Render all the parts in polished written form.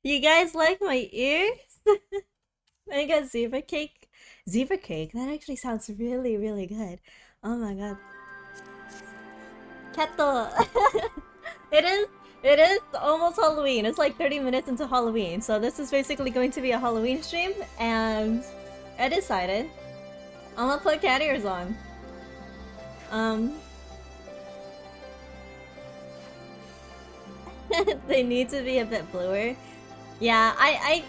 You guys like my ears? I got zebra cake. Zebra cake? That actually sounds really, really good. Oh my god. Keto! It is almost Halloween. It's like 30 minutes into Halloween. So this is basically going to be a Halloween stream. And I decided I'm gonna put cat ears on. They need to be a bit bluer. Yeah, I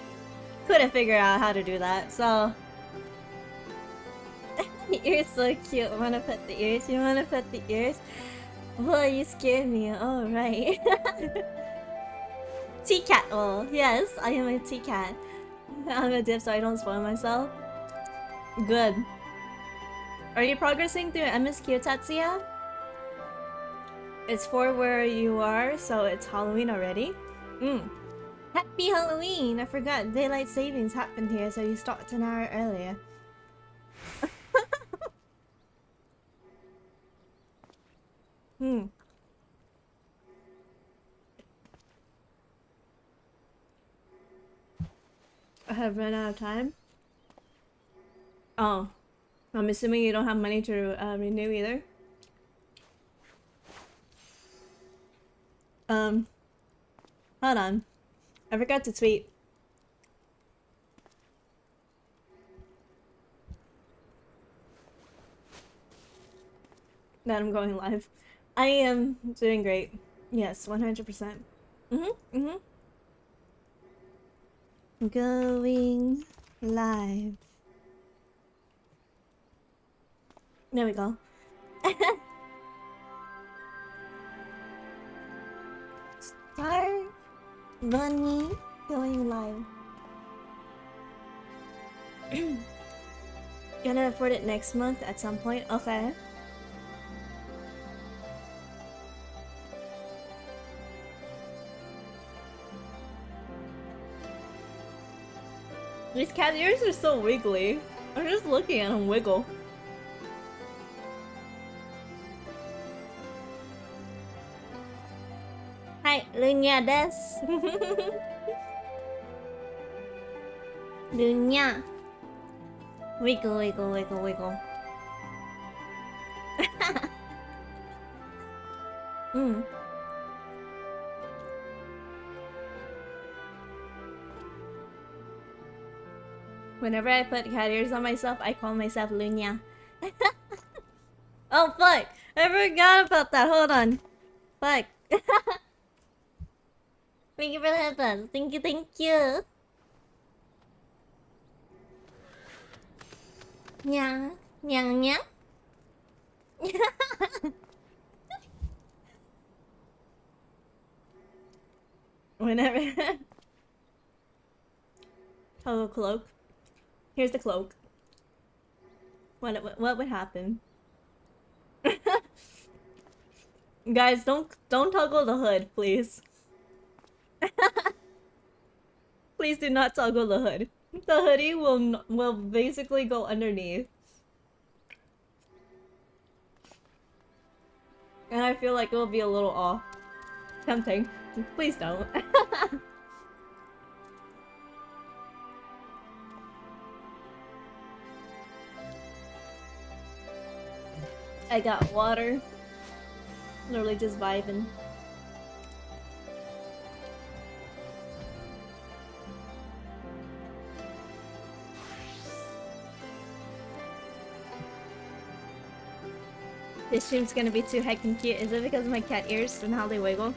couldn't figure out how to do that, so... You're so cute. Wanna pet the ears? You wanna pet the ears? Well, you scared me. Oh, right. Tea-cat. Oh, yes, I am a tea-cat. I'm a dip so I don't spoil myself. Good. Are you progressing through MSQ, Tatsuya? It's 4 where you are, so it's Halloween already. Happy Halloween! I forgot daylight savings happened here, so you stopped an hour earlier. I have run out of time. Oh. I'm assuming you don't have money to renew either. Hold on. I forgot to tweet. That I'm going live. I am doing great. Yes, 100%. Going live. There we go. Star Bunny going live. Gonna afford it next month at some point. Okay. These cat ears are so wiggly. I'm just looking at them wiggle. Hi, Lunya desu. Lunya. Wiggle, wiggle, wiggle, wiggle. Whenever I put cat ears on myself, I call myself Lunya. Oh fuck! I forgot about that. Hold on. Fuck. Thank you for the headphones. Thank you, thank you. Nya, nya, nya. Whenever. Hello, cloak. Here's the cloak. What would happen? Guys, don't toggle the hood, please. Please do not toggle the hood. The hoodie will basically go underneath. And I feel like it will be a little off. Tempting. Please don't. I got water. Literally just vibing. This stream's gonna be too heckin' cute. Is it because of my cat ears and how they wiggle?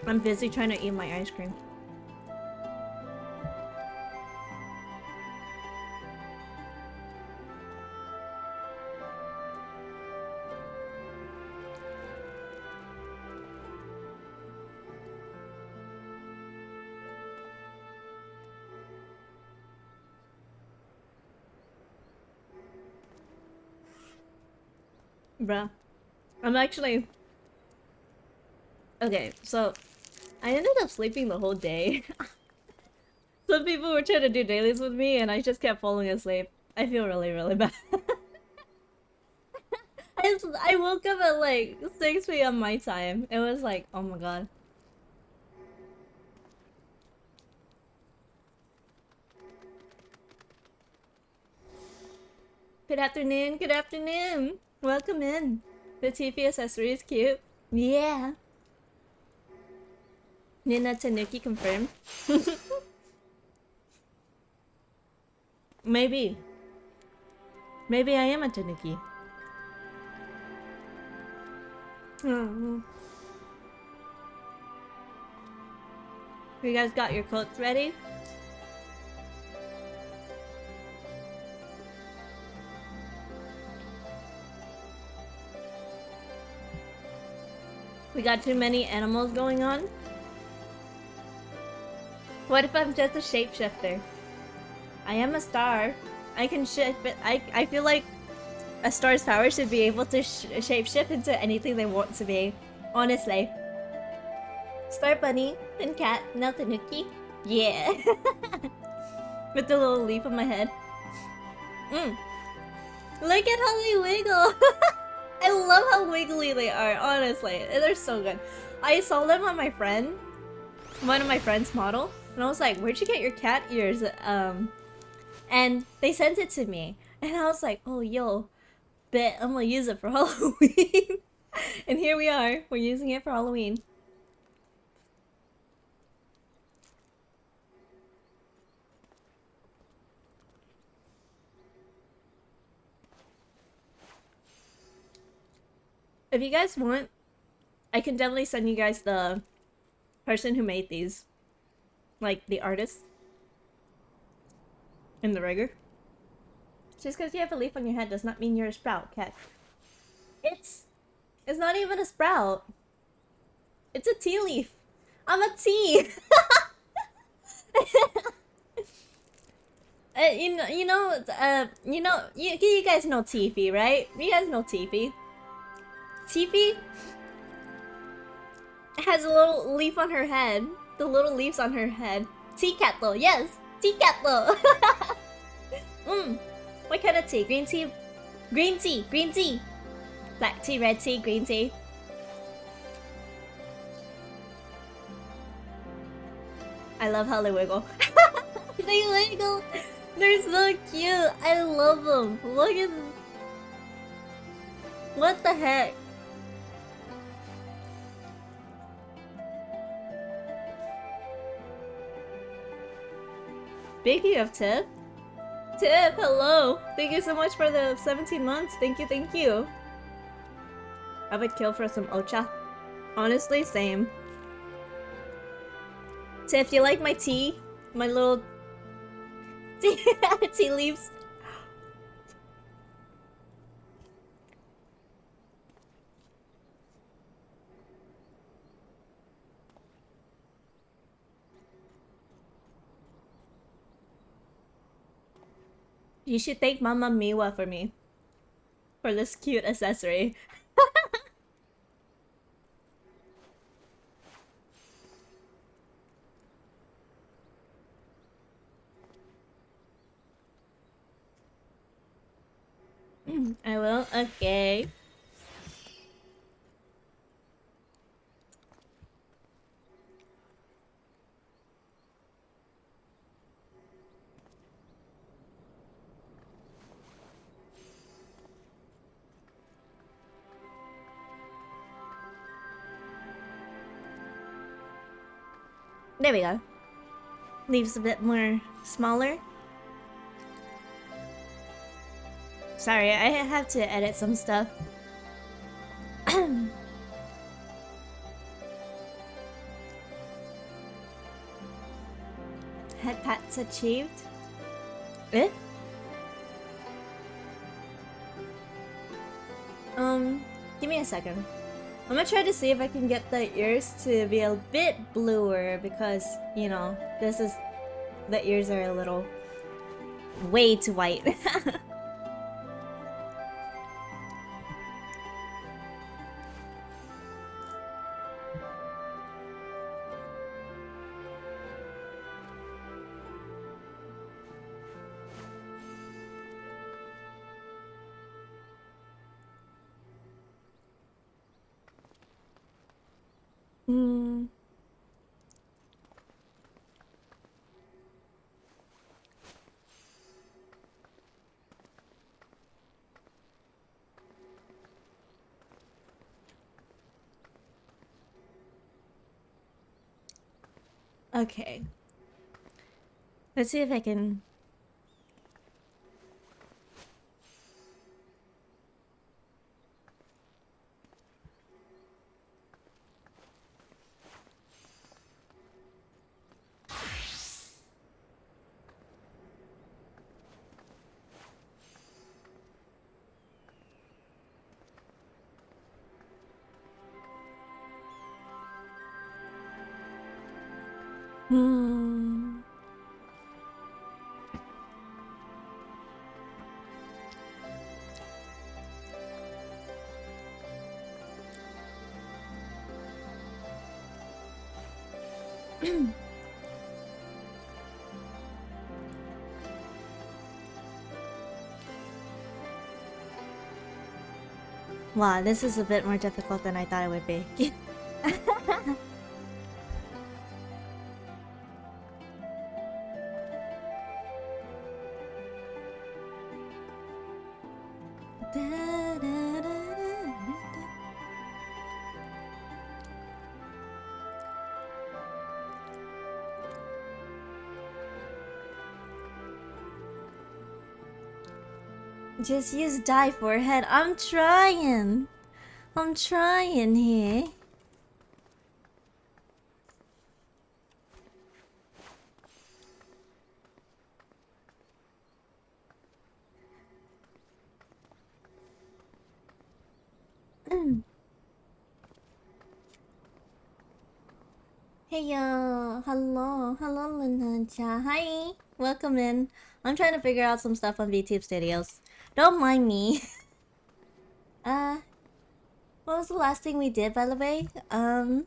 I'm busy trying to eat my ice cream. Bruh. I'm actually... Okay, so... I ended up sleeping the whole day. Some people were trying to do dailies with me and I just kept falling asleep. I feel really, really bad. I I woke up at like 6 p.m. my time. It was like, oh my god. Good afternoon, good afternoon. Welcome in. The TV accessory is cute. Yeah. Nina Tanuki confirmed. Maybe. Maybe I am a Tanuki. You guys got your coats ready? We got too many animals going on? What if I'm just a shapeshifter? I am a star. I can shift, but I feel like a star's power should be able to shapeshift into anything they want to be. Honestly. Star Bunny and Cat, now Tanuki. Yeah. With the little leaf on my head. Look at how they wiggle! I love how wiggly they are, honestly. They're so good. I saw them on my friend, one of my friend's model, and I was like, where'd you get your cat ears? And they sent it to me. And I was like, oh, yo, bet I'm gonna use it for Halloween. And here we are. We're using it for Halloween. If you guys want, I can definitely send you guys the person who made these. Like, the artist. And the rigger. Just because you have a leaf on your head does not mean you're a sprout, Cat. It's not even a sprout. It's a tea leaf. I'm a tea. You guys know Tiffy, right? You guys know Tiffy. Tiffy has a little leaf on her head. The little leaves on her head. Tea cat though, yes, tea cat though. What kind of tea? Green tea, green tea, green tea. Black tea, red tea, green tea. I love how they wiggle. They wiggle. They're so cute. I love them. Look at them. What the heck? Speaking of Tip. Tip, hello. Thank you so much for the 17 months. Thank you, thank you. I would kill for some Ocha. Honestly, same. Tip, do you like my tea? My little tea leaves? You should thank Mama Miwa for me. For this cute accessory. I will? Okay. There we go. Leaves a bit more smaller. Sorry, I have to edit some stuff. Head pats achieved. Eh? Give me a second. I'm gonna try to see if I can get the ears to be a bit bluer because, you know, the ears are a little way too white. Hmm. Okay. Let's see if I can... Hmm. Wow, this is a bit more difficult than I thought it would be. Just use dye forehead. I'm trying. I'm trying here. Hey yo, hello, hello Lunacchiii. Hi, welcome in. I'm trying to figure out some stuff on VTube Studios. Don't mind me. uh, what was the last thing we did, by the way? Nandake.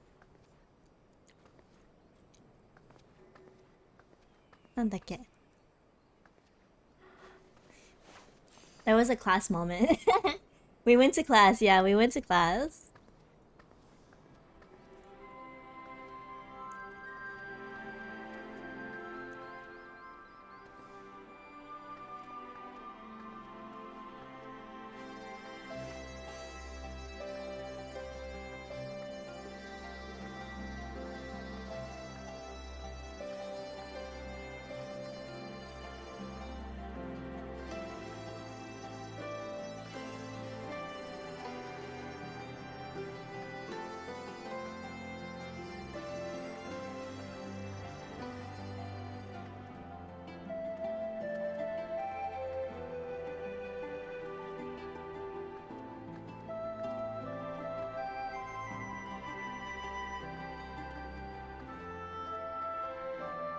There was a class moment. We went to class, yeah, we went to class.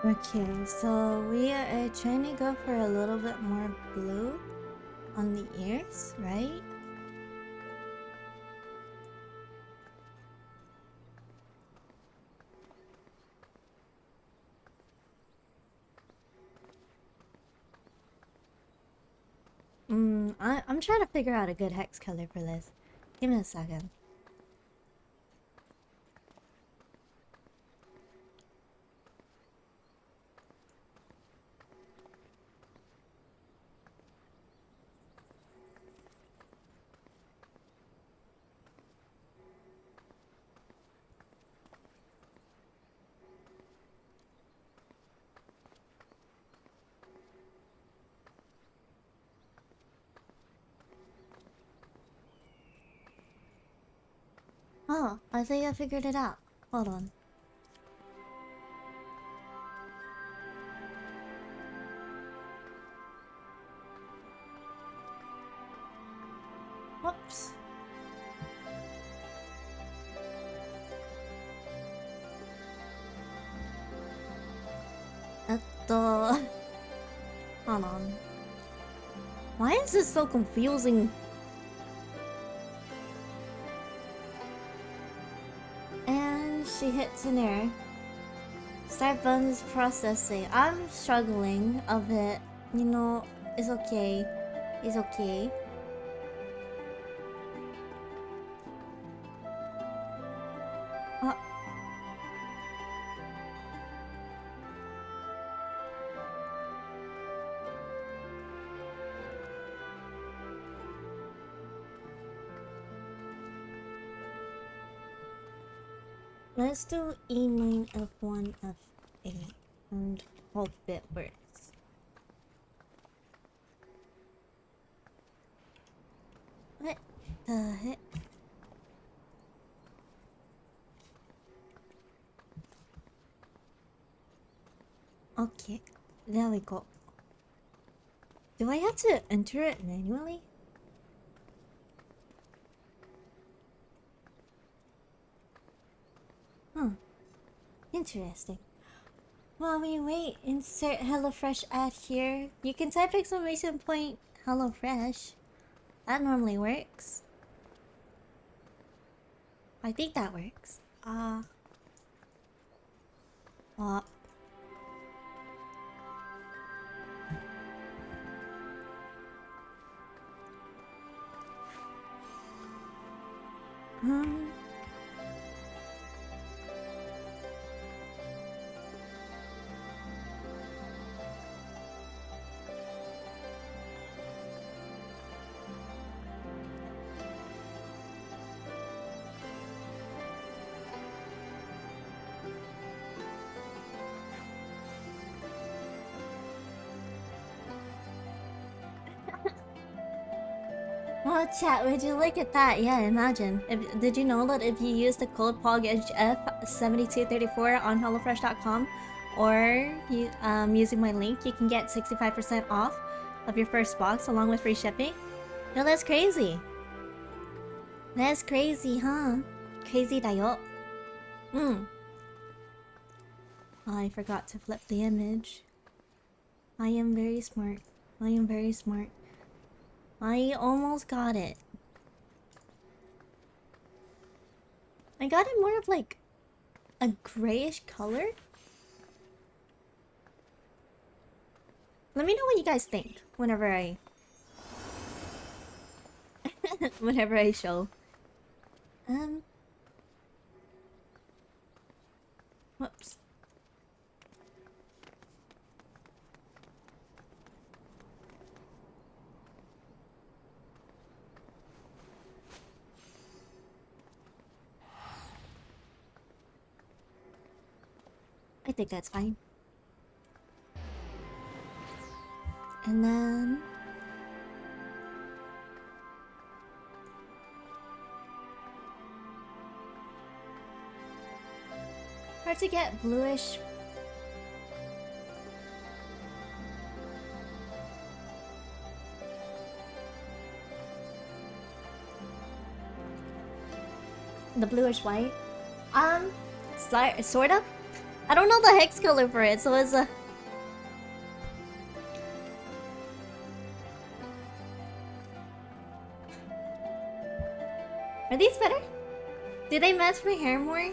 Okay, so we are trying to go for a little bit more blue on the ears, right? I'm trying to figure out a good hex color for this. Give me a second. Oh, I think I figured it out. Hold on. Whoops. Hold on. Why is this so confusing? And she hits an error. Start buttons processing. I'm struggling a bit. You know, it's okay. It's okay. Let's do E9 F1 F8 and hope it works. What the heck? Okay, there we go. Do I have to enter it manually? Huh. Interesting. While we wait, insert HelloFresh ad here. You can type exclamation point HelloFresh. That normally works. I think that works. Uh. Hmm. Well, chat, would you look at that? Yeah, imagine. Did you know that if you use the code POGHF7234 on HelloFresh.com or using my link, you can get 65% off of your first box along with free shipping? No, that's crazy. That's crazy, huh? Crazy dayo. Oh, I forgot to flip the image. I am very smart. I am very smart. I almost got it. I got it more of like a grayish color. Let me know what you guys think whenever I whenever I show. Whoops. I think that's fine. And then hard to get bluish. The bluish white. Sort of. I don't know the hex color for it, so it's a. Are these better? Do they match my hair more?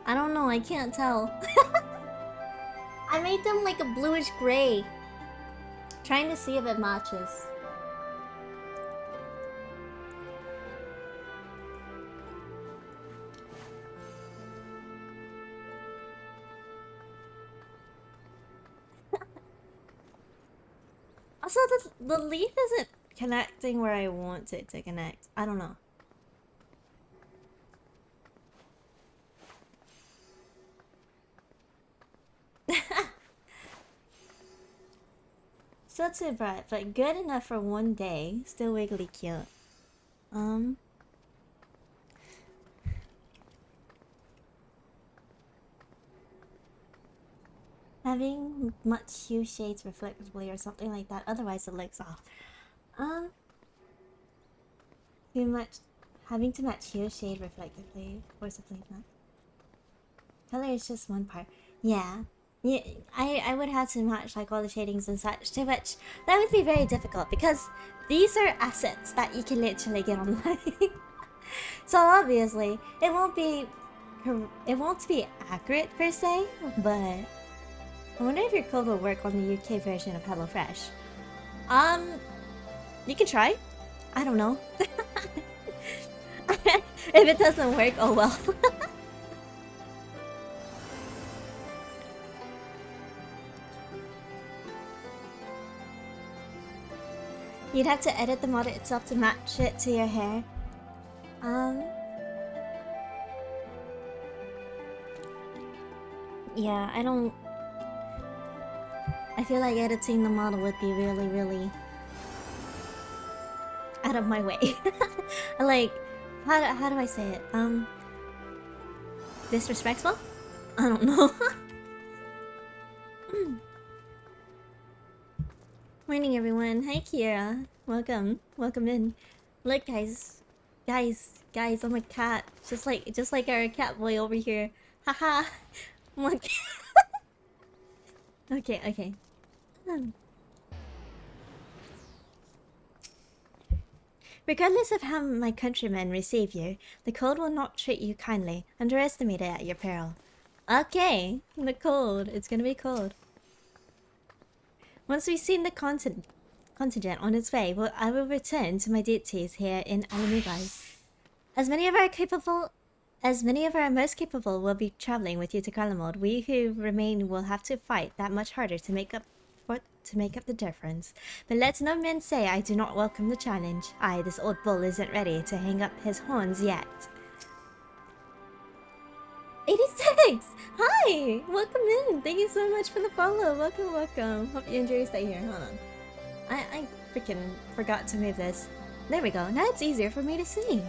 I don't know, I can't tell. I made them like a bluish gray. Trying to see if it matches. Also, the leaf isn't connecting where I want it to connect. I don't know. Still too bright, but good enough for one day. Still wiggly cute. Having much hue shades reflectively or something like that. Otherwise, it looks off. Too much. Having to match hue shade reflectively or something like that. Color is just one part. Yeah. Yeah, I would have to match like all the shadings and such, to which that would be very difficult because these are assets that you can literally get online. So obviously it won't be accurate per se, but I wonder if your code will work on the UK version of HelloFresh. You can try. I don't know. If it doesn't work, oh well. You'd have to edit the mod itself to match it to your hair. Yeah, I don't... I feel like editing the model would be really, really... out of my way. Like, how do I say it? Disrespectful? I don't know. Morning, everyone. Hi, Kira. Welcome. Welcome in. Look, guys. Guys, I'm a cat. Just like our cat boy over here. Haha. Look. Okay. Hmm. Regardless of how my countrymen receive you, the cold will not treat you kindly. Underestimate it at your peril. Okay, the cold. It's gonna be cold. Once we've seen the contingent on its way, I will return to my duties here in Alamibai. As many of our most capable will be traveling with you to Garlemald, we who remain will have to fight that much harder to make up the difference. But let no man say I do not welcome the challenge. This old bull isn't ready to hang up his horns yet. 86! Hi! Welcome in! Thank you so much for the follow. Welcome. Hope you enjoy your stay here. Hold on. I freaking forgot to move this. There we go. Now it's easier for me to see.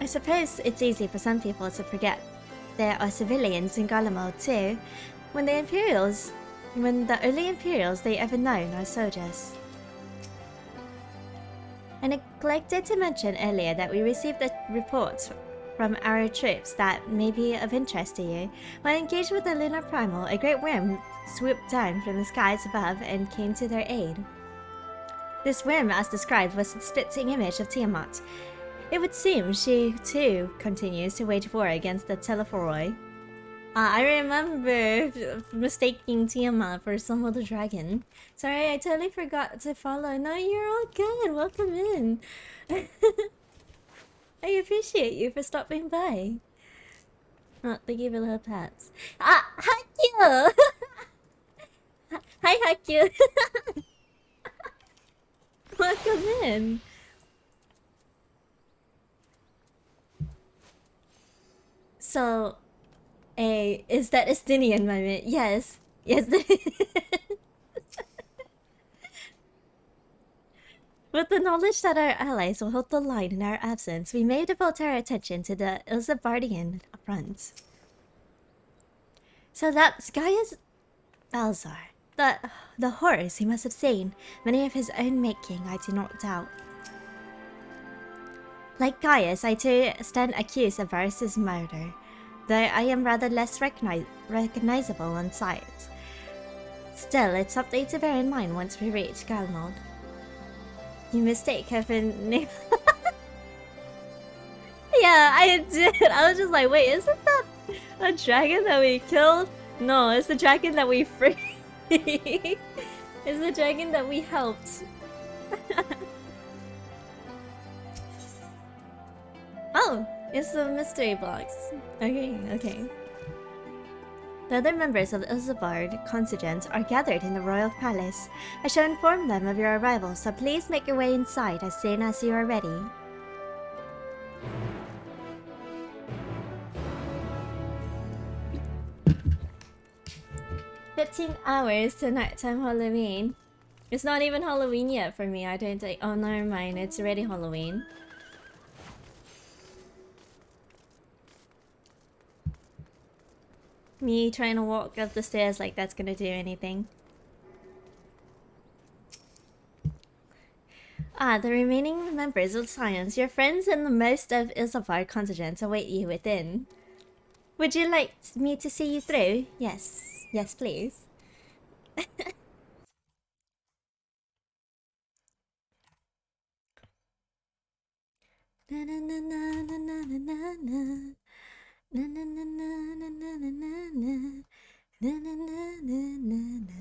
I suppose it's easy for some people to forget there are civilians in Garlemald too. When the only Imperials they ever known are soldiers. I neglected to mention earlier that we received the reports from our troops that may be of interest to you. When engaged with the lunar primal, a great worm swooped down from the skies above and came to their aid. This worm, as described, was the spitting image of Tiamat. It would seem she, too, continues to wage war against the Telephoroi. I remember mistaking Tiamat for some other dragon. Sorry, I totally forgot to follow. No, you're all good. Welcome in. I appreciate you for stopping by. Oh, thank you for the pats. Hakyu! Hi, Hakyu. Welcome in. So, is that Estinian, my man? Yes. Yes. With the knowledge that our allies will hold the line in our absence, we may devote our attention to the Ilzabardian front. So that's Gaius Balzar. The horrors he must have seen, many of his own making, I do not doubt. Like Gaius, I too stand accused of Varus's murder, though I am rather less recognizable on sight. Still, it's something to bear in mind once we reach Garlemald. You mistake her for name. Yeah, I did. I was just like, wait, isn't that a dragon that we killed? No, it's the dragon that we freed. It's the dragon that we helped. Oh, it's the mystery box. Okay. The other members of the Ilzabard contingent are gathered in the royal palace. I shall inform them of your arrival, so please make your way inside as soon as you are ready. "15 hours to nighttime Halloween." It's not even Halloween yet for me, I don't think. Oh, never mind, it's already Halloween. Me trying to walk up the stairs like that's gonna do anything. The remaining members of Science, your friends and the most of Ilzabard contingents await you within. Would you like me to see you through? Yes. Yes, please. Na na na na na na na na. Na na na na na na na na na. Na na na na na na.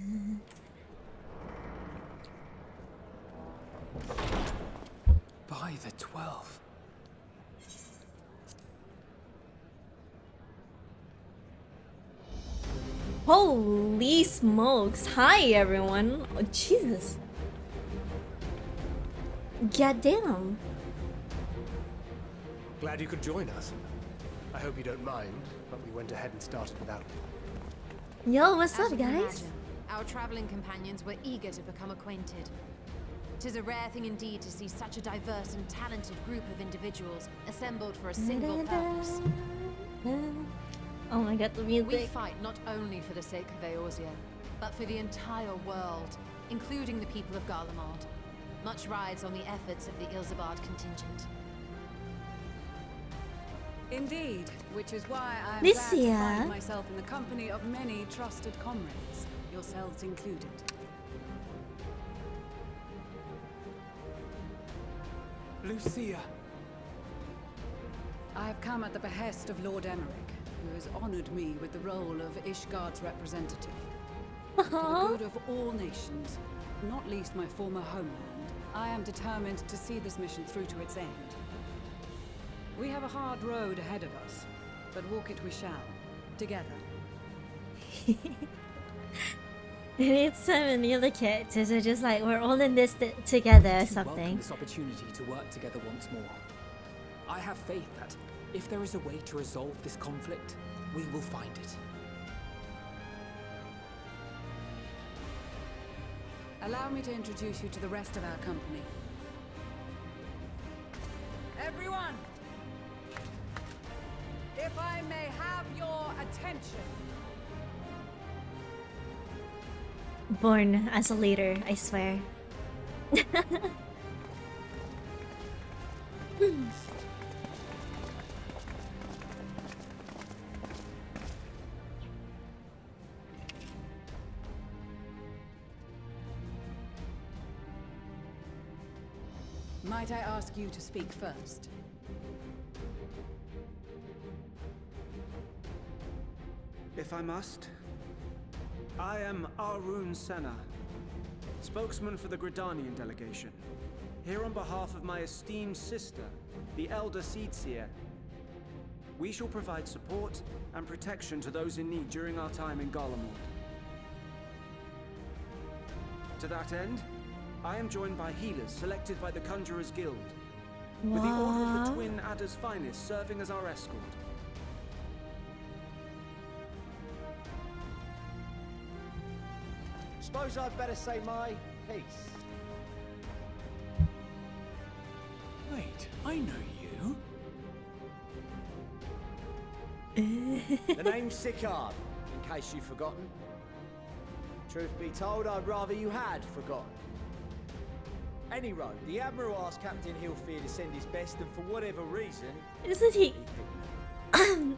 By the 12. Holy smokes. Hi, everyone. Oh, Jesus. Goddamn. Glad you could join us. I hope you don't mind, but we went ahead and started without you. Yo, what's As up, you can guys? imagine, our traveling companions were eager to become acquainted. 'Tis a rare thing indeed to see such a diverse and talented group of individuals assembled for a single purpose. Oh my god, the We music. fight not only for the sake of Eorzea, but for the entire world, including the people of Garlemald. Much rides on the efforts of the Ilzabard contingent. Indeed, which is why I am This glad to year- find myself in the company of many trusted comrades, yourselves included. Lucia! I have come at the behest of Lord Emmerich, who has honored me with the role of Ishgard's representative. For the good of all nations, not least my former homeland, I am determined to see this mission through to its end. We have a hard road ahead of us, but walk it we shall, together. It's so many of the characters are just like, we're all in this together or To welcome something. this opportunity to work together once more. I have faith that if there is a way to resolve this conflict, we will find it. Allow me to introduce you to the rest of our company. Everyone! If I may have your attention. Born as a leader, I swear. Might I ask you to speak first? If I must. I am Arun Senna, spokesman for the Gridanian delegation. Here on behalf of my esteemed sister, the Elder Seedseer. We shall provide support and protection to those in need during our time in Garlemald. To that end, I am joined by healers selected by the Conjurers Guild, with the Order of the What? Twin Adder's Finest serving as our escort. Suppose I'd better say my piece. Wait, I know you. The name's Sicard, in case you've forgotten. Truth be told, I'd rather you had forgotten. Any road, the Admiral asked Captain Hillfear to send his best, and for whatever reason, Isn't he? he picked me.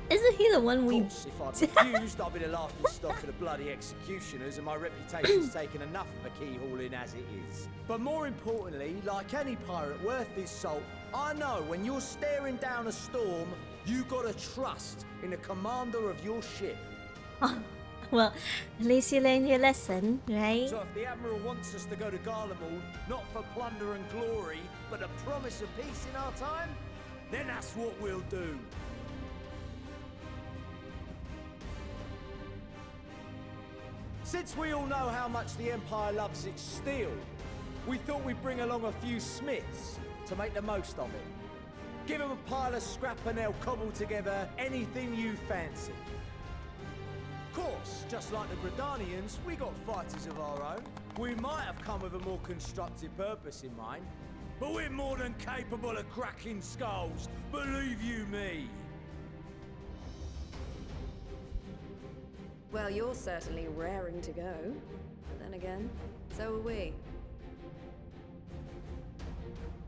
Isn't he the one Of we? course, if I'd refused, I'd be the laughing stock of the bloody executioners, and my reputation's taken enough of a keyhauling as it is. But more importantly, like any pirate worth his salt, I know when you're staring down a storm, you gotta trust in the commander of your ship. Well, at least you learned your lesson, right? So if the Admiral wants us to go to Garlemald, not for plunder and glory, but a promise of peace in our time, then that's what we'll do. Since we all know how much the Empire loves its steel, we thought we'd bring along a few smiths to make the most of it. Give them a pile of scrap and they'll cobble together anything you fancy. Of course, just like the Gridanians, we got fighters of our own. We might have come with a more constructive purpose in mind, but we're more than capable of cracking skulls, believe you me. Well, you're certainly raring to go. But then again, so are we.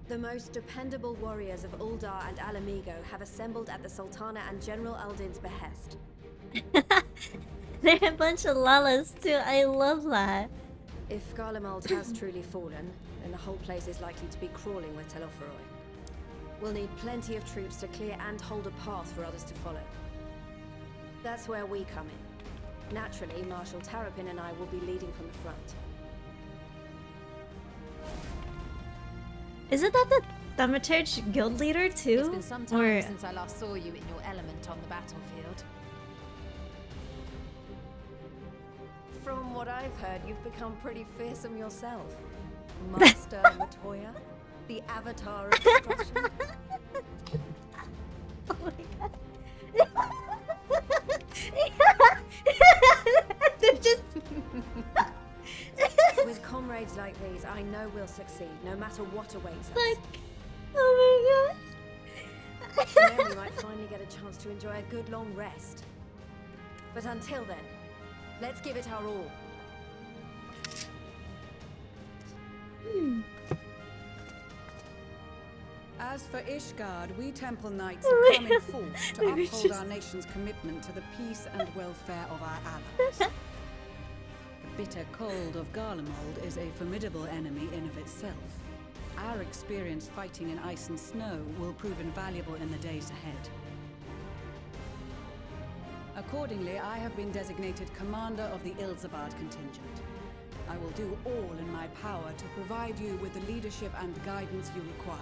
The most dependable warriors of Uldar and Alamigo have assembled at the Sultana and General Aldin's behest. They're a bunch of lalas too. I love that. If Garlemald has truly fallen, then the whole place is likely to be crawling with Telophoroi. We'll need plenty of troops to clear and hold a path for others to follow. That's where we come in. Naturally, Marshal Tarapin and I will be leading from the front. Isn't that the Thaumaturge guild leader too? It's been some time Or since I last saw you in your element on the battlefield. From what I've heard, you've become pretty fearsome yourself. Master Matoya, the avatar of destruction. succeed, no matter what awaits us. Like, oh my god. Then we might finally get a chance to enjoy a good long rest. But until then, let's give it our all. As for Ishgard, we Temple Knights have come in force to Maybe uphold just- our nation's commitment to the peace and welfare of our allies. The bitter cold of Garlemald is a formidable enemy in of itself. Our experience fighting in ice and snow will prove invaluable in the days ahead. Accordingly, I have been designated commander of the Ilzabard contingent. I will do all in my power to provide you with the leadership and guidance you require.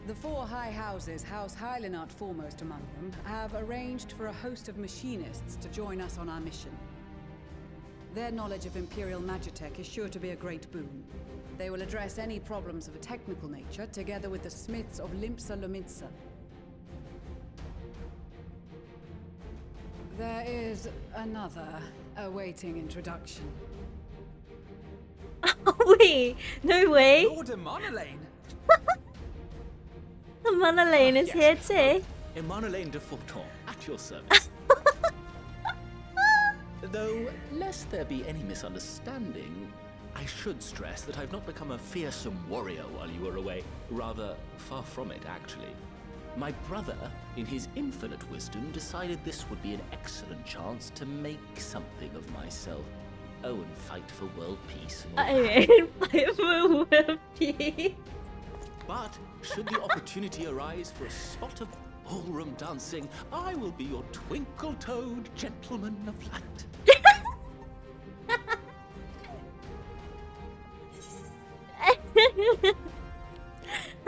The four high houses, House Hylinart foremost among them, have arranged for a host of machinists to join us on our mission. Their knowledge of Imperial Magitech is sure to be a great boon. They will address any problems of a technical nature, together with the smiths of Limpsa Lomitsa. There is another awaiting introduction. Wait, no way. Lord Emanolaine! Manalaine is here too. Emanolaine de Forton, at your service. Though, lest there be any misunderstanding, I should stress that I've not become a fearsome warrior while you were away. Rather, far from it, actually. My brother, in his infinite wisdom, decided this would be an excellent chance to make something of myself. Oh, and fight for world peace and all that. I fight for world peace. But should the opportunity arise for a spot of ballroom dancing, I will be your twinkle-toed gentleman of light.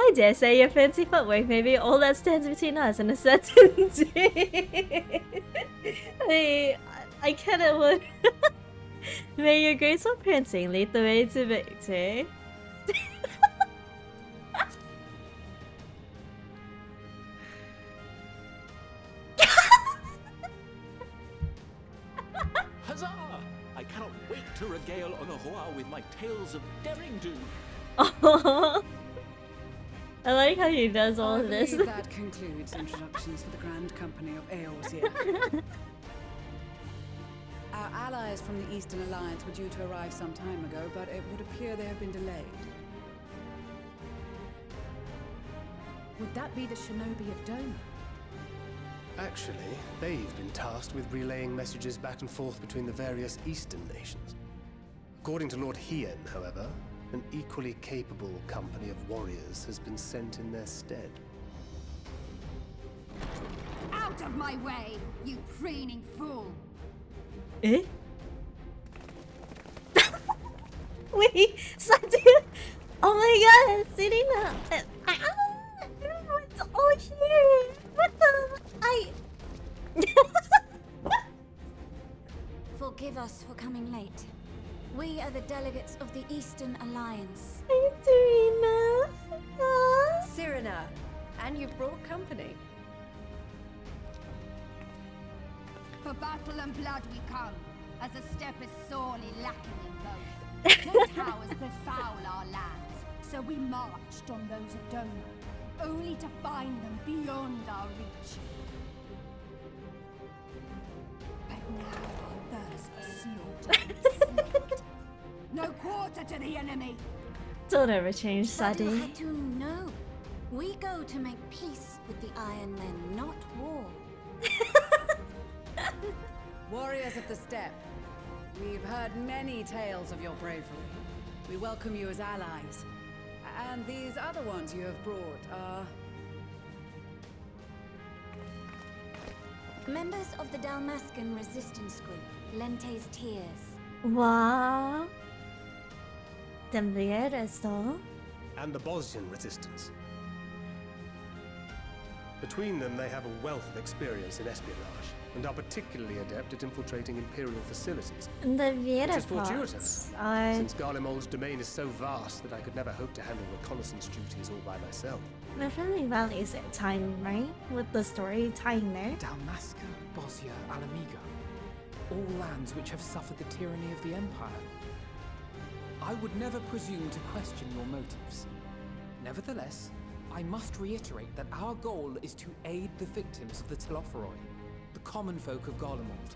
I dare say your fancy footwork may be all that stands between us and a certainty. I cannot wait. May your graceful prancing lead the way to victory. Huzzah! I cannot wait to regale Honohua with my tales of daring-do. Oh, I like how he does all I of this. believe that concludes introductions for the Grand Company of Eorzea. Our allies from the Eastern Alliance were due to arrive some time ago, but it would appear they have been delayed. Would that be the Shinobi of Doma? Actually, they've been tasked with relaying messages back and forth between the various Eastern nations. According to Lord Hien, however, an equally capable company of warriors has been sent in their stead. Out of my way, you preening fool! Eh? Wait, Satu! Oh my god, Serena! Everyone's all here! What the? Forgive us for coming late. We are the delegates of the Eastern Alliance. Hi, Serena! Cyrena, and you've brought company. For battle and blood we come, as a step is sorely lacking in both. No towers befoul our lands, so we marched on those of Doma, only to find them beyond our reach. But now our thirst for slaughter is slaked. No quarter to the enemy! Don't ever change, Sadi. Hatun, no. We go to make peace with the Iron Men, not war. Warriors of the Steppe, we've heard many tales of your bravery. We welcome you as allies. And these other ones you have brought are... Members of the Dalmascan resistance group, Lente's Tears. Wow. Temblieres, though. And the Bosnian resistance. Between them, they have a wealth of experience in espionage, and are particularly adept at infiltrating Imperial facilities. And the Which is Vieira fortuitous, are... since Garlemald's domain is so vast that I could never hope to handle reconnaissance duties all by myself. Definitely values it time, right? With the story tying there. Dalmasca, Bosnia, Alamiga. All lands which have suffered the tyranny of the Empire. I would never presume to question your motives. Nevertheless, I must reiterate that our goal is to aid the victims of the Telophoroi, the common folk of Garlemald.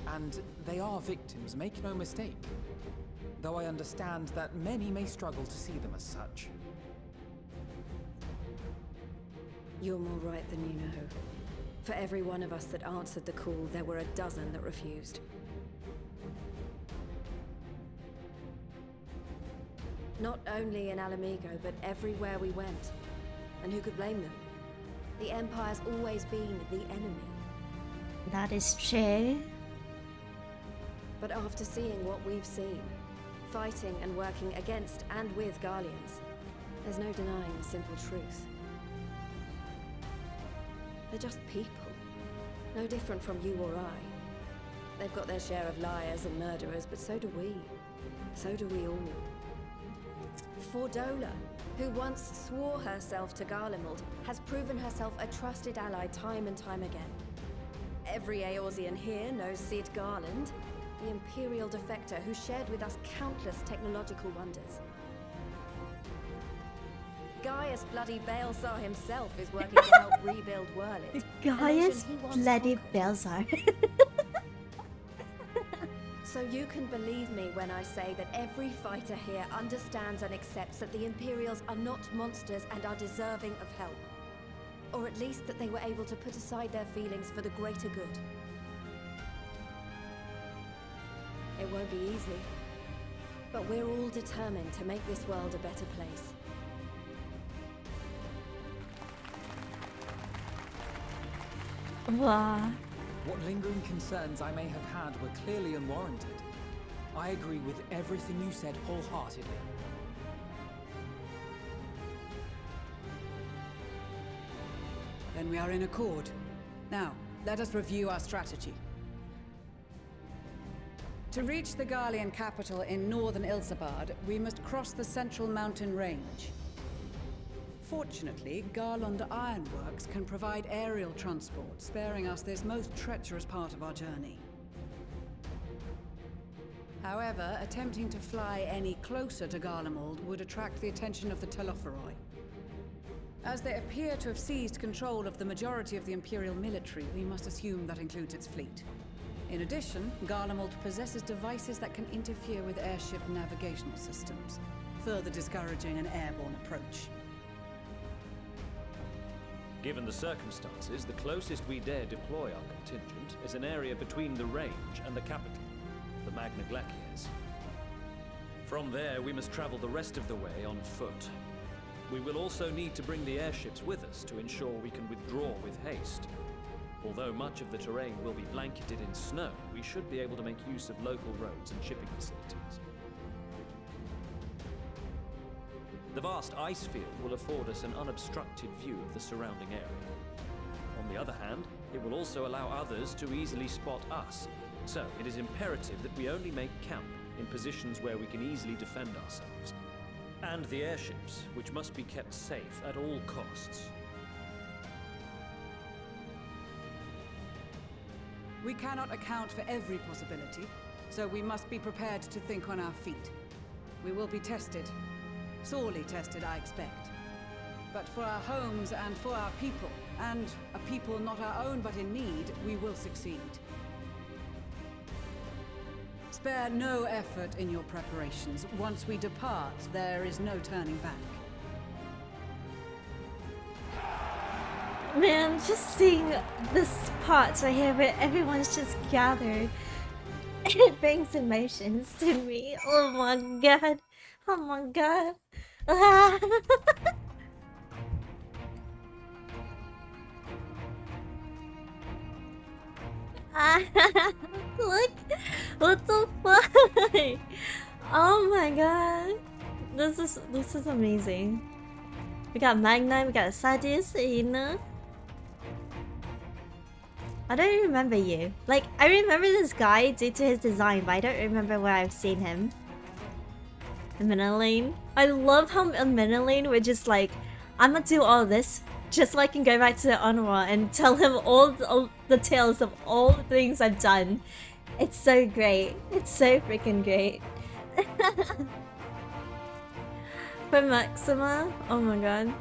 And they are victims, make no mistake. Though I understand that many may struggle to see them as such. You're more right than you know. For every one of us that answered the call, there were a dozen that refused. Not only in Alamigo, but everywhere we went. And who could blame them? The Empire's always been the enemy. That is true. But after seeing what we've seen, fighting and working against and with Garleans, there's no denying the simple truth. They're just people, no different from you or I. They've got their share of liars and murderers, but so do we. So do we all. Fordola, who once swore herself to Garlemald, has proven herself a trusted ally time and time again. Every Eorzean here knows Cid Garland, the Imperial defector who shared with us countless technological wonders. Gaius bloody Balesar himself is working to help rebuild Whirlit. Gaius bloody Balesar. So you can believe me when I say that every fighter here understands and accepts that the Imperials are not monsters and are deserving of help. Or at least that they were able to put aside their feelings for the greater good. It won't be easy, but we're all determined to make this world a better place. Wow. What lingering concerns I may have had were clearly unwarranted. I agree with everything you said wholeheartedly. Then we are in accord. Now, let us review our strategy. To reach the Garlean capital in northern Ilsabard, we must cross the central mountain range. Fortunately, Garland Ironworks can provide aerial transport, sparing us this most treacherous part of our journey. However, attempting to fly any closer to Garlemald would attract the attention of the Telophoroi. As they appear to have seized control of the majority of the Imperial military, we must assume that includes its fleet. In addition, Garlemald possesses devices that can interfere with airship navigational systems, further discouraging an airborne approach. Given the circumstances, the closest we dare deploy our contingent is an area between the range and the capital, the Magna Glaciers. From there, we must travel the rest of the way on foot. We will also need to bring the airships with us to ensure we can withdraw with haste. Although much of the terrain will be blanketed in snow, we should be able to make use of local roads and shipping facilities. The vast ice field will afford us an unobstructed view of the surrounding area. On the other hand, it will also allow others to easily spot us, so it is imperative that we only make camp in positions where we can easily defend ourselves. And the airships, which must be kept safe at all costs. We cannot account for every possibility, so we must be prepared to think on our feet. We will be tested. Sorely tested, I expect. But for our homes and for our people, and a people not our own but in need, we will succeed. Spare no effort in your preparations. Once we depart, there is no turning back. Man, just seeing this part right here where everyone's just gathered, it brings emotions to me. Oh my god. Oh my god. Ah. Look! What the fuck? Oh my god. This is amazing. We got Magna, we got Sadis, Ina. I don't remember you. Like, I remember this guy due to his design, but I don't remember where I've seen him. Minilane. I love how Minilane would just like, I'm gonna do all this just so I can go back to the Onwa and tell him all the tales of all the things I've done. It's so great. It's so freaking great. For Maxima, oh my god.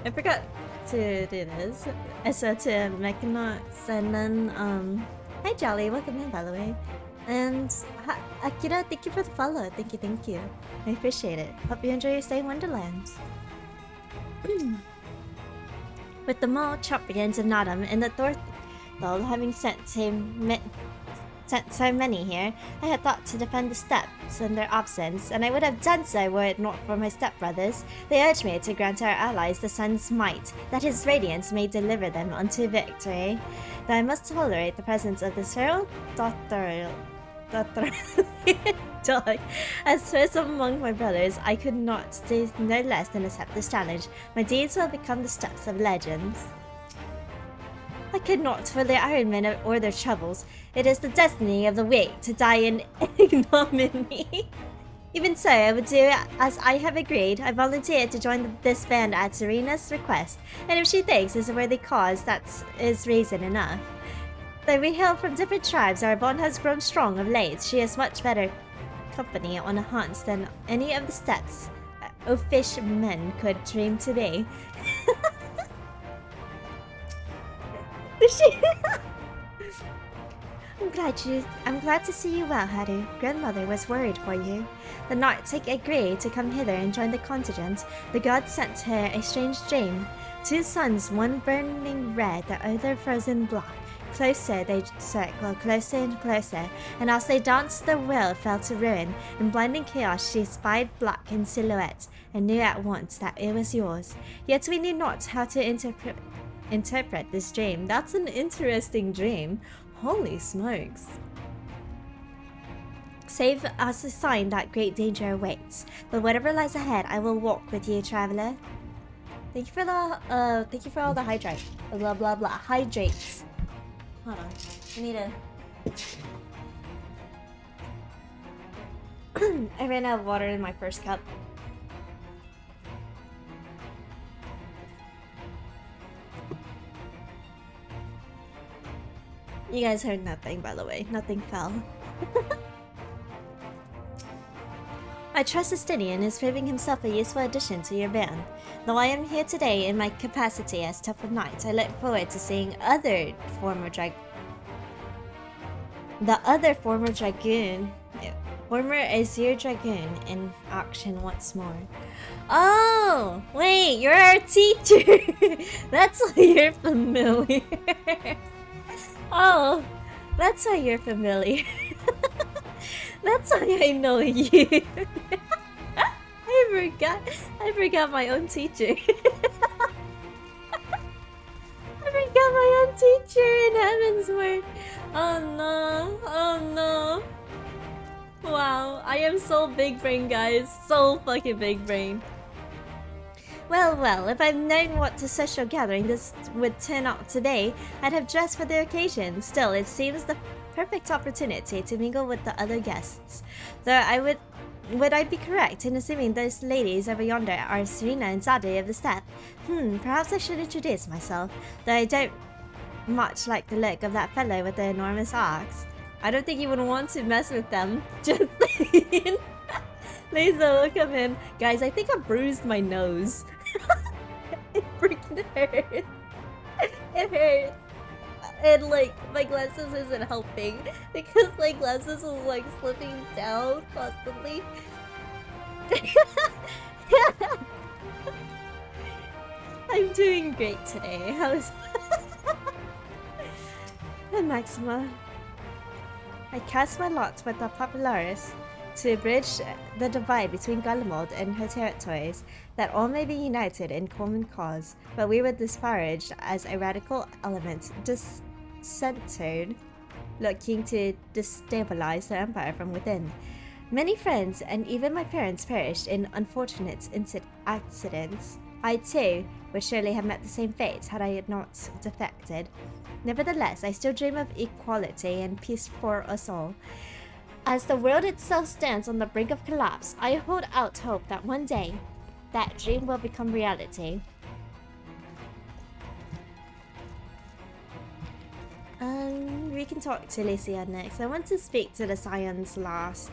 I forgot to do this. I said to Mechanox and then hi Jolly, welcome in by the way. And Akira, thank you for the follow. Thank you. I appreciate it. Hope you enjoy your stay in Wonderland. With the mall champions of Nottingham and the Thorthal having sent so many here, I had thought to defend the steps in their absence, and I would have done so were it not for my stepbrothers. They urged me to grant our allies the sun's might, that his radiance may deliver them unto victory. Though I must tolerate the presence of this feral dog. As first among my brothers, I could not do no less than accept this challenge. My deeds will become the steps of legends. I could not for the Iron Men or their troubles. It is the destiny of the weak to die in ignominy. Even so, I would do as I have agreed. I volunteered to join this band at Serena's request, and if she thinks it's a worthy cause, that is reason enough. Though we hail from different tribes, our bond has grown strong of late. She is much better company on a hunt than any of the steps oafish men could dream to be. I'm glad to see you well, Haru. Grandmother was worried for you. The Nartic agreed to come hither and join the contingent. The god sent her a strange dream. Two suns, one burning red, the other frozen black. Closer they circled, closer and closer, and as they danced the world fell to ruin. In blinding chaos she spied black in silhouette, and knew at once that it was yours. Yet we knew not how to interpret this dream. That's an interesting dream. Holy smokes. Save as a sign that great danger awaits. But whatever lies ahead, I will walk with you, traveler. Thank you for all the hydrate. Blah blah blah. Hydrates. Hold on. I need a... I ran out of water in my first cup. You guys heard nothing, by the way. Nothing fell. I trust Justinian is proving himself a useful addition to your band. Though I am here today in my capacity as Top of Knight, I look forward to seeing the other former Dragoon. Former Azure Dragoon in action once more. Oh! Wait, you're our teacher! That's why you're familiar. Oh, that's why you're familiar. That's why I know you. I forgot my own teacher. I forgot my own teacher in Heavensward. Oh no. Wow, I am so big brain, guys. So fucking big brain. Well, if I'd known what a social gathering this would turn out to be, I'd have dressed for the occasion. Still, it seems the perfect opportunity to mingle with the other guests. Though would I be correct in assuming those ladies over yonder are Serena and Zadie of the Steppe? Perhaps I should introduce myself, though I don't much like the look of that fellow with the enormous axe. I don't think you would want to mess with them. Just saying. Lisa, look at him. Guys, I think I bruised my nose. It freaking hurts. It hurts. And like, my glasses isn't helping. Because my glasses is like slipping down constantly. I'm doing great today. How's and Maxima? I cast my lot with the Popularis to bridge the divide between Garlemald and her territories, that all may be united in common cause, but we were disparaged as a radical element discentered, looking to destabilize the empire from within. Many friends and even my parents perished in unfortunate accidents. I too would surely have met the same fate had I not defected. Nevertheless, I still dream of equality and peace for us all. As the world itself stands on the brink of collapse, I hold out hope that one day, that dream will become reality. we can talk to Lucia next. I want to speak to the Scions last.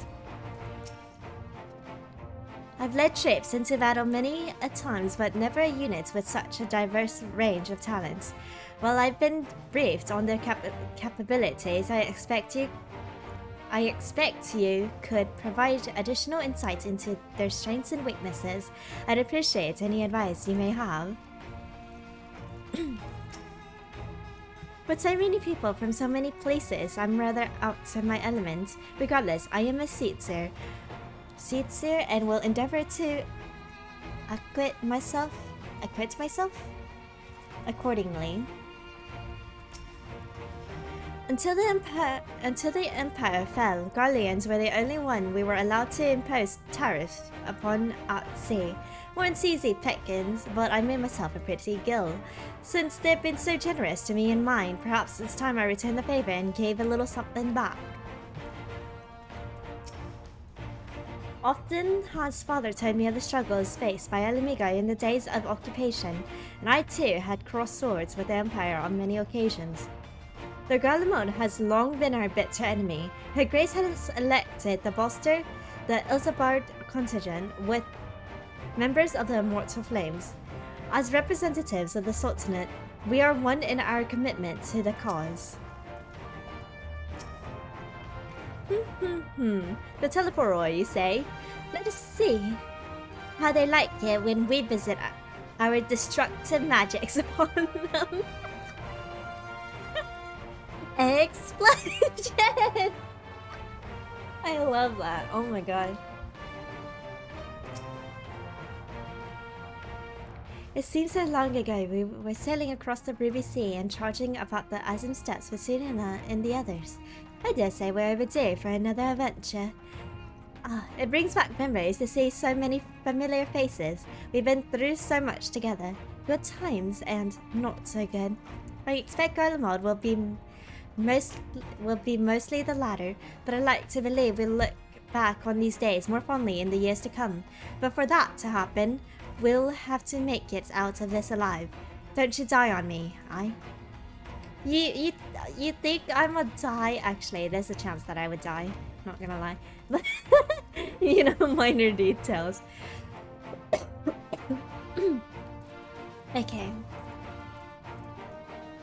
I've led troops into battle many a times, but never a unit with such a diverse range of talents. While I've been briefed on their capabilities, I expect you could provide additional insight into their strengths and weaknesses. I'd appreciate any advice you may have. With so many people from so many places, I'm rather out of my element. Regardless, I am a suitor and will endeavor to acquit myself accordingly. Until the Empire fell, Garleans were the only one we were allowed to impose tariffs upon at sea. Weren't easy pickings, but I made myself a pretty gill. Since they've been so generous to me and mine, perhaps it's time I returned the favor and gave a little something back. Often has father told me of the struggles faced by Alamigo in the days of occupation, and I too had crossed swords with the Empire on many occasions. Though Garlemald has long been our bitter enemy, Her Grace has elected to bolster the Ilzabard contingent with members of the Immortal Flames. As representatives of the Sultanate, we are one in our commitment to the cause. The Teleporoi, you say? Let us see how they like it when we visit our destructive magics upon them. Explosion! I love that. Oh my god. It seems so long ago we were sailing across the Ruby Sea and charging about the Azim Steppes with Sunina and the others. I dare say we're overdue for another adventure. It brings back memories to see so many familiar faces. We've been through so much together. Good times and not so good. I expect Garlemald will be mostly the latter, but I like to believe we'll look back on these days more fondly in the years to come. But for that to happen, we'll have to make it out of this alive. Don't you die on me, aye? You think I'm a die? Actually, there's a chance that I would die. Not gonna lie. But, you know, minor details. Okay.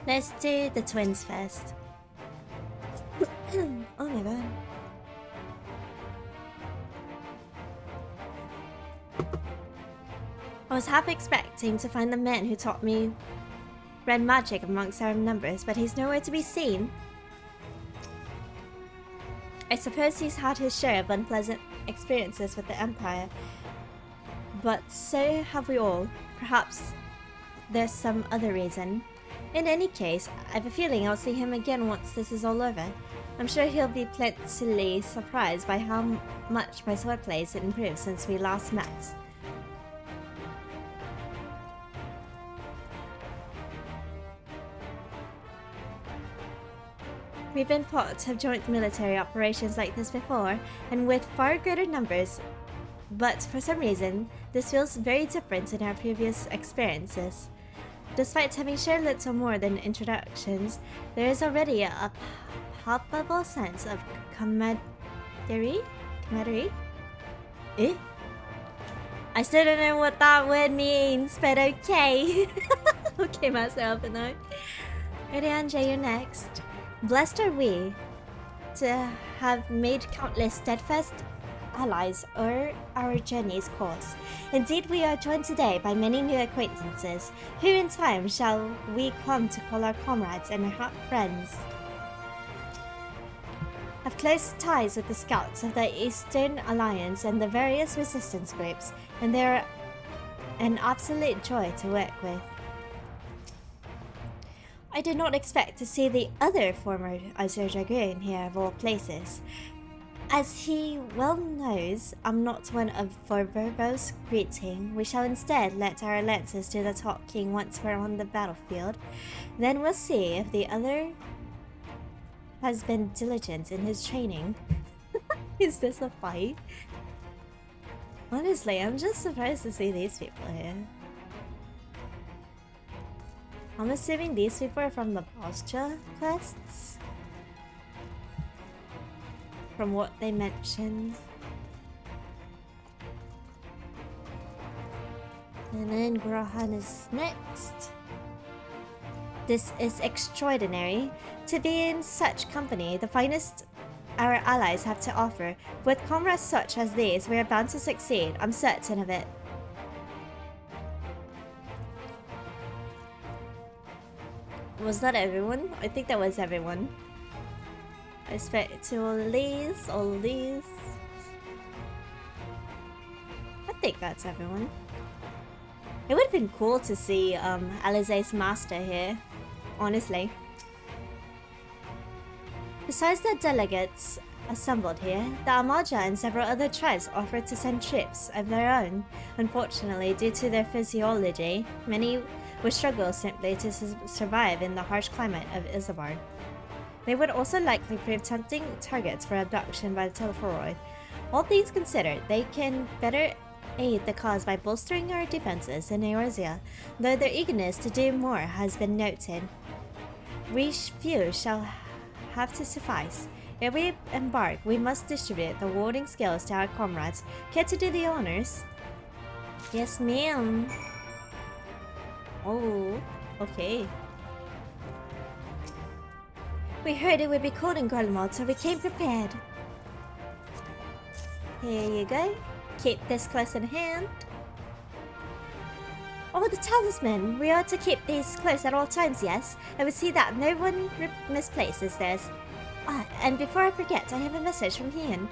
Let's do the twins first. Oh my god. I was half expecting to find the man who taught me red magic amongst our numbers, but he's nowhere to be seen. I suppose he's had his share of unpleasant experiences with the Empire, but so have we all. Perhaps there's some other reason. In any case, I have a feeling I'll see him again once this is all over. I'm sure he'll be pleasantly surprised by how much my swordplay has improved since we last met. We've been part of joint military operations like this before, and with far greater numbers, but for some reason, this feels very different in our previous experiences. Despite having shared little more than introductions, there is already a palpable sense of camaraderie? Eh? I still don't know what that word means, but okay. Okay, myself and I. Ready, Anja, you're next. Blessed are we to have made countless steadfast allies o'er our journey's course. Indeed, we are joined today by many new acquaintances, who in time shall we come to call our comrades and our friends. Have close ties with the scouts of the Eastern Alliance and the various resistance groups, and they are an absolute joy to work with. I did not expect to see the other former Azure Dragoon here of all places. As he well knows, I'm not one of verbose greeting. We shall instead let our lances do the talking once we're on the battlefield. Then we'll see if the other has been diligent in his training. Is this a fight? Honestly, I'm just surprised to see these people here. I'm assuming these people are from the posture quests. from what they mentioned. And then Grahan is next. This is extraordinary. To be in such company, the finest our allies have to offer. With comrades such as these, we are bound to succeed. I'm certain of it. Was that everyone? I think that was everyone. I expect to all these. I think that's everyone. It would have been cool to see Alize's master here, honestly. Besides the delegates assembled here, the Amaja and several other tribes offered to send troops of their own. Unfortunately, due to their physiology, many would struggle simply to survive in the harsh climate of Isambard. They would also likely prove tempting targets for abduction by the Telephoroid. All things considered, they can better aid the cause by bolstering our defenses in Eorzea, though their eagerness to do more has been noted. We few shall have to suffice. If we embark, we must distribute the warding skills to our comrades. Care to do the honors? Yes, ma'am. Oh, okay. We heard it would be cold in Garlemald, so we came prepared. Here you go. Keep this close in hand. Oh, the talisman! We are to keep these close at all times, yes? I will see that no one misplaces theirs. Ah, and before I forget, I have a message from Hien.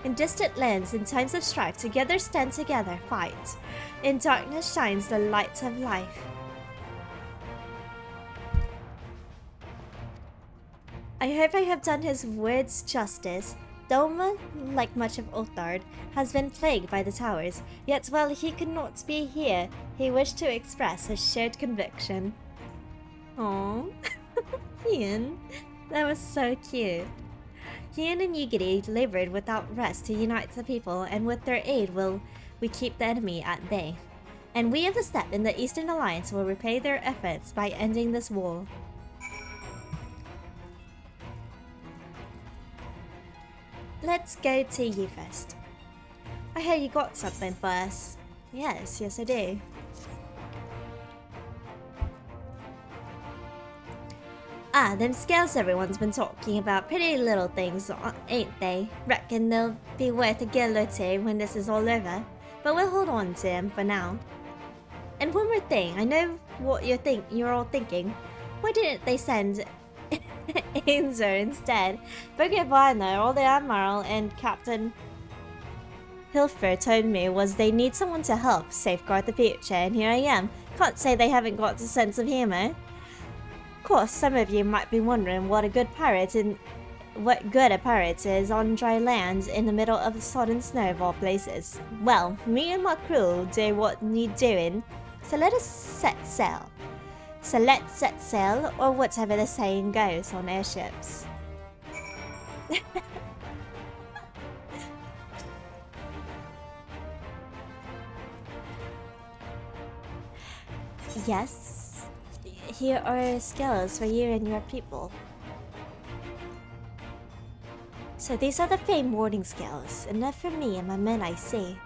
In distant lands, in times of strife, together stand together, fight. In darkness shines the light of life. I hope I have done his words justice. Doma, like much of Othard, has been plagued by the towers, yet while he could not be here, he wished to express his shared conviction. Aww. Hien, that was so cute. Hien and Yugiri labored without rest to unite the people, and with their aid will we keep the enemy at bay. And we of the Steppe in the Eastern Alliance will repay their efforts by ending this war. Let's go to you first. I heard you got something for us. Yes, I do. Ah, them scales everyone's been talking about. Pretty little things, ain't they? Reckon they'll be worth a gill or two when this is all over. But we'll hold on to them for now. And one more thing, I know what you're all thinking. Why didn't they send Ainzer instead? Brigadier Varner, all the Admiral and Captain Hilfer told me was they need someone to help safeguard the future, and here I am. Can't say they haven't got a sense of humor. Of course, some of you might be wondering what good a pirate is on dry land in the middle of the sodden snow of all places. Well, me and my crew do what need doing, so let us set sail. So let's set sail, or whatever the saying goes on airships. Yes, here are skills for you and your people. So these are the famed warding skills, enough for me and my men, I see.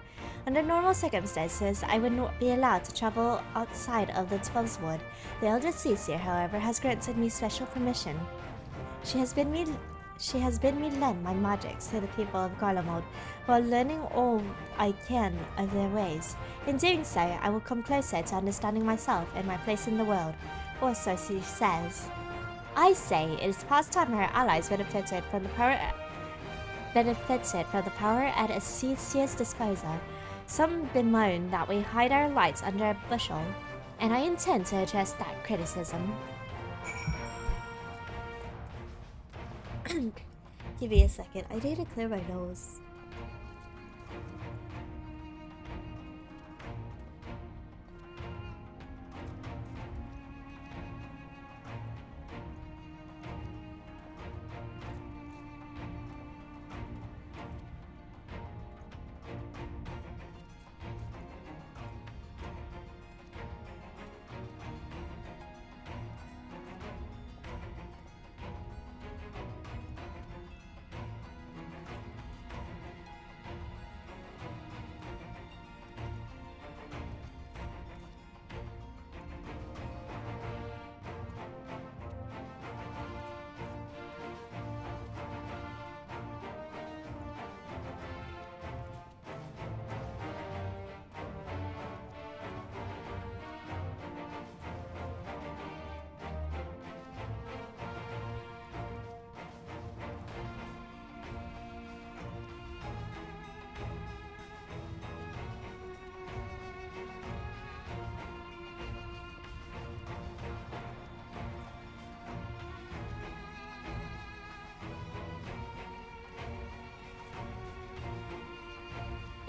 Under normal circumstances, I would not be allowed to travel outside of the 12's Wood. The Elder Cecil, however, has granted me special permission. She has bid me lend my magics to the people of Garlemald, while learning all I can of their ways. In doing so, I will come closer to understanding myself and my place in the world, or so she says. I say it is past time her allies benefited from the power at a Cecil's disposal. Some bemoan that we hide our lights under a bushel, and I intend to address that criticism. Give me a second, I need to clear my nose.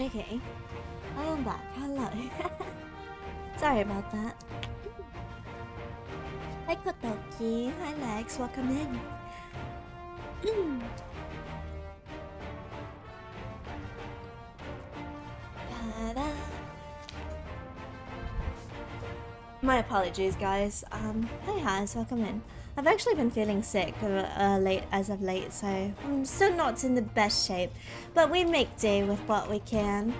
Okay, I am back. Hello. Sorry about that. Hi Kotoki. Hi Lex. Welcome in. Ta-da. My apologies, guys. Hi Haz. Welcome in. I've actually been feeling sick as of late, so I'm still not in the best shape, but we make do with what we can.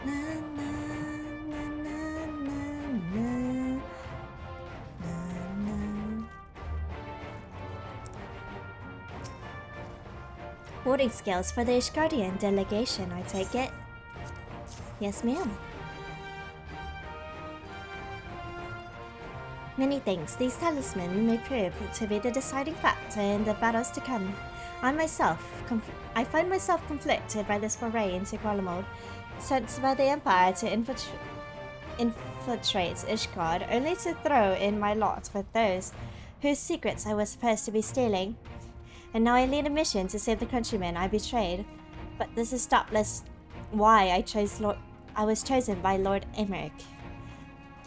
Na, na, na, na, na, na, na. Boarding skills for the Ishgardian delegation, I take it? Yes, ma'am. Many thanks. These talismans may prove to be the deciding factor in the battles to come. I find myself conflicted by this foray into Garlemald, sent by the Empire to infiltrate Ishgard, only to throw in my lot with those whose secrets I was supposed to be stealing. And now I lead a mission to save the countrymen I betrayed. But this is doubtless why I was chosen by Lord Emmerich.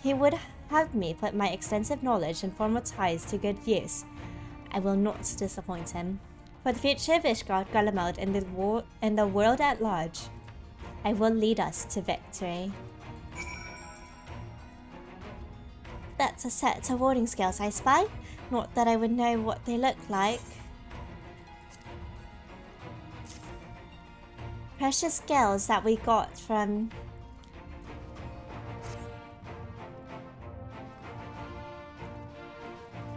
He would have me put my extensive knowledge and former ties to good use. I will not disappoint him. For the future of Ishgard, Garlemald, and the world at large, I will lead us to victory. That's a set of warding skills I spy. Not that I would know what they look like. Precious skills that we got from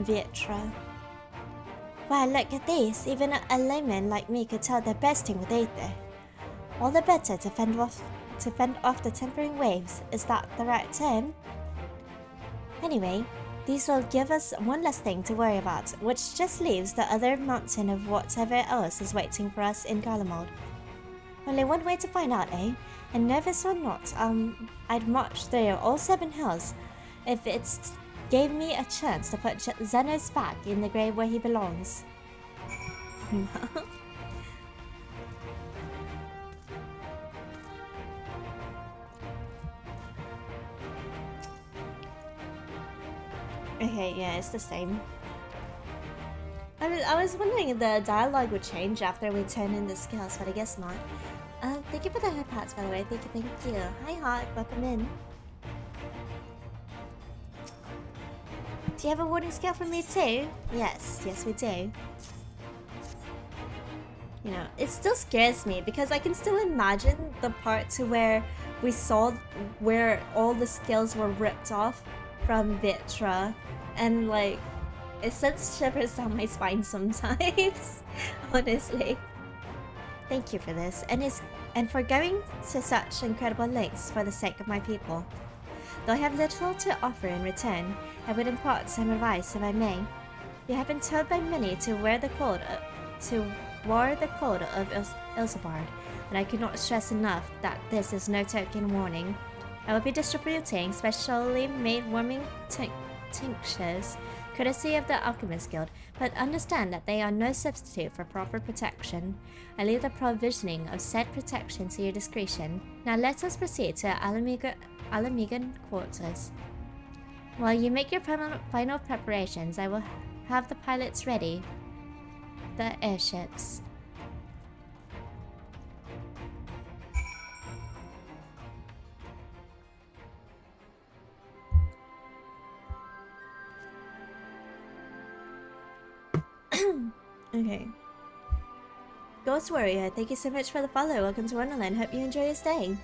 Vitra. Wow, look at these. Even a layman like me could tell the best thing with ether. All the better to fend off the tempering waves. Is that the right term? Anyway, these will give us one less thing to worry about, which just leaves the other mountain of whatever else is waiting for us in Garlemald. Only one way to find out, eh? And nervous or not, I'd march through all 7 hills if it gave me a chance to put Xenos back in the grave where he belongs. Okay, yeah, it's the same. I was wondering if the dialogue would change after we turn in the skills, but I guess not. Thank you for the headpats, by the way. Thank you. Hi, Hot. Welcome in. Do you have a warding skill for me too? Yes, we do. You know, it still scares me because I can still imagine the part to where we saw where all the skills were ripped off from Vitra, and like, it sends shivers down my spine sometimes, honestly. Thank you for this, and for going to such incredible lengths for the sake of my people. Though I have little to offer in return, I would impart some advice if I may. You have been told by many to wear the code of Ilsabard, and I could not stress enough that this is no token warning. I will be distributing specially made warming tinctures, courtesy of the Alchemist Guild, but understand that they are no substitute for proper protection. I leave the provisioning of said protection to your discretion. Now let us proceed to Alamegan quarters. While you make your final preparations, I will have the pilots ready. The airships. Okay. Ghost Warrior, thank you so much for the follow. Welcome to Wonderland. Hope you enjoy your stay.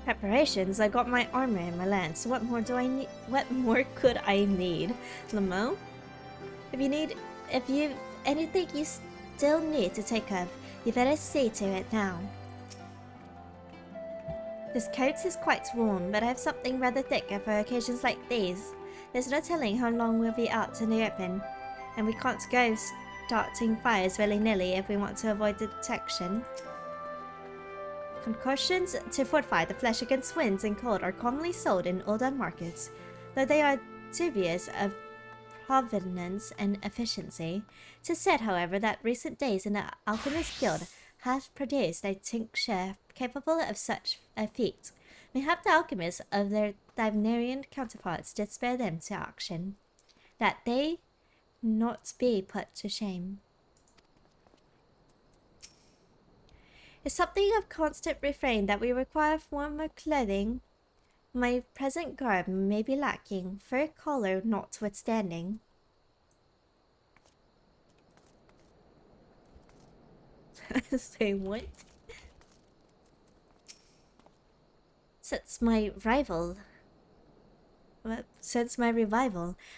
Preparations. I got my armor and my lance. What more do I need? What more could I need? Lamo? If you've anything you still need to take off, you better see to it now. This coat is quite warm, but I have something rather thicker for occasions like these. There's no telling how long we'll be out in the open, and we can't go starting fires willy-nilly if we want to avoid detection. Concoctions to fortify the flesh against winds and cold are commonly sold in Uldan markets, though they are dubious of provenance and efficiency. 'Tis said, however, that recent days in the Alchemist Guild have produced a tincture capable of such a feat. Mayhap the alchemists of their Divnarian counterparts did spare them to action, that they not be put to shame. It's something of constant refrain that we require warmer clothing. My present garb may be lacking, fur collar notwithstanding. Say what? Since my revival,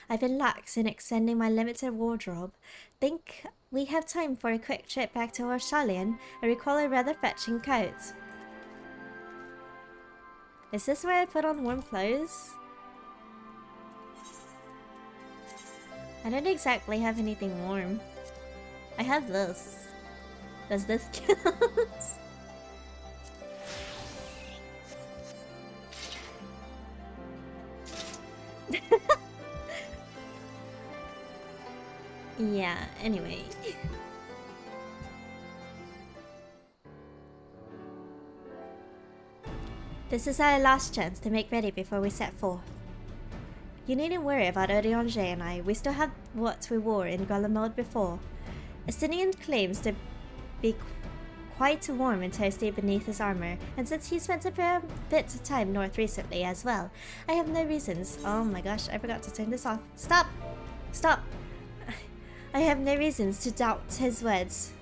I've been lax in extending my limited wardrobe. Think we have time for a quick trip back to Orshalion. I recall a rather fetching coat. Is this where I put on warm clothes? I don't exactly have anything warm. I have this. Does this count? Yeah, anyway. This is our last chance to make ready before we set forth. You needn't worry about Oriange and I. We still have what we wore in Garlemald before. Estinian claims to be quite warm and toasty beneath his armor, and since he spent a fair bit of time north recently as well, I have no reasons. Oh my gosh, I forgot to turn this off. Stop! Stop! I have no reasons to doubt his words.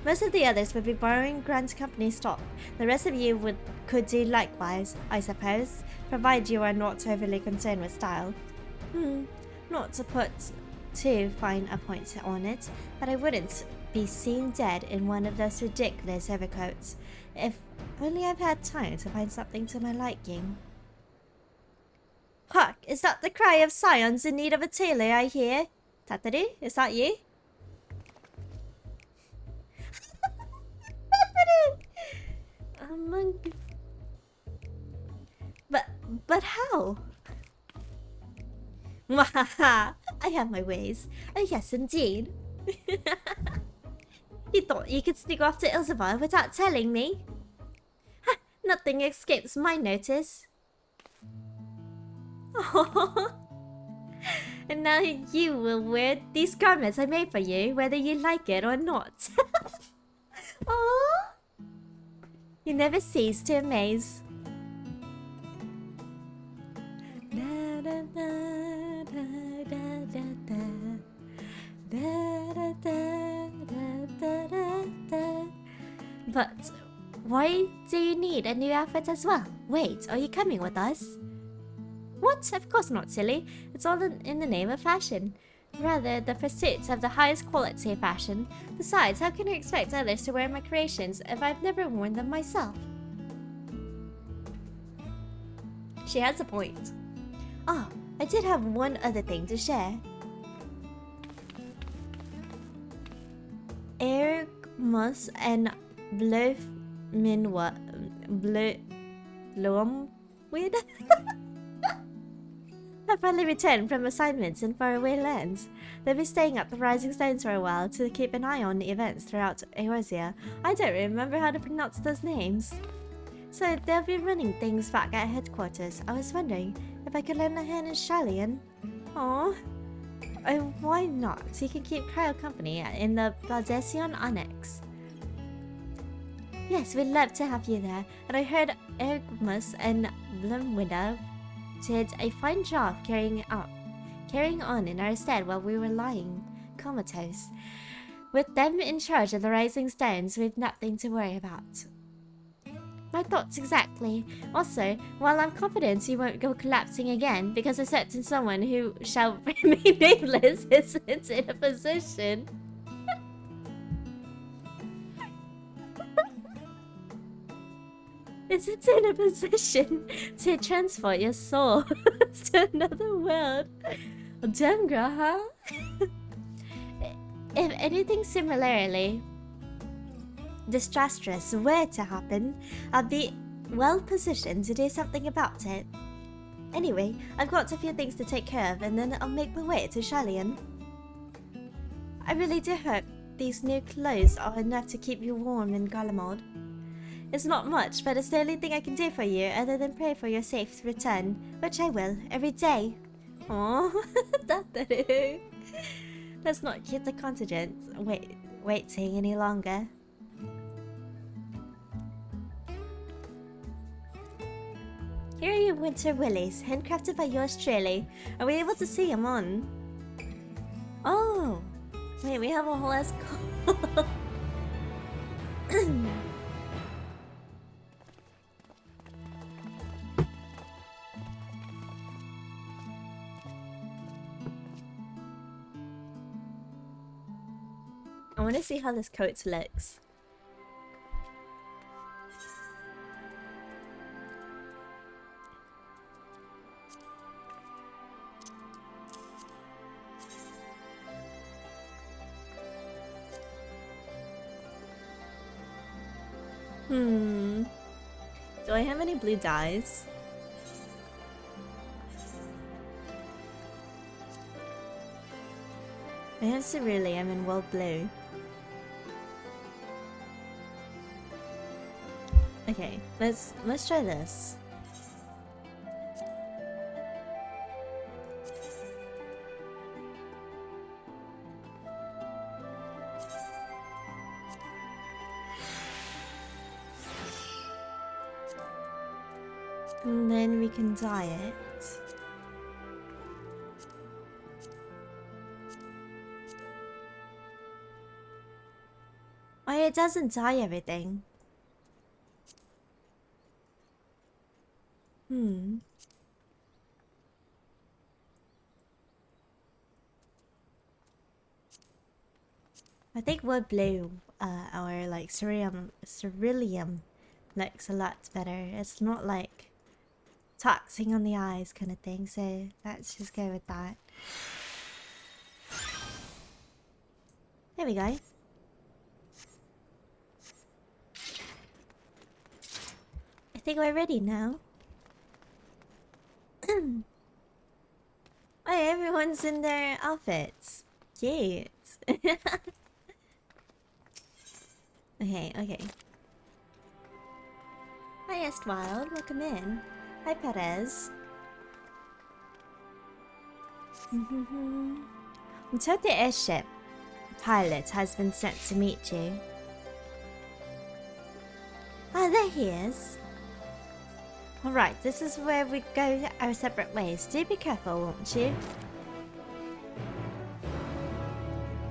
Most of the others would be borrowing Grand Company stock. The rest of you could do likewise, I suppose, provided you are not overly concerned with style. Not to put too fine a point on it, but I wouldn't be seen dead in one of those ridiculous overcoats. If only I've had time to find something to my liking. Hark! Is that the cry of scions in need of a tailor I hear? Tataru, is that you? But how? Wahaha! I have my ways. Oh yes, indeed. You thought you could sneak off to Ilzavar without telling me? Ha! Nothing escapes my notice. And now you will wear these garments I made for you, whether you like it or not. Aww! You never cease to amaze. But why do you need a new outfit as well? Wait, are you coming with us? What? Of course not, silly. It's all in the name of fashion. Rather, the pursuit of the highest quality of fashion. Besides, how can I expect others to wear my creations if I've never worn them myself? She has a point. Oh, I did have one other thing to share. Ergmus and Blöfminwa... Blomwid? I finally returned from assignments in faraway lands. They'll be staying at the Rising Stones for a while to keep an eye on events throughout Eorzea. I don't remember how to pronounce those names. So they'll be running things back at headquarters. I was wondering if I could lend a hand in Shalian. Aww. Oh, why not? He can keep Cryo company in the Baldesion Annex. Yes, we'd love to have you there. And I heard Ergmus and Blumwida did a fine job carrying on in our stead while we were lying comatose. With them in charge of the Rising Stones, we've nothing to worry about. My thoughts exactly. Also, while I'm confident you won't go collapsing again because a certain someone who shall remain nameless isn't in a position. Isn't in a position to transport your soul to another world. Damn, girl, huh? If anything similarly disastrous were to happen, I'll be well positioned to do something about it. Anyway, I've got a few things to take care of, and then I'll make my way to Shallian. I really do hope these new clothes are enough to keep you warm in Garlemald. It's not much, but it's the only thing I can do for you other than pray for your safe return, which I will, every day. Aww, let's not keep the contingent waiting any longer. Here are your winter willies, handcrafted by yours truly. Are we able to see them on? Oh! Wait, we have a whole ass I want to see how this coat looks. Do I have any blue dyes? I have cerulean and world blue. Okay, let's try this. And then we can dye it. Oh, it doesn't dye everything. I think wood blue, or like cerulean looks a lot better. It's not like taxing on the eyes kind of thing, so let's just go with that. There we go. I think we're ready now. Oh, everyone's in their outfits. Cute. Okay. Hi, Estwild. Welcome in. Hi, Perez. I'm told the airship pilot has been sent to meet you. Ah, there he is. Alright, this is where we go our separate ways. Do be careful, won't you?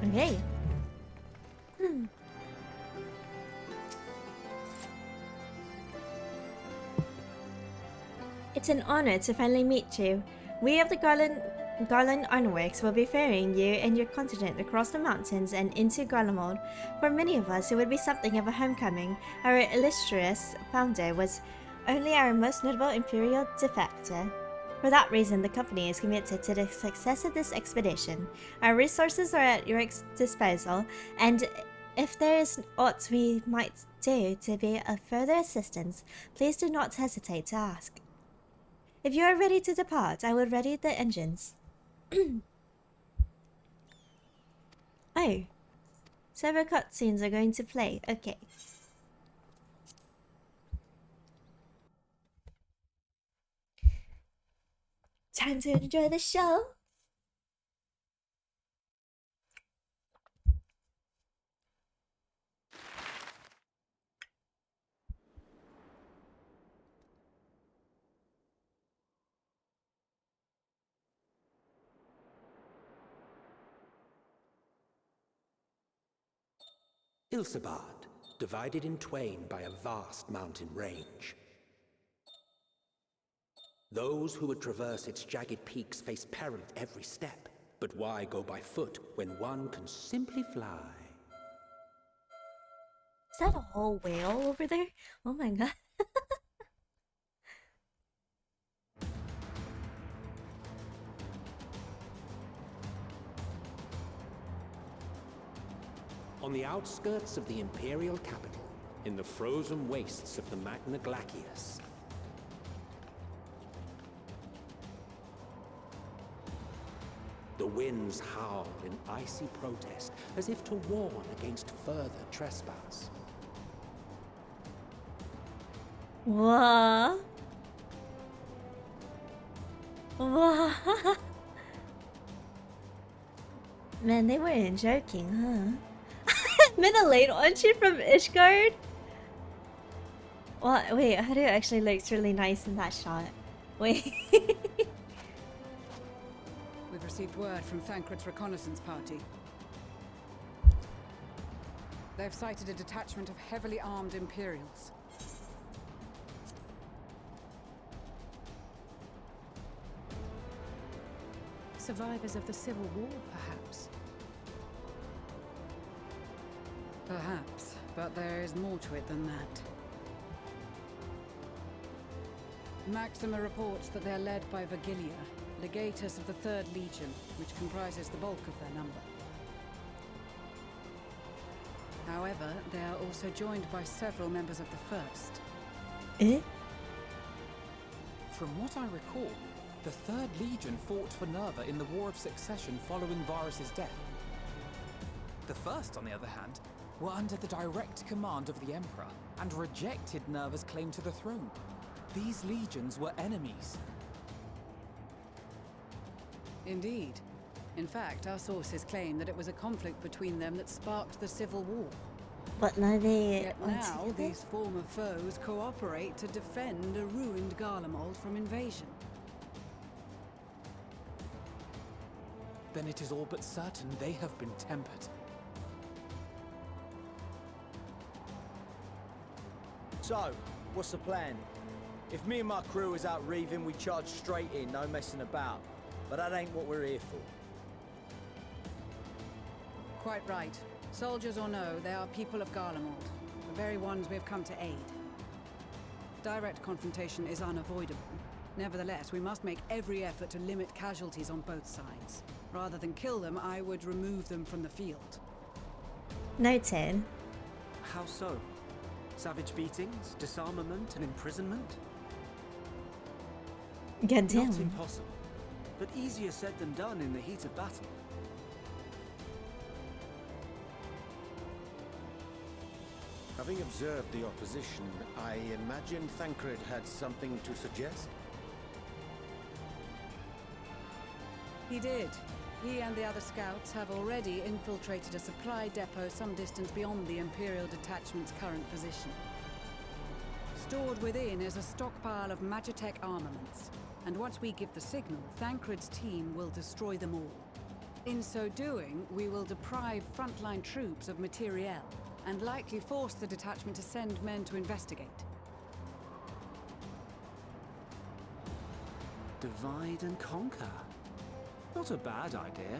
Okay. It's an honor to finally meet you. We of the Garland Ironworks will be ferrying you and your contingent across the mountains and into Garlemald. For many of us, it would be something of a homecoming. Our illustrious founder was only our most notable imperial defector. For that reason, the company is committed to the success of this expedition. Our resources are at your disposal, and if there is aught we might do to be of further assistance, please do not hesitate to ask. If you are ready to depart, I will ready the engines. Oh. Several cutscenes are going to play. Okay. Time to enjoy the show. Ilsabard, divided in twain by a vast mountain range. Those who would traverse its jagged peaks face peril at every step. But why go by foot when one can simply fly? Is that a whole whale over there? Oh my god. On the outskirts of the Imperial capital, in the frozen wastes of the Magnaglacius. The winds howl in icy protest, as if to warn against further trespass. What? What? Man, they weren't joking, huh? Middle-aged, aren't you from Ishgard? What? Wait, Haru actually looks really nice in that shot. Wait. We've received word from Thancred's reconnaissance party. They've sighted a detachment of heavily armed Imperials. Survivors of the Civil War, perhaps? Perhaps, but there is more to it than that. Maxima reports that they're led by Vergilia, legatus of the 3rd Legion, which comprises the bulk of their number. However, they are also joined by several members of the 1st. Eh? From what I recall, the 3rd Legion fought for Nerva in the War of Succession following Varus's death. The 1st, on the other hand, were under the direct command of the Emperor and rejected Nerva's claim to the throne. These legions were enemies. Indeed. In fact, our sources claim that it was a conflict between them that sparked the Civil War. But now they Yet are now, together? these former foes cooperate to defend a ruined Garlemald from invasion. Then it is all but certain they have been tempered. So, what's the plan? If me and my crew is out reaving, we charge straight in, no messing about. But that ain't what we're here for. Quite right. Soldiers or no, they are people of Garlemald, the very ones we have come to aid. Direct confrontation is unavoidable. Nevertheless, we must make every effort to limit casualties on both sides. Rather than kill them, I would remove them from the field. Noted. How so? Savage beatings, disarmament, and imprisonment? God damn. Not impossible, but easier said than done in the heat of battle. Having observed the opposition, I imagine Thancred had something to suggest? He did. He and the other scouts have already infiltrated a supply depot some distance beyond the Imperial detachment's current position. Stored within is a stockpile of Magitech armaments, and once we give the signal, Thancred's team will destroy them all. In so doing, we will deprive frontline troops of materiel, and likely force the detachment to send men to investigate. Divide and conquer. Not a bad idea.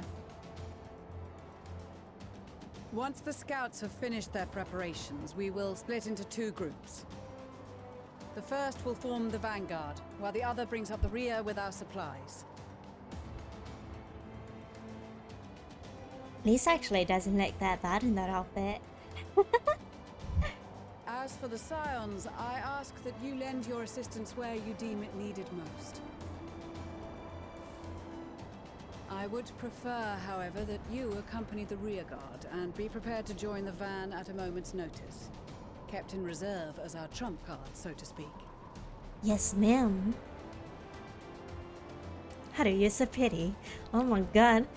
Once the scouts have finished their preparations, we will split into 2 groups. The first will form the vanguard, while the other brings up the rear with our supplies. Lisa actually doesn't look that bad in that outfit. As for the Scions, I ask that you lend your assistance where you deem it needed most. I would prefer, however, that you accompany the rearguard and be prepared to join the van at a moment's notice. Kept in reserve as our trump card, so to speak. Yes, ma'am. Haru, you're so pretty. Oh my god.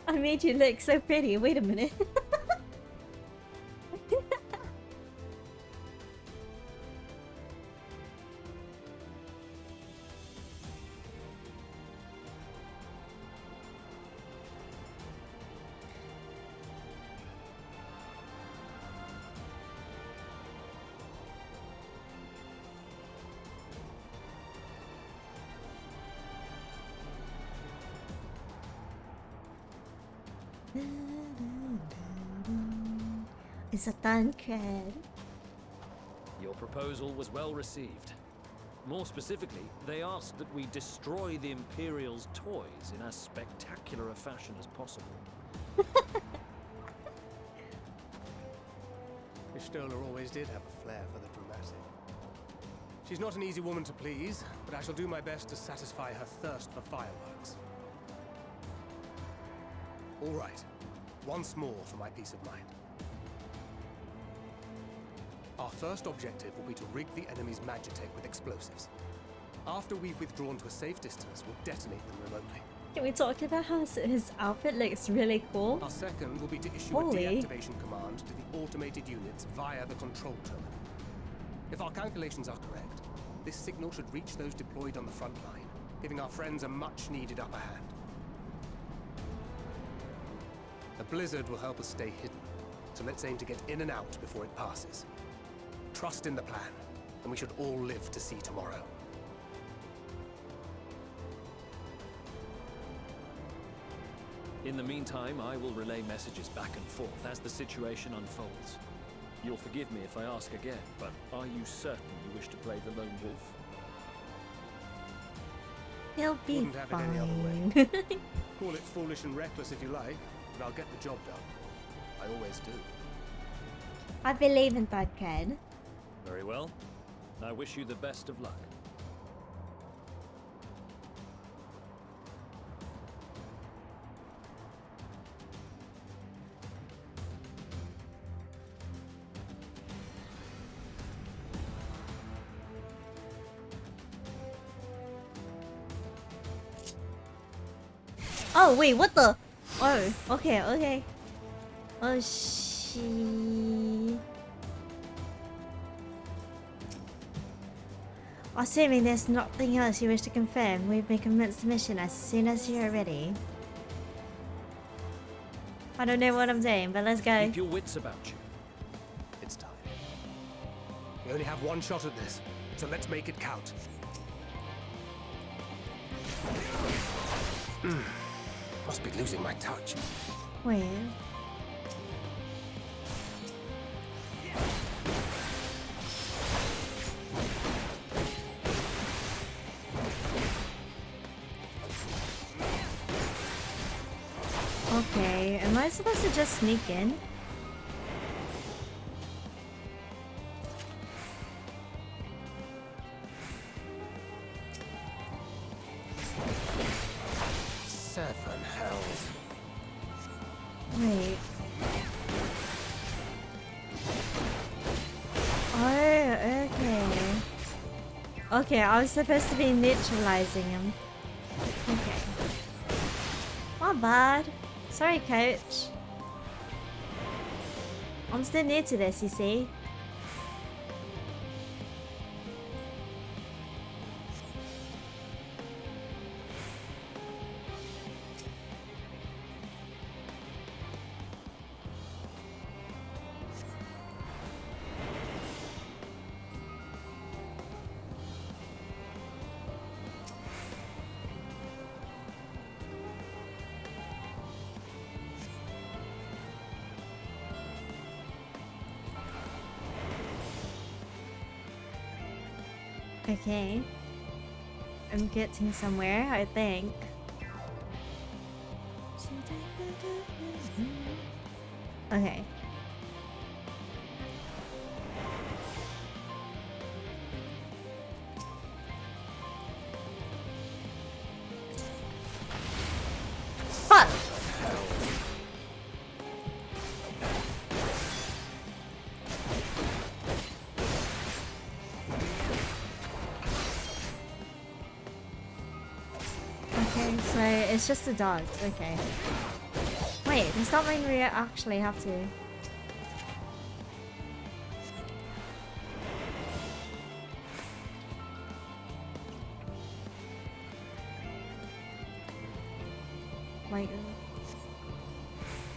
I made you look so pretty. Wait a minute. It's a Thancred. Your proposal was well received. More specifically, they asked that we destroy the Imperial's toys in as spectacular a fashion as possible. It's Stoller always did have a flair for the dramatic. She's not an easy woman to please, but I shall do my best to satisfy her thirst for fireworks. All right, once more for my peace of mind. Our first objective will be to rig the enemy's Magitech with explosives. After we've withdrawn to a safe distance, we'll detonate them remotely. Can we talk about how his outfit looks really cool? Our second will be to issue Holy. a deactivation command to the automated units via the control terminal. If our calculations are correct, this signal should reach those deployed on the front line, giving our friends a much-needed upper hand. The blizzard will help us stay hidden, so let's aim to get in and out before it passes. Trust in the plan, and we should all live to see tomorrow. In the meantime, I will relay messages back and forth as the situation unfolds. You'll forgive me if I ask again, but are you certain you wish to play the lone wolf? He'll be Wouldn't have fine. it any other way. Call it foolish and reckless if you like, but I'll get the job done. I always do. I believe in that kid. Very well. I wish you the best of luck. Oh wait, what the? Oh, okay, okay. Oh she. Assuming there's nothing else you wish to confirm, we may commence the mission as soon as you're ready. I don't know what I'm doing, but let's go. Keep your wits about you. It's time. We only have one shot at this, so let's make it count. Must be losing my touch. Wait. Okay, am I supposed to just sneak in? Seven hells. Wait. Oh, okay. Okay, I was supposed to be neutralizing him. Okay. Not bad. Sorry, coach. I'm still new to this, you see. Okay. I'm getting somewhere, I think. Okay. Fuck! Okay, so it's just the dogs. Okay. Wait, does that mean we actually have to? Like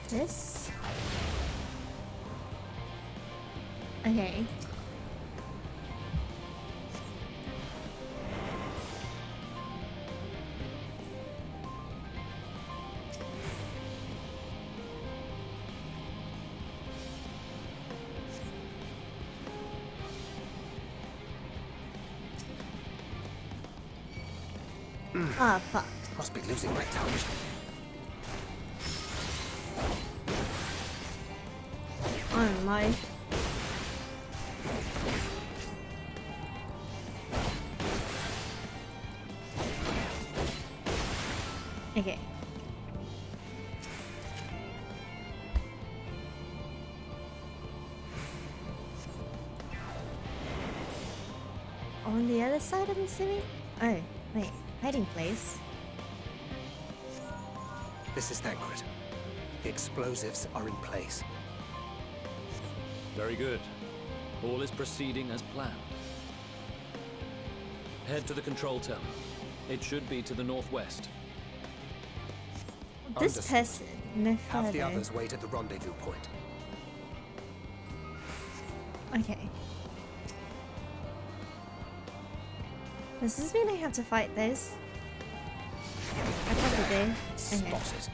this? Okay. Ah, fuck. Must be losing my touch. Oh my. Okay. On the other side, I'm assuming? Oh, wait. Hiding place. This is Thancred. The explosives are in place. Very good. All is proceeding as planned. Head to the control tower. It should be to the northwest. This Understood. person, no Have the further. others wait at the rendezvous point. Okay. Does this mean I have to fight this? I probably do. Okay. Spotted.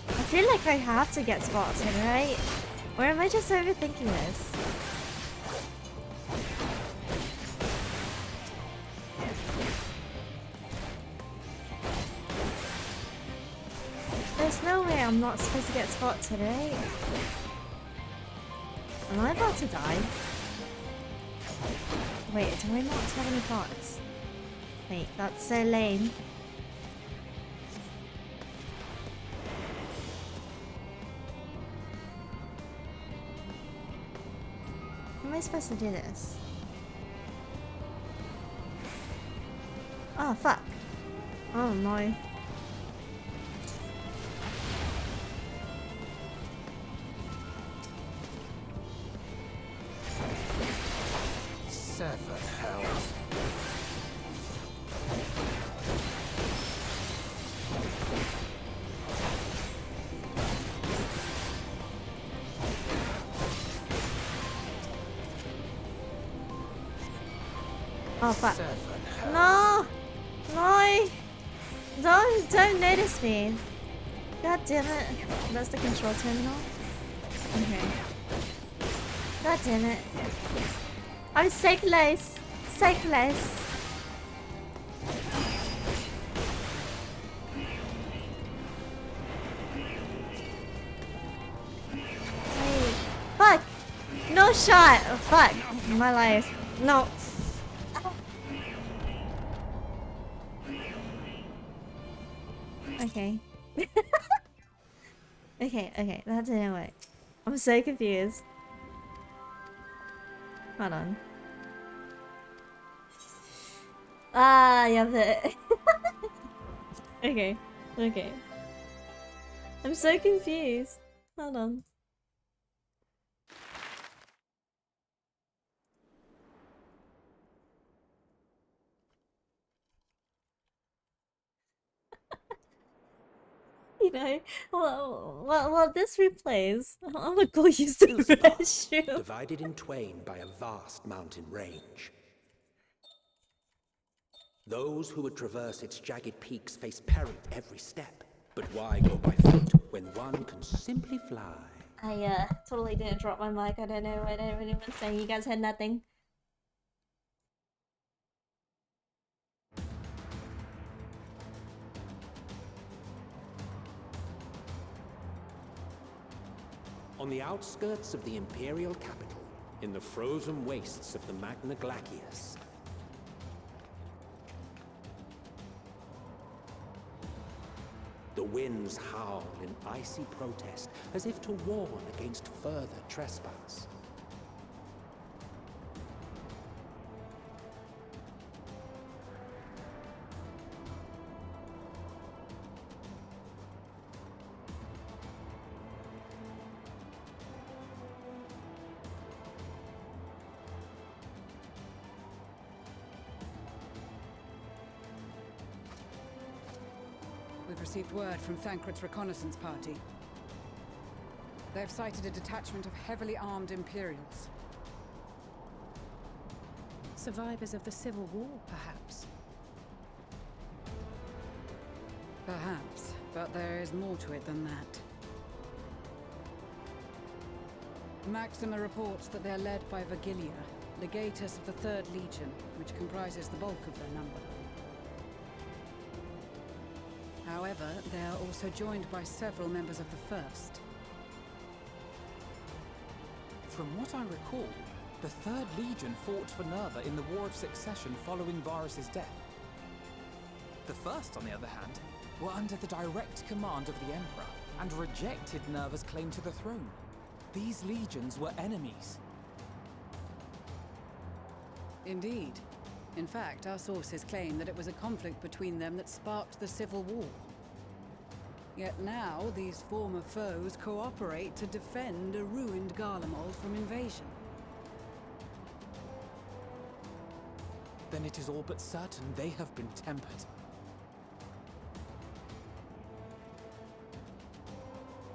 I feel like I have to get spotted, right? Or am I just overthinking this? There's no way I'm not supposed to get spotted, right? Am I about to die? Wait, do I not have any pots? Wait, that's so lame. How am I supposed to do this? Oh, fuck. Oh no. Seven hells. Oh fuck. No! No! Don't notice me. God damn it. That's the control terminal? Okay. God damn it. I'm so close. So close. Wait. Fuck! No shot! Oh, fuck. My life. No. Okay. Okay, that didn't work. I'm so confused. Hold on. Ah, yeah, but... okay. I'm so confused. Hold on. You know, well, this replays. I'm gonna go use the restroom. Divided in twain by a vast mountain range. Those who would traverse its jagged peaks face peril at every step. But why go by foot when one can simply fly? I totally didn't drop my mic. I don't know what anyone was saying. You guys heard nothing. On the outskirts of the Imperial capital, in the frozen wastes of the MSQ. The winds howl in icy protest, as if to warn against further trespass. We've received word from Thancred's reconnaissance party. They've sighted a detachment of heavily armed Imperials. Survivors of the Civil War, perhaps? Perhaps, but there is more to it than that. Maxima reports that they're led by Vergilia, legatus of the 3rd Legion, which comprises the bulk of their number. However, they are also joined by several members of the 1st. From what I recall, the 3rd Legion fought for Nerva in the War of Succession following Varus' death. The first, on the other hand, were under the direct command of the Emperor and rejected Nerva's claim to the throne. These legions were enemies. Indeed. In fact, our sources claim that it was a conflict between them that sparked the Civil War. Yet now, these former foes cooperate to defend a ruined Garlemald from invasion. Then it is all but certain they have been tempered.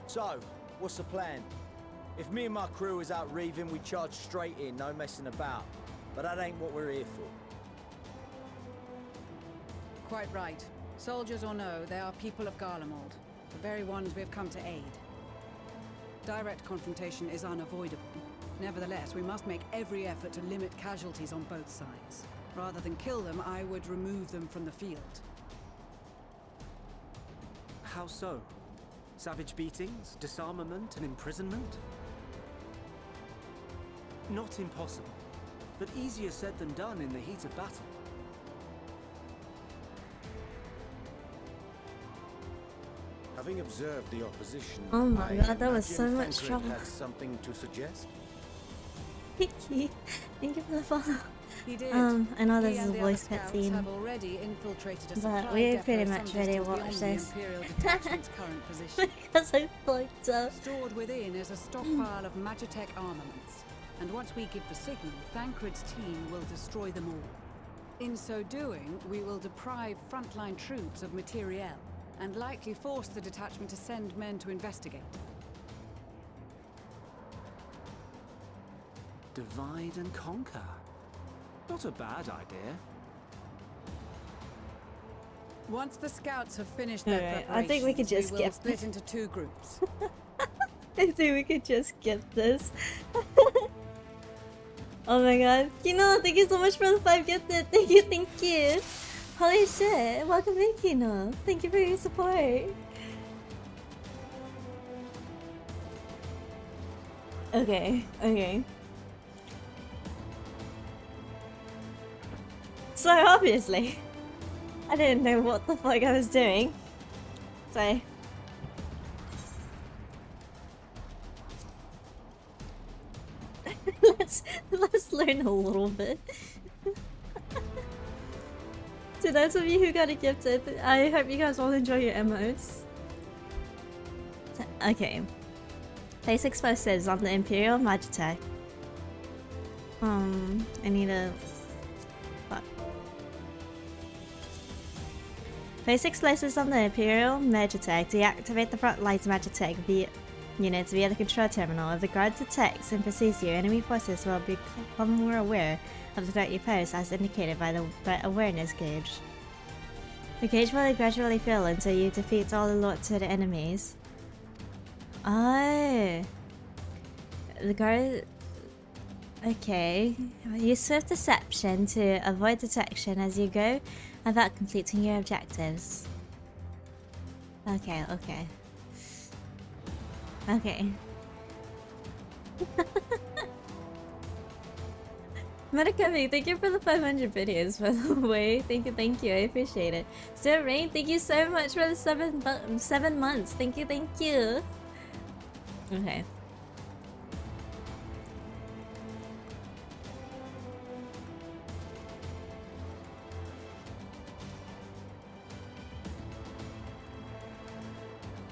So, what's the plan? If me and my crew is out reaving, we charge straight in, no messing about. But that ain't what we're here for. Quite right. Soldiers or no, they are people of Garlemald, the very ones we have come to aid. Direct confrontation is unavoidable. Nevertheless, we must make every effort to limit casualties on both sides. Rather than kill them, I would remove them from the field. How so? Savage beatings, disarmament, and imprisonment? Not impossible, but easier said than done in the heat of battle. Having observed the opposition, Oh my I god, that was so imagine much Thancred trouble. had something to suggest? Thank you for the follow. He did. I know this He is a and the voice other scouts cutscene, have already infiltrated a but supply we're depot pretty some much ready to distance watch beyond this. the Imperial detachment's current position. Because I fucked up. Stored within is a stockpile of Magitech armaments, and once we give the signal, Thancred's team will destroy them all. In so doing, we will deprive frontline troops of materiel, and likely force the detachment to send men to investigate. Divide and conquer. Not a bad idea. Once the scouts have finished their Alright, preparations, I think we could just will skip split into two groups. I think we could just skip this. Oh my god. Kino, thank you so much for the 5 gifted. Thank you. Holy shit. Welcome in, Kino. Thank you for your support. Okay. So obviously, I didn't know what the fuck I was doing. So let's learn a little bit. To those of you who got it gifted, I hope you guys all enjoy your emotes. Okay. Place explosives on the Imperial Magitech. I need a... Fuck. Place explosives on the Imperial Magitech. Deactivate the front lines Magitech units via the control terminal. If the guard detects and perceives you, enemy forces will become more aware of the threat you pose, as indicated by the threat awareness gauge. The gauge will gradually fill until you defeat all alerted enemies. Oh. The guard... Okay. Use swift deception to avoid detection as you go about completing your objectives. Okay. Metacami, thank you for the 500 videos, by the way. Thank you. I appreciate it. Still Rain, thank you so much for the 7 months. Thank you. Okay.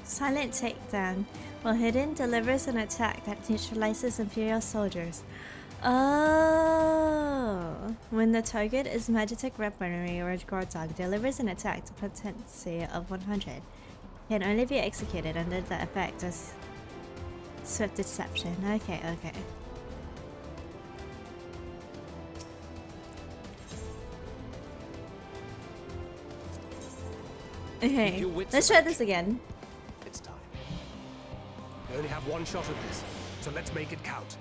Silent takedown. While hidden, delivers an attack that neutralizes Imperial soldiers. Oh, when the target is Magitech weaponry or guard dog, delivers an attack to potency of 100. Can only be executed under the effect of swift deception. Okay. Okay, let's try this again. It's time. We only have one shot at this, so let's make it count.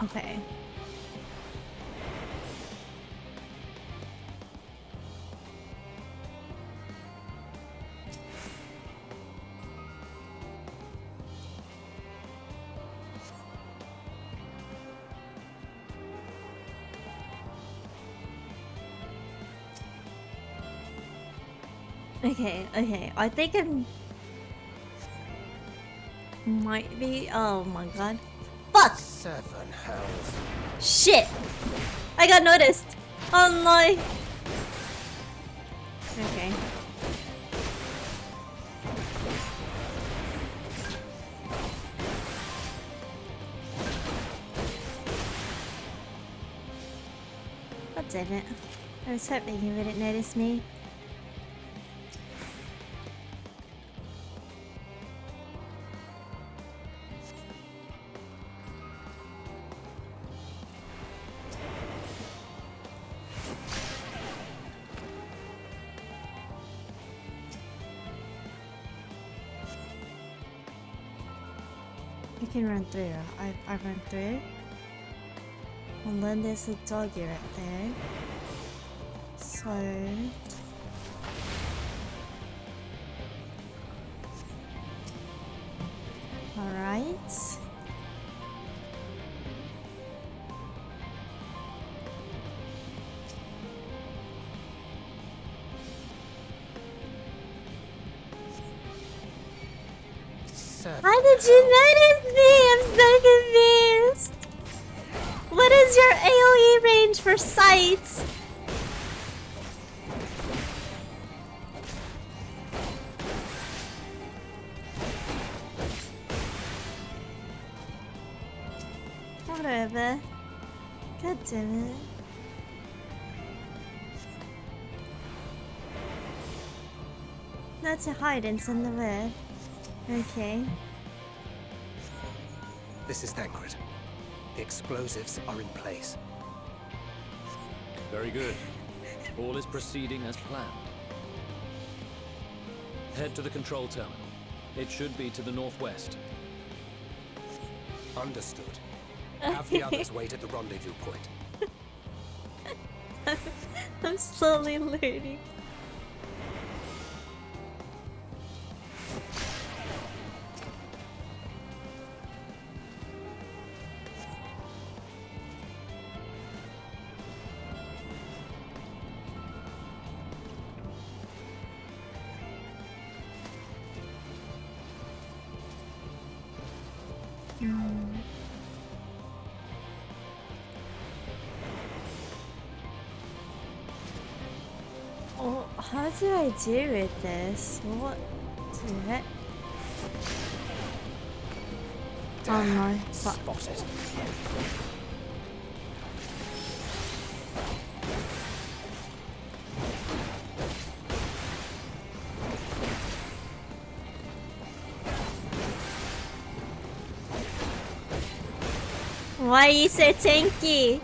Okay. Okay, okay. I think it might be. Oh my god. Fuck! 7 hells. Shit! I got noticed! Oh no! Okay. God damn it. I was hoping he wouldn't notice me. You can run through. I run through. And then there's a doggy right there. So... Alright. How did you notice me? I'm so confused. What is your AoE range for sights? Whatever. God damn it. That's a hide and send the word. Okay. This is Thancred. The explosives are in place. Very good. All is proceeding as planned. Head to the control terminal. It should be to the northwest. Understood. Have the others wait at the rendezvous point. I'm slowly learning. Oh, how do I do with this? What do it? Oh no, fuck. Spotted. Why are you so tanky?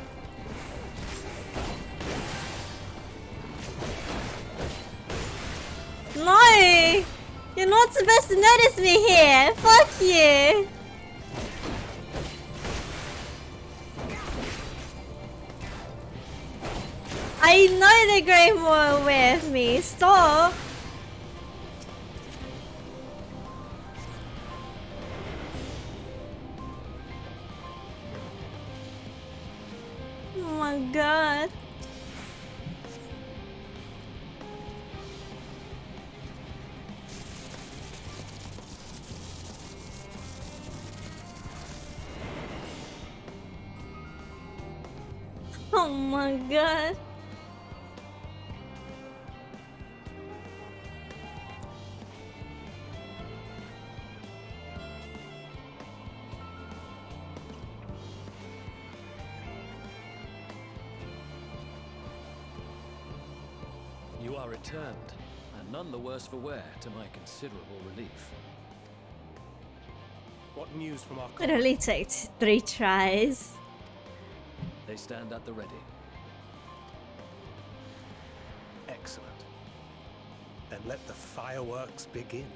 No! You're not supposed to notice me here! Fuck you! I know the Grey Moor aware of me. Stop! Oh my god. Oh my god. You are returned, and none the worse for wear, to my considerable relief. What news from our It only took 3 tries. They stand at the ready. Excellent. Then let the fireworks begin.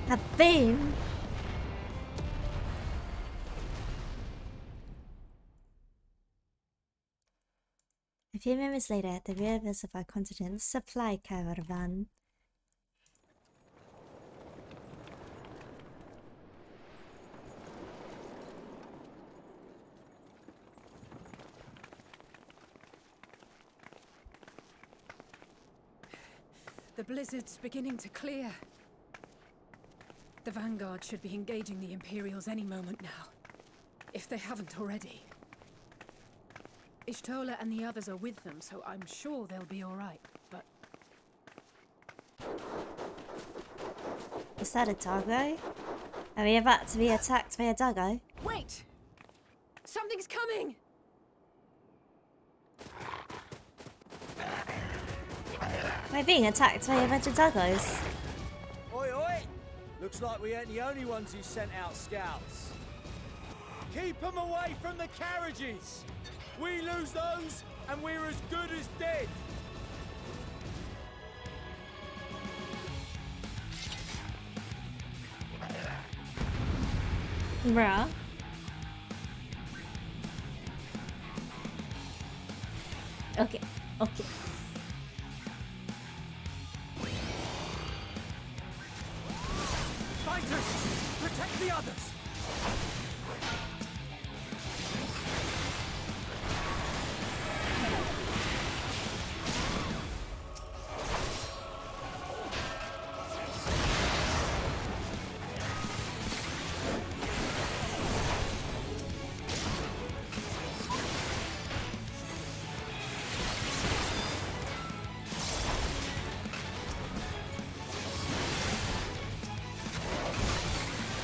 A boom. A few moments later, at the rear of our contingent supply caravan. The blizzard's beginning to clear. The Vanguard should be engaging the Imperials any moment now, if they haven't already. Y'shtola and the others are with them, so I'm sure they'll be alright, but... Is that a doggo? Are we about to be attacked by a doggo? Wait! Something's coming! We're being attacked by a bunch of doggos. Oi, oi! Looks like we ain't the only ones who sent out scouts. Keep them away from the carriages! We lose those, and we're as good as dead! Bruh. Okay, okay. Fighters! Protect the others!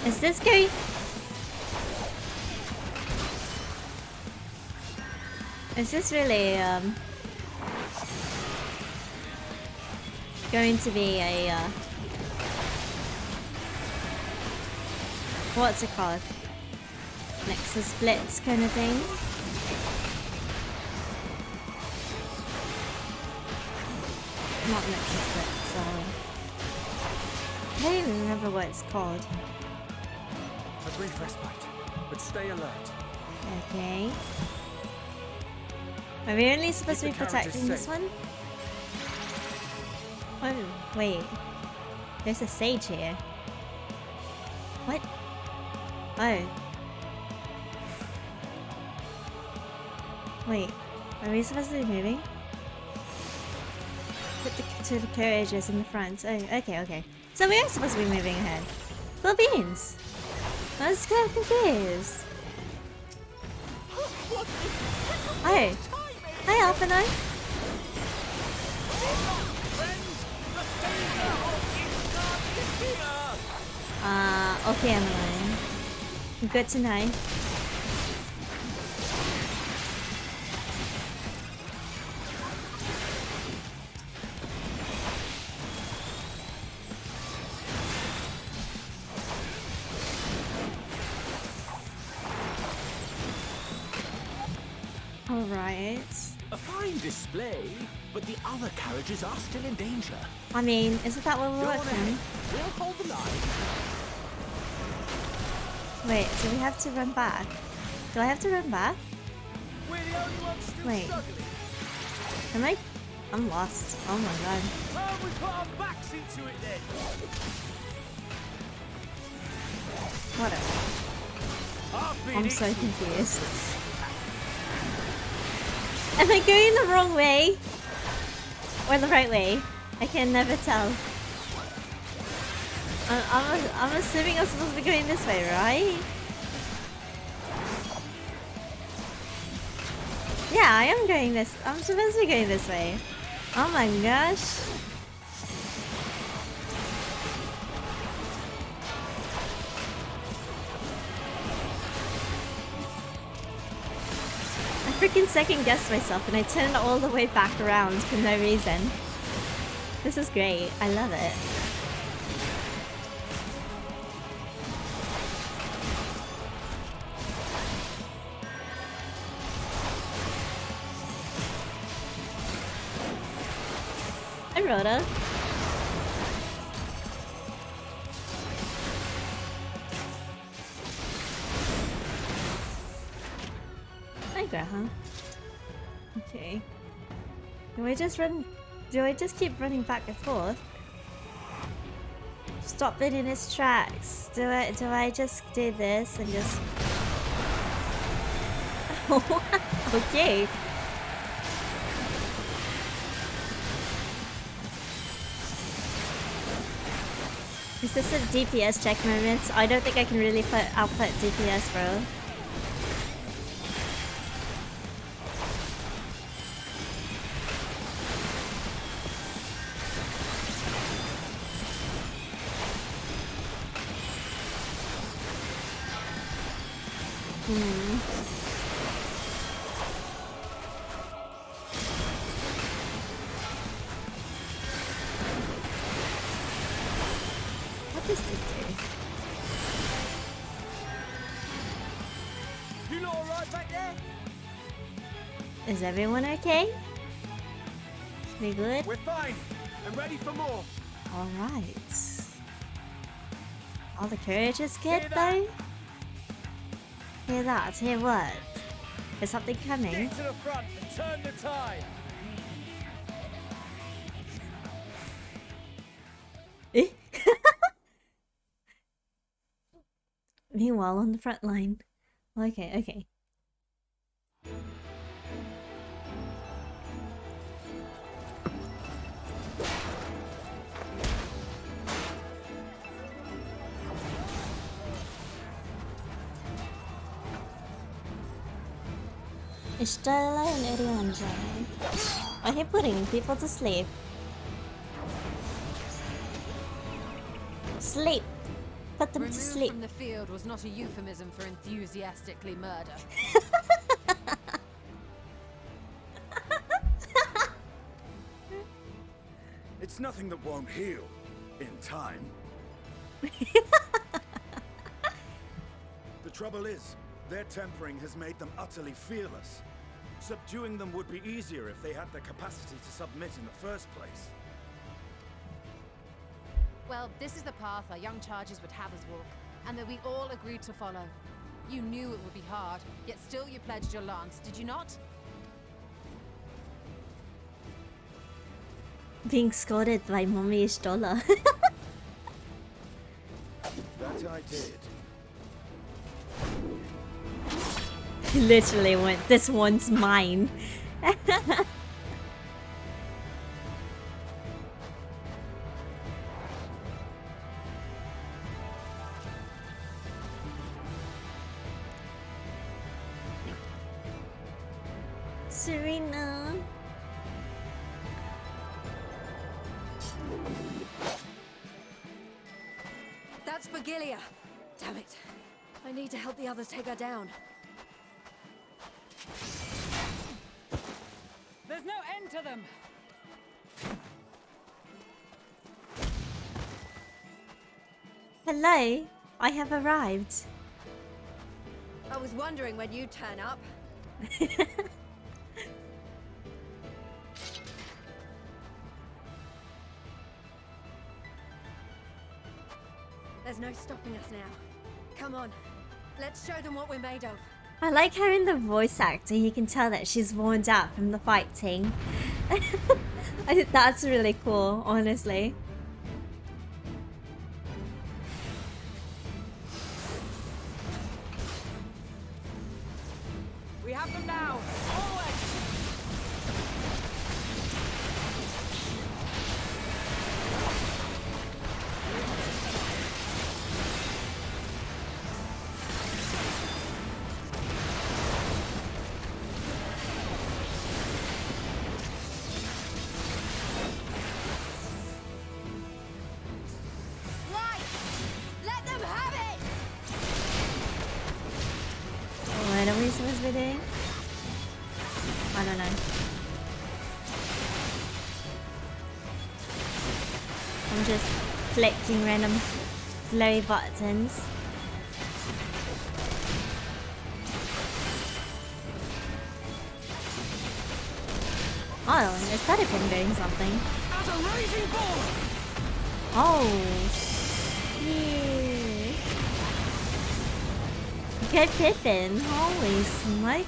Is this going... Is this really, going to be a, what's it called? Nexus Blitz kind of thing? Not Nexus Blitz, I don't even remember what it's called. A brief respite, but stay alert. Okay. Are we only supposed to be protecting this one? Oh, wait. There's a sage here. What? Oh. Wait. Are we supposed to be moving? Put the two carriages in the front. Oh, okay, okay. So we are supposed to be moving ahead. Cool beans! I was kind of confused. Oh. Hi, Alphino. Okay, Emmeline. Good to know. Alright. A fine display, but the other carriages are still in danger. I mean, isn't that what we're Go on working? ahead. We'll hold the line. Wait, do we have to run back? Do I have to run back? We're the only ones still Wait. struggling. Am I? I'm lost. Oh my god. Oh, we put our backs into it then. Whatever. I'm so confused. Am I going the wrong way? Or the right way? I can never tell. I'm assuming I'm supposed to be going this way, right? Yeah, I am going this. I'm supposed to be going this way. Oh my gosh. I freaking second guessed myself and I turned all the way back around for no reason. This is great. I love it. Hi, Rhoda. Hi, Graham. Okay. Do I just run? Do I just keep running back and forth? Stop it in its tracks. Do I just do this and just? Okay. Is this a DPS check moment? I don't think I can really output DPS, bro. What does this do? You lot alright back there? Is everyone okay? We good? We're fine and ready for more. Alright. All the courage is good though? Hear that? Hear what? Is something coming? Get to the front and turn the tide. Eh? Meanwhile, on the front line. Okay, okay. Estella and Erianza. I hate putting people to sleep. Sleep. Put them to Removed sleep. from the field was not a euphemism for enthusiastically murder. It's nothing that won't heal in time. The trouble is, their tempering has made them utterly fearless. Subduing them would be easier if they had the capacity to submit in the first place. Well, this is the path our young charges would have us walk, and that we all agreed to follow. You knew it would be hard, yet still you pledged your lance, did you not? Being scolded by Mommy Istola. That I did. Literally went, this one's mine. Serena. That's Vigilia. Damn it. I need to help the others take her down. There's no end to them! Hello, I have arrived. I was wondering when you'd turn up. There's no stopping us now. Come on, let's show them what we're made of. I like how in the voice actor you can tell that she's worn out from the fighting. I think that's really cool, honestly. We have them now! Forward! Right! Let them have it! What are we supposed to be doing? I don't know. I'm just clicking random glowy buttons. Oh, it's gotta been doing something. As a raging bull! Oh, yeah. Good Pippin, holy smoke.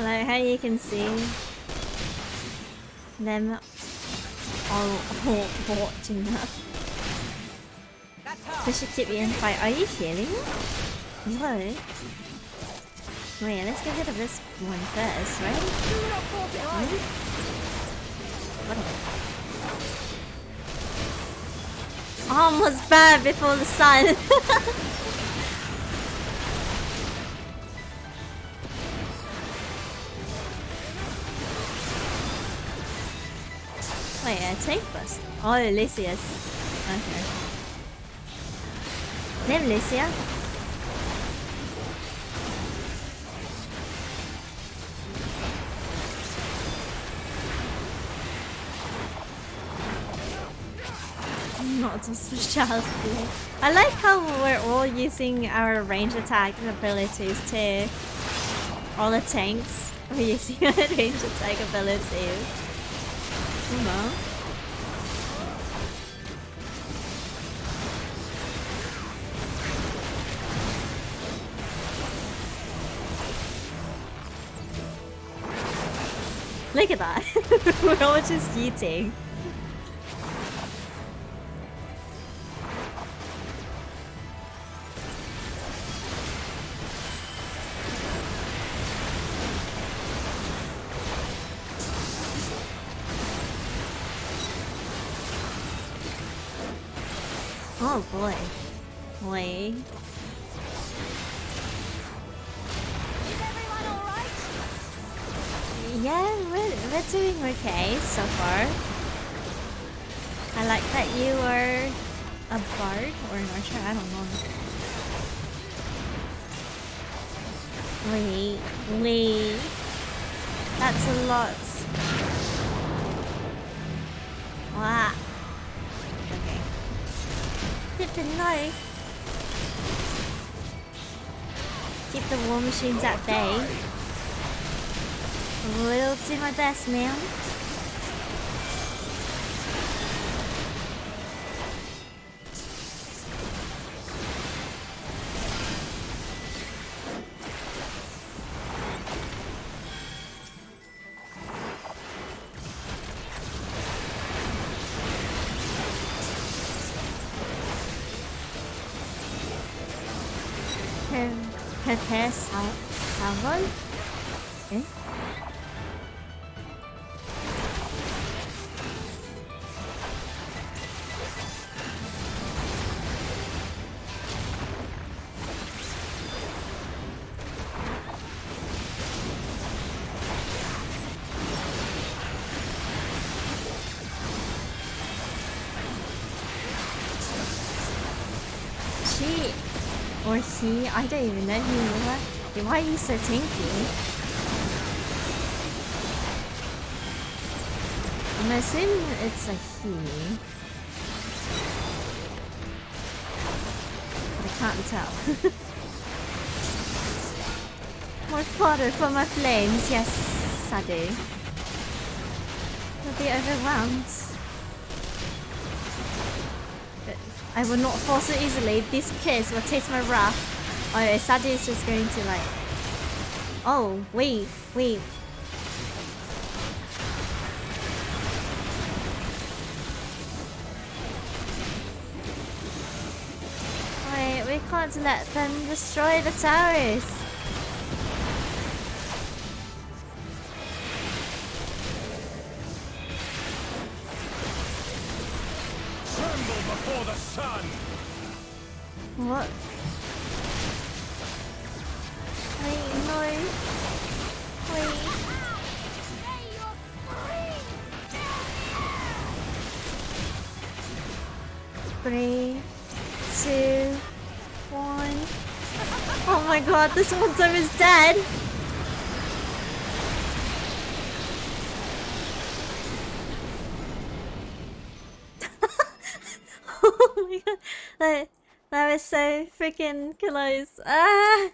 like how you can see them all watching that. We should keep you in fight. Are you healing? No. Wait, let's get rid of this one first, right? Whatever. Almost bad before the sun. Wait, a tank bust. Oh, Lycius. Okay. Name Lycia. Not so speciality. I like how we're all using our range attack abilities too. All the tanks are using our range attack abilities. You know? Look at that. We're all just eating. Oh boy. Wait. Yeah, we're doing okay so far. I like that you are a bard or an archer, I don't know. Wait. That's a lot. Wow. Okay. Didn't know. Keep the war machines at bay. Will do my best, ma'am. Prepare salvo? Eh? She or he, I don't even know who you are. Why are you so tanky? I'm assuming it's a he. But I can't tell. More fodder for my flames, yes, I do. I'll be overwhelmed. I will not fall so easily. This kiss will taste my wrath. Oh, Sadie is just going to like... Oh, wait. Wait, we can't let them destroy the towers. Tremble before the sun! What? Wait, no. Wait. 3, 2, 1. Oh my god, this monster is dead! Oh my god, that was so freaking close. Ah!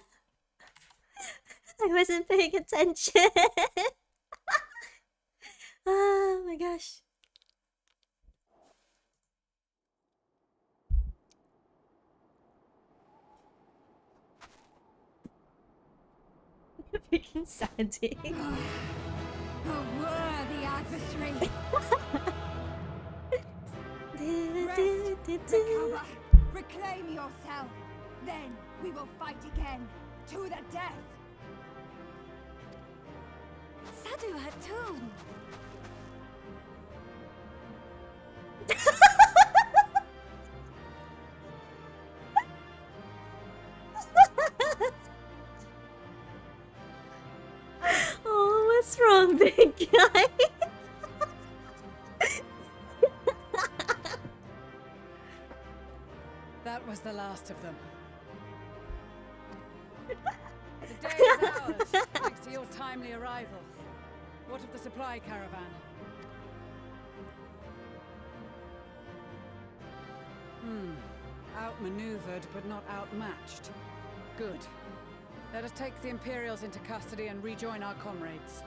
I wasn't paying attention. Oh my gosh. Freaking Sandy. A worthy adversary. Rest, recover, reclaim yourself. Then we will fight again, to the death. Sadu Hatun! Oh, what's wrong, big guy? That was the last of them. The day is ours, thanks to your timely arrival. What of the supply caravan? Outmaneuvered, but not outmatched. Good. Let us take the Imperials into custody and rejoin our comrades.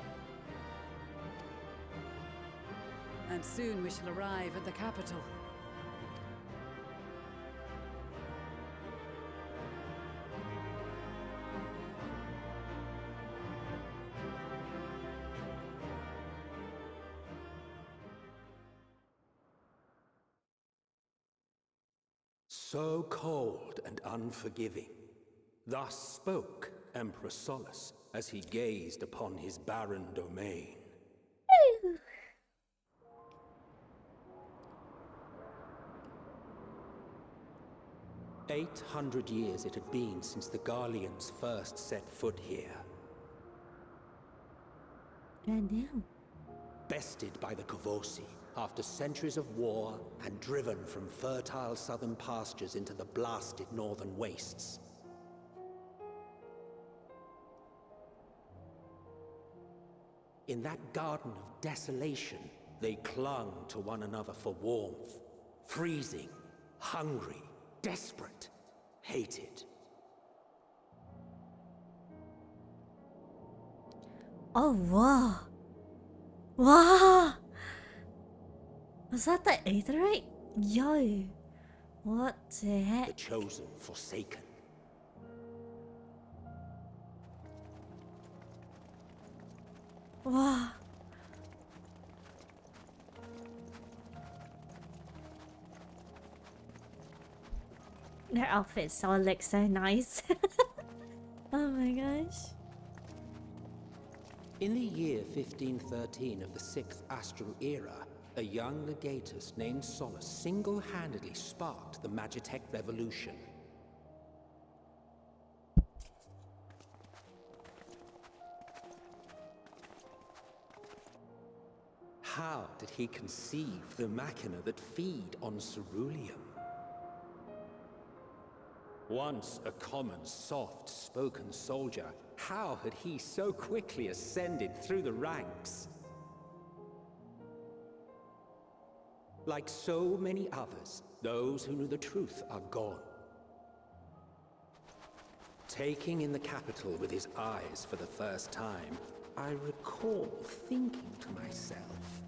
And soon we shall arrive at the capital. So cold and unforgiving. Thus spoke Emperor Solus as he gazed upon his barren domain. 800 years it had been since the Garleans first set foot here. Goddamn. Bested by the Kavosi after centuries of war and driven from fertile southern pastures into the blasted northern wastes. In that garden of desolation, they clung to one another for warmth. Freezing, hungry, desperate, hated. Oh, wow. Wow! Was that the Aetherite? Yo. What the heck? The chosen, forsaken. Wow. Their outfits all look so nice. Oh my gosh. In the year 1513 of the 6th Astral Era, a young legatus named Solus single-handedly sparked the Magitech Revolution. How did he conceive the machina that feed on ceruleum? Once a common, soft-spoken soldier, how had he so quickly ascended through the ranks? Like so many others, those who knew the truth are gone. Taking in the capital with his eyes for the first time, I recall thinking to myself,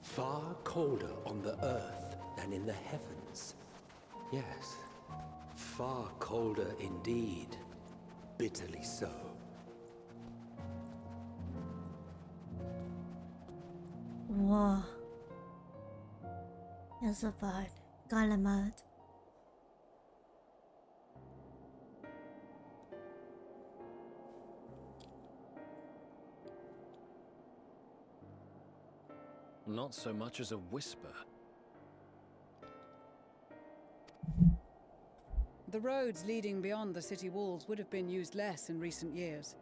far colder on the earth than in the heavens. Yes, far colder indeed. Bitterly so. Wow. There's a bird. Garlemald. Not so much as a whisper. The roads leading beyond the city walls would have been used less in recent years.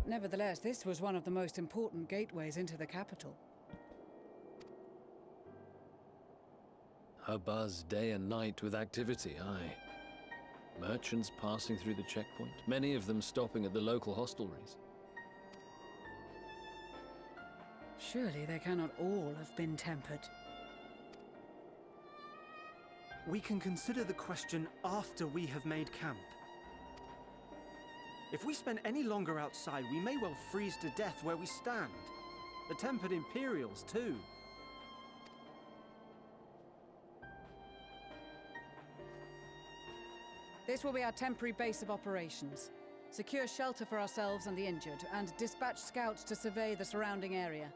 Nevertheless, this was one of the most important gateways into the capital. A buzz day and night with activity, aye. Merchants passing through the checkpoint, many of them stopping at the local hostelries. Surely they cannot all have been tempered. We can consider the question after we have made camp. If we spend any longer outside, we may well freeze to death where we stand. The tempered Imperials, too. This will be our temporary base of operations. Secure shelter for ourselves and the injured, and dispatch scouts to survey the surrounding area.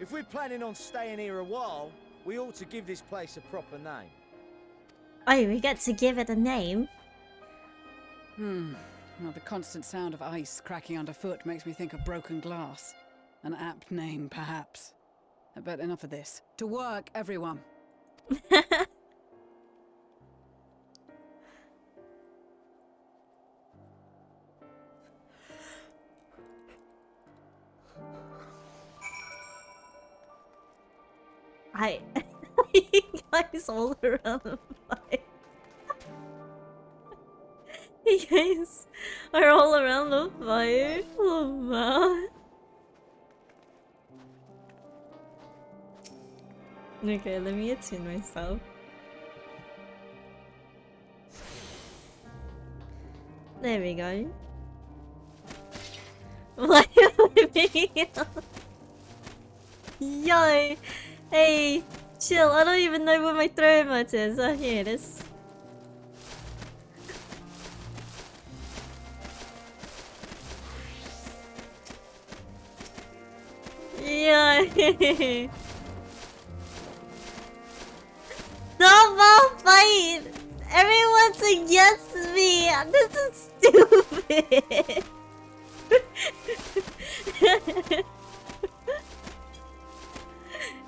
If we're planning on staying here a while, we ought to give this place a proper name. Oh, we get to give it a name. Well, the constant sound of ice cracking underfoot makes me think of broken glass. An apt name, perhaps. But enough of this. To work, everyone. You guys all around the fire. You guys are all around the fire. Oh man. Okay, let me attune myself. There we go. Why am I making it up? Yo! Hey! Chill, I don't even know where my throw emote is. Oh, here it is. Yeah! Don't fight! Everyone's against me! This is stupid!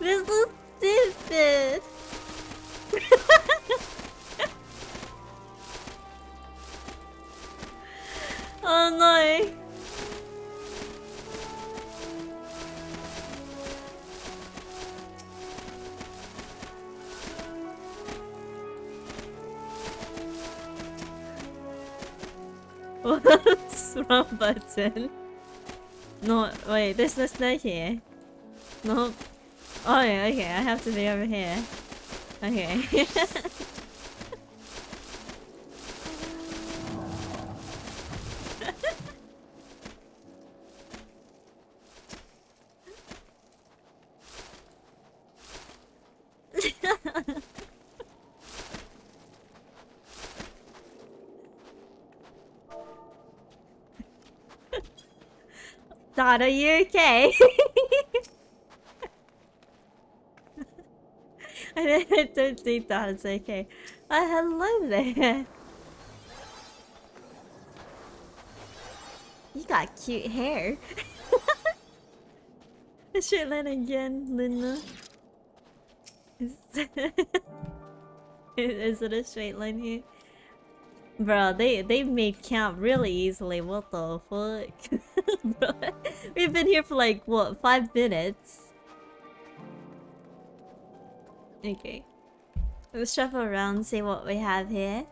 This is stupid! Oh no! What's wrong button? No, wait, there's no snow here. Nope. Oh yeah, okay, I have to be over here. Okay. Dad, are you okay? I don't think that's okay. Hello there. You got cute hair. A straight line again, Luna. Is it a straight line here? Bro, they made camp really easily. What the fuck? Bro, we've been here for like what, 5 minutes? Okay. Let's shuffle around, see what we have here.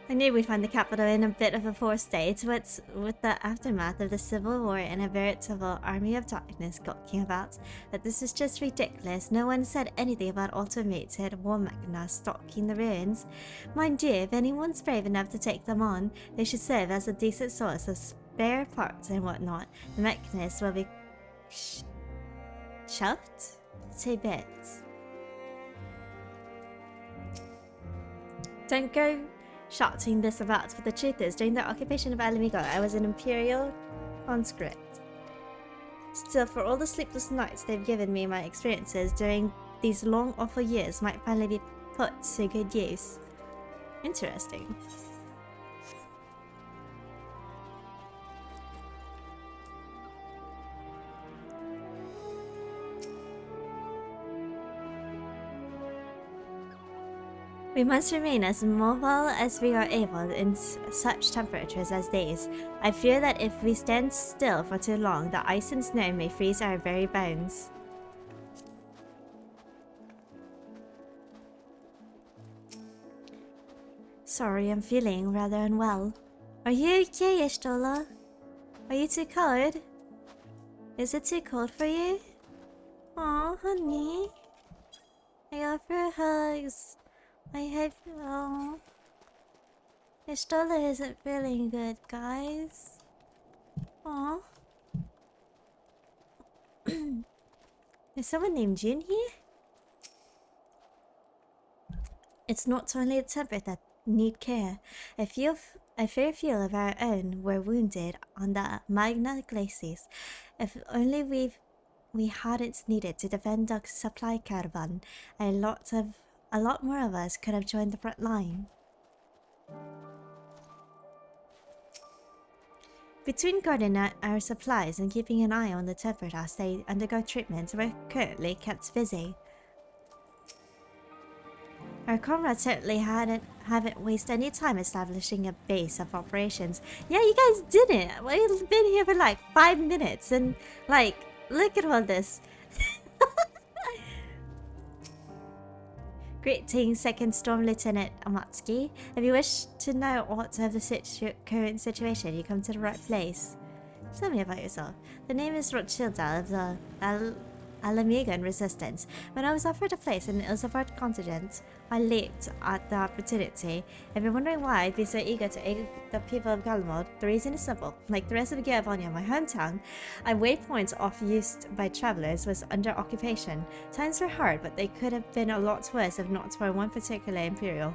I knew we'd find the capital in a bit of a poor state. What's with the aftermath of the Civil War and a veritable army of darkness gawking about. But this is just ridiculous. No one said anything about automated war machina stalking the ruins. Mind you, if anyone's brave enough to take them on, they should serve as a decent source of spare parts and whatnot. The machinists will be shoved to bits. Don't go shouting this about, for the truth is, during the occupation of Alamigo, I was an Imperial conscript. Still, for all the sleepless nights they've given me, my experiences during these long, awful years might finally be put to good use. Interesting. We must remain as mobile as we are able in such temperatures as these. I fear that if we stand still for too long, the ice and snow may freeze our very bones. Sorry, I'm feeling rather unwell. Are you okay, Ishtola? Are you too cold? Is it too cold for you? Aw, honey. I offer hugs. I hope. Oh. Ishtola isn't feeling good, guys. Aw. Is someone named Jin here? It's not only the temper that need care. A fair few of our own were wounded on the Magna Glaciers. If only we hadn't needed to defend the supply caravan, a lot more of us could have joined the front line. Between guarding our supplies and keeping an eye on the tempered as they undergo treatment, we're currently kept busy. Our comrades certainly haven't wasted any time establishing a base of operations. Yeah, you guys didn't. We've been here for like 5 minutes and like, look at all this. Greetings, Second Storm Lieutenant Amatsuki. If you wish to know aught of the current situation, you come to the right place. Tell me about yourself. The name is Rothschilda of the Alamigan Resistance. When I was offered a place in the Ilsafard contingent, I leaped at the opportunity. If you're wondering why I'd be so eager to aid the people of Garlemald, the reason is simple. Like the rest of Giovannia, my hometown, a waypoint off used by travelers was under occupation. Times were hard, but they could have been a lot worse if not for one particular Imperial.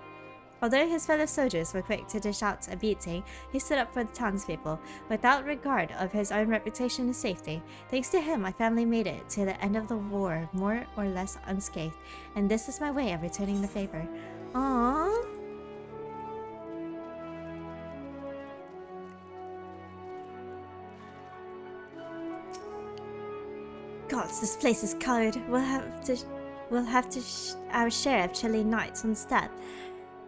Although his fellow soldiers were quick to dish out a beating, he stood up for the townspeople, without regard of his own reputation and safety. Thanks to him, my family made it to the end of the war, more or less unscathed, and this is my way of returning the favor. Aww. Gods, this place is cold. We'll have to our share of chilly nights on step.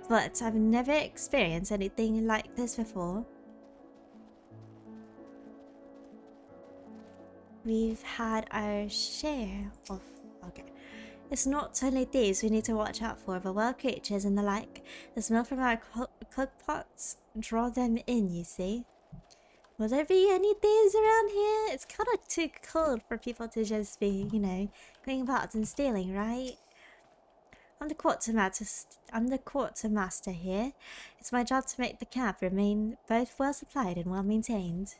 But I've never experienced anything like this before. We've had our share of... Okay. It's not only thieves we need to watch out for, but wild creatures and the like. The smell from our cook pots draw them in, you see. Will there be any thieves around here? It's kind of too cold for people to just be, you know, cleaning pots and stealing, right? I'm the quartermaster here. It's my job to make the camp remain both well supplied and well maintained.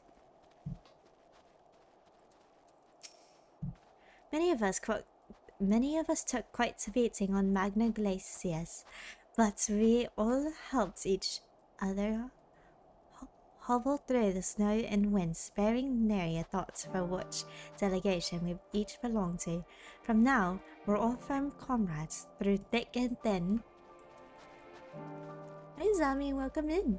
Many of us took quite a beating on Magna Glaciers, but we all helped each other hobble through the snow and wind, sparing nary a thought for which delegation we each belong to. From now, we're all firm comrades, through thick and thin. Hey Zami, welcome in.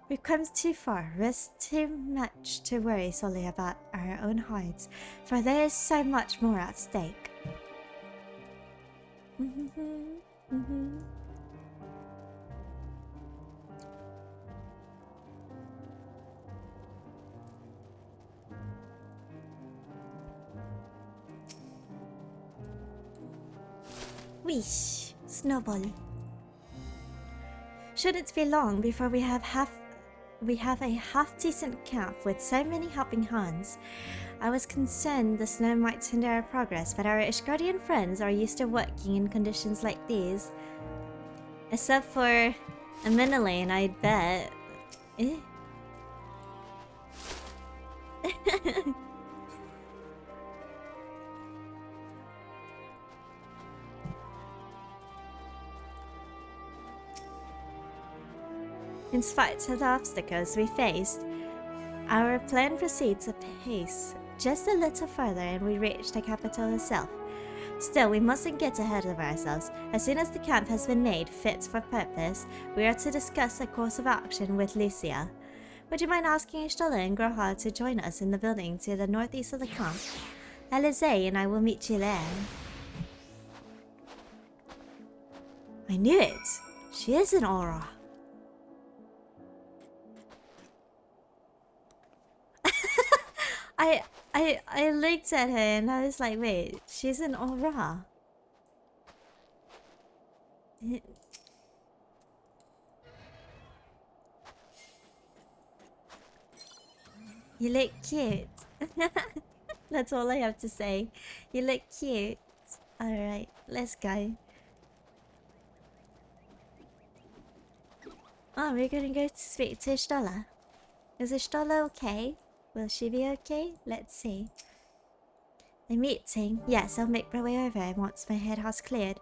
We've come too far, risked too much to worry solely about our own hides, for there is so much more at stake. Wheesh, snowball. Shouldn't be long before we have a half-decent camp with so many helping hands. I was concerned the snow might hinder our progress, but our Ishgardian friends are used to working in conditions like these. Except for Amenelane, I bet. Eh? In spite of the obstacles we faced, our plan proceeds apace. Just a little further and we reach the capital itself. Still, we mustn't get ahead of ourselves. As soon as the camp has been made fit for purpose, we are to discuss a course of action with Lucia. Would you mind asking Ishtola and Grohard to join us in the building to the northeast of the camp? Alizé and I will meet you there. I knew it! She is an aura. I looked at her and I was like, wait, she's an aura. You look cute. That's all I have to say. You look cute. Alright, let's go. Oh, we're gonna go to speak to Ishtola. Is Ishtola okay? Will she be okay? Let's see. A meeting? Yes, I'll make my way over once my head has cleared.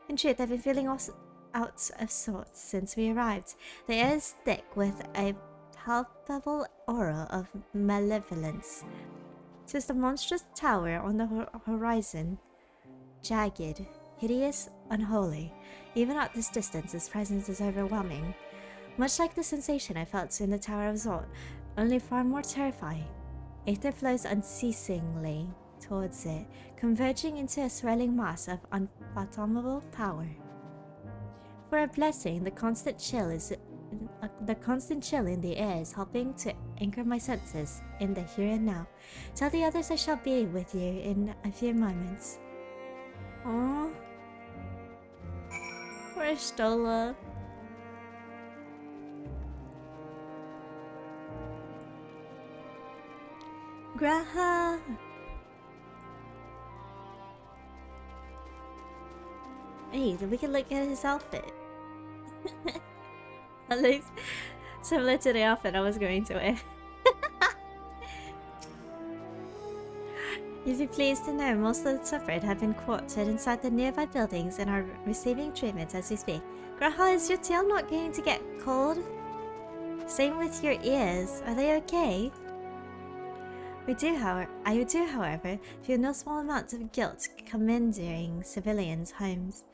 In truth, I've been feeling out of sorts since we arrived. The air is thick with a palpable aura of malevolence. 'Tis the monstrous tower on the horizon. Jagged, hideous, unholy. Even at this distance, its presence is overwhelming. Much like the sensation I felt in the Tower of Zot, only far more terrifying. Aether flows unceasingly towards it, converging into a swirling mass of unfathomable power. For a blessing, the constant chill in the air is helping to anchor my senses in the here and now. Tell the others I shall be with you in a few moments. Aww. Poor Stola. Graha. Hey, we can look at his outfit. That looks similar to the outfit I was going to wear. You'd be pleased to know most of the suffered have been quartered inside the nearby buildings and are receiving treatment as we speak. Graha, is your tail not going to get cold? Same with your ears. Are they okay? I do, however, feel no small amount of guilt commending civilians' homes.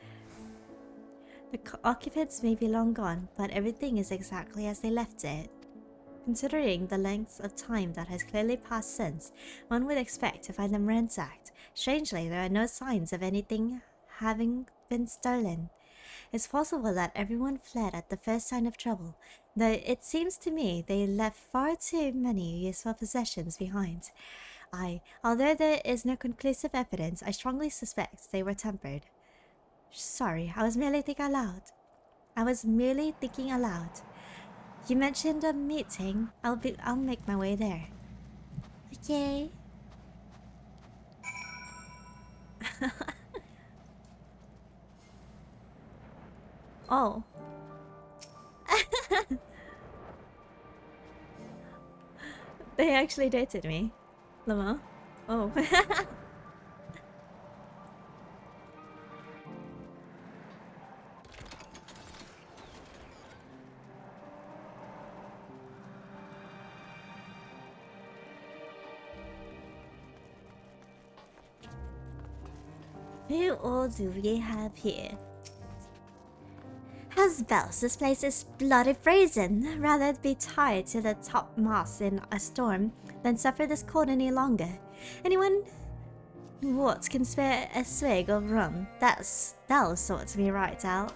The occupants may be long gone, but everything is exactly as they left it. Considering the length of time that has clearly passed since, one would expect to find them ransacked. Strangely, there are no signs of anything having been stolen. It's possible that everyone fled at the first sign of trouble, though it seems to me they left far too many useful possessions behind. Although there is no conclusive evidence, I strongly suspect they were tempered. Sorry, I was merely thinking aloud. You mentioned a meeting. I'll make my way there. Okay. Oh. They actually dated me. Lama. Oh. Who all do we have here? How's bells? This place is bloody brazen. Rather be tied to the topmast in a storm than suffer this cold any longer. Anyone what can spare a swig of rum? That'll sort me right out.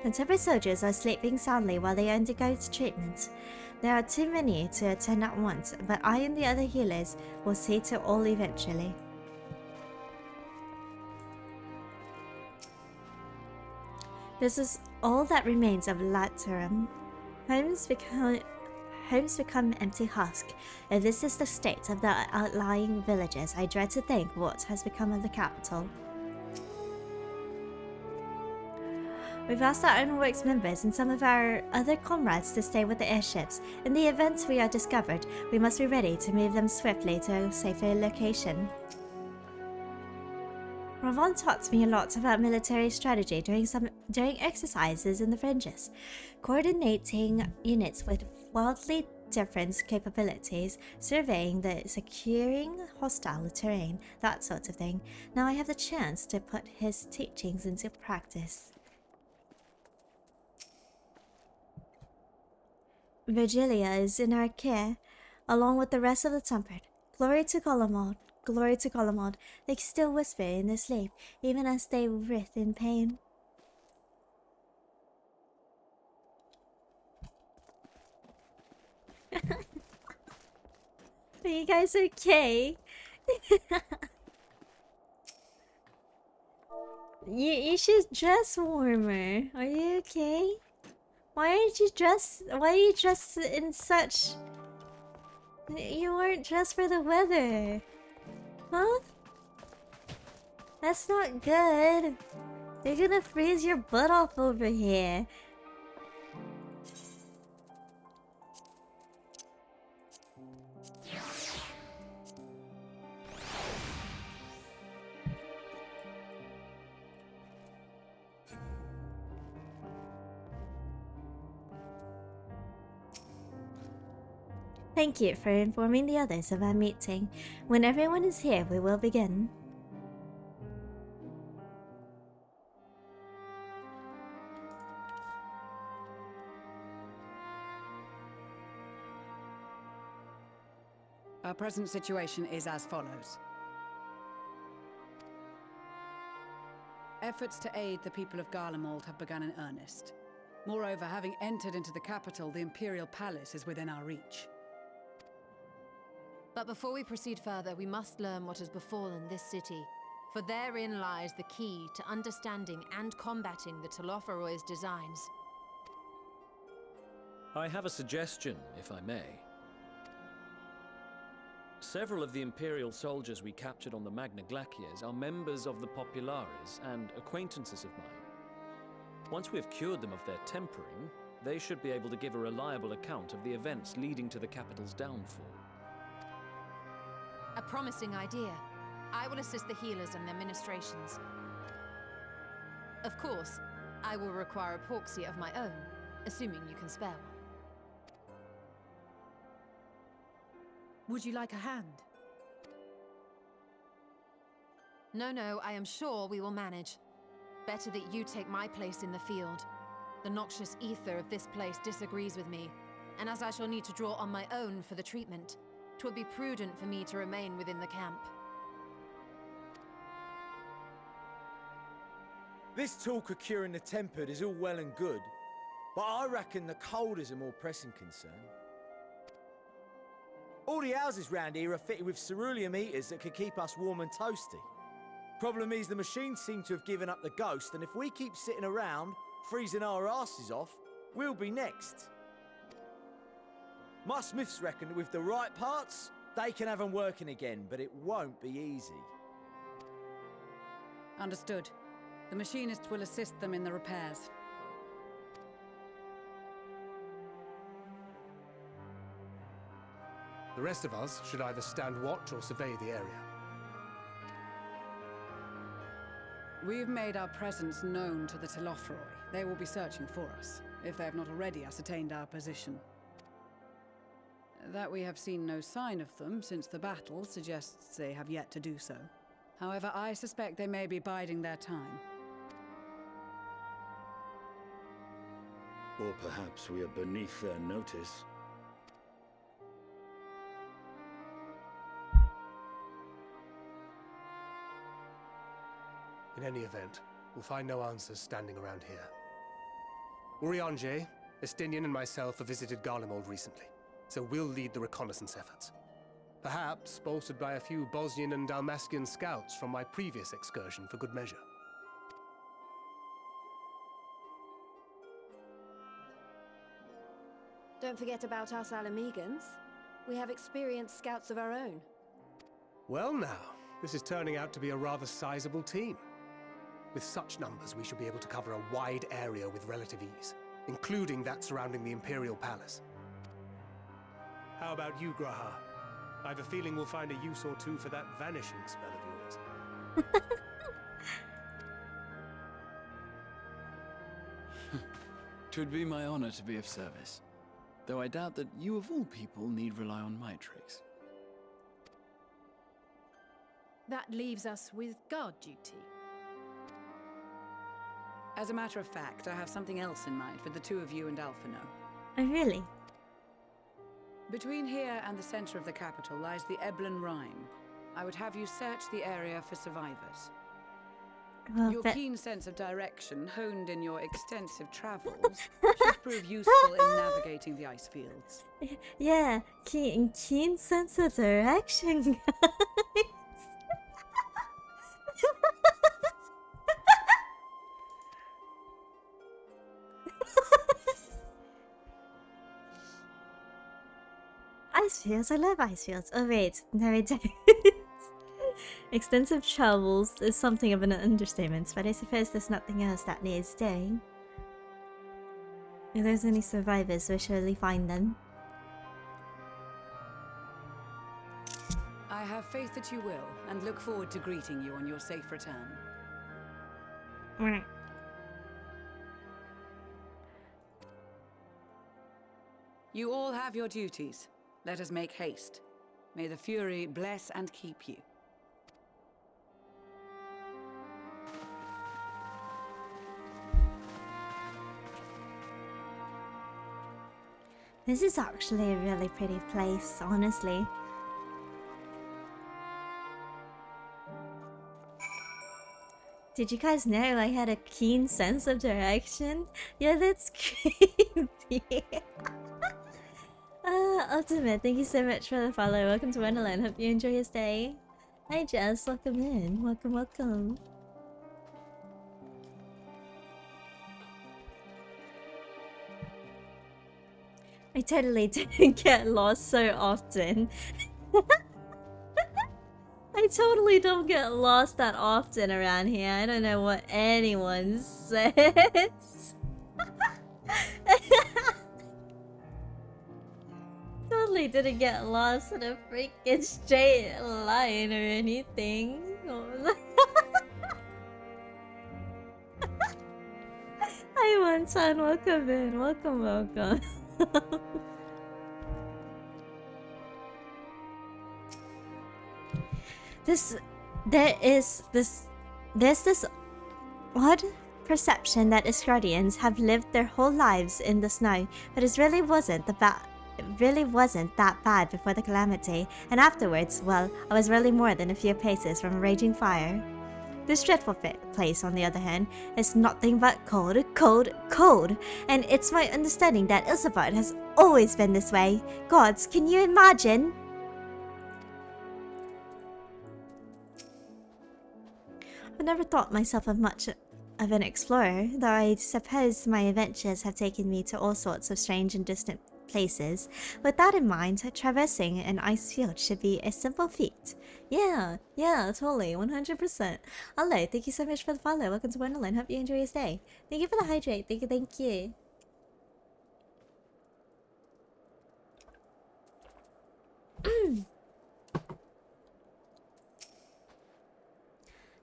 The tempered soldiers are sleeping soundly while they undergo treatment. There are too many to attend at once, but I and the other healers will see to all eventually. This is all that remains of Laturum. Homes become empty husk. If this is the state of the outlying villages, I dread to think what has become of the capital. We've asked our own works members and some of our other comrades to stay with the airships. In the event we are discovered, we must be ready to move them swiftly to a safer location. Ravon taught me a lot about military strategy during exercises in the fringes, coordinating units with wildly different capabilities, surveying the securing hostile terrain, that sort of thing. Now I have the chance to put his teachings into practice. Virgilia is in our care, along with the rest of the tempered. Glory to Garlemald. Glory to Garlemald. They still whisper in their sleep, even as they writhe in pain. Are you guys okay? You should dress warmer. Are you okay? Why are you dressed in such... You weren't dressed for the weather. Huh? That's not good. You're gonna freeze your butt off over here. Thank you for informing the others of our meeting. When everyone is here, we will begin. Our present situation is as follows. Efforts to aid the people of Garlemald have begun in earnest. Moreover, having entered into the capital, the Imperial Palace is within our reach. But before we proceed further, we must learn what has befallen this city. For therein lies the key to understanding and combating the Telophoroid's designs. I have a suggestion, if I may. Several of the Imperial soldiers we captured on the Magna-Glackiers are members of the Populares and acquaintances of mine. Once we have cured them of their tempering, they should be able to give a reliable account of the events leading to the capital's downfall. A promising idea. I will assist the healers in their ministrations. Of course, I will require a porxia of my own, assuming you can spare one. Would you like a hand? No, I am sure we will manage. Better that you take my place in the field. The noxious ether of this place disagrees with me, and as I shall need to draw on my own for the treatment, 'twould be prudent for me to remain within the camp. This talk of curing the tempered is all well and good, but I reckon the cold is a more pressing concern. All the houses round here are fitted with ceruleum heaters that could keep us warm and toasty. Problem is, the machines seem to have given up the ghost, and if we keep sitting around, freezing our asses off, we'll be next. My smiths reckon that with the right parts, they can have them working again, but it won't be easy. Understood. The machinist will assist them in the repairs. The rest of us should either stand watch or survey the area. We've made our presence known to the Telophoroi. They will be searching for us, if they have not already ascertained our position. That we have seen no sign of them since the battle suggests they have yet to do so. However, I suspect they may be biding their time. Or perhaps we are beneath their notice. In any event, we'll find no answers standing around here. Urianger, Estinian and myself have visited Garlemald recently, so we'll lead the reconnaissance efforts. Perhaps bolstered by a few Bosnian and Dalmatian scouts from my previous excursion for good measure. Don't forget about us Alamegans. We have experienced scouts of our own. Well now, this is turning out to be a rather sizable team. With such numbers, we should be able to cover a wide area with relative ease, including that surrounding the Imperial Palace. How about you, Graha? I have a feeling we'll find a use or two for that vanishing spell of yours. 'Twould be my honor to be of service, though I doubt that you of all people need rely on my tricks. That leaves us with guard duty. As a matter of fact, I have something else in mind for the two of you and Alphino. Oh, really? Between here and the center of the capital lies the Eblan Rhine. I would have you search the area for survivors. Well, Your keen sense of direction, honed in your extensive travels, should prove useful in navigating the ice fields. Yeah, keen sense of direction, guys. Ice fields, I love ice fields. Oh wait, no I don't. Extensive travels is something of an understatement, but I suppose there's nothing else that needs doing. If there's any survivors, we'll surely find them. I have faith that you will, and look forward to greeting you on your safe return. You all have your duties. Let us make haste. May the Fury bless and keep you. This is actually a really pretty place, honestly. Did you guys know I had a keen sense of direction? Yeah, that's crazy. Ultimate, thank you so much for the follow. Welcome to Wonderland. Hope you enjoy your stay. Hi Jess, welcome in. Welcome, welcome. I totally didn't get lost so often. I totally don't get lost that often around here. I don't know what anyone says. Totally didn't get lost in a freaking straight line or anything. Hi One-chan, welcome in. Welcome, welcome. There's this odd perception that Asgardians have lived their whole lives in the snow, but it really wasn't that bad before the calamity, and afterwards, well, I was really more than a few paces from a raging fire. This dreadful place, on the other hand, is nothing but cold, cold, cold, and it's my understanding that Isambard has always been this way. Gods, can you imagine? I've never thought myself of much of an explorer, though I suppose my adventures have taken me to all sorts of strange and distant places. With that in mind, traversing an ice field should be a simple feat. Yeah, totally, 100%. Hello, thank you so much for the follow. Welcome to Wonderland. Hope you enjoy your stay. Thank you for the hydrate. Thank you.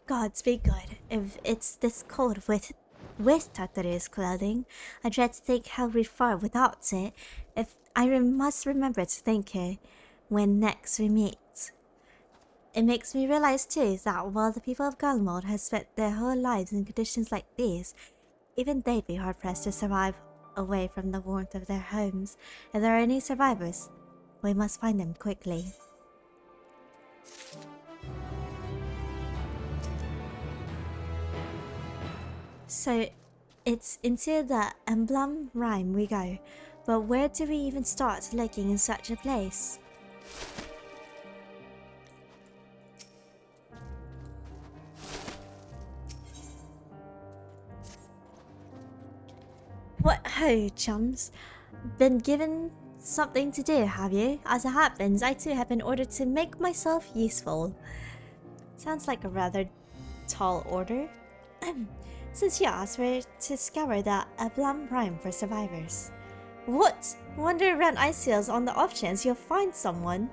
Gods be good. If it's this cold with Tataru's clothing, I dread to think how we'd fare without it. If I must remember to thank her when next we meet. It makes me realize too that while the people of Garlemald have spent their whole lives in conditions like these, even they'd be hard-pressed to survive away from the warmth of their homes. If there are any survivors, we must find them quickly. So, it's into the emblem rhyme we go, but where do we even start looking in such a place? What ho, chums? Been given something to do, have you? As it happens, I too have been ordered to make myself useful. Sounds like a rather tall order. Since you asked, we're to scour the emblem rhyme for survivors. What? Wander around Icefields on the off chance you'll find someone?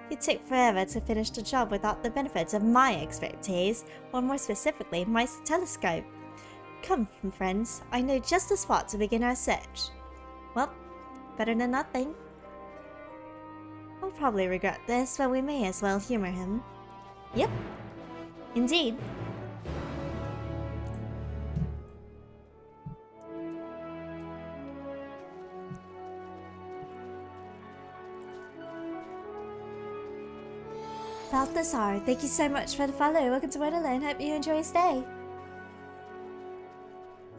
It'd take forever to finish the job without the benefits of my expertise, or more specifically, my telescope. Come, friends, I know just the spot to begin our search. Well, better than nothing. I'll probably regret this, but we may as well humor him. Yep, indeed. Balthazar, thank you so much for the follow. Welcome to Wonderland. Hope you enjoy your stay.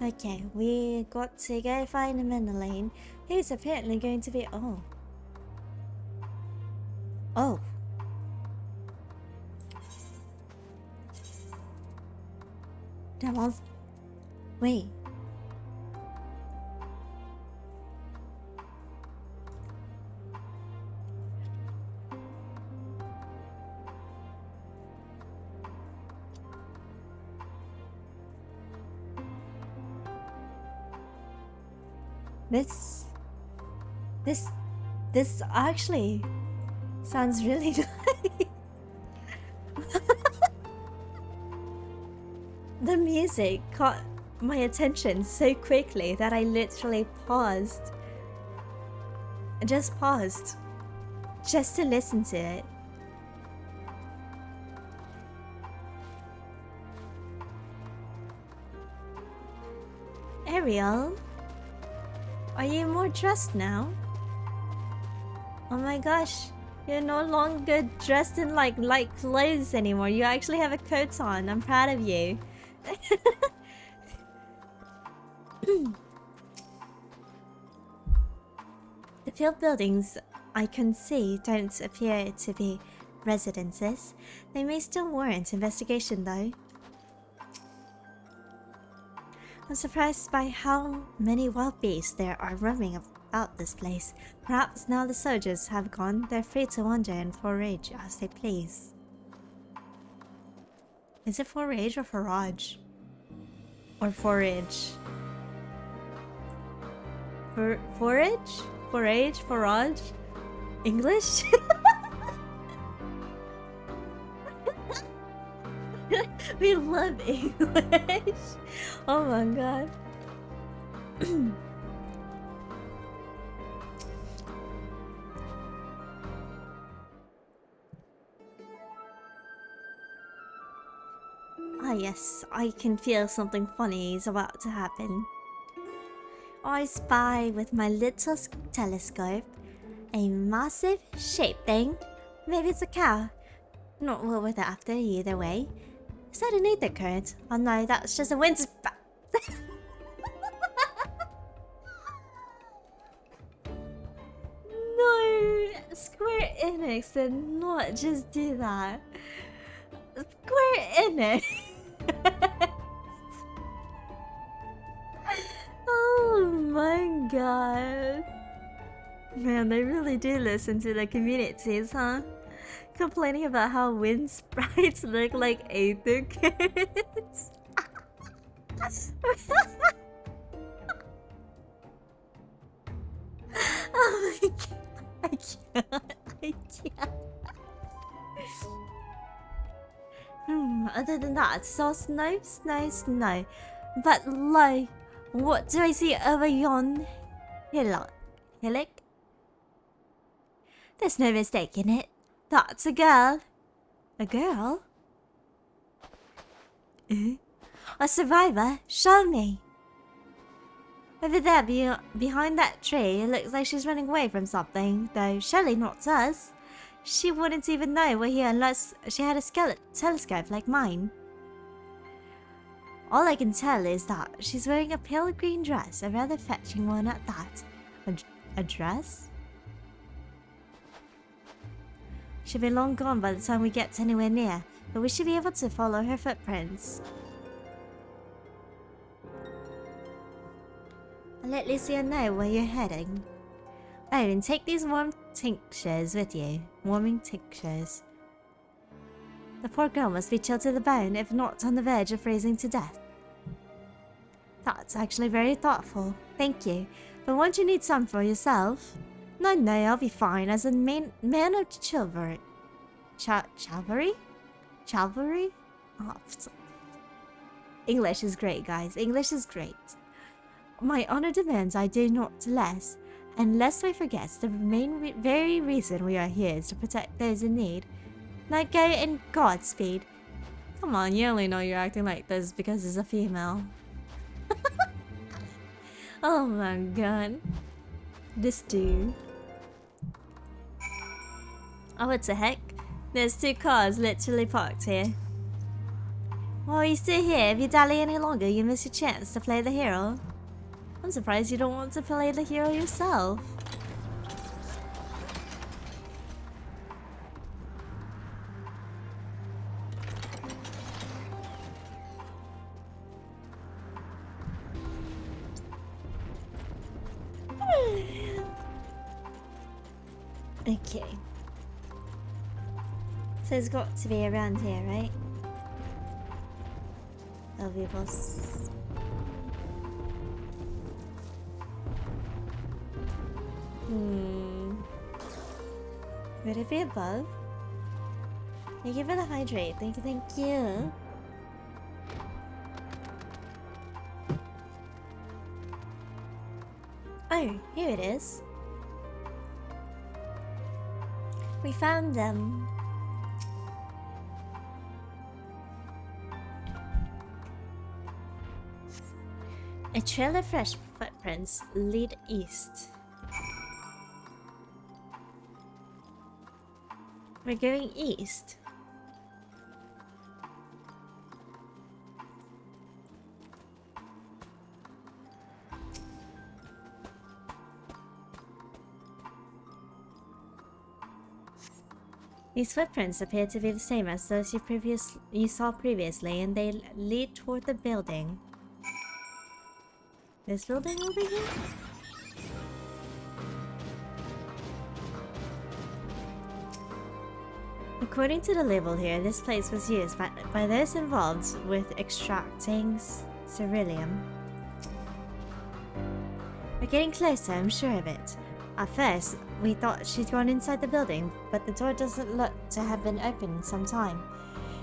Okay, we got to go find him in the lane. He's apparently going to be... Oh. Damn, wait. This actually sounds really nice. The music caught my attention so quickly that I literally paused. I just paused. just to listen to it. Ariel, are you more dressed now? Oh my gosh, you're no longer dressed in like light clothes anymore. You actually have a coat on. I'm proud of you. The field buildings I can see don't appear to be residences. They may still warrant investigation though. I'm surprised by how many wild beasts there are roaming about this place. Perhaps now the soldiers have gone, they're free to wander and forage as they please. Is it forage or forage? Or forage? Forage? Forage? Forage? English? We love English. Oh my god. Ah yes, I can feel something funny is about to happen. I spy with my little telescope a massive shape thing. Maybe it's a cow. Not what we're after either way. Is that an ether current? Oh no, that's just a wind No, Square Enix did not just do that. Square Enix. Oh my god. Man, they really do listen to the communities, huh? Complaining about how wind sprites look like ether currents. Oh my god. I can't. I can't. Other than that, it's all snow, snow, snow. But lo, what do I see over yon hillock? There's no mistaking it. That's a girl. A girl? A survivor? Show me. Over there, behind that tree, it looks like she's running away from something, though surely not us. She wouldn't even know we're here unless she had a telescope like mine. All I can tell is that she's wearing a pale green dress, a rather fetching one at that. A dress? She'll be long gone by the time we get anywhere near, but we should be able to follow her footprints. I'll let Lucia know where you're heading. Oh, and take these warm tinctures with you. Warming tinctures. The poor girl must be chilled to the bone, if not on the verge of freezing to death. That's actually very thoughtful. Thank you. But won't you need some for yourself? No, I'll be fine as a man of chivalry. Chivalry? Chivalry? Oh, English is great, guys. English is great. My honor demands I do not less. And lest I forget, the very reason we are here is to protect those in need. Now go in Godspeed. Come on, you only know you're acting like this because it's a female. Oh my god. This dude. Oh, what the heck? There's 2 cars literally parked here. While you're still here, if you dally any longer, you miss your chance to play the hero. I'm surprised you don't want to play the hero yourself. Okay. So it's got to be around here, right? LV boss. Would it be above? Thank you for the hydrate. Thank you. Oh, here it is. We found them. A trail of fresh footprints lead east. We're going east. These footprints appear to be the same as those you saw previously, and they lead toward the building. This building over here? According to the label here, this place was used by those involved with extracting ceruleum. We're getting closer, I'm sure of it. At first, we thought she'd gone inside the building, but the door doesn't look to have been open in some time.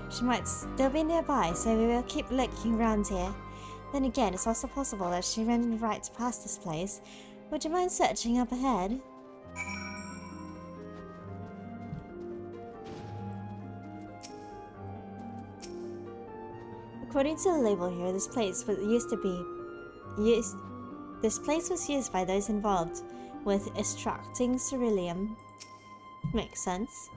She might still be nearby, so we will keep looking around here. Then again, it's also possible that she ran right past this place. Would you mind searching up ahead? According to the label here, this place was used by those involved with extracting ceruleum. Makes sense.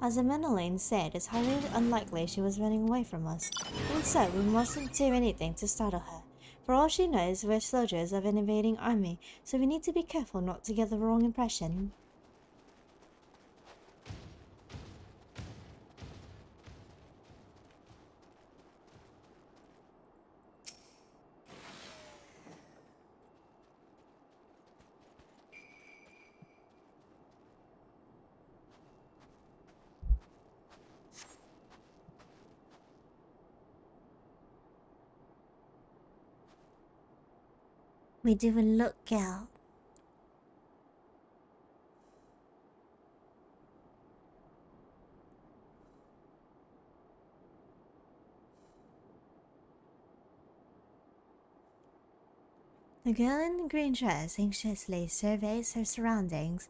As Emmeline said, it's highly unlikely she was running away from us, and so we mustn't do anything to startle her. For all she knows, we're soldiers of an invading army, so we need to be careful not to give the wrong impression. We do a look, gal. The girl in the green dress anxiously surveys her surroundings.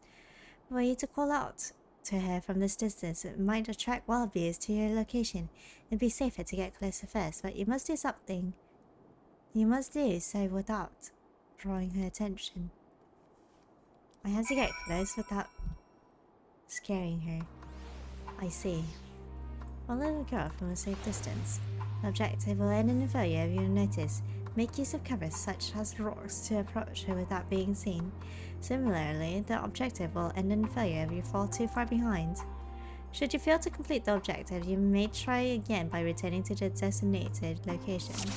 Were you to call out to her from this distance, it might attract wild beasts to your location. It'd be safer to get closer first, but you must do something. You must do so without drawing her attention. I have to get close without scaring her. I see. Follow the girl from a safe distance. The objective will end in a failure if you notice. Make use of covers such as rocks to approach her without being seen. Similarly, the objective will end in failure if you fall too far behind. Should you fail to complete the objective, you may try again by returning to the designated location.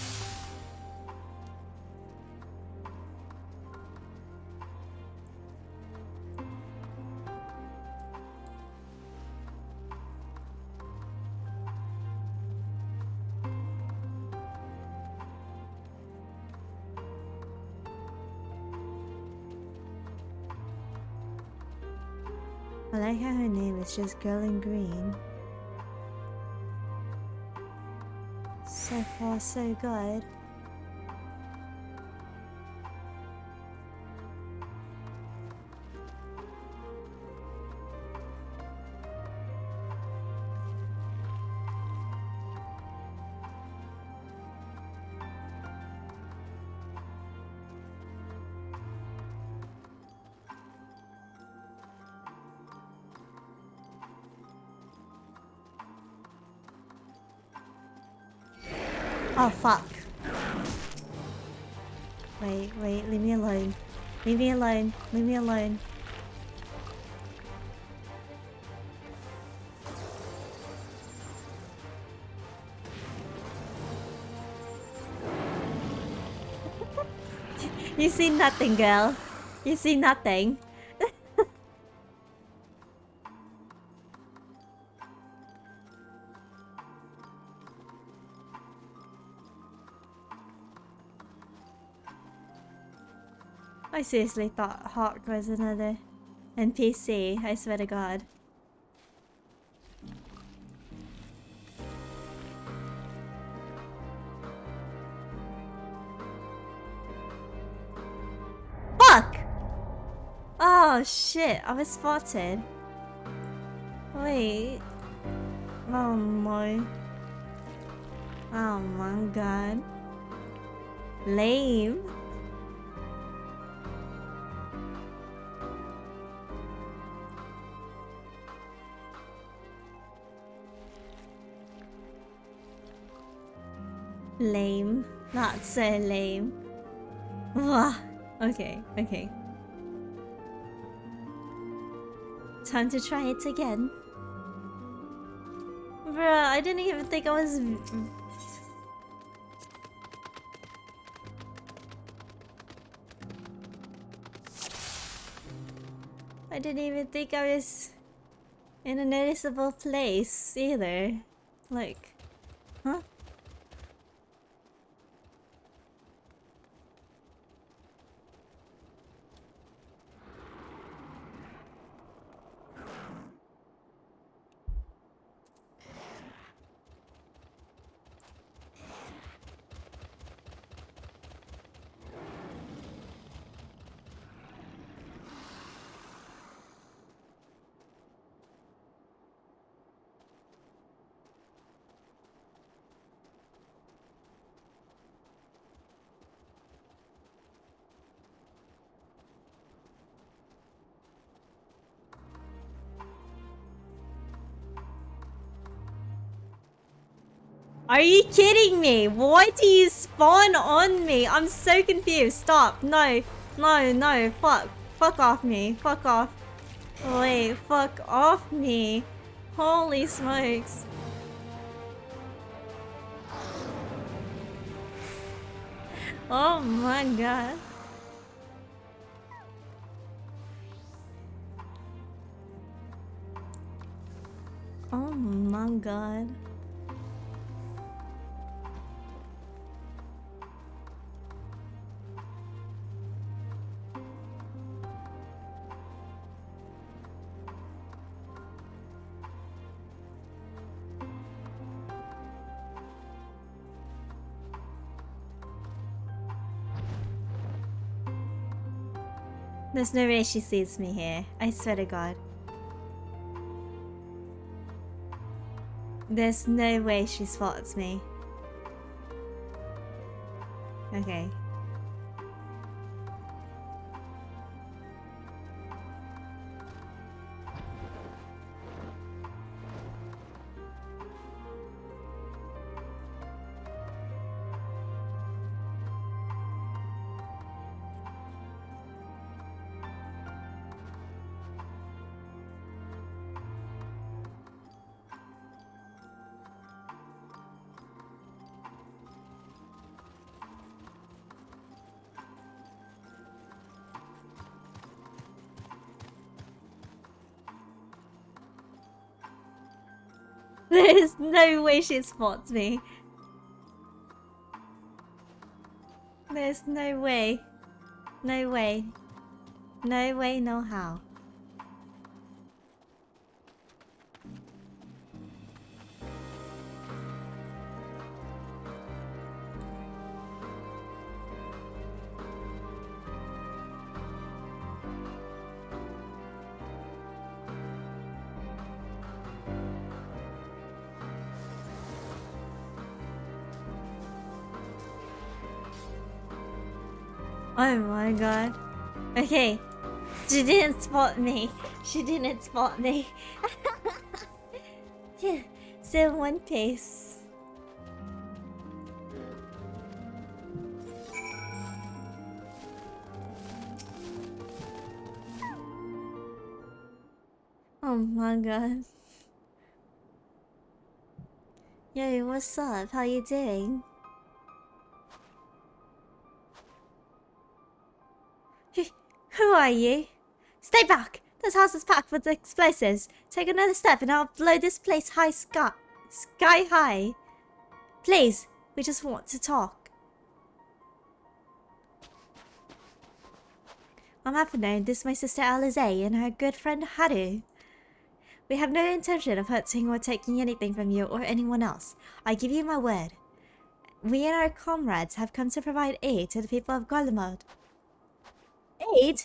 I like how her name is just Girl in Green. So far, so good. Oh fuck. Wait, leave me alone. Leave me alone. Leave me alone. You see nothing, girl. You see nothing. I seriously thought Hawk was another NPC, I swear to God. Fuck! Oh shit, I was spotted. Wait. Oh my. Oh my god. Lame. Lame. Not so lame. Wah. Okay, okay. Time to try it again. Bruh, I didn't even think I was... I didn't even think I was in a noticeable place either. Like, huh? Are you kidding me? Why do you spawn on me? I'm so confused. Stop. No. No, no. Fuck. Fuck off me. Fuck off. Wait. Fuck off me. Holy smokes. Oh my god. Oh my god. There's no way she sees me here. I swear to God. There's no way she spots me. Okay. There's no way she spots me. There's no way. No way. No way, no how. Oh my god. Okay. She didn't spot me. She didn't spot me. Yeah. Still one pace. Oh my god. Yo, what's up? How you doing? Who are you? Stay back! This house is packed with explosives. Take another step and I'll blow this place sky high. Please, we just want to talk. I'm Aphrodite. This is my sister Alize and her good friend Haru. We have no intention of hurting or taking anything from you or anyone else. I give you my word. We and our comrades have come to provide aid to the people of Garlemald. Aid?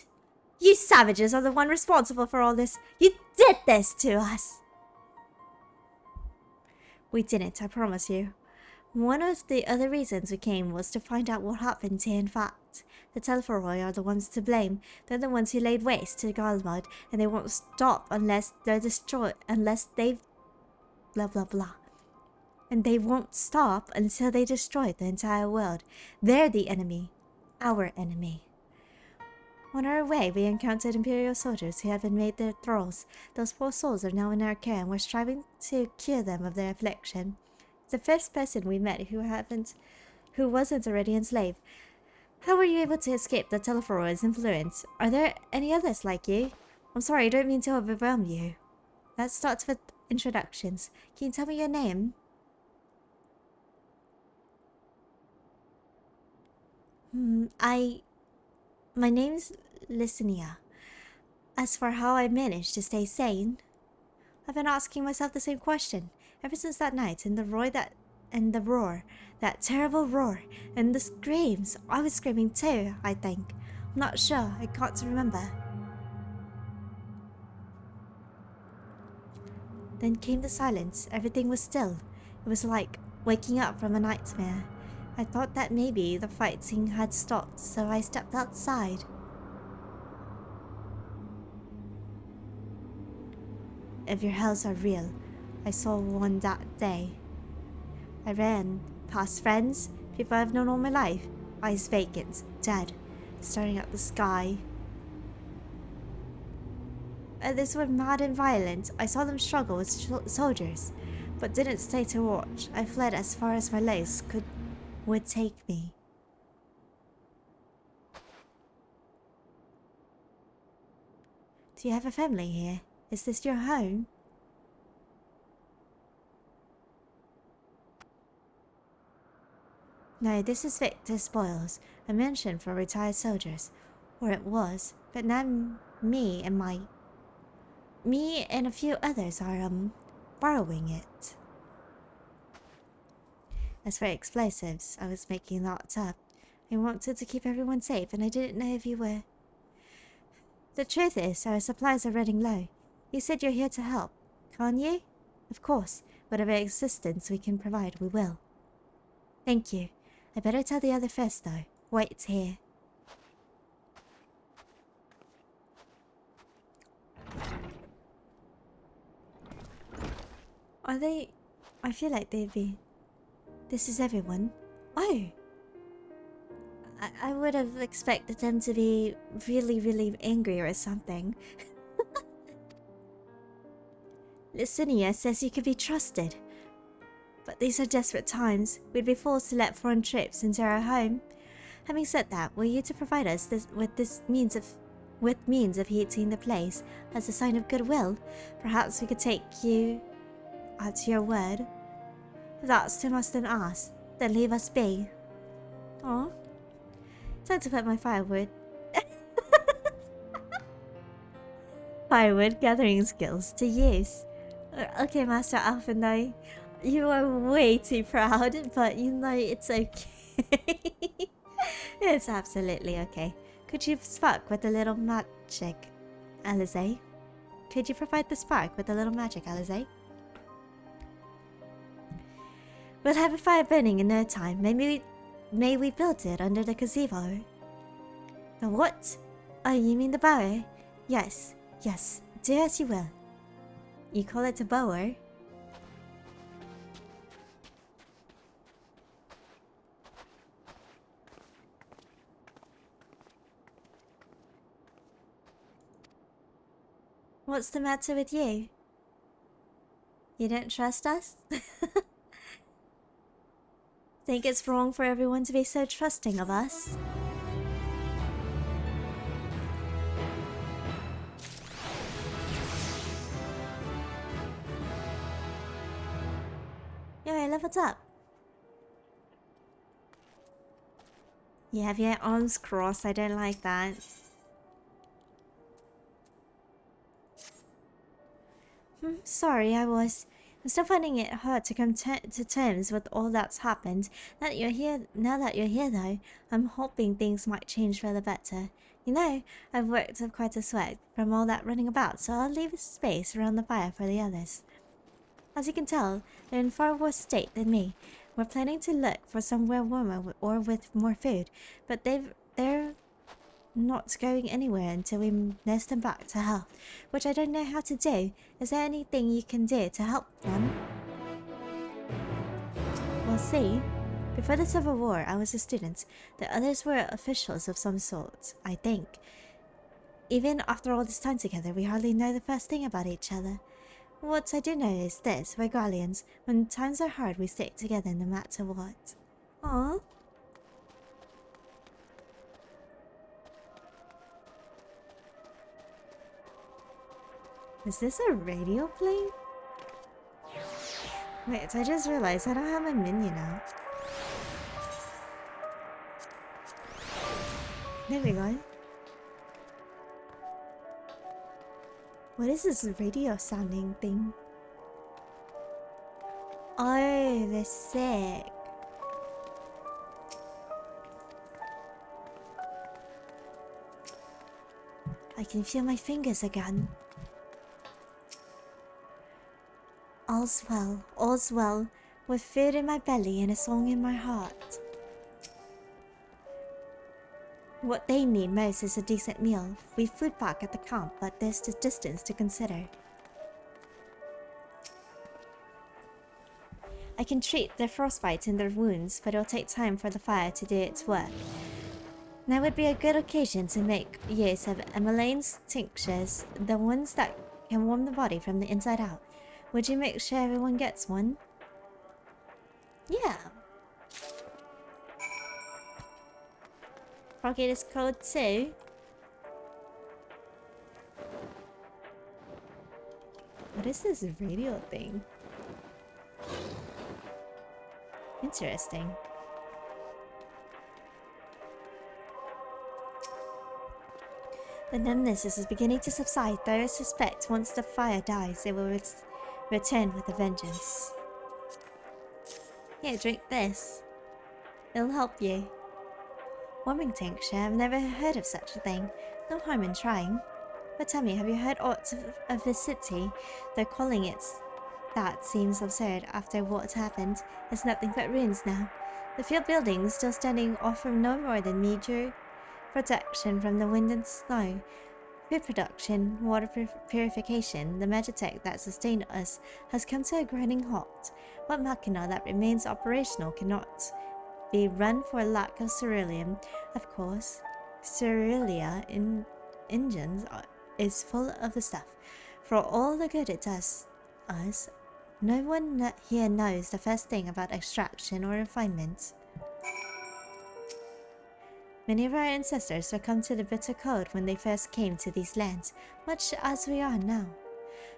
You savages are the one responsible for all this. You did this to us. We didn't, I promise you. One of the other reasons we came was to find out what happened here. In fact, the Telforoi are the ones to blame. They're the ones who laid waste to Garlemald, and they won't stop unless they're destroyed, unless they've... blah blah blah. And they won't stop until they destroy the entire world. They're the enemy. Our enemy. On our way, we encountered Imperial soldiers who had been made their thralls. Those poor souls are now in our care, and we're striving to cure them of their affliction. The first person we met who wasn't already enslaved. How were you able to escape the Teleforoid's influence? Are there any others like you? I'm sorry, I don't mean to overwhelm you. Let's start with introductions. Can you tell me your name? My name's Licinia. As for how I managed to stay sane, I've been asking myself the same question ever since that night and the roar, that terrible roar, and the screams. I was screaming too, I think. I'm not sure, I can't remember. Then came the silence. Everything was still. It was like waking up from a nightmare. I thought that maybe the fighting had stopped, so I stepped outside. If your hells are real, I saw one that day. I ran past friends, people I've known all my life, eyes vacant, dead, staring at the sky. Others were mad and violent. I saw them struggle with soldiers, but didn't stay to watch. I fled as far as my legs would take me. Do you have a family here? Is this your home? No, this is Victor's Spoils, a mansion for retired soldiers. Or it was, but now me and a few others are, borrowing it. As for explosives, I was making that up. I wanted to keep everyone safe, and I didn't know if you were. The truth is, our supplies are running low. You said you're here to help, can't you? Of course, whatever assistance we can provide, we will. Thank you. I better tell the other first, though. Wait here. Are they... I feel like they'd be... This is everyone. Oh! I would have expected them to be really, really angry or something. Licinia says you can be trusted. But these are desperate times. We'd be forced to let foreign troops into our home. Having said that, were you to provide us with means of heating the place as a sign of goodwill, perhaps we could take you at your word. If that's too much to ask, then leave us be. Oh, time to put my firewood gathering skills to use. Okay, Master Alphanoi, you are way too proud, but you know it's okay. It's absolutely okay. Could you spark with a little magic, Alize? Could you provide the spark with a little magic, Alize? We'll have a fire burning in no time. May we build it under the gazebo? The what? Oh, you mean the bower? Yes, yes. Do as you will. You call it a bower? What's the matter with you? You don't trust us? Think it's wrong for everyone to be so trusting of us? Yo, I leveled up. You have your arms crossed, I don't like that. Sorry, I'm still finding it hard to come to terms with all that's happened. Now that you're here, though, I'm hoping things might change for the better. You know, I've worked up quite a sweat from all that running about, so I'll leave space around the fire for the others. As you can tell, they're in far worse state than me. We're planning to look for somewhere warmer or with more food, but they're not going anywhere until we nurse them back to health, which I don't know how to do. Is there anything you can do to help them? Well, see, before the Civil War, I was a student. The others were officials of some sort, I think. Even after all this time together, we hardly know the first thing about each other. What I do know is this: we're Guardians. When times are hard, we stick together no matter what. Aww. Is this a radio play? Wait, I just realized I don't have my menu now. There we go. What is this radio sounding thing? Oh, they're sick. I can feel my fingers again. All's well, with food in my belly and a song in my heart. What they need most is a decent meal. We've food back at the camp, but there's the distance to consider. I can treat their frostbite and their wounds, but it'll take time for the fire to do its work. Now would be a good occasion to make use of Emmeline's tinctures, the ones that can warm the body from the inside out. Would you make sure everyone gets one? Yeah. Rocket is code 2. What is this radio thing? Interesting. The numbness is beginning to subside, though I suspect once the fire dies, it will return with a vengeance. Here, drink this. It'll help you. Warming tincture? I've never heard of such a thing. No harm in trying. But tell me, have you heard aught of this city? They're calling it that seems absurd after what's happened. It's nothing but ruins now. The field buildings still standing offer no more than meager protection from the wind and snow. Food production, water purification, the magitech that sustained us has come to a grinding halt. What machina that remains operational cannot be run for lack of ceruleum. Of course, cerulia in engines is full of the stuff. For all the good it does us, no one here knows the first thing about extraction or refinement. Many of our ancestors succumbed to the bitter cold when they first came to these lands, much as we are now.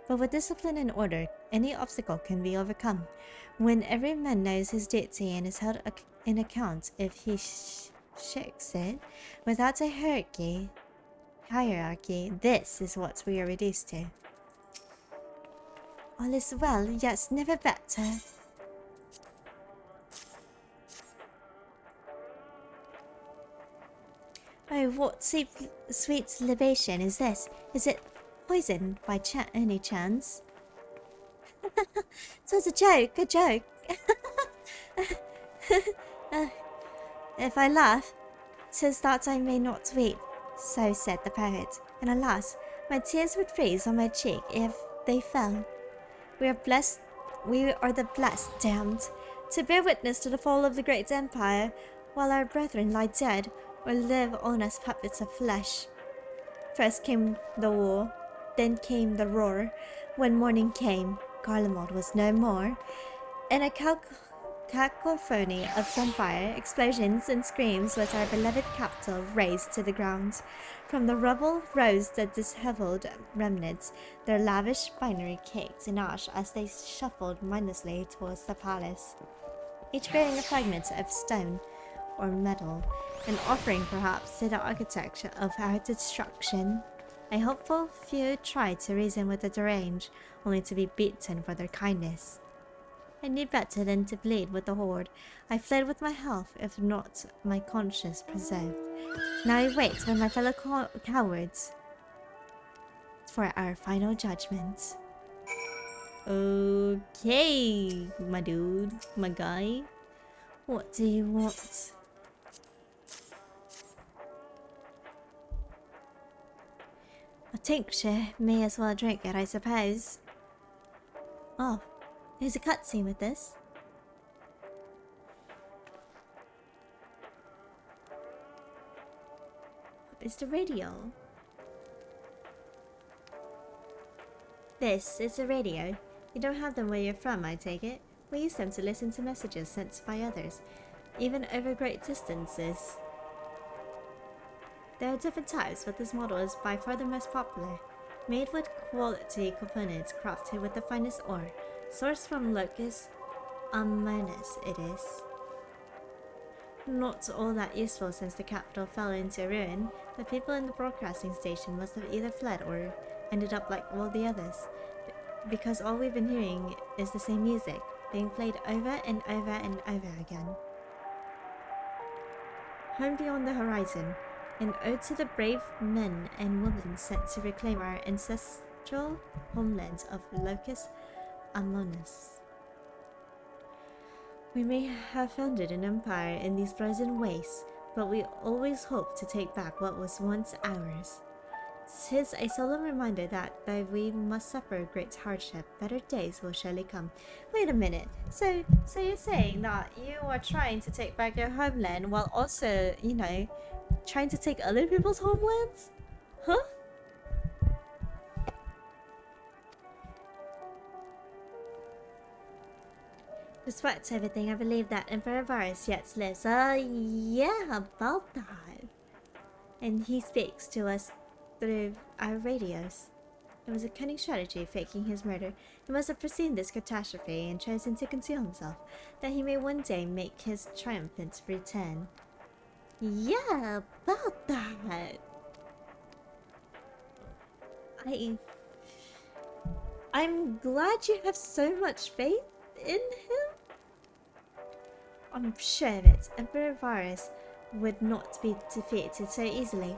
But with discipline and order, any obstacle can be overcome. When every man knows his duty and is held in account if he shirks it, without a hierarchy, this is what we are reduced to. All is well, yes, never better. Oh, what sweet libation is this? Is it poison by any chance? It was a joke, If I laugh, 'tis that I may not weep, so said the poet. And alas, my tears would freeze on my cheek if they fell. We are the blessed damned, to bear witness to the fall of the great empire, while our brethren lie dead, or live on as puppets of flesh. First came the war, then came the roar. When morning came, Garlemald was no more. In a cacophony of gunfire, explosions and screams was our beloved capital razed to the ground. From the rubble rose the dishevelled remnants, their lavish finery caked in ash as they shuffled mindlessly towards the palace, each bearing a fragment of stone or metal, an offering perhaps to the architecture of our destruction. A hopeful few tried to reason with the deranged, only to be beaten for their kindness. I knew better than to bleed with the horde. I fled with my health, if not my conscience preserved. Now I wait with my fellow cowards for our final judgment. Okay, my dude, my guy. What do you want? A tincture, may as well drink it, I suppose. Oh, there's a cutscene with this. It's the radio. This is a radio. You don't have them where you're from, I take it. We use them to listen to messages sent by others, even over great distances. There are different types, but this model is by far the most popular. Made with quality components crafted with the finest ore, sourced from Locus Amonis it is. Not all that useful since the capital fell into ruin. The people in the broadcasting station must have either fled or ended up like all the others, because all we've been hearing is the same music, being played over and over and over again. Home beyond the horizon, an ode to the brave men and women sent to reclaim our ancestral homeland of Locus Amonis. We may have founded an empire in these frozen wastes, but we always hope to take back what was once ours. 'Tis a solemn reminder that, though we must suffer great hardship, better days will surely come. Wait a minute. So you're saying that you are trying to take back your homeland while also, you know, trying to take other people's homelands? Huh? Despite everything, I believe that Emperor Varus yet lives. Yeah, about that. And he speaks to us through our radios. It was a cunning strategy, faking his murder. He must have foreseen this catastrophe and chosen to conceal himself, that he may one day make his triumphant return. Yeah, about that. I'm glad you have so much faith in him. I'm sure of it. Emperor Varus would not be defeated so easily.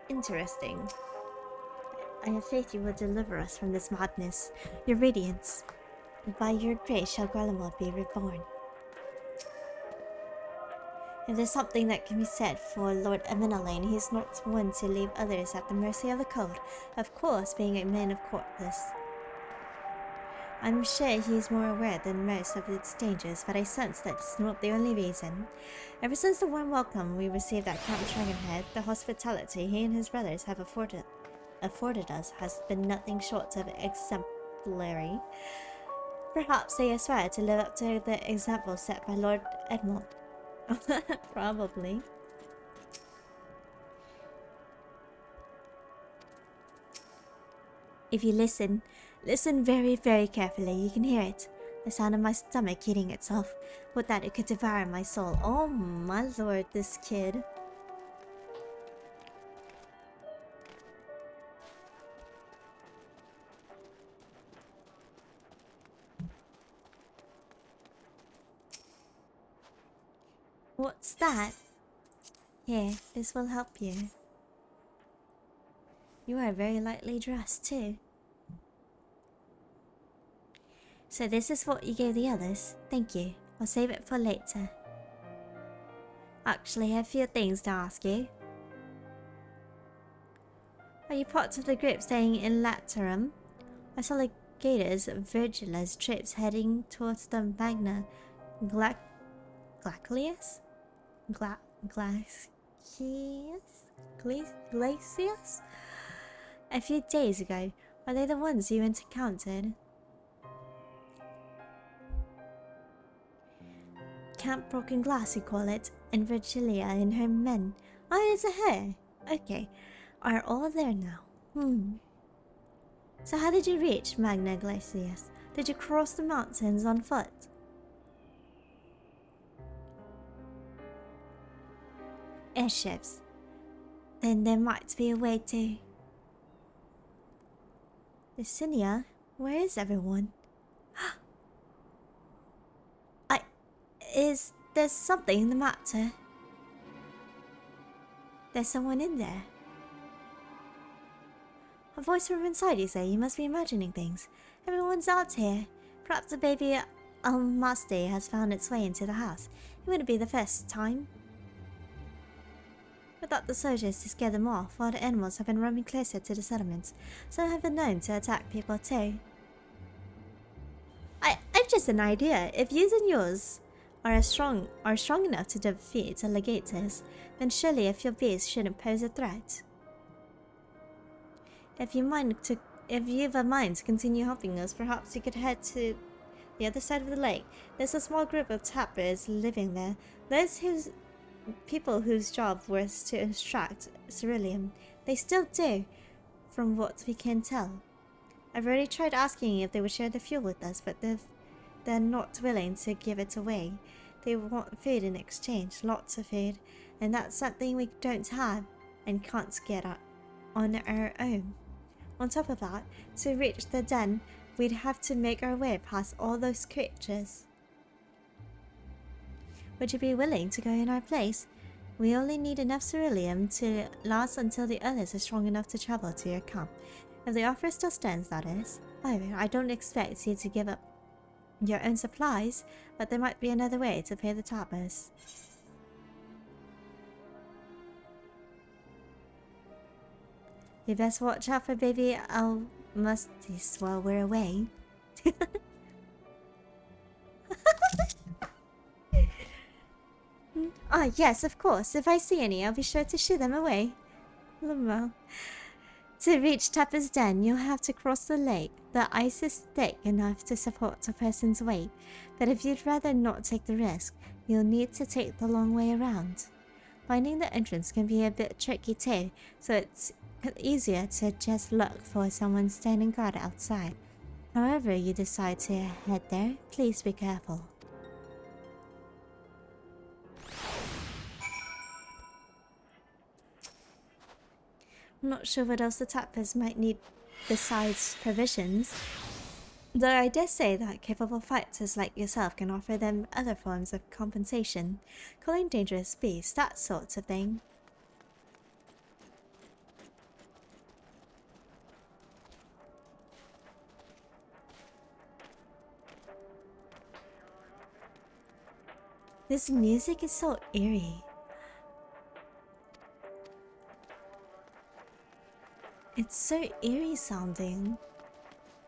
Interesting. I have faith you will deliver us from this madness. Your radiance. By your grace shall Garlemald be reborn. If there's something that can be said for Lord Eminelane, he's not one to leave others at the mercy of the cold, of course, being a man of courtless. I'm sure he's more aware than most of its dangers, but I sense that it's not the only reason. Ever since the warm welcome we received at Camp Dragonhead, the hospitality he and his brothers have afforded us has been nothing short of exemplary. Perhaps they aspire to live up to the example set by Lord Edmund. Probably. If you listen very, very carefully, you can hear it. The sound of my stomach eating itself. Would that it could devour my soul. Oh my lord, this kid. What's that? Here, this will help you. You are very lightly dressed too. So this is what you gave the others. Thank you. I'll save it for later. Actually, I have a few things to ask you. Are you part of the group staying in Laterum? I saw Legatus Virgila's troops heading towards the Magna Glacius? Glacius? A few days ago. Are they the ones you encountered? Camp Broken Glass, you call it, and Virgilia and her men. Oh, it's a her. Okay, are all there now. So how did you reach Magna Glacius? Did you cross the mountains on foot? Airships. Then there might be a way to... Yesenia, where is everyone? Is there something the matter? There's someone in there. A voice from inside, you say? You must be imagining things. Everyone's out here. Perhaps the baby Almaste has found its way into the house. It wouldn't be the first time. We thought the soldiers to scare them off, while the animals have been roaming closer to the settlements. Some have been known to attack people too. I've just an idea. If you and yours are strong enough to defeat the legators, then surely a few bees shouldn't pose a threat. If you've a mind to continue helping us, perhaps you could head to the other side of the lake. There's a small group of tappers living there. Those people whose job was to extract ceruleum. They still do, from what we can tell. I've already tried asking if they would share the fuel with us, but they're not willing to give it away. They want food in exchange, lots of food, and that's something we don't have and can't get on our own. On top of that, to reach the den, we'd have to make our way past all those creatures. Would you be willing to go in our place? We only need enough ceruleum to last until the others are strong enough to travel to your camp. If the offer still stands, that is. However, I don't expect you to give up your own supplies, but there might be another way to pay the tappers. You best watch out for baby Almastis while we're away. Ah, yes, of course. If I see any, I'll be sure to shoo them away. Well, to reach Tapper's Den, you'll have to cross the lake. The ice is thick enough to support a person's weight, but if you'd rather not take the risk, you'll need to take the long way around. Finding the entrance can be a bit tricky too, so it's easier to just look for someone standing guard outside. However you decide to head there, please be careful. I'm not sure what else the tappers might need besides provisions, though I dare say that capable fighters like yourself can offer them other forms of compensation, calling dangerous beasts, that sort of thing. This music is so eerie. It's so eerie sounding.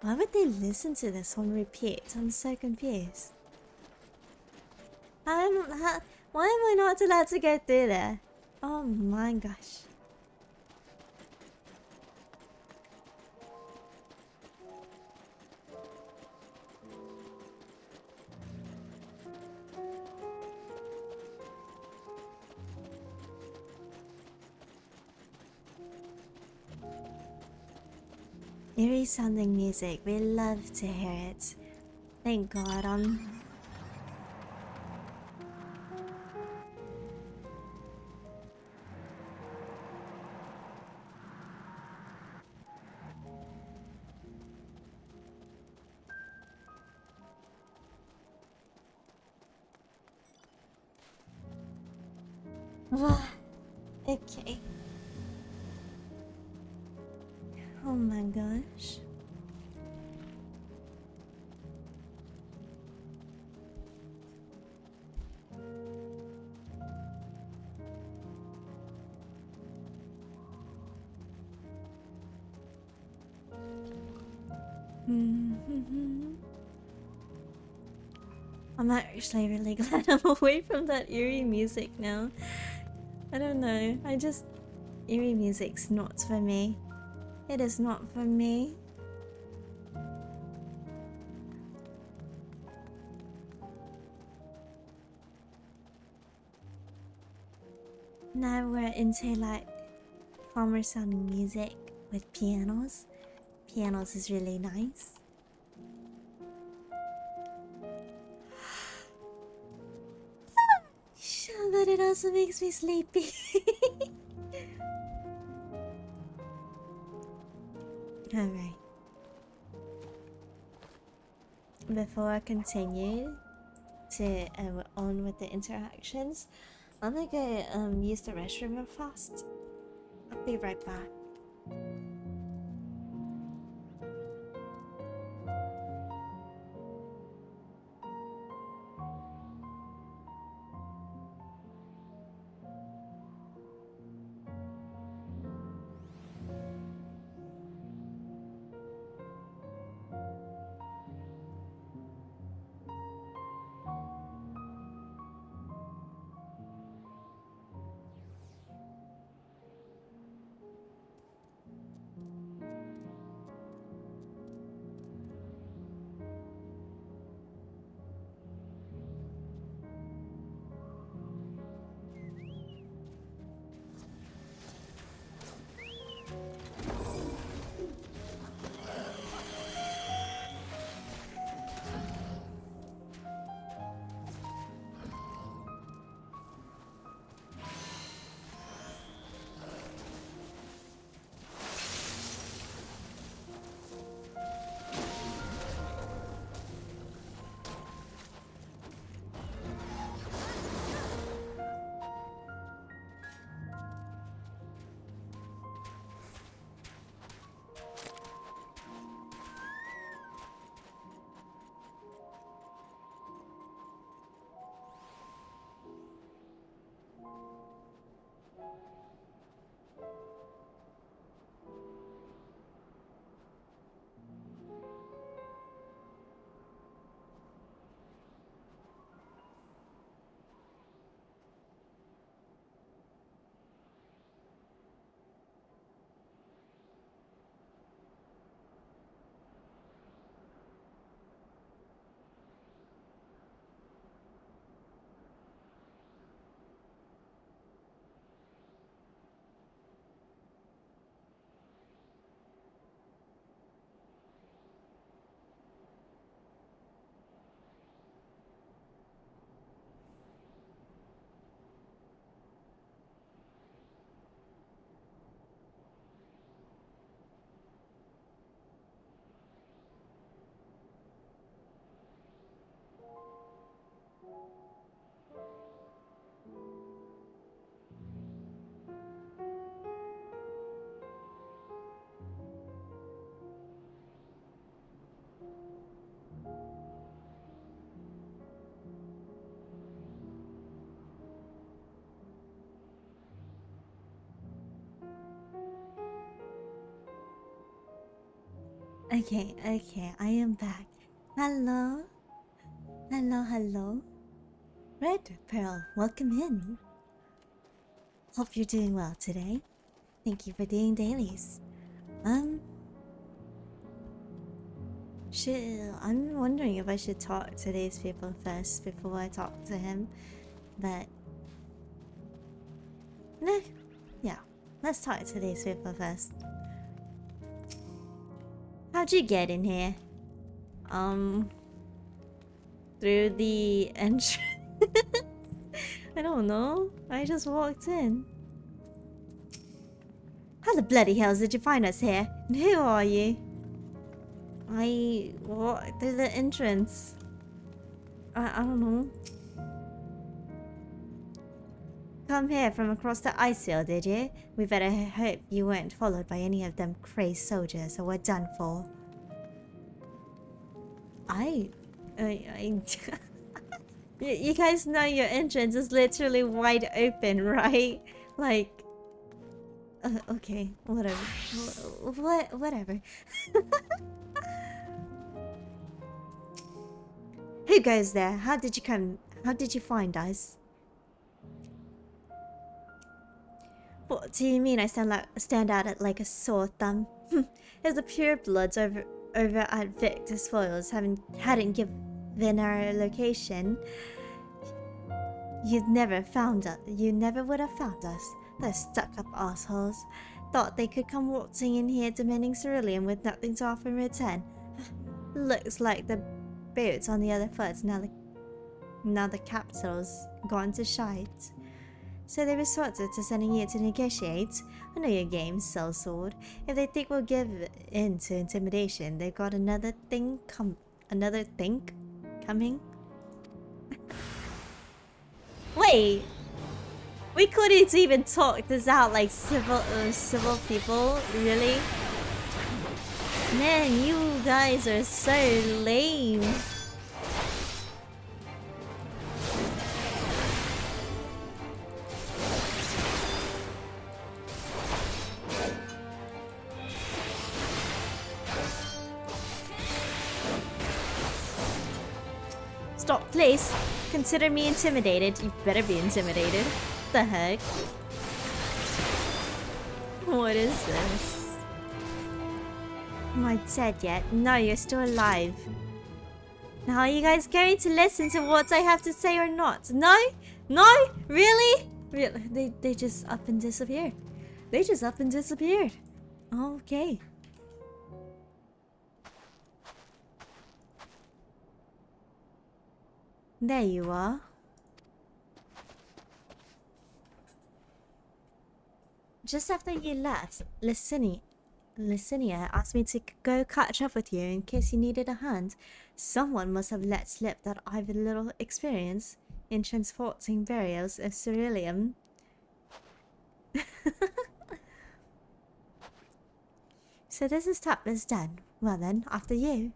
Why would they listen to this on repeat? I'm so confused. Why am I not allowed to go through there? Oh my gosh. Eerie sounding music, we love to hear it. Thank God, okay. Oh my gosh. I'm actually really glad I'm away from that eerie music now. I don't know, eerie music's not for me. It is not for me. Now we're into like calmer sounding music with pianos. Pianos is really nice. But it also makes me sleepy. Alright. Before I continue to on with the interactions, I'm gonna go use the restroom real fast. I'll be right back. Okay, I am back. Hello? Hello? Red Pearl, welcome in. Hope you're doing well today. Thank you for doing dailies. I'm wondering if I should talk to these people first before I talk to him, but... Nah, yeah, let's talk to these people first. How'd you get in here? Through the entrance? I don't know. I just walked in. How the bloody hells did you find us here? And who are you? I walked through the entrance. I don't know. Come here from across the ice field, did you? We better hope you weren't followed by any of them crazed soldiers, or we're done for. You guys know your entrance is literally wide open, right? Like... okay, whatever. Whatever. Who goes there? How did you come? How did you find us? What do you mean I stand out like a sore thumb? If the purebloods over at Victor's Foils hadn't given our location, you never would have found us. Those stuck-up assholes thought they could come waltzing in here demanding cerulean with nothing to offer in return. Looks like the boat's on the other foot now the capital's gone to shite. So they resorted to sending you to negotiate. I know your game, sellsword. If they think we'll give in to intimidation, they've got another thing coming. Wait! We couldn't even talk this out like civil people, really? Man, you guys are so lame. Stop, please. Consider me intimidated. You better be intimidated. The heck? What is this? Am I dead yet? No, you're still alive. Now are you guys going to listen to what I have to say or not? No? No? Really? Really? They just up and disappeared. They just up and disappeared. Okay. There you are. Just after you left, Licinia asked me to go catch up with you in case you needed a hand. Someone must have let slip that I've a little experience in transporting burials of ceruleum. So this is tap is done. Well then, after you.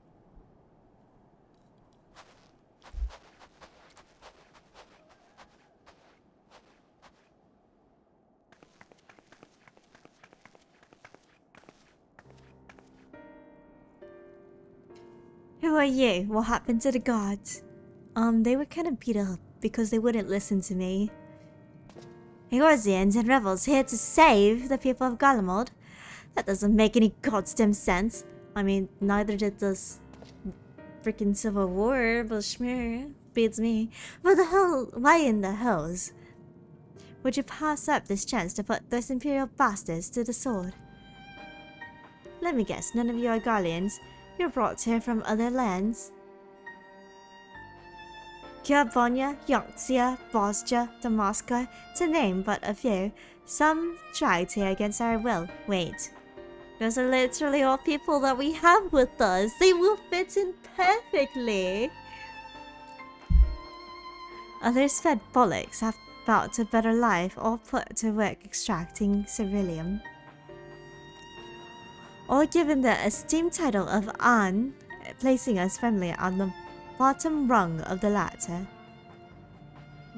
Who are you? What happened to the guards? They were kind of beat up because they wouldn't listen to me. Eorzeans and rebels here to save the people of Garlemald? That doesn't make any goddamn sense. I mean, neither did this freaking Civil War, but schmear beats me. But the hell, why in the hells would you pass up this chance to put those Imperial bastards to the sword? Let me guess, none of you are Garleans. You're brought here from other lands. Kyabonya, Yangtzia, Bosja, Damaska, to name but a few. Some tried here against our will. Wait. Those are literally all people that we have with us. They will fit in perfectly. Others fed bollocks about a better life or put to work extracting ceruleum. All given the esteemed title of An, placing us firmly on the bottom rung of the ladder.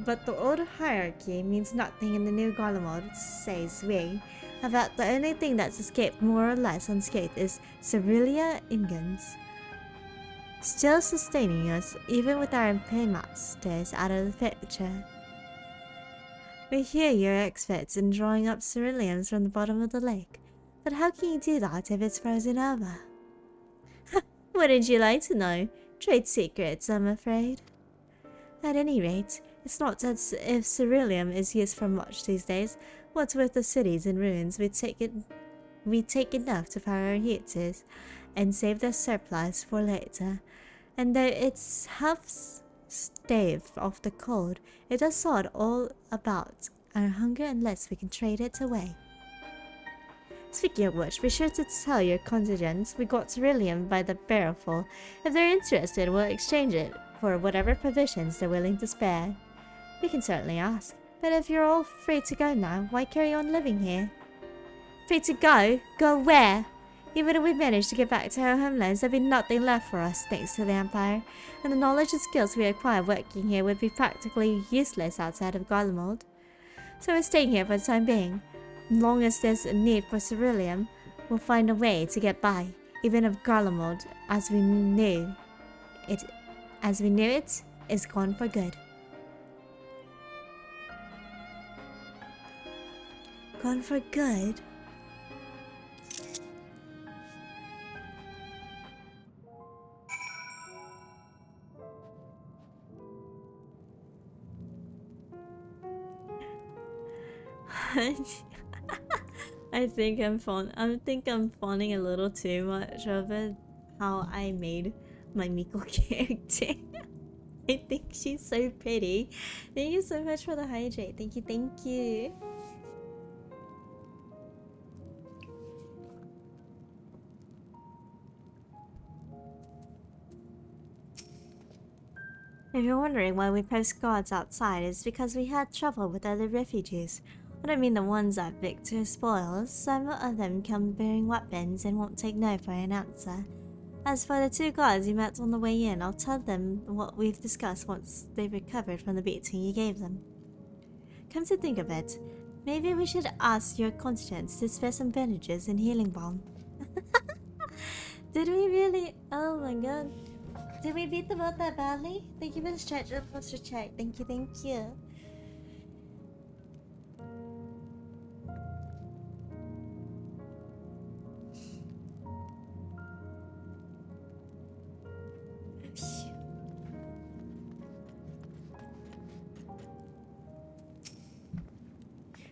But the old hierarchy means nothing in the new Garlemald, says we. About the only thing that's escaped more or less unscathed is Cerulia Ingens. Still sustaining us, even with our paymasters out of the picture. We hear you're experts in drawing up ceruleums from the bottom of the lake. But how can you do that if it's frozen over? Wouldn't you like to know? Trade secrets, I'm afraid. At any rate, it's not as if ceruleum is used for much these days. What's with the cities in ruins, we take enough to power our heaters and save the surplus for later. And though it's helps stave off the cold, it does sort all about our hunger unless we can trade it away. Speaking of which, be sure to tell your contingents we got ceruleum by the barrelful. If they're interested, we'll exchange it for whatever provisions they're willing to spare. We can certainly ask, but if you're all free to go now, why carry on living here? Free to go? Go where? Even if we manage to get back to our homelands, there'd be nothing left for us thanks to the Empire, and the knowledge and skills we acquire working here would be practically useless outside of Garlemald. So we're staying here for the time being. As long as there's a need for ceruleum, we'll find a way to get by, even if Garlemald, as we knew it, is gone for good. Gone for good? I think I'm fawning a little too much over how I made my Miko character. I think she's so pretty. Thank you so much for the hydrate. Thank you, thank you. If you're wondering why we post guards outside, it's because we had trouble with other refugees. I don't mean the ones at Victor spoils. Some of them come bearing weapons and won't take no for an answer. As for the 2 guards you met on the way in, I'll tell them what we've discussed once they've recovered from the beating you gave them. Come to think of it, maybe we should ask your constituents to spare some bandages and healing balm. Did we really? Oh my god. Did we beat them up that badly? Thank you for the stretch of posture check. Thank you, thank you.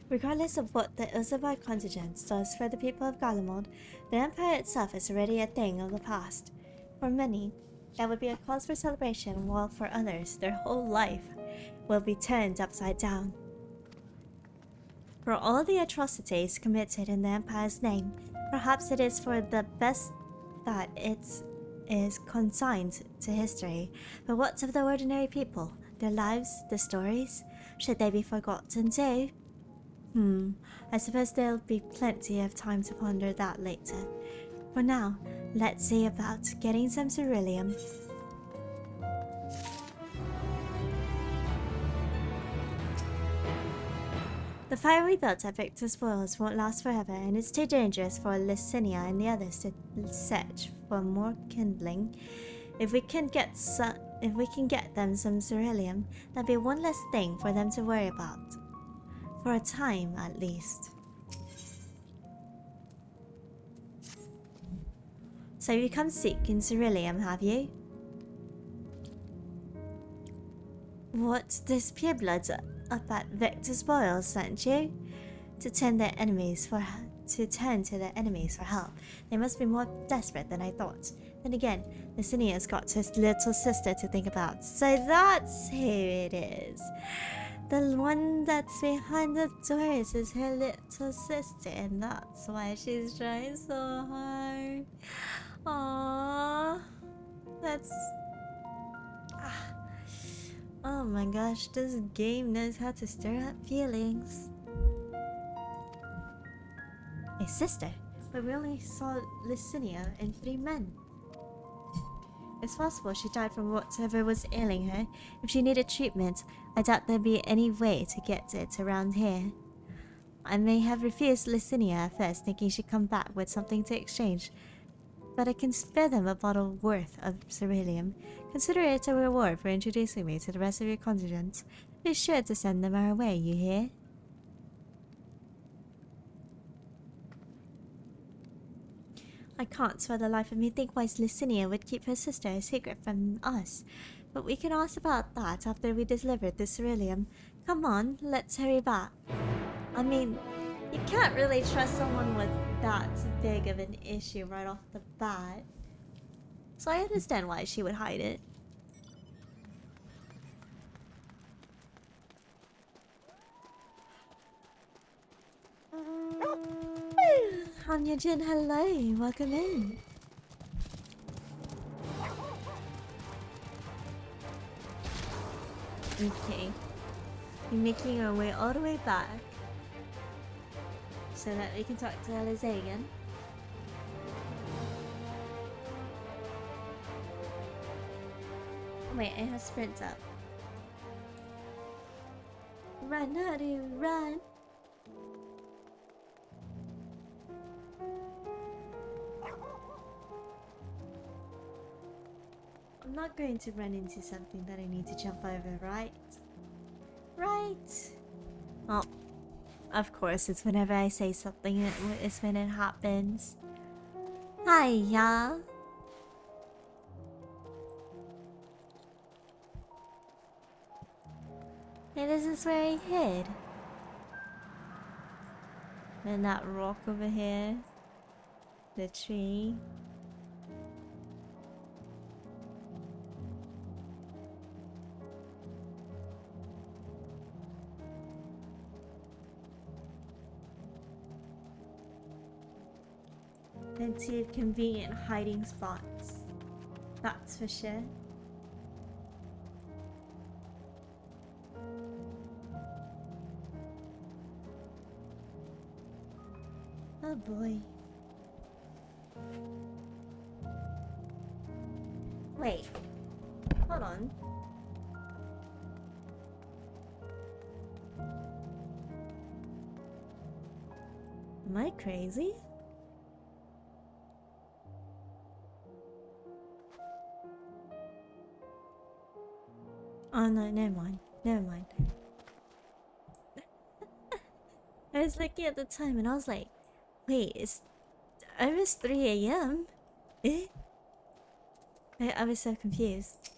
Regardless of what the Uzavar contingent does for the people of Garlemald, the Empire itself is already a thing of the past. For many, that would be a cause for celebration, while for others, their whole life will be turned upside down. For all the atrocities committed in the Empire's name, perhaps it is for the best that it is consigned to history. But what of the ordinary people? Their lives, their stories? Should they be forgotten too? I suppose there'll be plenty of time to ponder that later. For now, let's see about getting some ceruleum. The fire we built at Victor Spoils won't last forever, and it's too dangerous for Licinia and the others to search for more kindling. If we can get them some ceruleum, that'll be one less thing for them to worry about. For a time, at least. So you come seeking ceruleum, have you? What, this purebloods up at Victor Spoils sent you? To turn to their enemies for help. They must be more desperate than I thought. Then again, Licinia's got his little sister to think about. So that's who it is. The one that's behind the doors is her little sister, and that's why she's trying so hard. Aww. That's... Oh my gosh, this game knows how to stir up feelings. A sister? But we only saw Licinia and 3 men. It's possible she died from whatever was ailing her. If she needed treatment, I doubt there'd be any way to get it around here. I may have refused Licinia at first, thinking she'd come back with something to exchange. But I can spare them a bottle worth of ceruleum. Consider it a reward for introducing me to the rest of your contingent. Be sure to send them our way, you hear? I can't for the life of me think why Licinia would keep her sister a secret from us. But we can ask about that after we delivered the ceruleum. Come on, let's hurry back. I mean, you can't really trust someone with that big of an issue right off the bat. So I understand why she would hide it. Hanya-jin, hello, welcome in. Okay, we're making our way all the way back so that we can talk to Alize again. Wait, I have sprint up. Run, Naru, run! I'm not going to run into something that I need to jump over, right? Right? Oh, of course, it's whenever I say something, it's when it happens. Hiya! Hey, this is where I hid. And that rock over here. The tree. Plenty of convenient hiding spots. That's for sure. Oh boy. Wait. Hold on. Am I crazy? Oh no, never mind. Never mind. I was looking at the time and I was like, wait, it's almost 3 a.m. Eh? I was so confused.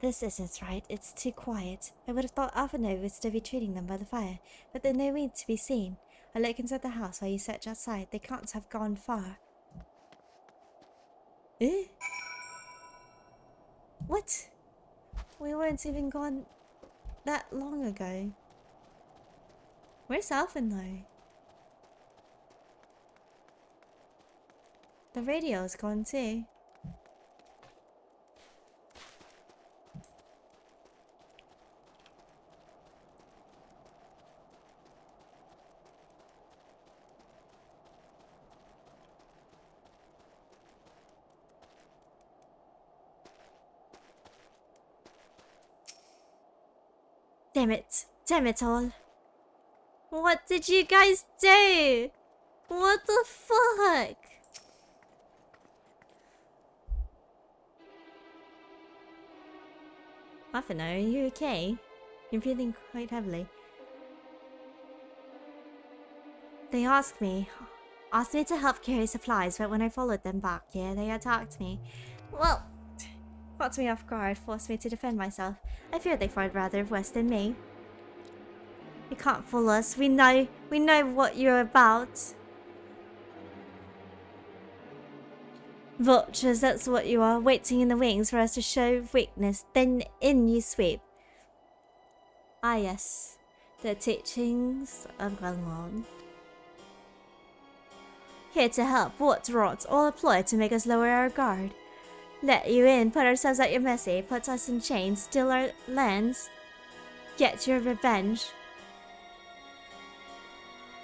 This isn't right. It's too quiet. I would have thought Alphino would still be treating them by the fire, but they're nowhere to be seen. I look inside the house while you search outside. They can't have gone far. Eh? What? We weren't even gone that long ago. Where's Alphin though? The radio's gone too. Damn it. Damn it all. What did you guys do? What the fuck? Alphino, are you okay? You're breathing quite heavily. They asked me to help carry supplies, but when I followed them back here, they attacked me. Well, caught me off guard, forced me to defend myself. I fear they fought rather worse than me. You can't fool us. We know what you're about. Vultures, that's what you are, waiting in the wings for us to show weakness, then in you sweep. Ah yes, the teachings of Garlemald. Here to help, what rot, all a ploy to make us lower our guard. Let you in, put ourselves at your mercy, put us in chains, steal our lands. Get your revenge.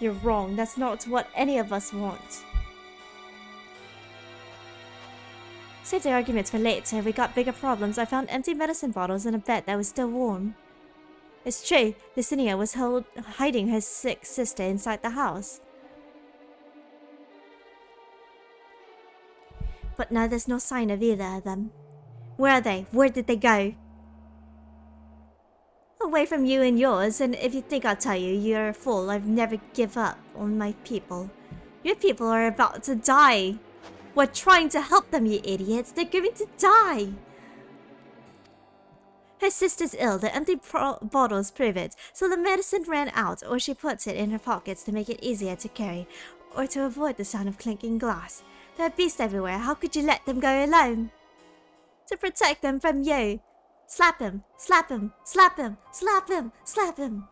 You're wrong, that's not what any of us want. Save the arguments for later, we got bigger problems. I found empty medicine bottles in a bed that was still warm. It's true, Lucinia was hiding her sick sister inside the house. But now there's no sign of either of them. Where are they? Where did they go? Away from you and yours, and if you think I'll tell you, you're a fool. I've never give up on my people. Your people are about to die. We're trying to help them, you idiots. They're going to die. Her sister's ill. The empty bottles prove it. So the medicine ran out, or she puts it in her pockets to make it easier to carry, or to avoid the sound of clinking glass. There are beasts everywhere. How could you let them go alone? To protect them from you. Slap him. Slap him. Slap him. Slap him. Slap him.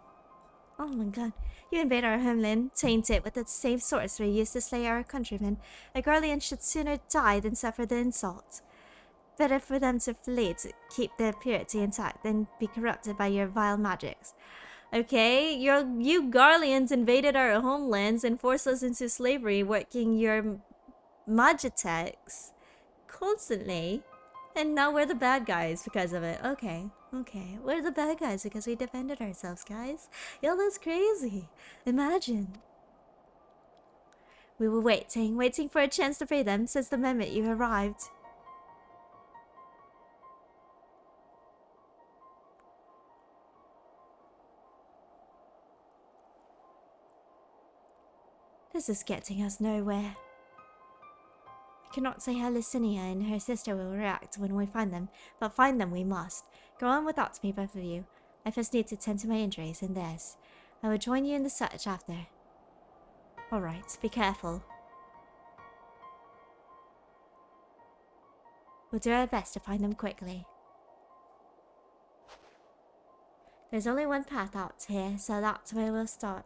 Oh my god. You invade our homeland, taint it with the same sorcery used to slay our countrymen. A Garlean should sooner die than suffer the insult. Better for them to flee to keep their purity intact than be corrupted by your vile magics. Okay, you Garleans invaded our homelands and forced us into slavery, working your magitex constantly. And now we're the bad guys because of it. Okay. We're the bad guys because we defended ourselves, guys. Yo, that's crazy. Imagine. We were waiting for a chance to free them since the moment you arrived. This is getting us nowhere. I cannot say how Lucinia and her sister will react when we find them, but find them we must. Go on without me, both of you. I first need to tend to my injuries and theirs. I will join you in the search after. Alright, be careful. We'll do our best to find them quickly. There's only one path out here, so that's where we'll start.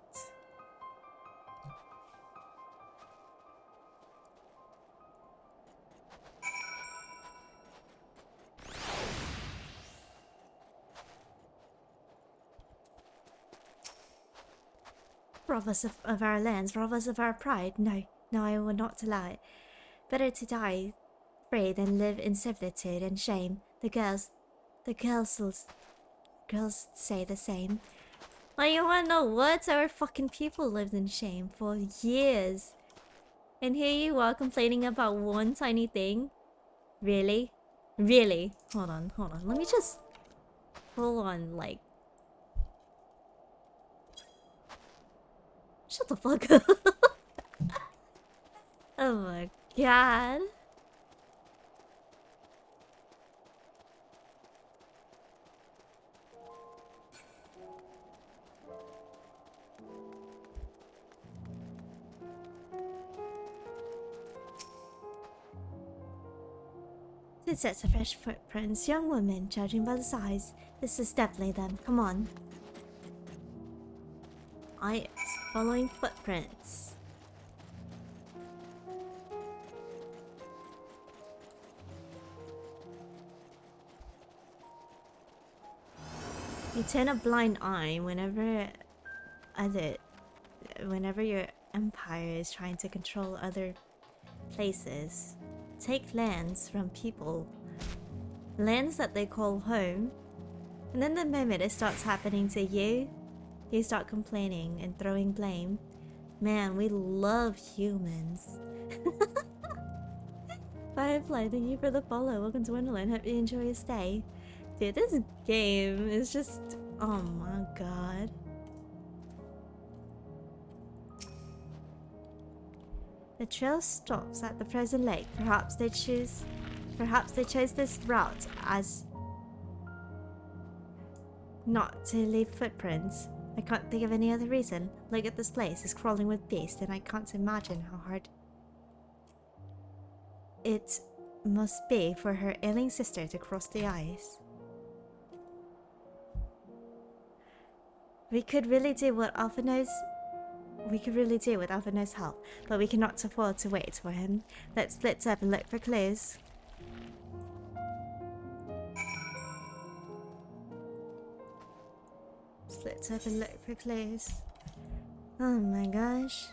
rob us of our lands, rob us of our pride. No, no, I will not allow it. Better to die free than live in servitude and shame. The girls say the same. Like, you wanna know what? Our fucking people lived in shame for years. And here you are complaining about one tiny thing? Really? Really? Hold on. Let me just... Hold on, like... Shut the fuck up. Oh my god. Two sets of fresh footprints. Young women, judging by the size. This is definitely them. Come on. Following footprints. You turn a blind eye whenever your empire is trying to control other places. Take lands from people, lands that they call home, and then the moment it starts happening to you, you start complaining and throwing blame. Man, we love humans. Firefly, thank you for the follow. Welcome to Wonderland. Hope you enjoy your stay. Dude, this game is just... oh my god. The trail stops at the frozen lake. Perhaps they chose this route as not to leave footprints. I can't think of any other reason. Look at this place. It's crawling with beasts, and I can't imagine how hard it must be for her ailing sister to cross the ice. We could really do with Alphino's help, but we cannot afford to wait for him. Let's split up and look for clues. Split up and look for clues. Oh my gosh.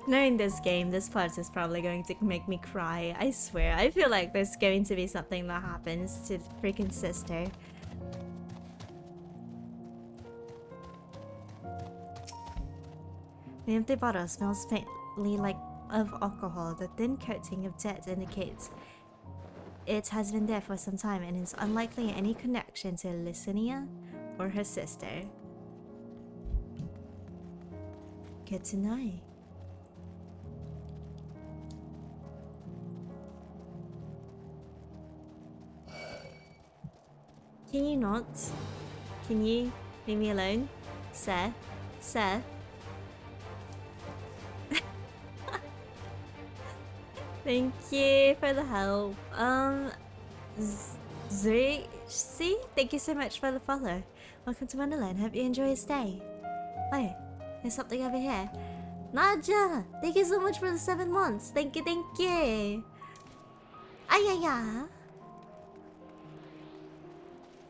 Knowing this game, this part is probably going to make me cry. I swear. I feel like there's going to be something that happens to the freaking sister. The empty bottle smells faintly like of alcohol. The thin coating of dirt indicates it has been there for some time and is unlikely any connection to Licinia or her sister. Good to know. Can you not? Can you leave me alone? Sir? Sir? Thank you for the help. Zuri, thank you so much for the follow. Welcome to Wonderland. Hope you enjoy your stay. Oh, there's something over here. Nadja, thank you so much for the 7 months. Thank you, thank you. Ayaya.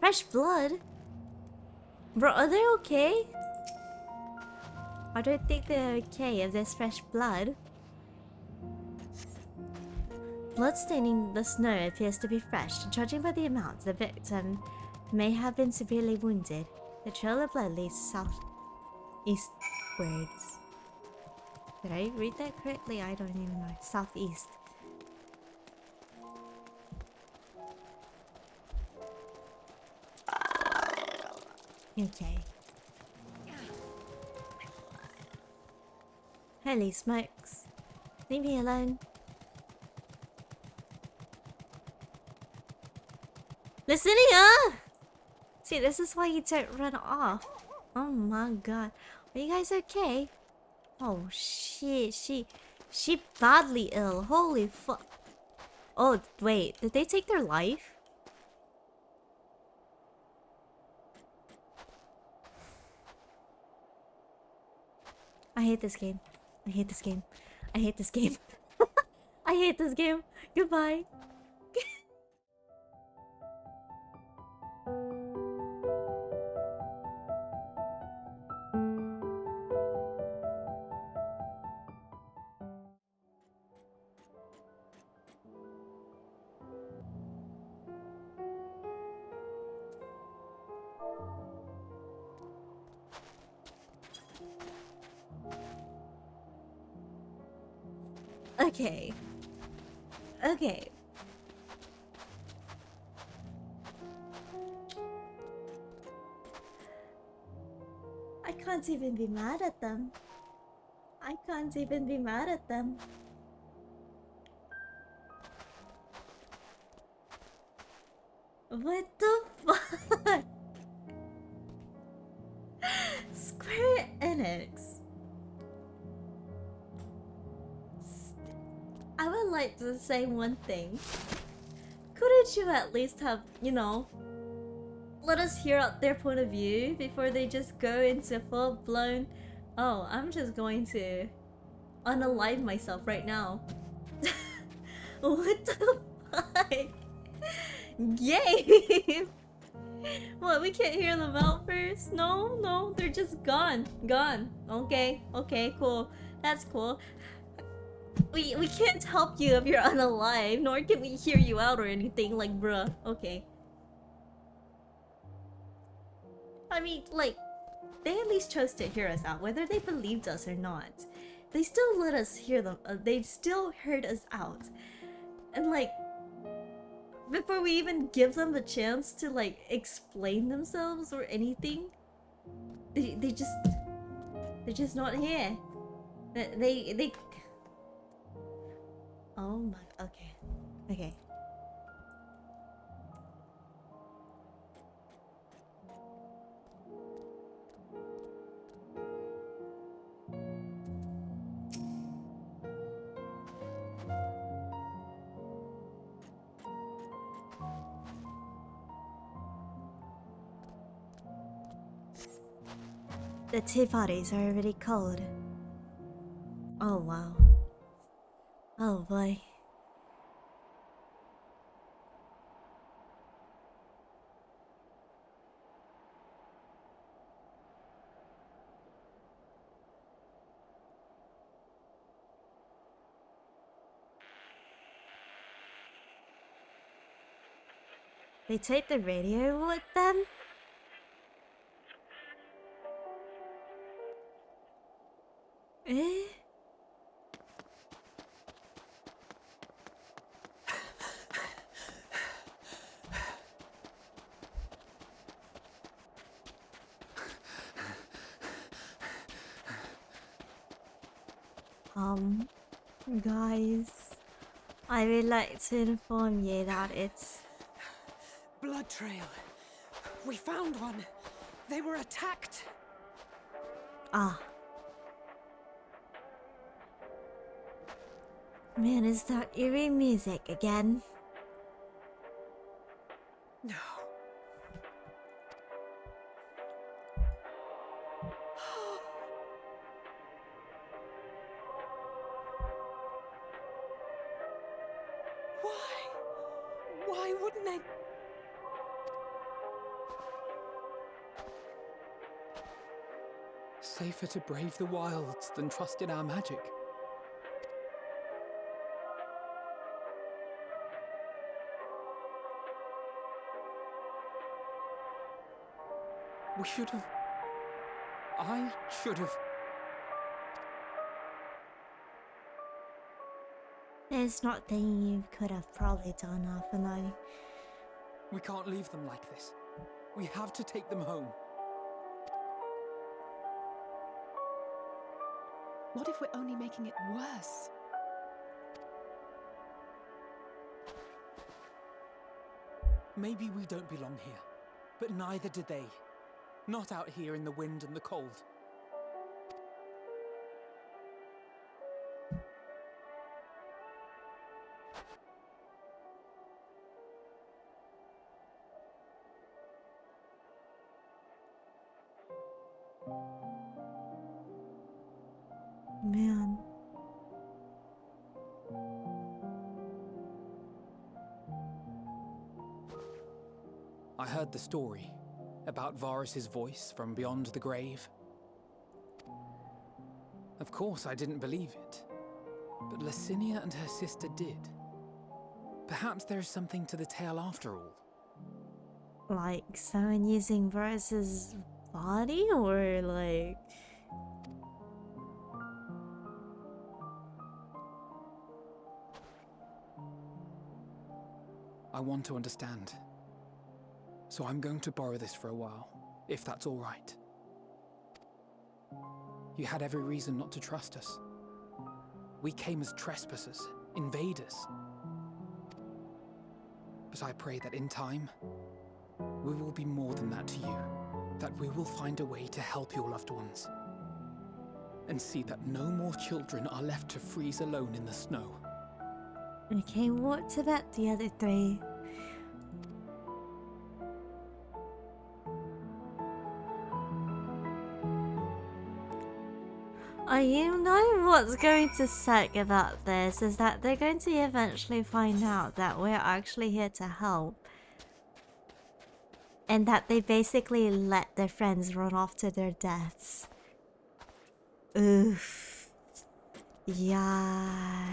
Fresh blood? Bro, are they okay? I don't think they're okay if there's fresh blood. Blood staining the snow appears to be fresh. Judging by the amount, the victim may have been severely wounded. The trail of blood leads southeastwards. Did I read that correctly? I don't even know. Southeast. Okay. Holy smokes. Leave me alone. Licinia! See, this is why you don't run off. Oh my god. Are you guys okay? Oh shit, she badly ill. Holy fuck. Oh, wait. Did they take their life? I hate this game. I hate this game. I hate this game. I hate this game. Goodbye. Okay. Okay. I can't even be mad at them. I can't even be mad at them. What the fuck? Square Enix. I would like to say one thing. Couldn't you at least have, you know, let us hear out their point of view before they just go into full-blown, oh, I'm just going to unalive myself right now. What the fuck? Game! What, we can't hear them out first? No, no, they're just gone. Gone. Okay, okay, cool. That's cool. We can't help you if you're unalive, nor can we hear you out or anything, like, bruh. Okay. I mean, like, they at least chose to hear us out, whether they believed us or not. They still let us hear them, they still heard us out. And like, before we even give them the chance to like, explain themselves or anything, they're just not here. They... Oh my, okay. Okay. The tea parties are already cold. Oh wow. Oh boy. They take the radio with them? Eh? Guys, I would like to inform you that it's... Blood trail. We found one. They were attacked. Ah. Man, is that eerie music again? No. Why wouldn't they? Safer to brave the wilds than trust in our magic. We should have... I should have... There's nothing you could have probably done, Alphanai. We can't leave them like this. We have to take them home. What if we're only making it worse? Maybe we don't belong here, but neither do they. Not out here in the wind and the cold. Man. I heard the story about Varus's voice from beyond the grave. Of course, I didn't believe it, but Licinia and her sister did. Perhaps there's something to the tale after all. Like someone using Varus's body, or like... I want to understand. So I'm going to borrow this for a while, if that's all right. You had every reason not to trust us. We came as trespassers, invaders. But I pray that in time, we will be more than that to you. That we will find a way to help your loved ones. And see that no more children are left to freeze alone in the snow. Okay, what about the other three? You know what's going to suck about this is that they're going to eventually find out that we're actually here to help. And that they basically let their friends run off to their deaths. Oof. Yeah.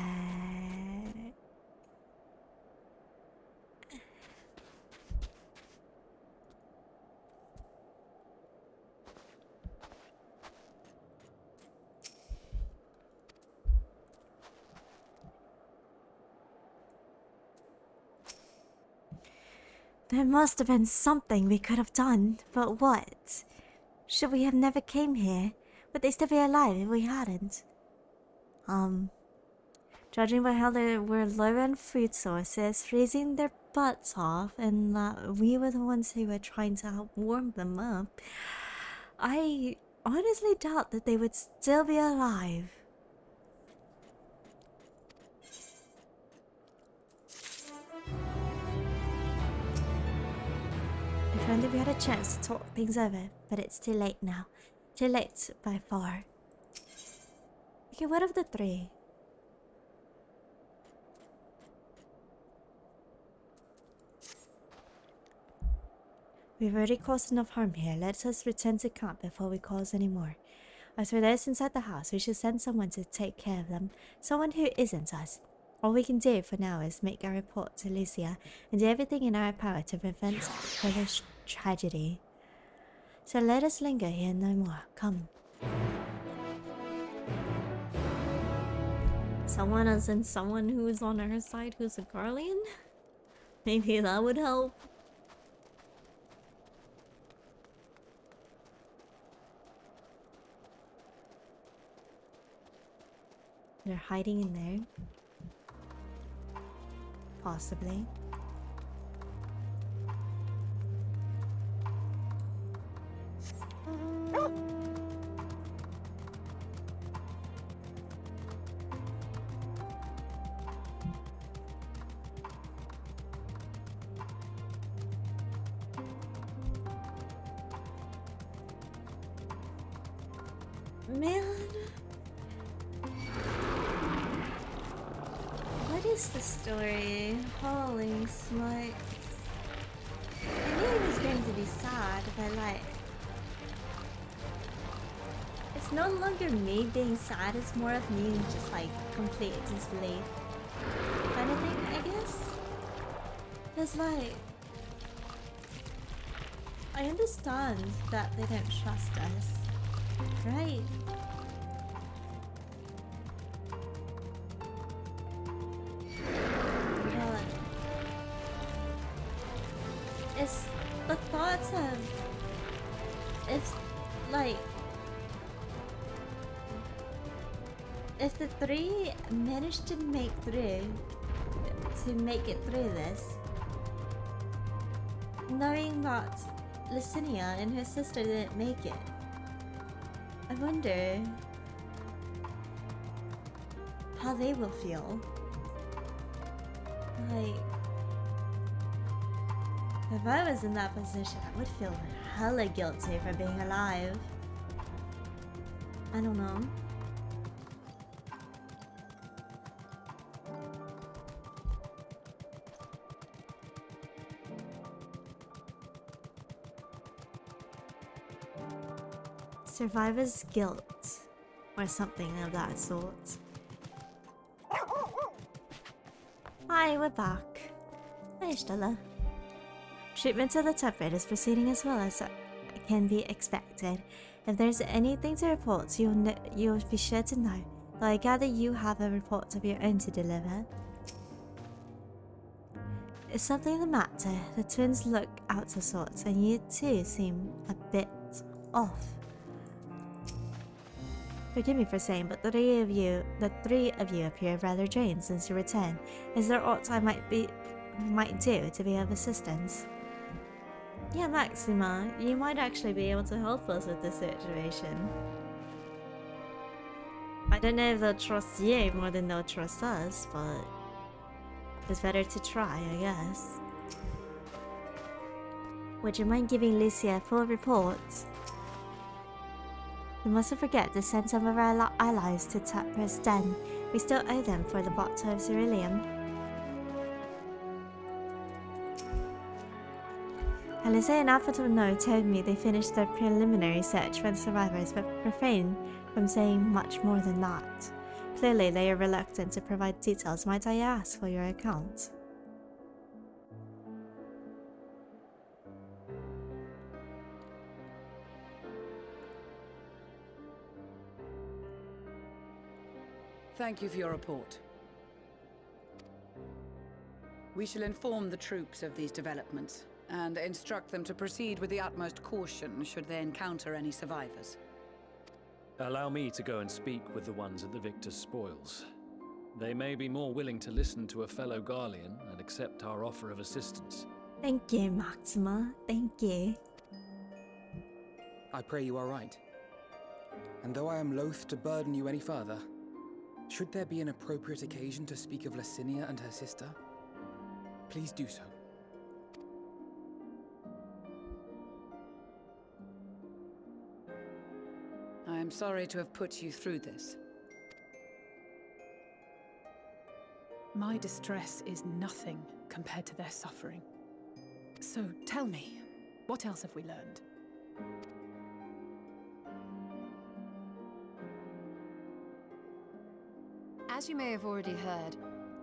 There must have been something we could have done, but what? Should we have never came here? Would they still be alive if we hadn't? Judging by how they were low on food sources, freezing their butts off, and that we were the ones who were trying to help warm them up, I honestly doubt that they would still be alive. If only we had a chance to talk things over, but it's too late now. Too late by far. Okay, what of the three? We've already caused enough harm here. Let us return to camp before we cause any more. As for those inside the house, we should send someone to take care of them. Someone who isn't us. All we can do for now is make our report to Lucia and do everything in our power to prevent further tragedy. So let us linger here no more. Come. Someone as in someone who is on her side who's a Garlean? Maybe that would help. They're hiding in there. Possibly. Man. What is the story? Holy smokes. I knew it was going to be sad, but like... It's no longer me being sad, it's more of me just like complete disbelief. Kind of thing, I guess? Because like... I understand that they don't trust us. Right? But it's the thoughts of if like if the three managed to make it through this, knowing that Licinia and her sister didn't make it, I wonder how they will feel. Like, if I was in that position, I would feel hella guilty for being alive. I don't know. Survivor's guilt. Or something of that sort. Hi, we're back. Hi, Stella. Treatment of the temperate is proceeding as well as can be expected. If there's anything to report, you'll be sure to know. Though I gather you have a report of your own to deliver. Is something the matter? The twins look out of sorts, and you too seem a bit off. Forgive me for saying, but the three of you appear rather drained since your return. Is there aught I might do to be of assistance? Yeah, Maxima, you might actually be able to help us with this situation. I don't know if they'll trust you more than they'll trust us, but it's better to try, I guess. Would you mind giving Lucia a full report? We mustn't forget to send some of our allies to Tapra's den. We still owe them for the bottle of ceruleum. Alice and Alpha told me they finished their preliminary search for the survivors, but refrained from saying much more than that. Clearly, they are reluctant to provide details. Might I ask for your account? Thank you for your report. We shall inform the troops of these developments and instruct them to proceed with the utmost caution should they encounter any survivors. Allow me to go and speak with the ones at the victor's spoils. They may be more willing to listen to a fellow Garlean and accept our offer of assistance. Thank you, Maxima. Thank you. I pray you are right. And though I am loath to burden you any further, should there be an appropriate occasion to speak of Licinia and her sister, please do so. I am sorry to have put you through this. My distress is nothing compared to their suffering. So tell me, what else have we learned? As you may have already heard,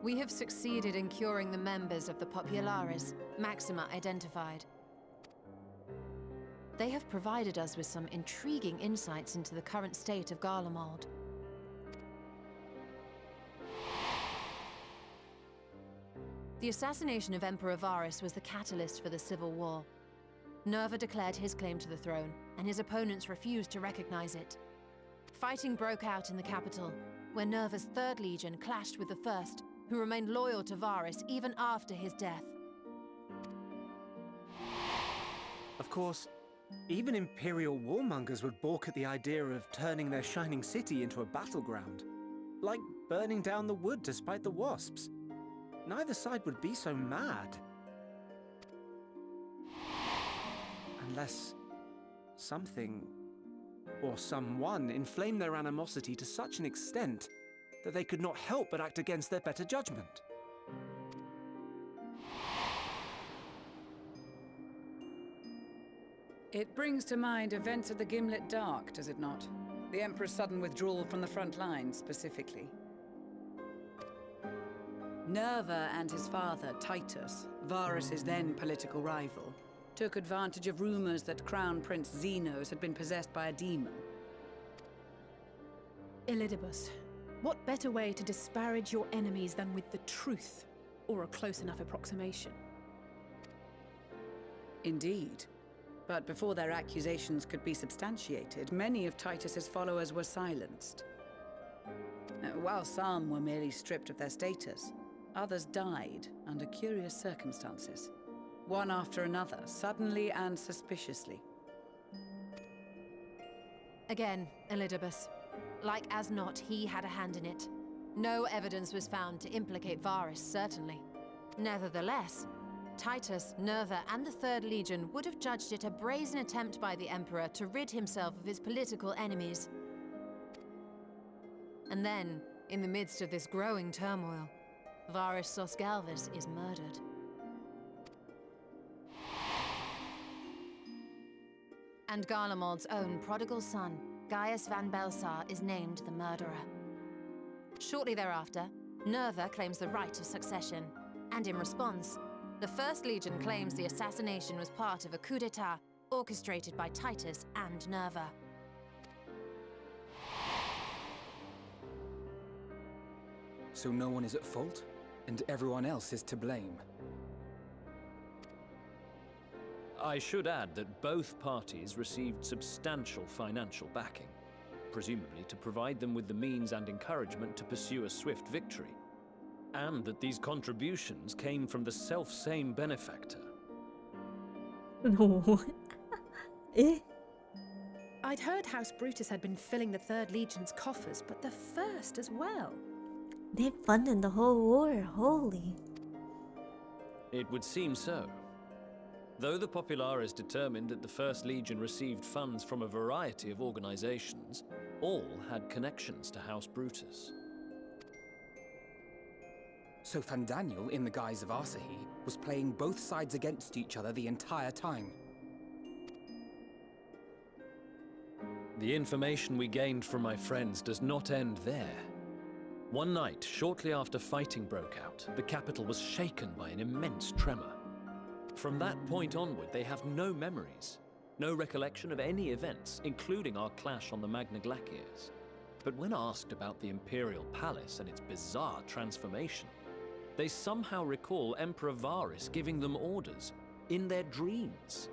we have succeeded in curing the members of the Populares, Maxima identified. They have provided us with some intriguing insights into the current state of Garlemald. The assassination of Emperor Varus was the catalyst for the civil war. Nerva declared his claim to the throne, and his opponents refused to recognize it. Fighting broke out in the capital, where Nerva's 3rd Legion clashed with the 1st, who remained loyal to Varus even after his death. Of course, even Imperial warmongers would balk at the idea of turning their shining city into a battleground. Like burning down the wood to spite the wasps. Neither side would be so mad. Unless something or someone inflamed their animosity to such an extent that they could not help but act against their better judgment. It brings to mind events at the Gimlet Dark, does it not? The Emperor's sudden withdrawal from the front lines, specifically. Nerva and his father, Titus, Varus's then political rival, took advantage of rumors that Crown Prince Xenos had been possessed by a demon. Elidibus, what better way to disparage your enemies than with the truth, or a close enough approximation? Indeed. But before their accusations could be substantiated, many of Titus's followers were silenced. While some were merely stripped of their status, others died under curious circumstances. One after another, suddenly and suspiciously. Again, Elidibus. Like as not, he had a hand in it. No evidence was found to implicate Varus, certainly. Nevertheless, Titus, Nerva, and the 3rd Legion would have judged it a brazen attempt by the Emperor to rid himself of his political enemies. And then, in the midst of this growing turmoil, Varus Sosgalvis is murdered. And Garlemald's own prodigal son, Gaius van Belsar, is named the murderer. Shortly thereafter, Nerva claims the right of succession, and in response, the First Legion claims the assassination was part of a coup d'etat orchestrated by Titus and Nerva. So no one is at fault, and everyone else is to blame. I should add that both parties received substantial financial backing, presumably to provide them with the means and encouragement to pursue a swift victory, and that these contributions came from the self-same benefactor. No. Eh? I'd heard House Brutus had been filling the Third Legion's coffers, but the First as well. They funded the whole war, holy. It would seem so. Though the Populares determined that the First Legion received funds from a variety of organizations, all had connections to House Brutus. So Fandaniel, in the guise of Asahi, was playing both sides against each other the entire time. The information we gained from my friends does not end there. One night, shortly after fighting broke out, the capital was shaken by an immense tremor. From that point onward, they have no memories, no recollection of any events, including our clash on the Magna-Glaciers. But when asked about the Imperial Palace and its bizarre transformation, they somehow recall Emperor Varys giving them orders in their dreams.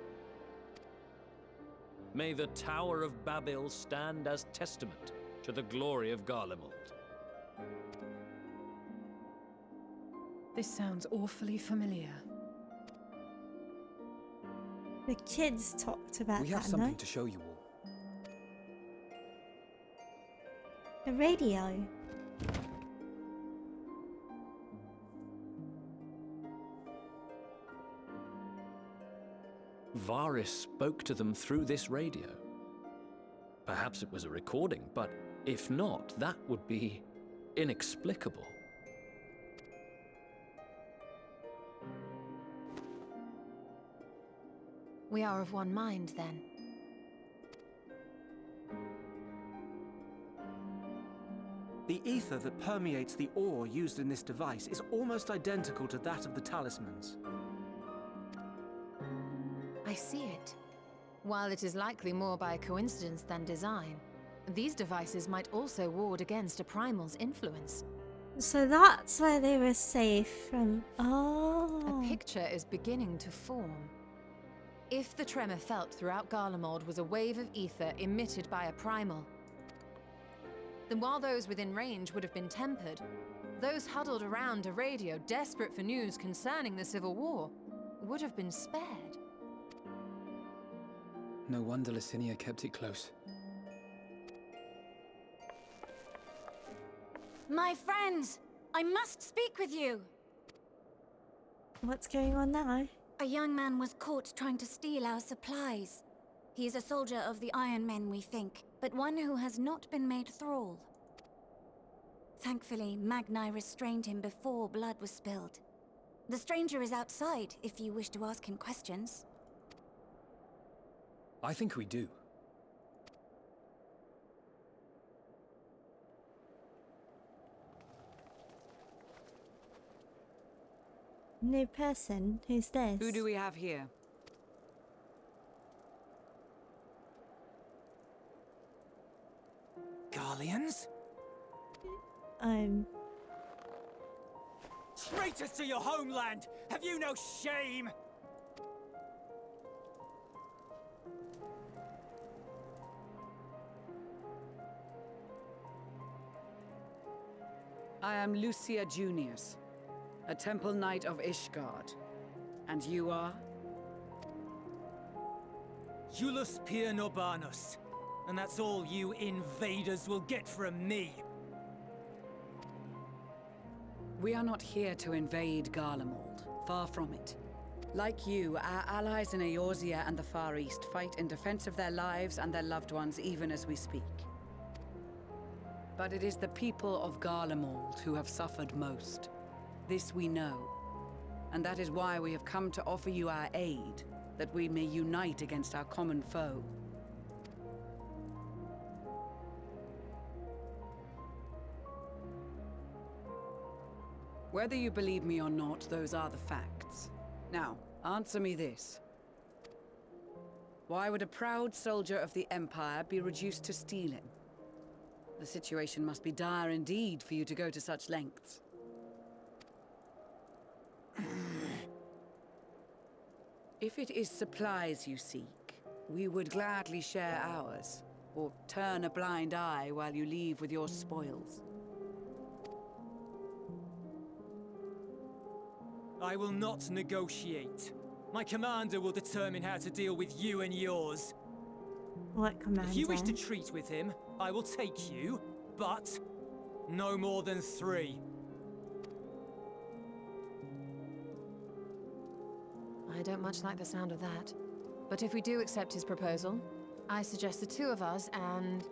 May the Tower of Babel stand as testament to the glory of Garlemald. This sounds awfully familiar. The kids talked about We have that, something no? to show you all. The radio. Varys spoke to them through this radio. Perhaps it was a recording, but if not, that would be inexplicable. We are of one mind, then. The ether that permeates the ore used in this device is almost identical to that of the talismans. I see it. While it is likely more by coincidence than design, these devices might also ward against a primal's influence. So that's where they were safe from. Oh. A picture is beginning to form. If the tremor felt throughout Garlemald was a wave of ether emitted by a primal, then while those within range would have been tempered, those huddled around a radio desperate for news concerning the Civil War would have been spared. No wonder Licinia kept it close. My friends, I must speak with you. What's going on now? A young man was caught trying to steal our supplies. He is a soldier of the Iron Men, we think, but one who has not been made thrall. Thankfully, Magni restrained him before blood was spilled. The stranger is outside, if you wish to ask him questions. I think we do. New person? Who's this? Who do we have here? Garleans? Traitors to your homeland! Have you no shame? I am Lucia Junius, a temple knight of Ishgard. And you are? Iulus Pier Norbanus. And that's all you invaders will get from me. We are not here to invade Garlemald. Far from it. Like you, our allies in Eorzea and the Far East fight in defense of their lives and their loved ones even as we speak. But it is the people of Garlemald who have suffered most. This we know. And that is why we have come to offer you our aid, that we may unite against our common foe. Whether you believe me or not, those are the facts. Now, answer me this. Why would a proud soldier of the Empire be reduced to stealing? The situation must be dire indeed for you to go to such lengths. If it is supplies you seek, we would gladly share ours, or turn a blind eye while you leave with your spoils. I will not negotiate. My commander will determine how to deal with you and yours. What commander? If you wish to treat with him, I will take you, but no more than 3. I don't much like the sound of that. But if we do accept his proposal, I suggest the 2 of us and...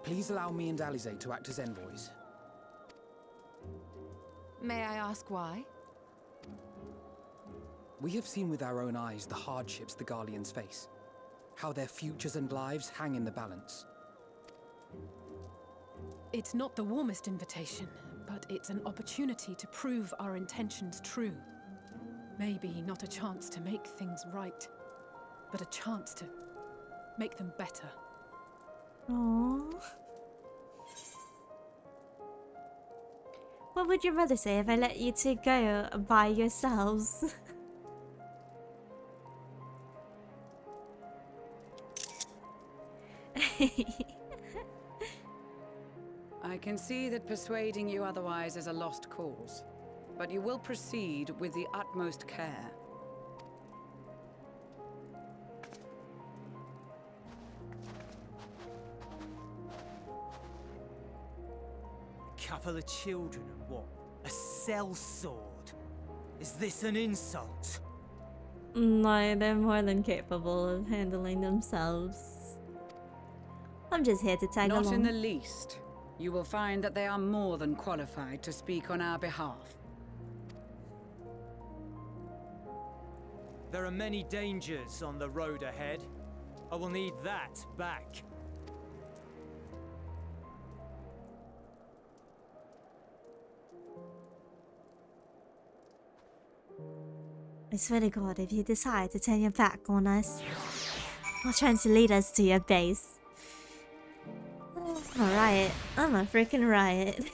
Please allow me and Alize to act as envoys. May I ask why? We have seen with our own eyes the hardships the Garleans face. How their futures and lives hang in the balance. It's not the warmest invitation, but it's an opportunity to prove our intentions true. Maybe not a chance to make things right, but a chance to make them better. Aww. What would your mother say if I let you 2 go by yourselves? I can see that persuading you otherwise is a lost cause, but you will proceed with the utmost care. Couple of children and what? A sellsword? Is this an insult? No, they're more than capable of handling themselves. I'm just here to tag along. Not in the least. You will find that they are more than qualified to speak on our behalf. There are many dangers on the road ahead. I will need that back. I swear to God, if you decide to turn your back on us, while trying to lead us to your base, I'm a riot. I'm a freaking riot.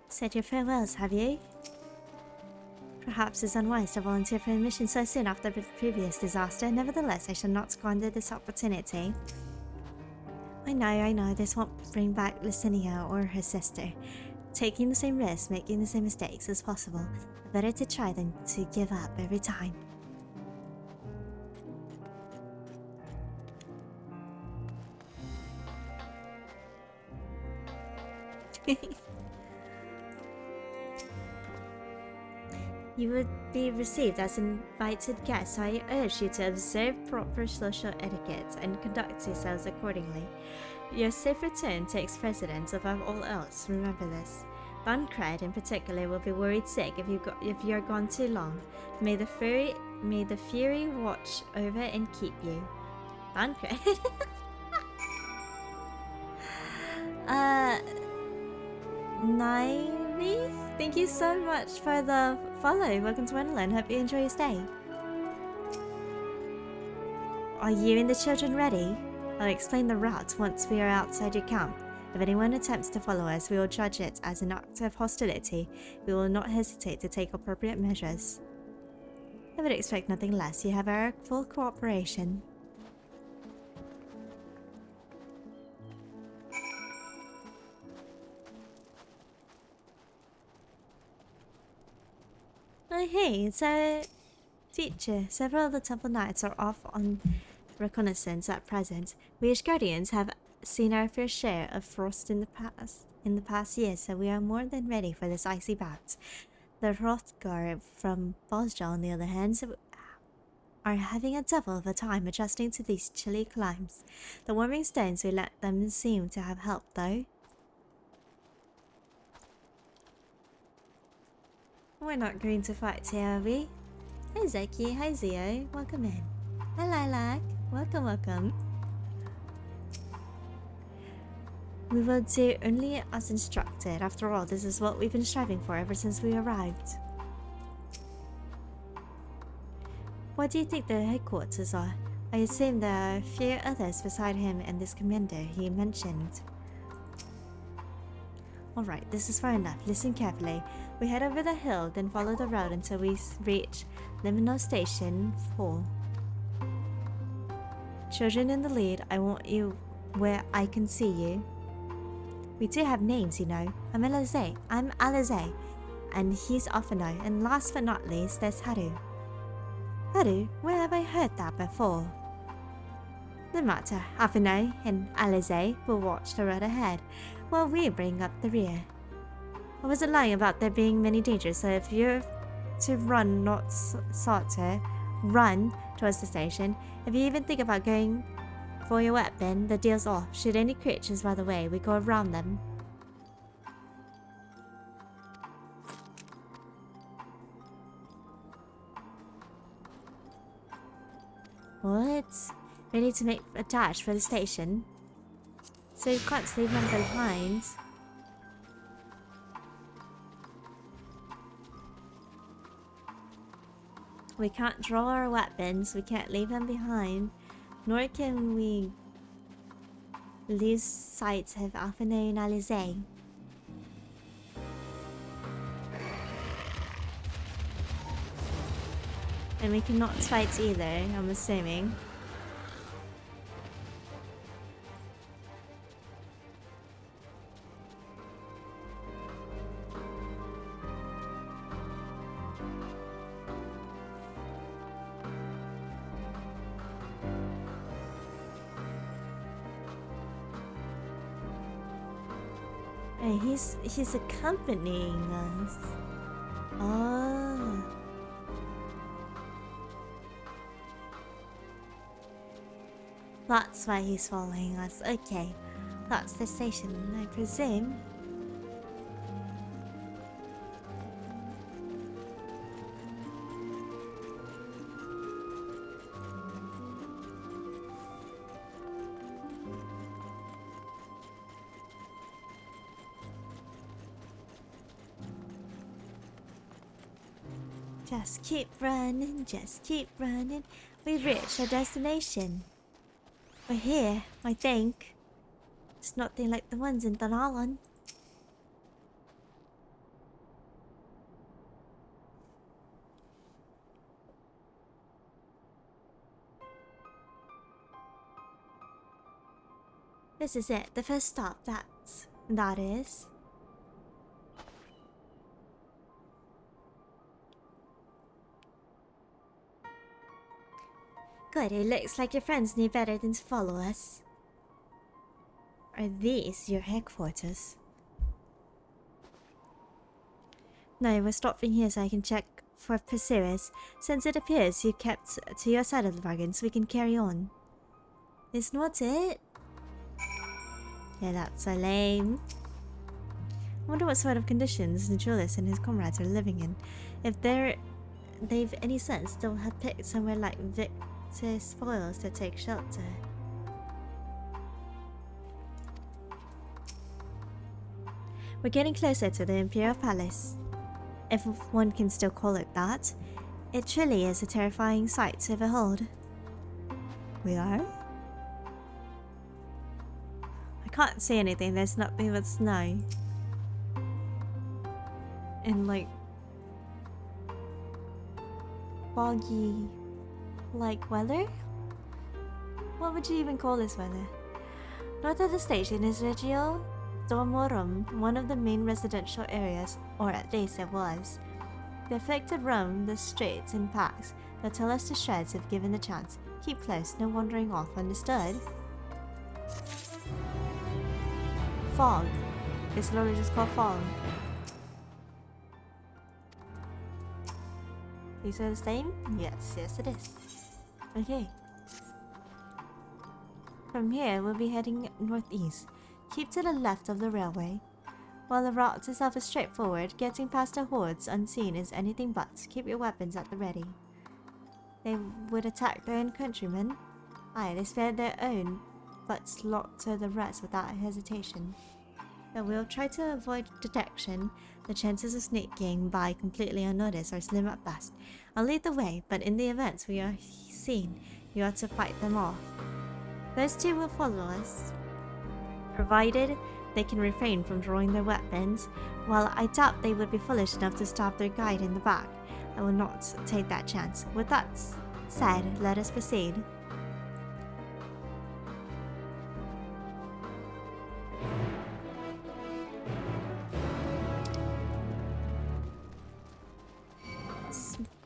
Said your farewells, have you? Perhaps it's unwise to volunteer for a mission so soon after the previous disaster. Nevertheless, I shall not squander this opportunity. I know, this won't bring back Licinia or her sister. Taking the same risks, making the same mistakes is possible. Better to try than to give up every time. You would be received as an invited guest, so I urge you to observe proper social etiquette and conduct yourselves accordingly. Your safe return takes precedence above all else, remember this. Bancred in particular will be worried sick if you are gone too long. May the Fury watch over and keep you. Bancred? Nairi? Thank you so much for the follow. Welcome to Wonderland. Hope you enjoy your stay. Are you and the children ready? I'll explain the route once we are outside your camp. If anyone attempts to follow us, we will judge it as an act of hostility. We will not hesitate to take appropriate measures. I would expect nothing less. You have our full cooperation. Oh hey, so teacher, several of the temple knights are off on reconnaissance at present. We as guardians have seen our fair share of frost in the past year, so we are more than ready for this icy bout. The Hrothgar from Bosja, on the other hand, are having a devil of a time adjusting to these chilly climes. The warming stones we let them seem to have helped, though. We're not going to fight here, are we? Hey Zeki, hi Zio, welcome in. Hi Lilac, welcome, welcome. We will do only as instructed. After all, this is what we've been striving for ever since we arrived. What do you think the headquarters are? I assume there are a few others beside him and this commander he mentioned. Alright, this is far enough. Listen carefully. We head over the hill, then follow the road until we reach Liminal Station 4. Children in the lead, I want you where I can see you. We do have names, you know. I'm Alize, and he's Afano, and last but not least, there's Haru. Haru? Where have I heard that before? No matter, Afano and Alize will watch the road ahead, while we bring up the rear. I wasn't lying about there being many dangers, so if you're to run, not Sartre, run towards the station. If you even think about going for your weapon, the deal's off. Shoot any creatures by the way, we go around them. What? Ready to make a dash for the station? So you can't leave them behind. We can't draw our weapons, we can't leave them behind, nor can we lose sight of Afano and Alize. And we cannot fight either, I'm assuming. And he's accompanying us. Oh. That's why he's following us. Okay. That's the station, I presume. Just keep running, just keep running. We've reached our destination. We're here, I think. It's nothing like the ones in Tanalan. This is it, the first stop, that is. Good, it looks like your friends knew better than to follow us. Are these your headquarters? No, we're stopping here so I can check for pursuers. Since it appears you kept to your side of the bargains, we can carry on. Is not it? Yeah, that's so lame. I wonder what sort of conditions Julius and his comrades are living in. If they've any sense, they'll have picked somewhere like Victor Spoils to take shelter. We're getting closer to the Imperial Palace, if one can still call it that. It truly is a terrifying sight to behold. We are? I can't see anything, there's nothing but snow. And like foggy like weather? What would you even call this weather? North of the station is Regio Domorum, one of the main residential areas, or at least it was. The afflicted roam the streets in packs. They'll tell us to shreds if given the chance. Keep close, no wandering off, understood? Fog. It's literally just called fog. These are the same? Yes, yes it is. Okay. From here, we'll be heading northeast. Keep to the left of the railway. While the route itself is straightforward, getting past the hordes unseen is anything but. Keep your weapons at the ready. they would attack their own countrymen. Aye, they spared their own, but slaughter the rest without hesitation. Though we'll try to avoid detection, the chances of sneaking by completely unnoticed are slim at best. I'll lead the way, but in the event we are seen, you ought to fight them off. Those two will follow us, provided they can refrain from drawing their weapons. While I doubt they would be foolish enough to stab their guide in the back, I will not take that chance. With that said, let us proceed.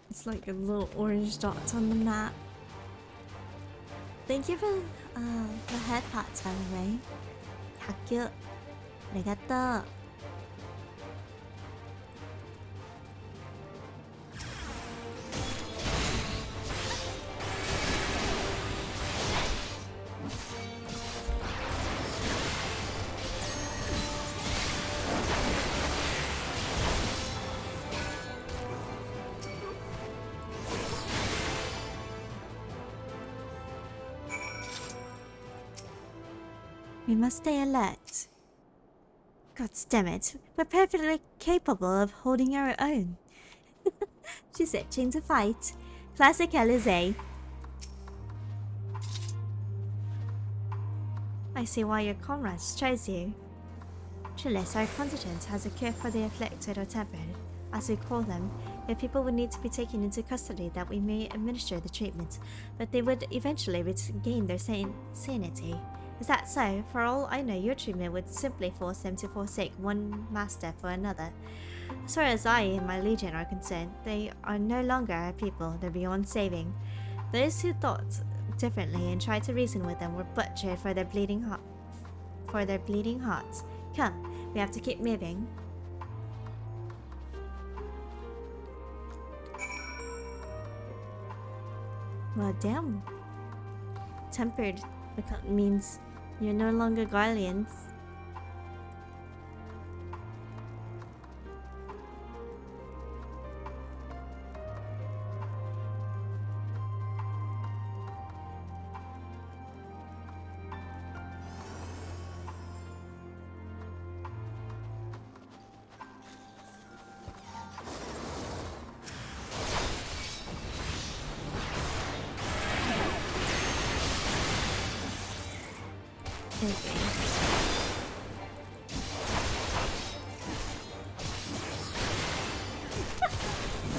It's like a little orange dots on the map. Thank you for the head pots, by the way. How cute. Arigato. We must stay alert. God damn it, we're perfectly capable of holding our own. She's itching to fight. Classic Alizé. I see why your comrades chose you. Julius, our contingent, has a cure for the afflicted or tempered, as we call them. If people would need to be taken into custody, that we may administer the treatment, but they would eventually regain their sanity. Is that so? For all I know, your treatment would simply force them to forsake one master for another. As far as I and my legion are concerned, they are no longer our people, they're beyond saving. Those who thought differently and tried to reason with them were butchered for their bleeding hearts. Come, we have to keep moving. Well, damn. Tempered means you're no longer Garleans.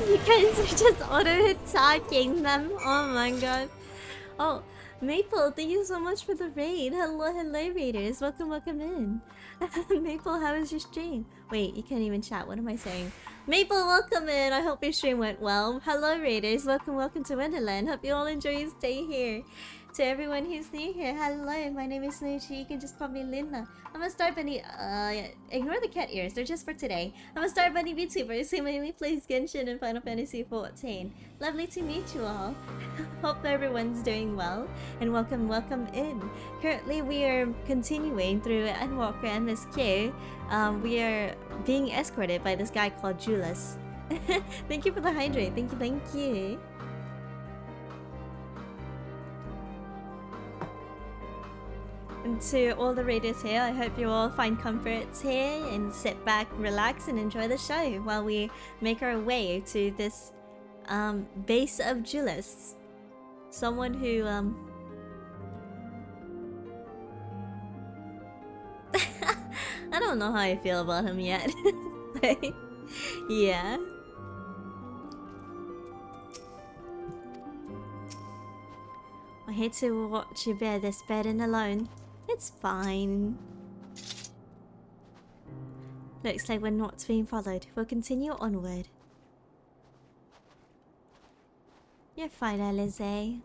You guys are just auto-attacking them. Oh my god. Oh, Maple, thank you so much for the raid. Hello, raiders. Welcome in. Maple, how was your stream? Wait, you can't even chat. What am I saying? Maple, welcome in. I hope your stream went well. Hello, raiders. Welcome to Wonderland. Hope you all enjoy your stay here. To everyone who's new here, hello. My name is Lunacchiii. You can just call me Lina. I'm a Star Bunny. Ignore the cat ears. They're just for today. I'm a Star Bunny VTuber who mainly plays Genshin and Final Fantasy XIV. Lovely to meet you all. Hope everyone's doing well, and welcome in. Currently, we are continuing through Endwalker MSQ. We are being escorted by this guy called Julius. Thank you for the hydrate. Thank you. And to all the raiders here, I hope you all find comfort here and sit back, relax, and enjoy the show while we make our way to this base of Julius. Someone who I don't know how I feel about him yet. Yeah. I hate to watch you bear this burden alone. It's fine. Looks like we're not being followed. We'll continue onward. You're fine, Alizé.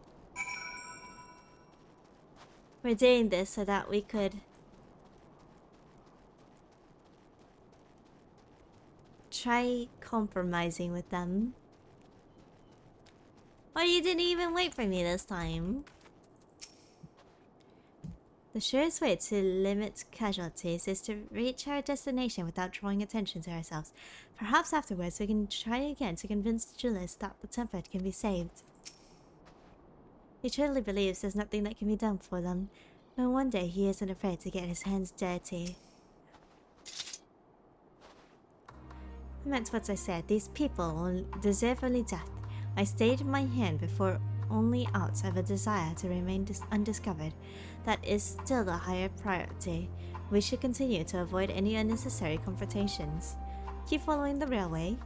We're doing this so that we could try compromising with them. Or you didn't even wait for me this time. The surest way to limit casualties is to reach our destination without drawing attention to ourselves. Perhaps afterwards we can try again to convince Julius that the tempered can be saved. He truly believes there's nothing that can be done for them. No wonder he isn't afraid to get his hands dirty. I meant what I said. These people deserve only death. I stayed my hand before only out of a desire to remain undiscovered. That is still the higher priority. We should continue to avoid any unnecessary confrontations. Keep following the railway.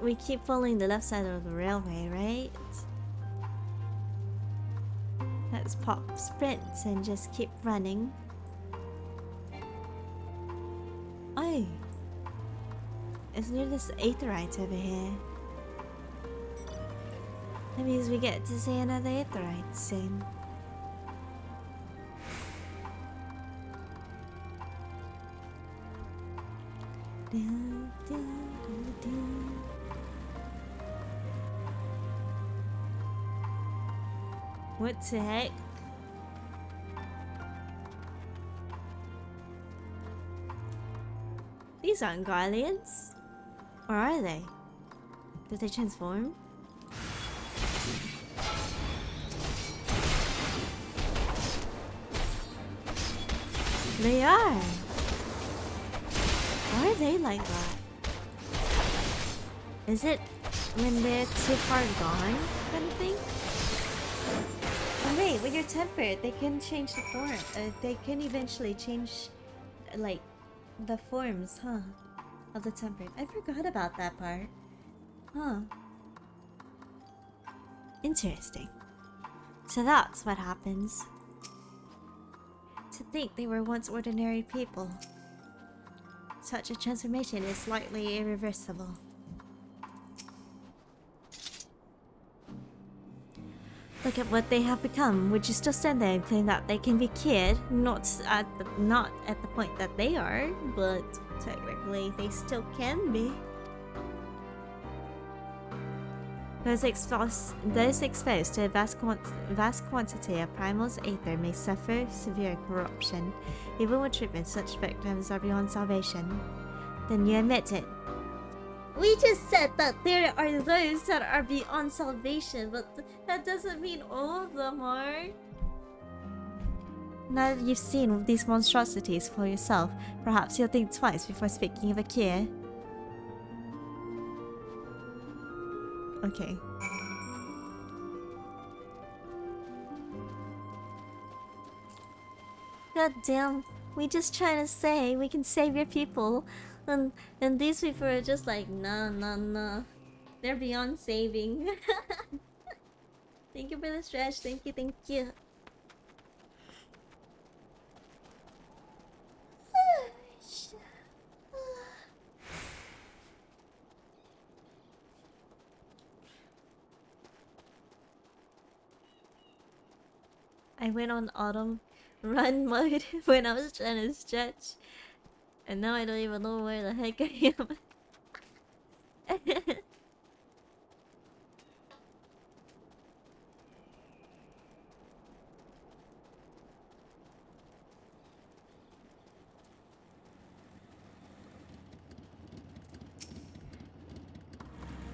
We keep following the left side of the railway, right? Let's pop sprints and just keep running. Oh! Isn't there this aetherite over here? That means we get to see another aetherite soon. What the heck? These aren't Garleans. Or are they? Did they transform? They are. Why are they like that? Is it when they're too far gone kind of thing? Oh wait, when you're tempered, they can change the form. They can eventually change, like, the forms, huh? Of the tempered. I forgot about that part. Huh. Interesting. So that's what happens. To think they were once ordinary people. Such a transformation is slightly irreversible. Look at what they have become. Would you still stand there and claim that they can be cured? Not at the point that they are, but technically they still can be. Those exposed to a vast quantity of Primal's aether may suffer severe corruption. Even with treatment, such victims are beyond salvation. Then you admit it. We just said that there are those that are beyond salvation, but that doesn't mean all of them are. Now that you've seen these monstrosities for yourself, perhaps you'll think twice before speaking of a cure. Okay. God damn, we just trying to say we can save your people. And these people are just like, nah. They're beyond saving. Thank you for the stretch. Thank you. I went on autumn run mode when I was trying to stretch. And now I don't even know where the heck I am.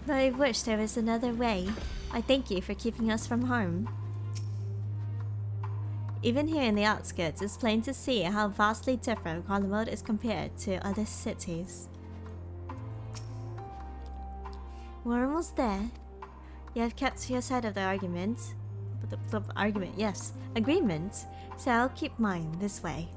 Though I wish there was another way. I thank you for keeping us from harm. Even here in the outskirts, it's plain to see how vastly different Garlemald is compared to other cities. We're almost there. You have kept to your side of the argument. Agreement. So I'll keep mine this way.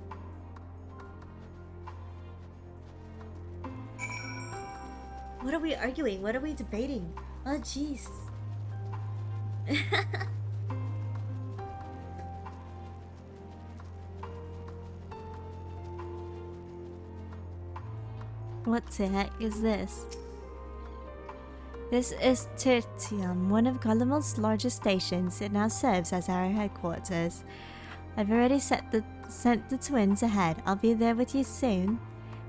What are we arguing? What are we debating? Oh, jeez. What the heck is this? This is Tertium, one of Garlemald's largest stations. It now serves as our headquarters. I've already sent the twins ahead. I'll be there with you soon.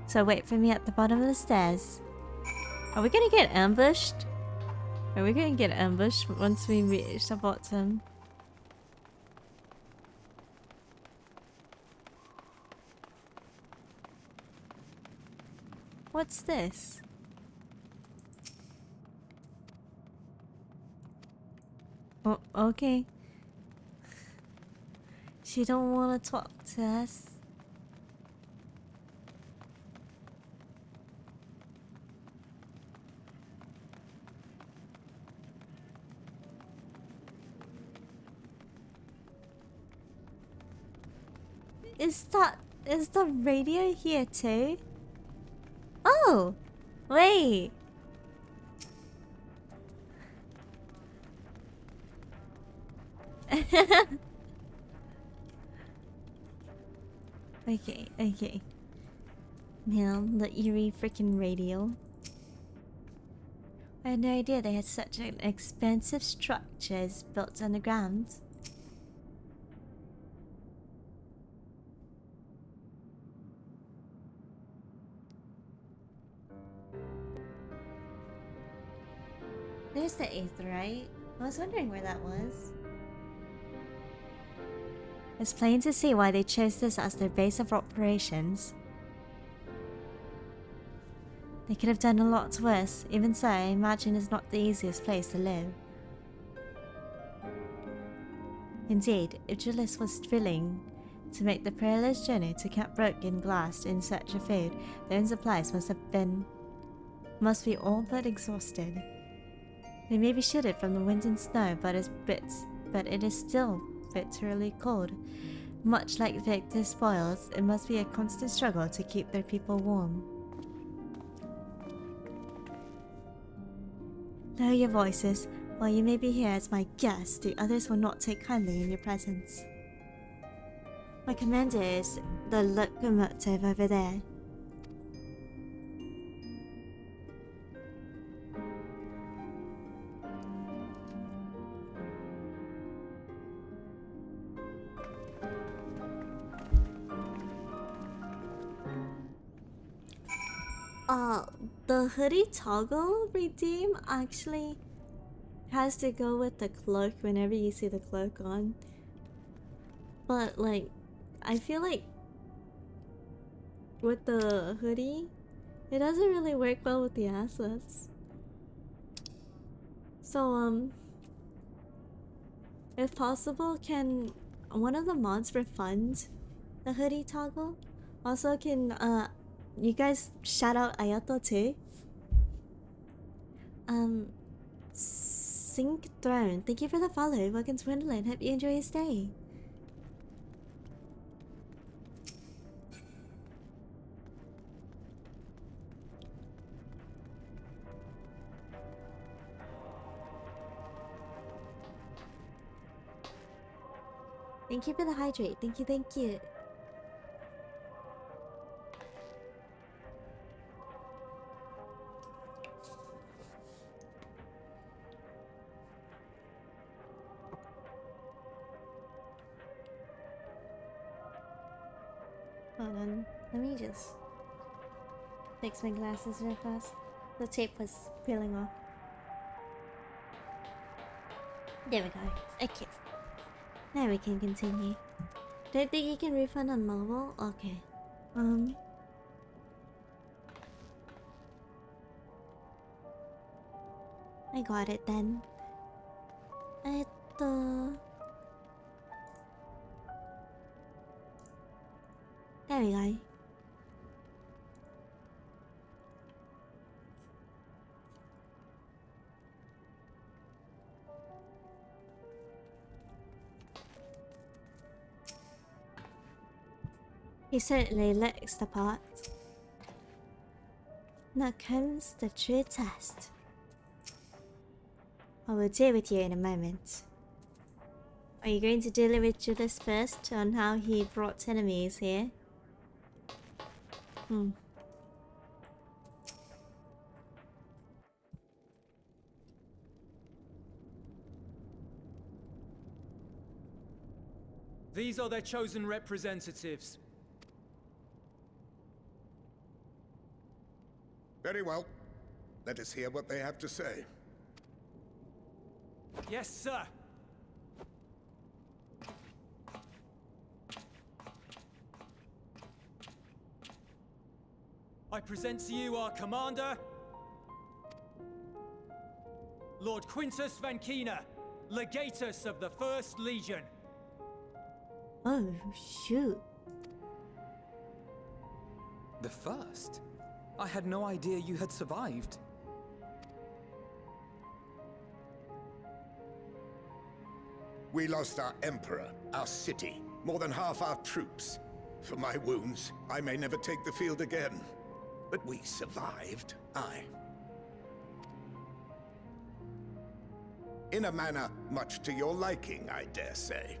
So wait for me at the bottom of the stairs. Are we gonna get ambushed? Are we gonna get ambushed once we reach the bottom? What's this? Oh, okay. She don't want to talk to us. Is the radio here too? Oh, wait. Okay. Man, the eerie freaking radio. I had no idea they had such an expensive structures built underground. There's the 8th, right? I was wondering where that was. It's plain to see why they chose this as their base of operations. They could have done a lot worse. Even so, I imagine it's not the easiest place to live. Indeed, if Julius was willing to make the perilous journey to Camp Broken Glass in search of food, their own supplies must be all but exhausted. They may be shielded from the wind and snow, but it is still bitterly cold. Much like Victor's spoils, it must be a constant struggle to keep their people warm. Lower your voices. While you may be here as my guest, the others will not take kindly in your presence. My commander is the locomotive over there. The hoodie toggle redeem actually has to go with the cloak whenever you see the cloak on. But like, I feel like with the hoodie, it doesn't really work well with the assets. So if possible, can one of the mods refund the hoodie toggle? Also, can you guys shout out Ayato too? Sink Throne, thank you for the follow. Welcome to Wonderland. Hope you enjoy your stay. Thank you for the hydrate. Thank you. Hold on, let me just fix my glasses real fast. The tape was peeling off. There we go. Okay. Now we can continue. Don't think you can refund on mobile? Okay. I got it then. There we go. He certainly looks the part. Now comes the true test. I will deal with you in a moment. Are you going to deal with Julius first on how he brought enemies here? These are their chosen representatives. Very well. Let us hear what they have to say. Yes, sir. I present to you our commander, Lord Quintus Vankina, Legatus of the 1st Legion. Oh, shoot. The first? I had no idea you had survived. We lost our emperor, our city, more than half our troops. For my wounds, I may never take the field again. But we survived, aye. In a manner much to your liking, I dare say.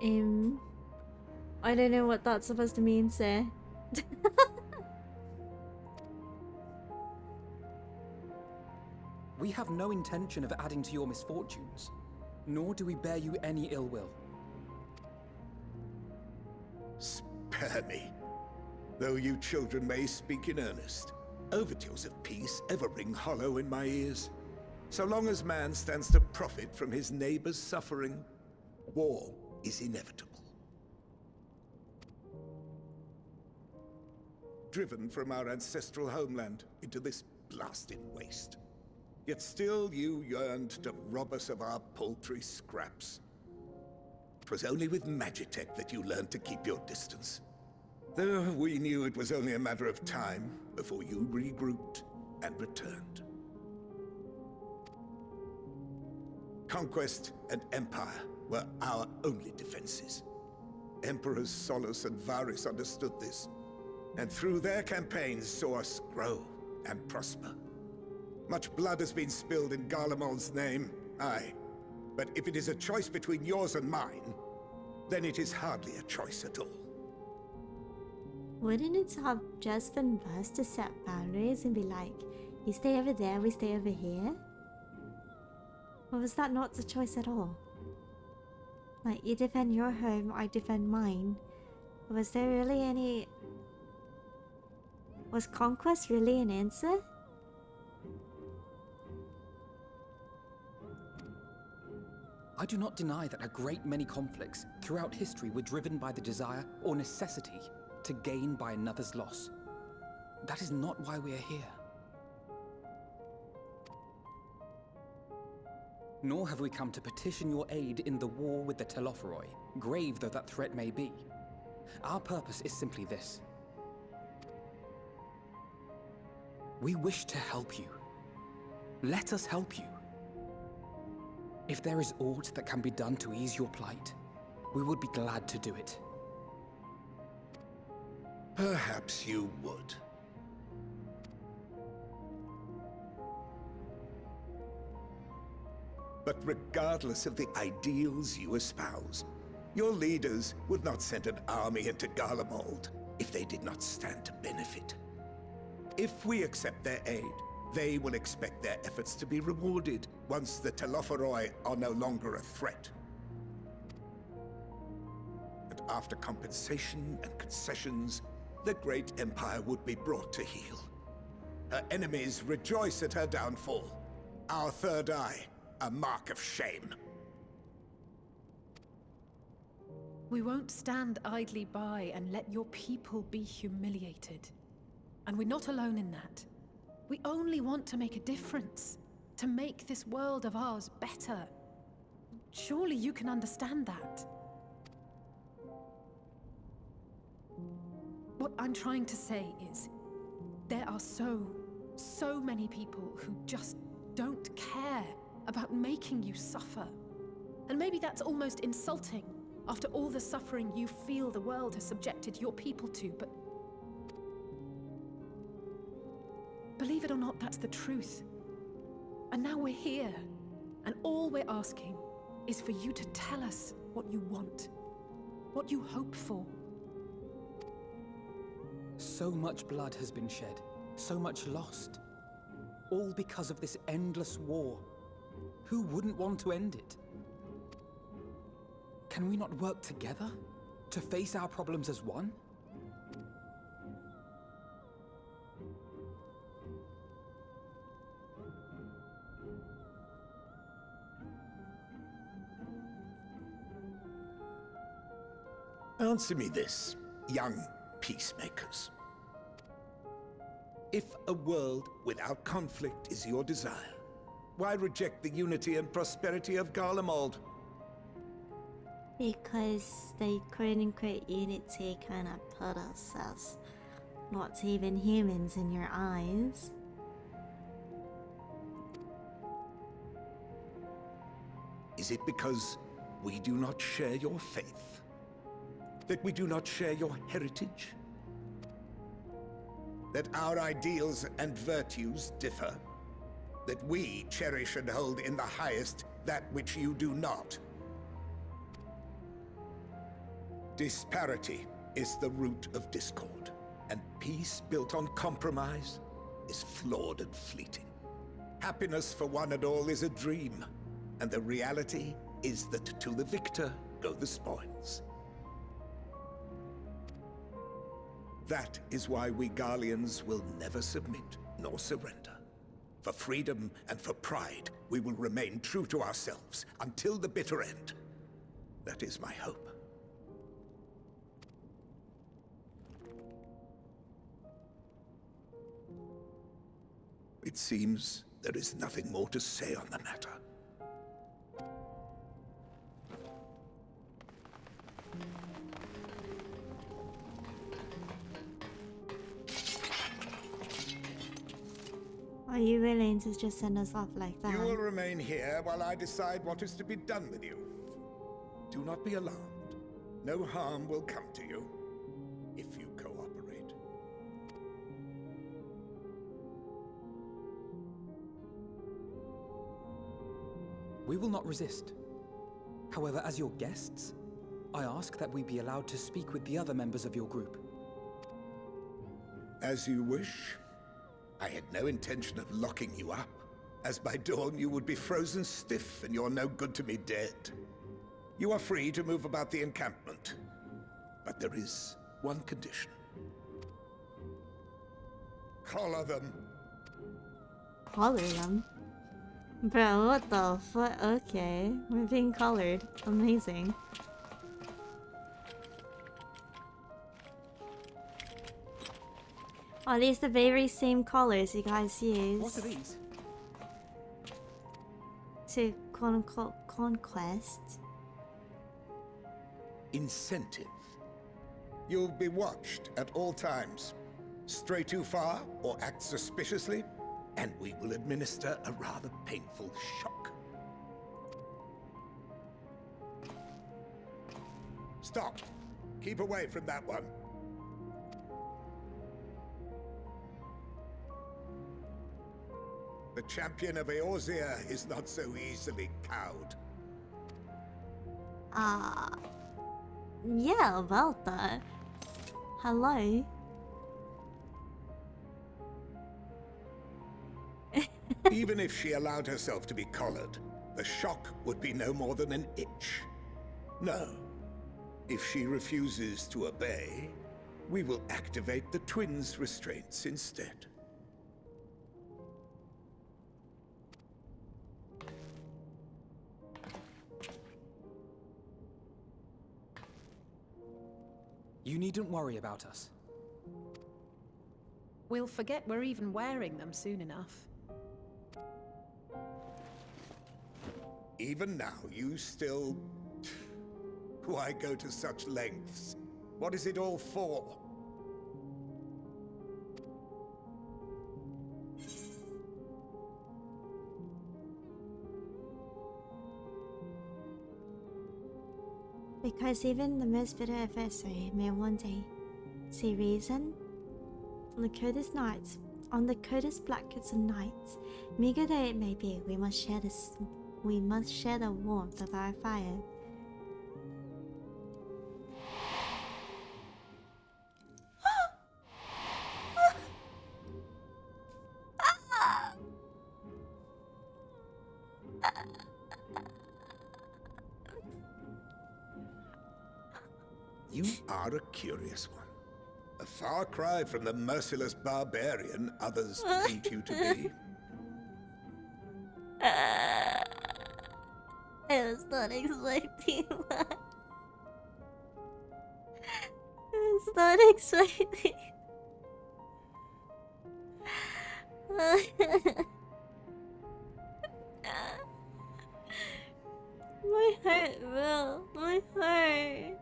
I don't know what that's supposed to mean, sir. We have no intention of adding to your misfortunes, nor do we bear you any ill will. Spare me. Though you children may speak in earnest, overtures of peace ever ring hollow in my ears. So long as man stands to profit from his neighbor's suffering, war is inevitable. Driven from our ancestral homeland into this blasted waste. Yet still you yearned to rob us of our paltry scraps. 'Twas only with Magitech that you learned to keep your distance. Though we knew it was only a matter of time before you regrouped and returned. Conquest and Empire were our only defenses. Emperors Solus and Varys understood this, and through their campaigns saw us grow and prosper. Much blood has been spilled in Garlemald's name, aye. But if it is a choice between yours and mine, then it is hardly a choice at all. Wouldn't it have just been best to set boundaries and be like, you stay over there, we stay over here? Or was that not a choice at all? Like, you defend your home, I defend mine. Was there really any... Was conquest really an answer? I do not deny that a great many conflicts throughout history were driven by the desire or necessity to gain by another's loss. That is not why we are here. Nor have we come to petition your aid in the war with the Telophoroi, grave though that threat may be. Our purpose is simply this. We wish to help you. Let us help you. If there is aught that can be done to ease your plight, we would be glad to do it. Perhaps you would. But regardless of the ideals you espouse, your leaders would not send an army into Garlemald if they did not stand to benefit. If we accept their aid, they will expect their efforts to be rewarded once the Telophoroi are no longer a threat. And after compensation and concessions, the great empire would be brought to heel. Her enemies rejoice at her downfall. Our third eye, a mark of shame. We won't stand idly by and let your people be humiliated. And we're not alone in that. We only want to make a difference, to make this world of ours better. Surely you can understand that. What I'm trying to say is, there are so many people who just don't care about making you suffer. And maybe that's almost insulting after all the suffering you feel the world has subjected your people to, but believe it or not, that's the truth. And now we're here, and all we're asking is for you to tell us what you want, what you hope for. So much blood has been shed, so much lost. All because of this endless war. Who wouldn't want to end it? Can we not work together to face our problems as one? Answer me this, young peacemakers. If a world without conflict is your desire, why reject the unity and prosperity of Garlemald? Because they couldn't create unity, kind of put us as not even humans in your eyes. Is it because we do not share your faith? That we do not share your heritage? That our ideals and virtues differ? That we cherish and hold in the highest that which you do not? Disparity is the root of discord, and peace built on compromise is flawed and fleeting. Happiness for one and all is a dream, and the reality is that to the victor go the spoils. That is why we Garleans will never submit nor surrender. For freedom and for pride, we will remain true to ourselves until the bitter end. That is my hope. It seems there is nothing more to say on the matter. Are you willing to just send us off like that? You will remain here while I decide what is to be done with you. Do not be alarmed. No harm will come to you if you cooperate. We will not resist. However, as your guests, I ask that we be allowed to speak with the other members of your group. As you wish. I had no intention of locking you up, as by dawn you would be frozen stiff and you're no good to me dead. You are free to move about the encampment, but there is one condition. Collar them. Collar them? Bro, what the fuck? Okay, we're being collared. Amazing. Are these the very same collars you guys use? What are these? To quote-unquote conquest? Incentive. You'll be watched at all times. Stray too far or act suspiciously, and we will administer a rather painful shock. Stop. Keep away from that one. The champion of Eorzea is not so easily cowed. Yeah, about that. Hello? Even if she allowed herself to be collared, the shock would be no more than an itch. No. If she refuses to obey, we will activate the twins' restraints instead. You needn't worry about us. We'll forget we're even wearing them soon enough. Even now, you still... Why go to such lengths? What is it all for? Because even the most bitter adversary may one day see reason. On the coldest nights, on the coldest blackest of nights, meager though it may be, we must share the warmth of our fire. You are a curious one. A far cry from the merciless barbarian others paint you to be. I was not expecting that. I was Don't explain it. My heart, Will. My heart.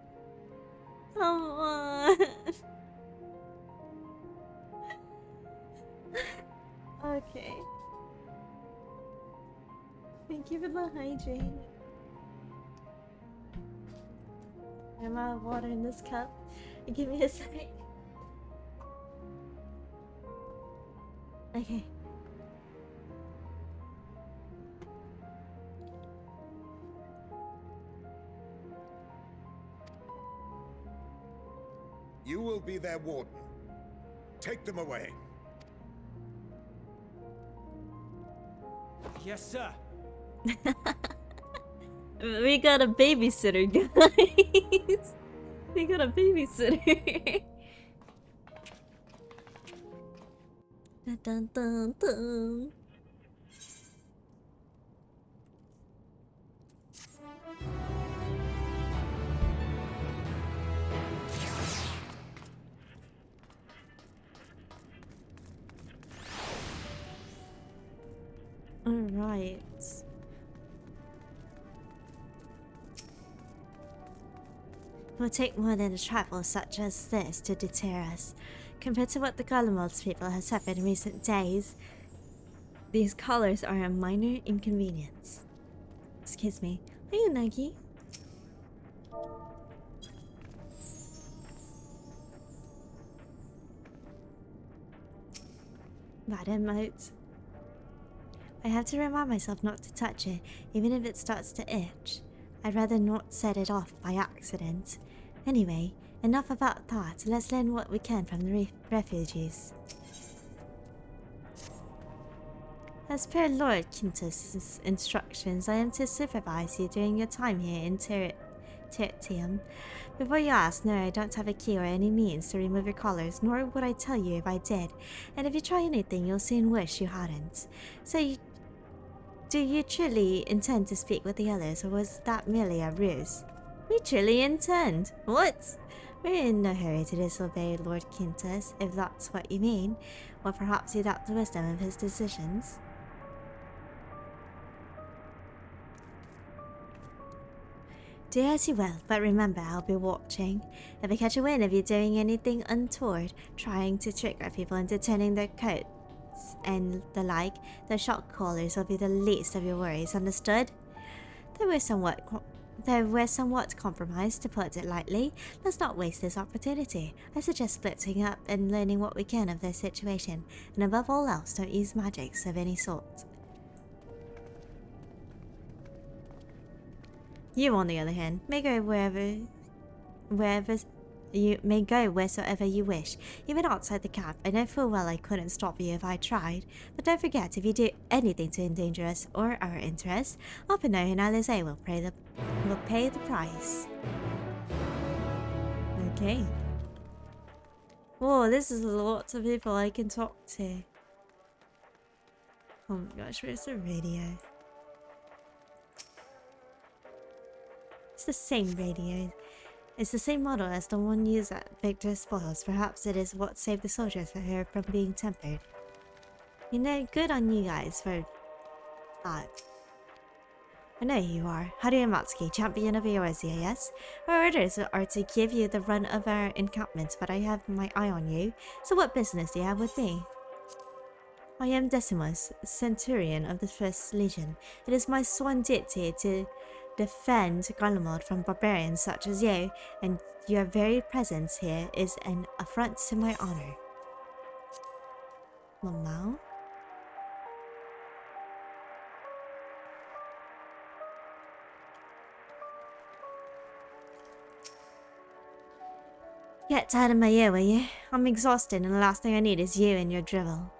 Come on. Okay. Thank you for the hydrate. I'm out of water in this cup. Give me a sec. Okay. You will be their warden. Take them away. Yes, sir. We got a babysitter, guys. We got a babysitter. Dun, dun, dun, dun. All right. It will take more than a trifle such as this to deter us. Compared to what the Garlemald people have suffered in recent days, these collars are a minor inconvenience. Excuse me. Are you Nagi? Bad emote. I have to remind myself not to touch it, even if it starts to itch. I'd rather not set it off by accident. Anyway, enough about that. Let's learn what we can from the refugees. As per Lord Quintus' instructions, I am to supervise you during your time here in Tertium. Before you ask, no, I don't have a key or any means to remove your collars, nor would I tell you if I did. And if you try anything, you'll soon wish you hadn't. So do you truly intend to speak with the others, or was that merely a ruse? We truly intend. What? We're in no hurry to disobey Lord Quintus, if that's what you mean. Or perhaps you doubt the wisdom of his decisions. Do as you will, but remember, I'll be watching. If I catch a wind of you doing anything untoward, trying to trick our people into turning their coats and the like, the shock collars will be the least of your worries, understood? They were somewhat compromised, to put it lightly. Let's not waste this opportunity. I suggest splitting up and learning what we can of their situation, and above all else, don't use magics of any sort. You, on the other hand, may go wheresoever you wish, even outside the camp. I know full well I couldn't stop you if I tried, but don't forget, if you do anything to endanger us or our interests, Opino and Alize will pay the price. Okay. Whoa, this is lots of people I can talk to. Oh my gosh, where's the radio? It's the same radio. It's the same model as the one used at Victor's spoils. Perhaps it is what saved the soldiers from being tempered. You know, good on you guys for that. I know who you are. Haruya Matsuki, champion of Eorzea, yes? Our orders are to give you the run of our encampments, but I have my eye on you. So what business do you have with me? I am Decimus, Centurion of the 1st Legion. It is my sworn duty to defend Garlemald from barbarians such as you, and your very presence here is an affront to my honor. Well, now? Get out of my ear, will you? I'm exhausted, and the last thing I need is you and your drivel.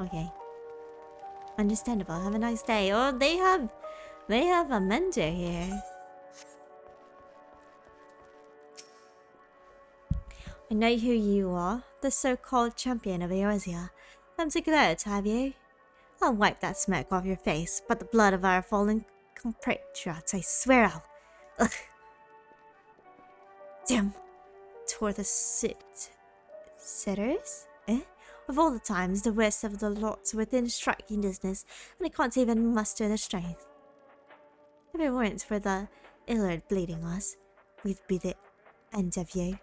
Okay. Understandable. Have a nice day. Oh, they have a mentor here. I know who you are, the so-called champion of Eorzea. I'm so glad to have you. I'll wipe that smirk off your face, but the blood of our fallen compatriots, I swear I'll... Ugh. Damn. toward the sitters? Eh? Of all the times, the rest of the lot's within striking distance, and I can't even muster the strength. If it weren't for the Illard bleeding us, we'd be the end of you.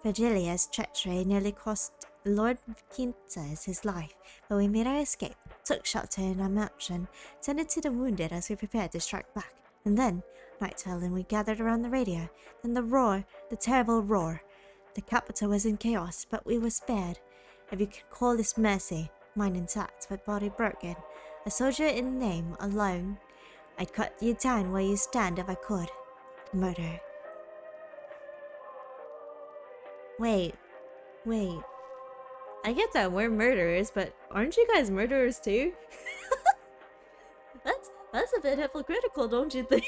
Virgilia's treachery nearly cost Lord Quintus his life, but we made our escape, took shelter in a mansion, tended to the wounded as we prepared to strike back. And then, night fell and we gathered around the radio. Then the roar, the terrible roar. The capital was in chaos, but we were spared. If you could call this mercy, mind intact but body broken, a soldier in name alone, I'd cut you down where you stand if I could. Murder. Wait. I get that we're murderers, but aren't you guys murderers too? That's a bit hypocritical, don't you think?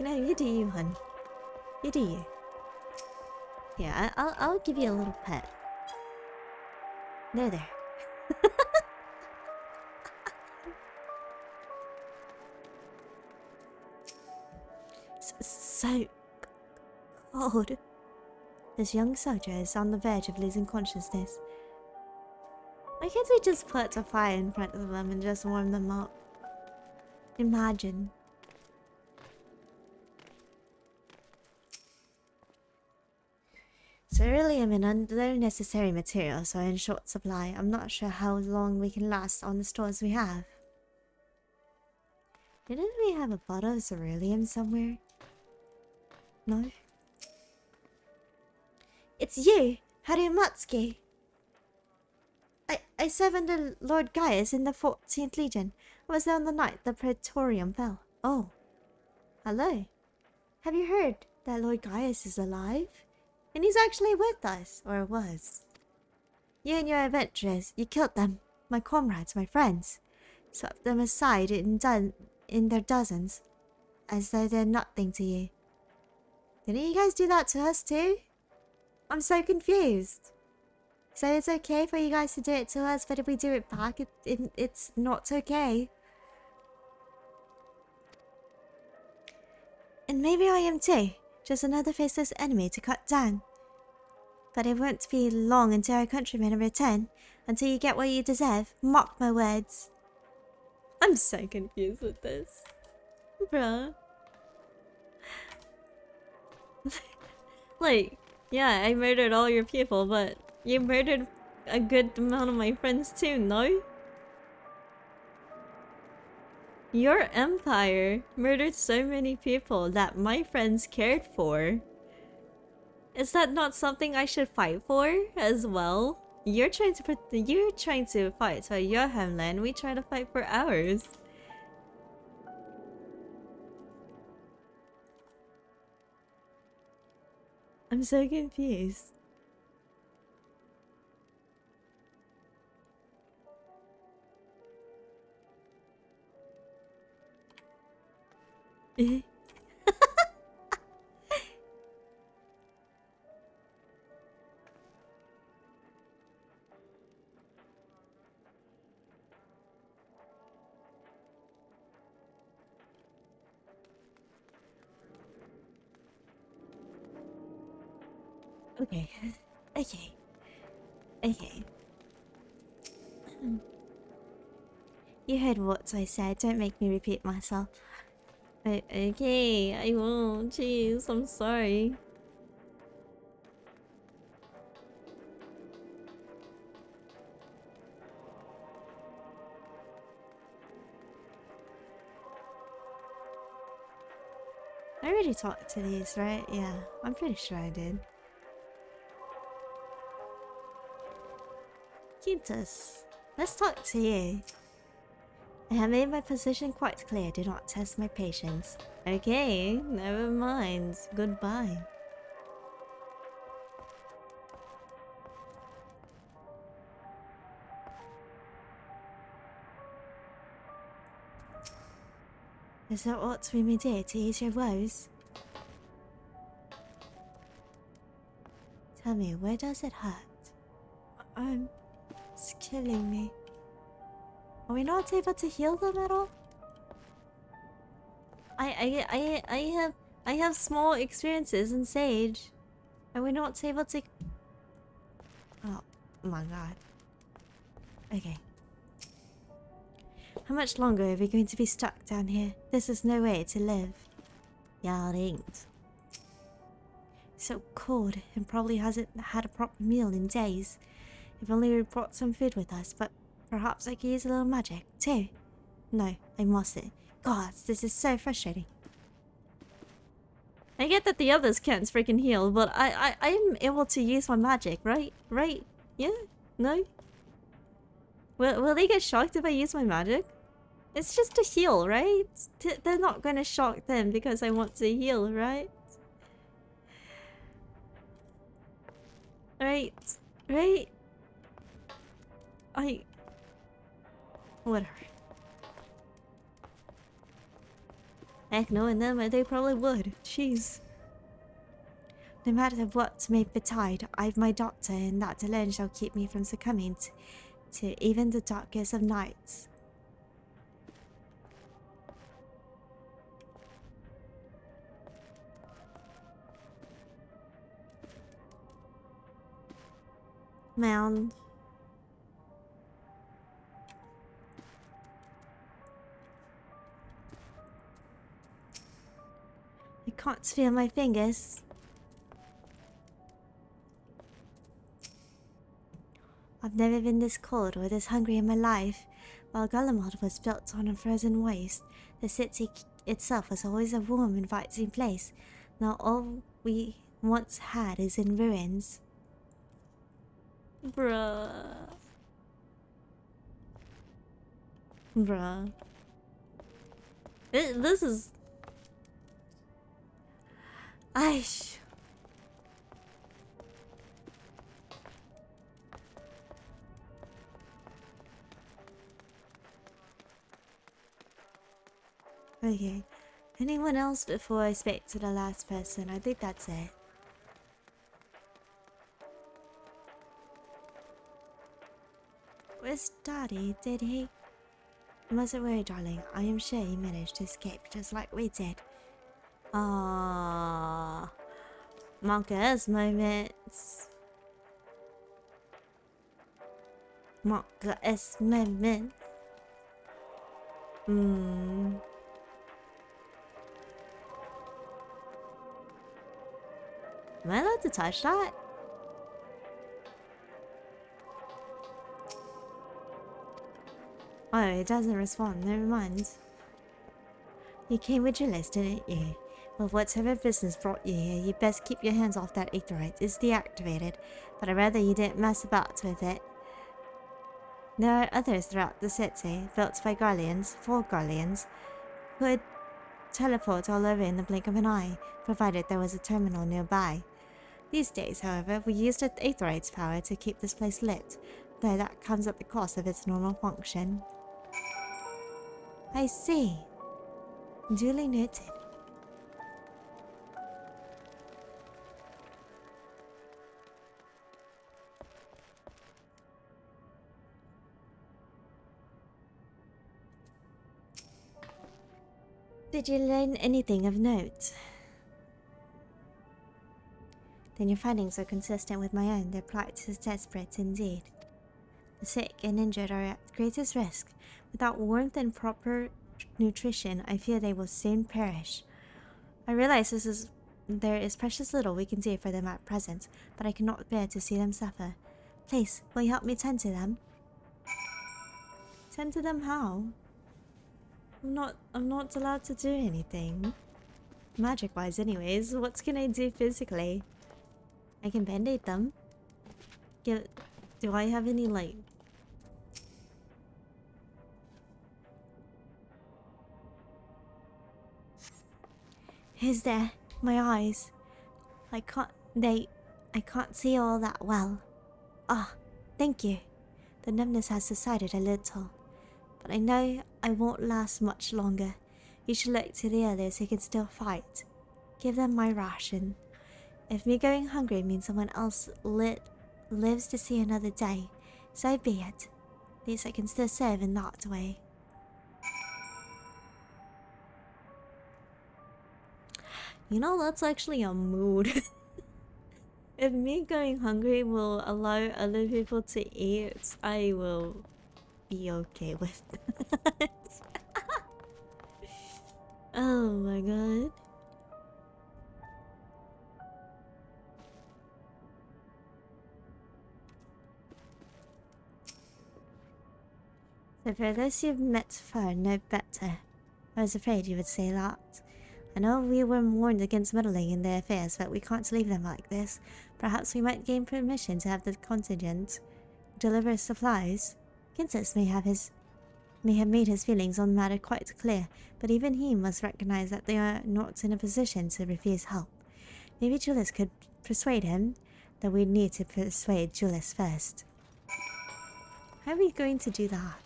No, you do you, hun. You do you. Yeah, I'll give you a little pet. There. So cold. This young soldier is on the verge of losing consciousness. Why can't we just put a fire in front of them and just warm them up? Imagine. Ceruleum and other necessary materials are in short supply. I'm not sure how long we can last on the stores we have. Didn't we have a bottle of ceruleum somewhere? No? It's you, Harumatsuki. I serve under Lord Gaius in the 14th Legion. I was there on the night the Praetorium fell. Oh. Hello. Have you heard that Lord Gaius is alive? And he's actually with us, or was. You and your adventurers, you killed them. My comrades, my friends. Swept them aside in their dozens. As though they're nothing to you. Didn't you guys do that to us too? I'm so confused. So it's okay for you guys to do it to us, but if we do it back, it's not okay. And maybe I am too. Just another faceless enemy to cut down. But it won't be long until our countrymen return. Until you get what you deserve. Mark my words. I'm so confused with this. Bruh. Like, yeah, I murdered all your people, but you murdered a good amount of my friends too, no? Your empire murdered so many people that my friends cared for. Is that not something I should fight for as well? You're trying to fight for your homeland, we try to fight for ours. I'm so confused. Okay. You heard what I said, don't make me repeat myself. Okay, I won't. Jeez, I'm sorry. I already talked to these, right? Yeah, I'm pretty sure I did. Quintus, let's talk to you. I have made my position quite clear. Do not test my patience. Okay, never mind. Goodbye. Is that what we may do to ease your woes? Tell me, where does it hurt? It's killing me. Are we not able to heal them at all? I have small experiences in Sage. Are we not able to? Oh my god. Okay. How much longer are we going to be stuck down here? This is no way to live. Yeah, it ain't. So cold and probably hasn't had a proper meal in days. If only we brought some food with us, but perhaps I could use a little magic too. No, I mustn't. God, this is so frustrating. I get that the others can't freaking heal, but I'm able to use my magic, right? Right? Yeah? No? Will they get shocked if I use my magic? It's just a heal, right? They're not gonna shock them because I want to heal, right? Right? Right? Whatever. Heck, knowing them, they probably would. Jeez. No matter what may betide, I've my doctor, and that alone shall keep me from succumbing to even the darkest of nights. Mound. I can't feel my fingers. I've never been this cold or this hungry in my life. While Garlemald was built on a frozen waste, the city itself was always a warm, inviting place. Now all we once had is in ruins. Bruh. Bruh. This is... Aish. Okay. Anyone else before I speak to the last person? I think that's it. Where's Daddy? Did he? You mustn't worry, darling. I am sure he managed to escape just like we did. Ah, Monka's moments. Monka's moments. Am I allowed to touch that? Oh, it doesn't respond. Never mind. You came with your list, didn't you? Well, whatever business brought you here, you best keep your hands off that aetherite. It's deactivated, but I'd rather you didn't mess about with it. There are others throughout the city, built by Garleans, for Garleans, who would teleport all over in the blink of an eye, provided there was a terminal nearby. These days, however, we use the aetherite's power to keep this place lit, though that comes at the cost of its normal function. I see. Duly noted. Did you learn anything of note? Then your findings are consistent with my own. Their plight is desperate indeed. The sick and injured are at greatest risk. Without warmth and proper nutrition, I fear they will soon perish. I realize there is precious little we can do for them at present, but I cannot bear to see them suffer. Please, will you help me tend to them? Tend to them how? I'm not allowed to do anything. Magic-wise anyways, what can I do physically? I can band-aid them. Do I have any, like... Is there? My eyes. I can't see all that well. Ah, thank you. The numbness has subsided a little. But I know I won't last much longer. You should look to the others who can still fight. Give them my ration. If me going hungry means someone else lives to see another day, so be it. At least I can still serve in that way. You know, that's actually a mood. If me going hungry will allow other people to eat, I will be okay with that. Oh my god. So for those you've met far no better. I was afraid you would say that. I know we were warned against meddling in their affairs, but we can't leave them like this. Perhaps we might gain permission to have the contingent deliver supplies. Kinsus may have made his feelings on the matter quite clear, but even he must recognize that they are not in a position to refuse help. Maybe Julius could persuade him, though we need to persuade Julius first. How are we going to do that?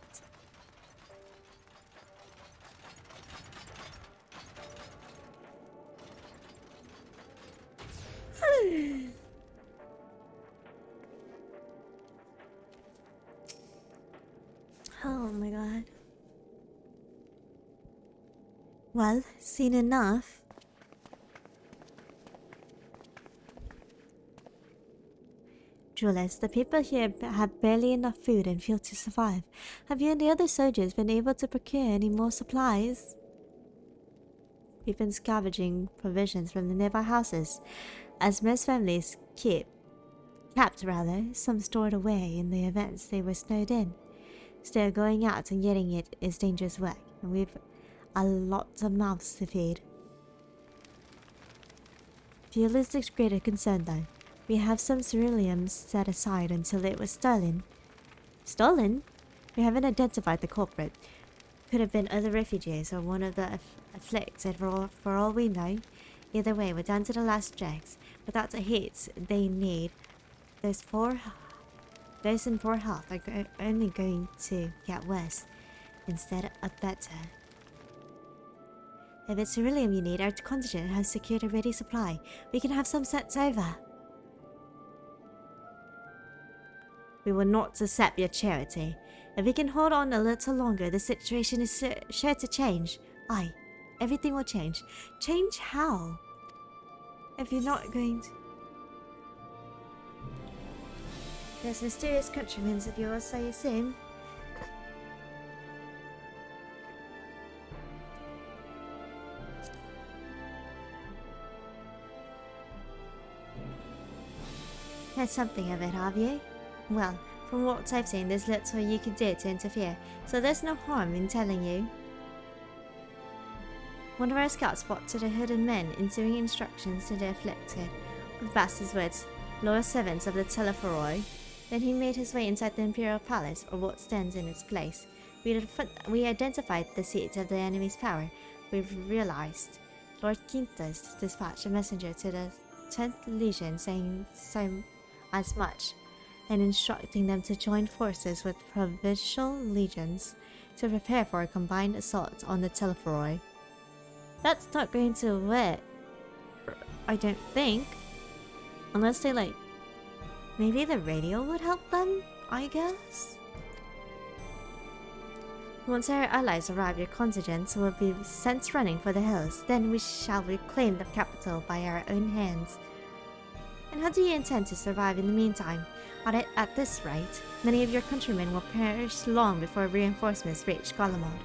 Oh my god. Well, seen enough. Julius, the people here have barely enough food and fuel to survive. Have you and the other soldiers been able to procure any more supplies? We've been scavenging provisions from the nearby houses, as most families kept some stored away in the events they were snowed in. Still, going out and getting it is dangerous work, and we've a lot of mouths to feed. Fuel is the greater concern, though. We have some ceruleum set aside until it was stolen. Stolen? We haven't identified the culprit. Could have been other refugees or one of the afflicted for all we know. Either way, we're down to the last dregs. Without the heat they need, those in poor health are only going to get worse instead of better. If it's ceruleum you need, our contingent has secured a ready supply. We can have some sent over. We will not accept your charity. If we can hold on a little longer, the situation is sure to change. Aye, everything will change. Change how? If you're not going to... There's mysterious countrymen of yours, I assume. Heard something of it, have you? Well, from what I've seen, there's little you can do to interfere, so there's no harm in telling you. One of our scouts spotted a hooded men issuing instructions to the afflicted. With Vass's words, loyal servants of the Telephoroi. Then he made his way inside the Imperial Palace, or what stands in its place. We identified the seat of the enemy's power. We've realized Lord Quintus dispatched a messenger to the 10th Legion saying so as much, and instructing them to join forces with provincial legions to prepare for a combined assault on the Telephoroi. That's not going to work, I don't think. Unless they maybe the radio would help them, I guess? Once our allies arrive, your contingents will be sent running for the hills. Then we shall reclaim the capital by our own hands. And how do you intend to survive in the meantime? At this rate, many of your countrymen will perish long before reinforcements reach Garlemald.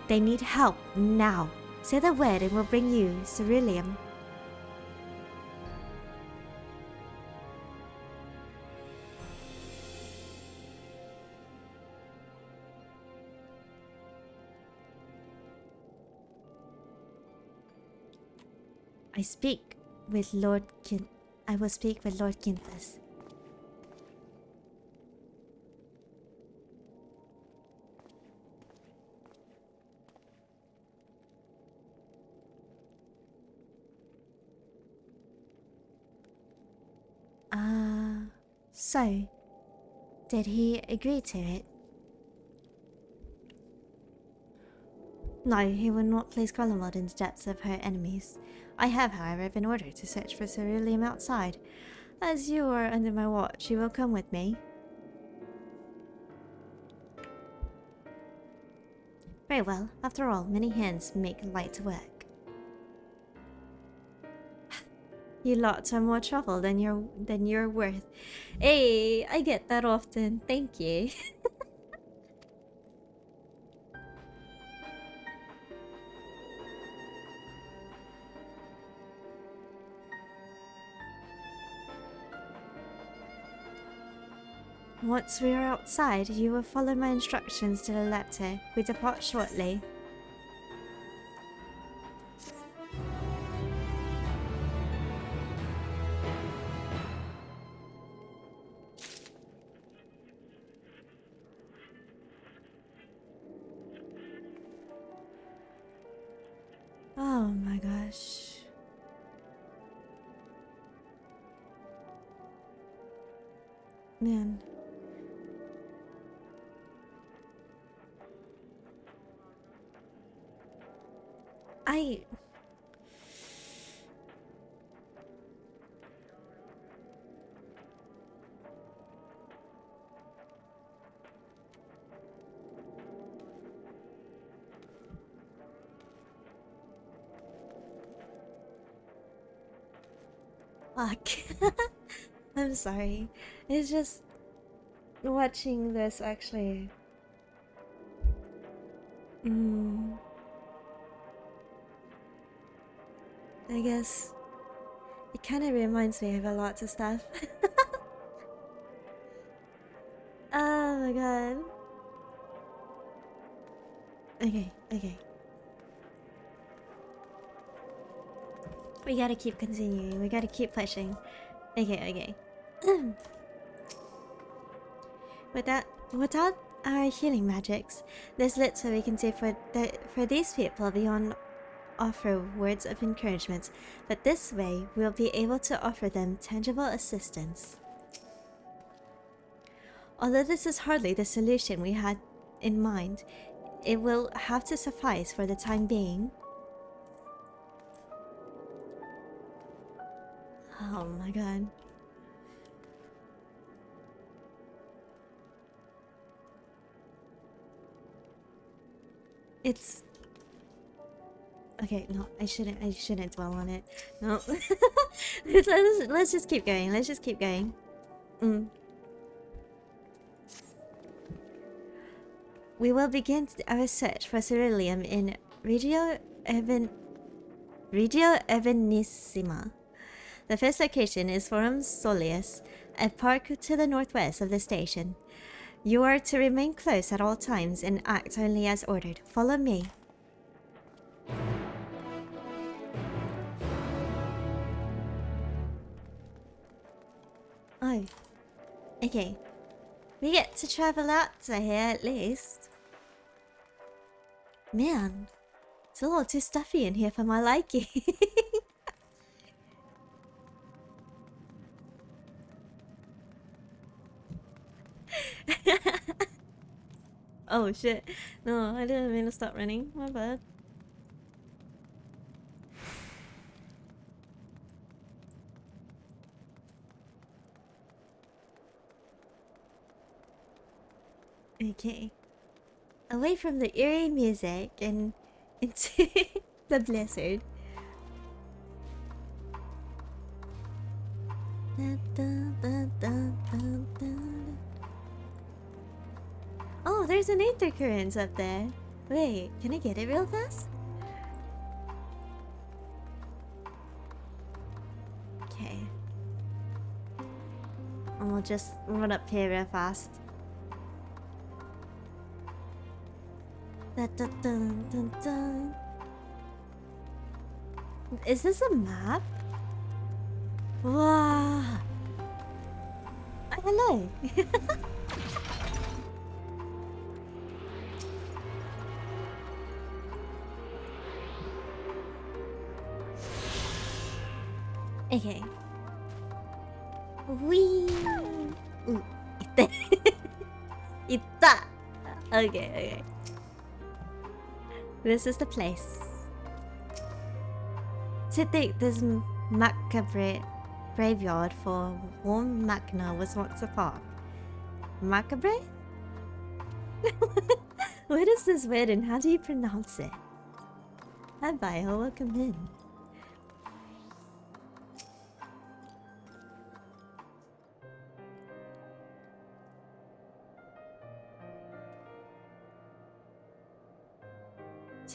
They need help now. Say the word and we'll bring you ceruleum. I will speak with Lord Quintus. So, did he agree to it? No, he would not place Garlemald in the depths of her enemies. I have, however, been ordered to search for ceruleum outside. As you are under my watch, you will come with me. Very well. After all, many hands make light work. You lots are more trouble than you're worth. Hey, I get that often. Thank you. Once we are outside, you will follow my instructions to the letter. We depart shortly. Oh my gosh. Man. I... Fuck. I'm sorry. It's just... watching this actually... I guess... it kind of reminds me of a lot of stuff. Oh my god. Okay, okay. We gotta keep continuing. We gotta keep pushing. Okay, okay. Without our healing magics, there's little we can do for these people beyond offer words of encouragement. But this way, we'll be able to offer them tangible assistance. Although this is hardly the solution we had in mind, it will have to suffice for the time being. Oh my god. It's... okay, no, I shouldn't dwell on it. No. let's just keep going. Let's just keep going. We will begin our search for ceruleum in Regio Evanissima. The first location is Forum Soleus, a park to the northwest of the station. You are to remain close at all times and act only as ordered. Follow me. Oh. Okay. We get to travel out to here at least. Man, it's a little too stuffy in here for my liking. Oh shit. No, I didn't mean to stop running. My bad. Okay. Away from the eerie music and into the blizzard. Oh, there's an intercurrent up there. Wait, can I get it real fast? Okay. And we'll just run up here real fast. Dun, dun, dun. Is this a map? Wow. Oh, hello. Okay. Wee. Ooh, ita. Ita. Okay, okay. This is the place. To think this macabre graveyard for Warm Magna was once a park. Macabre? What is this word and how do you pronounce it? Hi, Bio, welcome in.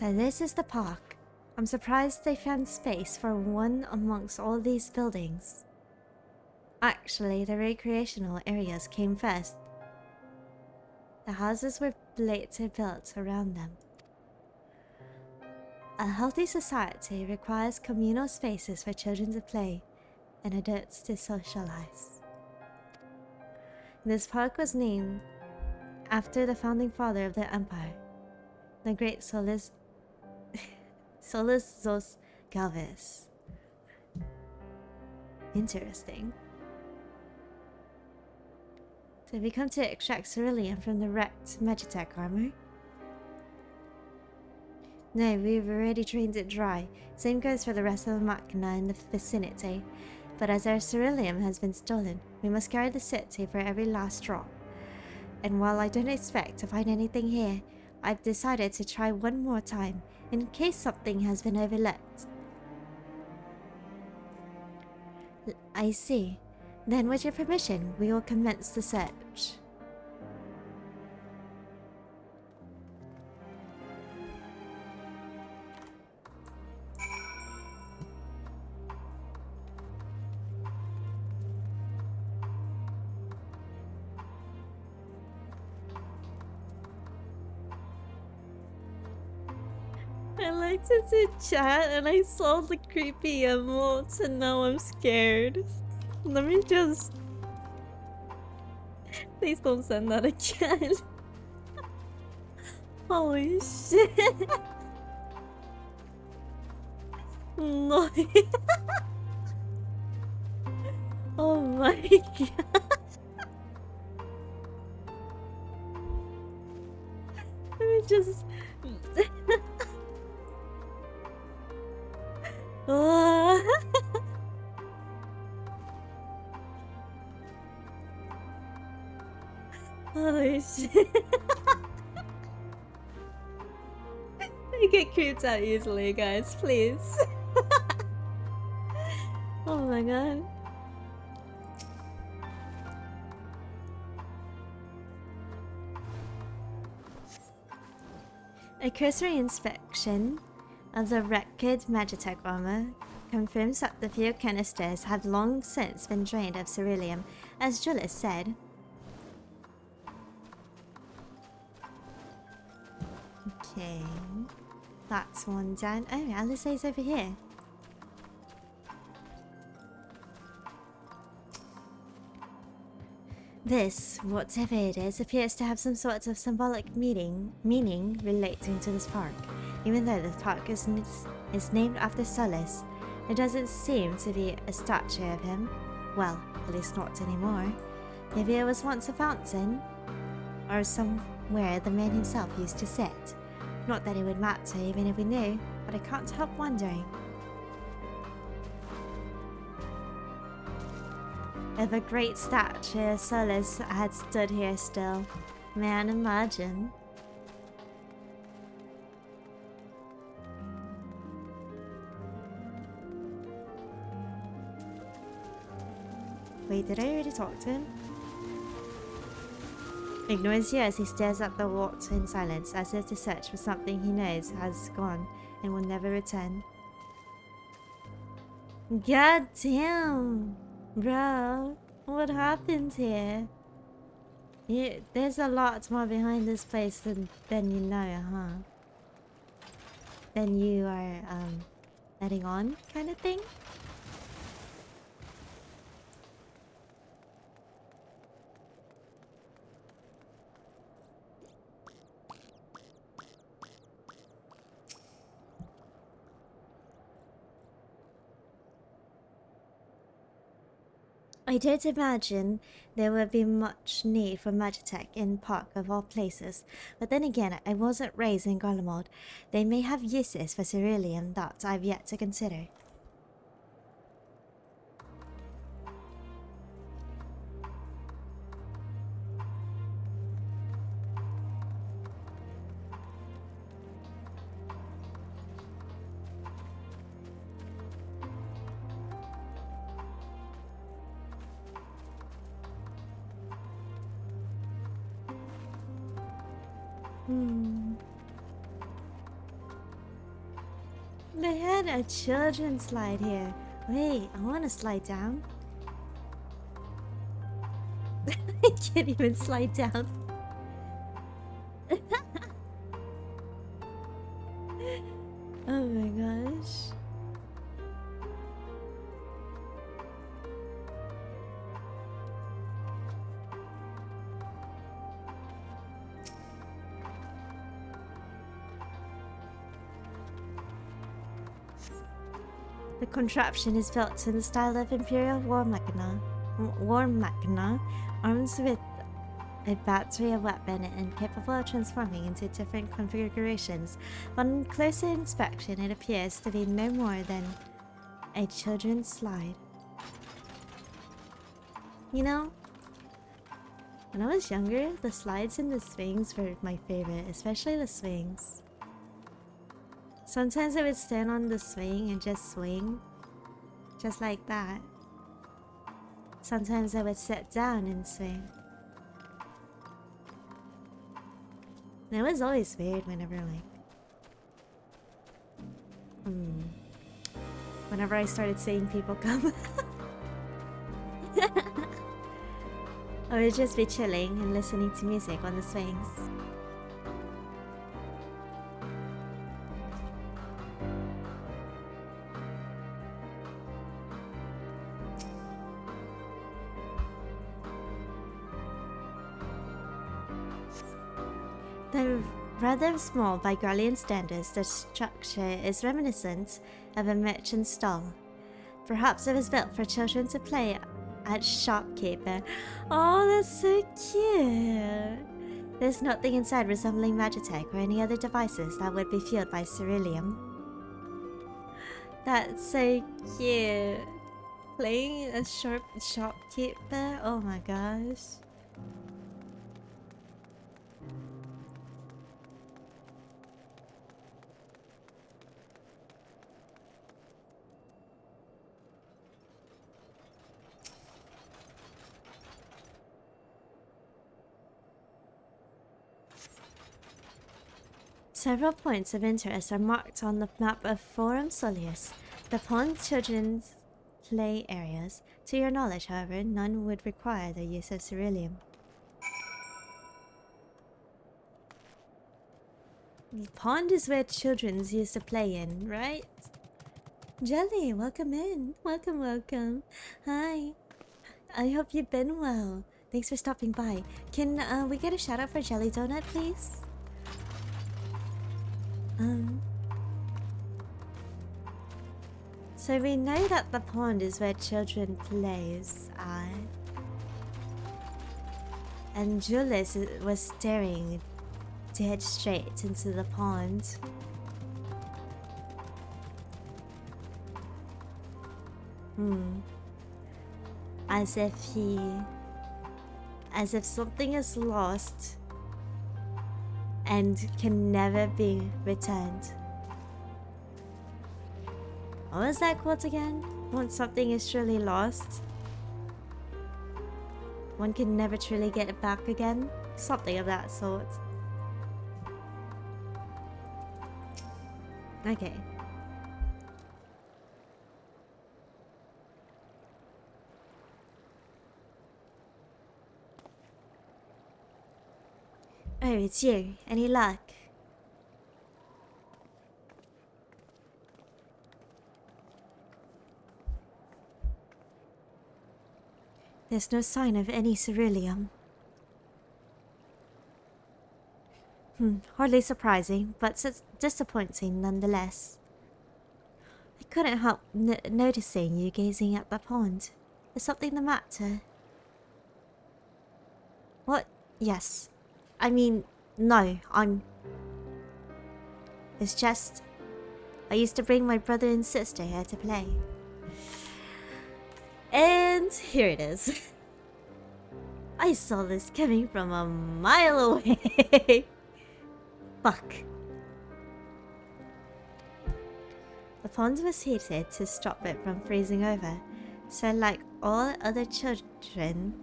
So this is the park. I'm surprised they found space for one amongst all these buildings. Actually, the recreational areas came first. The houses were later built around them. A healthy society requires communal spaces for children to play and adults to socialize. This park was named after the founding father of the empire, the great Solus Zos Galvez. Interesting. So we come to extract ceruleum from the wrecked Magitech armor. No, we've already drained it dry. Same goes for the rest of the machina in the vicinity. But as our ceruleum has been stolen, we must scour the city for every last drop. And while I don't expect to find anything here, I've decided to try one more time, in case something has been overlooked. I see. Then with your permission, we will commence the search. I liked it to chat and I saw the creepy emotes and now I'm scared. Let me just... Please don't send that again. Holy shit. No. Oh my god. Let me just... Holy shit. I get creeped out easily, guys, please. Oh my god. A cursory inspection of the wrecked Magitech armor confirms that the fuel canisters have long since been drained of ceruleum, as Julius said. Okay, that's one down. Oh, Alisaie's over here. This, whatever it is, appears to have some sort of symbolic meaning relating to this park. Even though the park is named after Solus, there doesn't seem to be a statue of him. Well, at least not anymore. Maybe it was once a fountain, or somewhere the man himself used to sit. Not that it would matter even if we knew, but I can't help wondering. If a great statue of Solus had stood here still, man, imagine. Wait, did I already talk to him? Ignores you as he stares at the water in silence, as if to search for something he knows has gone and will never return. God damn! Bro, what happened here? There's a lot more behind this place than you know, huh? Than you are, letting on, kind of thing? I don't imagine there would be much need for Magitech in Park of all places, but then again, I wasn't raised in Garlemald. They may have uses for ceruleum that I've yet to consider. They had a children's slide here. Wait, I want to slide down. I can't even slide down. Oh my gosh. The contraption is built in the style of Imperial war machina, armed with a battery of weapon and capable of transforming into different configurations. On closer inspection, it appears to be no more than a children's slide. You know, when I was younger, the slides and the swings were my favorite, especially the swings. Sometimes I would stand on the swing and just swing, just like that. Sometimes I would sit down and swing. And it was always weird whenever whenever I started seeing people come. I would just be chilling and listening to music on the swings. Though rather small by Garlean standards, the structure is reminiscent of a merchant stall. Perhaps it was built for children to play at shopkeeper. Oh, that's so cute! There's nothing inside resembling Magitech or any other devices that would be fueled by ceruleum. That's so cute! Playing a shopkeeper? Oh my gosh. Several points of interest are marked on the map of Forum Soleus, the pond children's play areas. To your knowledge, however, none would require the use of ceruleum. The pond is where children's used to play in, right? Jelly, welcome in. Welcome, welcome. Hi. I hope you've been well. Thanks for stopping by. Can we get a shout out for Jelly Donut, please? So we know that the pond is where children plays at. And Julius was staring dead straight into the pond. As if something is lost and can never be returned. What was that quote again? Once something is truly lost, one can never truly get it back again. Something of that sort. Okay. Oh, it's you. Any luck? There's no sign of any ceruleum. Hardly surprising, but disappointing nonetheless. I couldn't help noticing you gazing at the pond. Is something the matter? What? Yes. I mean, no, It's just... I used to bring my brother and sister here to play. And here it is. I saw this coming from a mile away. Fuck. The pond was heated to stop it from freezing over. So like all other children,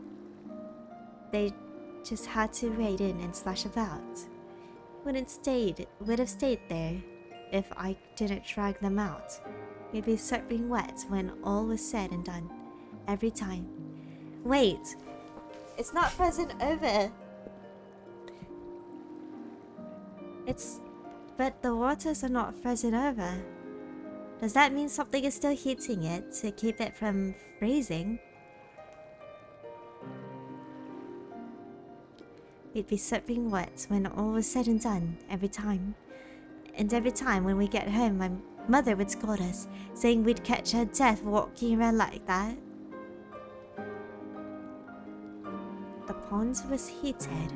they just had to wade in and splash about. Would have stayed there if I didn't drag them out. We'd be sopping wet when all was said and done. Every time. Wait! It's not frozen over! But the waters are not frozen over. Does that mean something is still heating it to keep it from freezing? We'd be sopping wet when all was said and done, every time. And every time when we get home, my mother would scold us, saying we'd catch her death walking around like that. The pond was heated.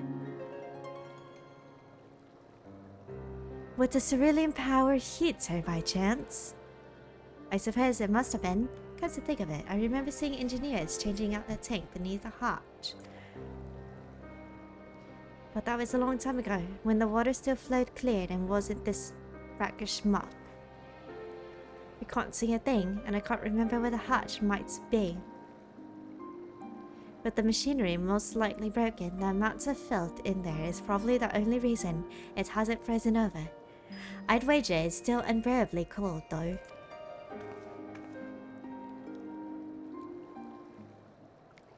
Would the cerulean power heat her by chance? I suppose it must have been. Come to think of it, I remember seeing engineers changing out the tank beneath the hatch. But that was a long time ago, when the water still flowed clear and wasn't this brackish muck. We can't see a thing, and I can't remember where the hatch might be. With the machinery most likely broken, the amount of filth in there is probably the only reason it hasn't frozen over. I'd wager it's still unbearably cold, though.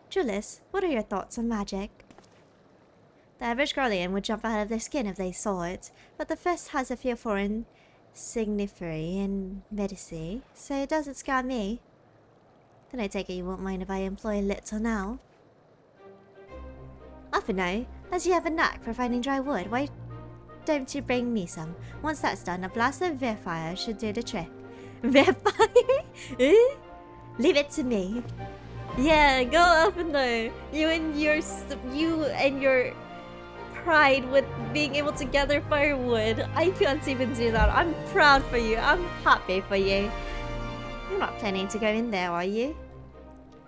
Julius, what are your thoughts on magic? The average Garlean would jump out of their skin if they saw it, but the first has a few foreign signifery and medici, so it doesn't scare me. Then I take it you won't mind if I employ a little now? I don't know, as you have a knack for finding dry wood, why don't you bring me some? Once that's done, a blast of fire should do the trick. Vampire? Leave it to me. Yeah, go up and down. You and your pride with being able to gather firewood. I can't even do that. I'm proud for you. I'm happy for you. You're not planning to go in there, are you?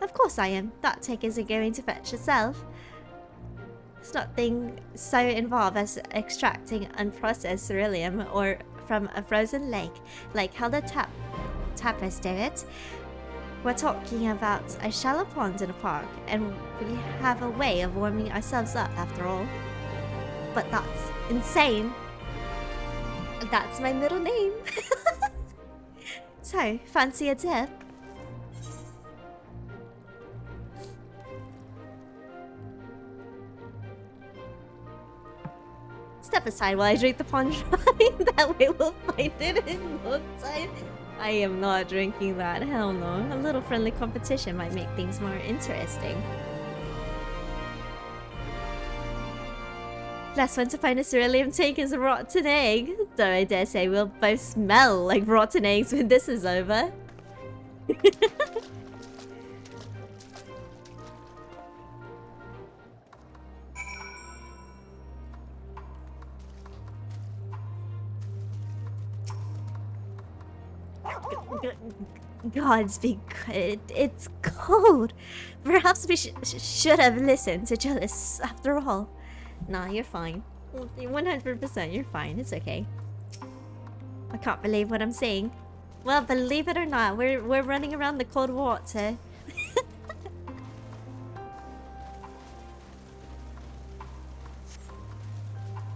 Of course I am. That tank isn't going to fetch itself. It's nothing so involved as extracting unprocessed ceruleum or from a frozen lake, like how the tappers do it. We're talking about a shallow pond in a park, and we have a way of warming ourselves up after all. But that's insane. That's my middle name. So, fancy a dip? Step aside while I drink the pond dry. That way we'll find it in no time. I am not drinking that. Hell no. A little friendly competition might make things more interesting. Last one to find a ceruleum tank is a rotten egg. Though I dare say we'll both smell like rotten eggs when this is over. Gods be good. It's cold. Perhaps we should have listened to Julius after all. Nah, you're fine. 100% you're fine. It's okay. I can't believe what I'm saying. Well, believe it or not, we're running around the cold water.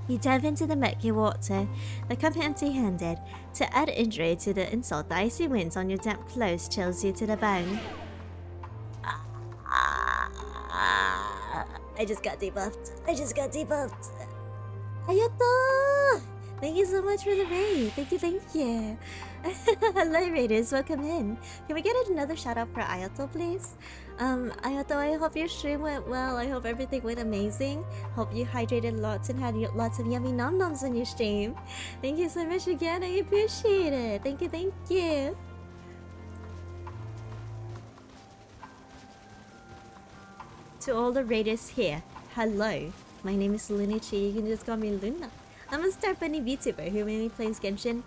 You dive into the murky water, then come empty-handed. To add injury to the insult, the icy winds on your damp clothes chills you to the bone. I just got debuffed. Ayato! Thank you so much for the raid. Thank you. Hello raiders, welcome in. Can we get another shout out for Ayato, please? Ayato, I hope your stream went well. I hope everything went amazing. Hope you hydrated lots and had lots of yummy nom-noms on your stream. Thank you so much again, I appreciate it. Thank you. To all the raiders here, hello. My name is Lunacchiii, you can just call me Luna. I'm a Star-Cat-GreenTea-Vtuber who mainly plays Genshin.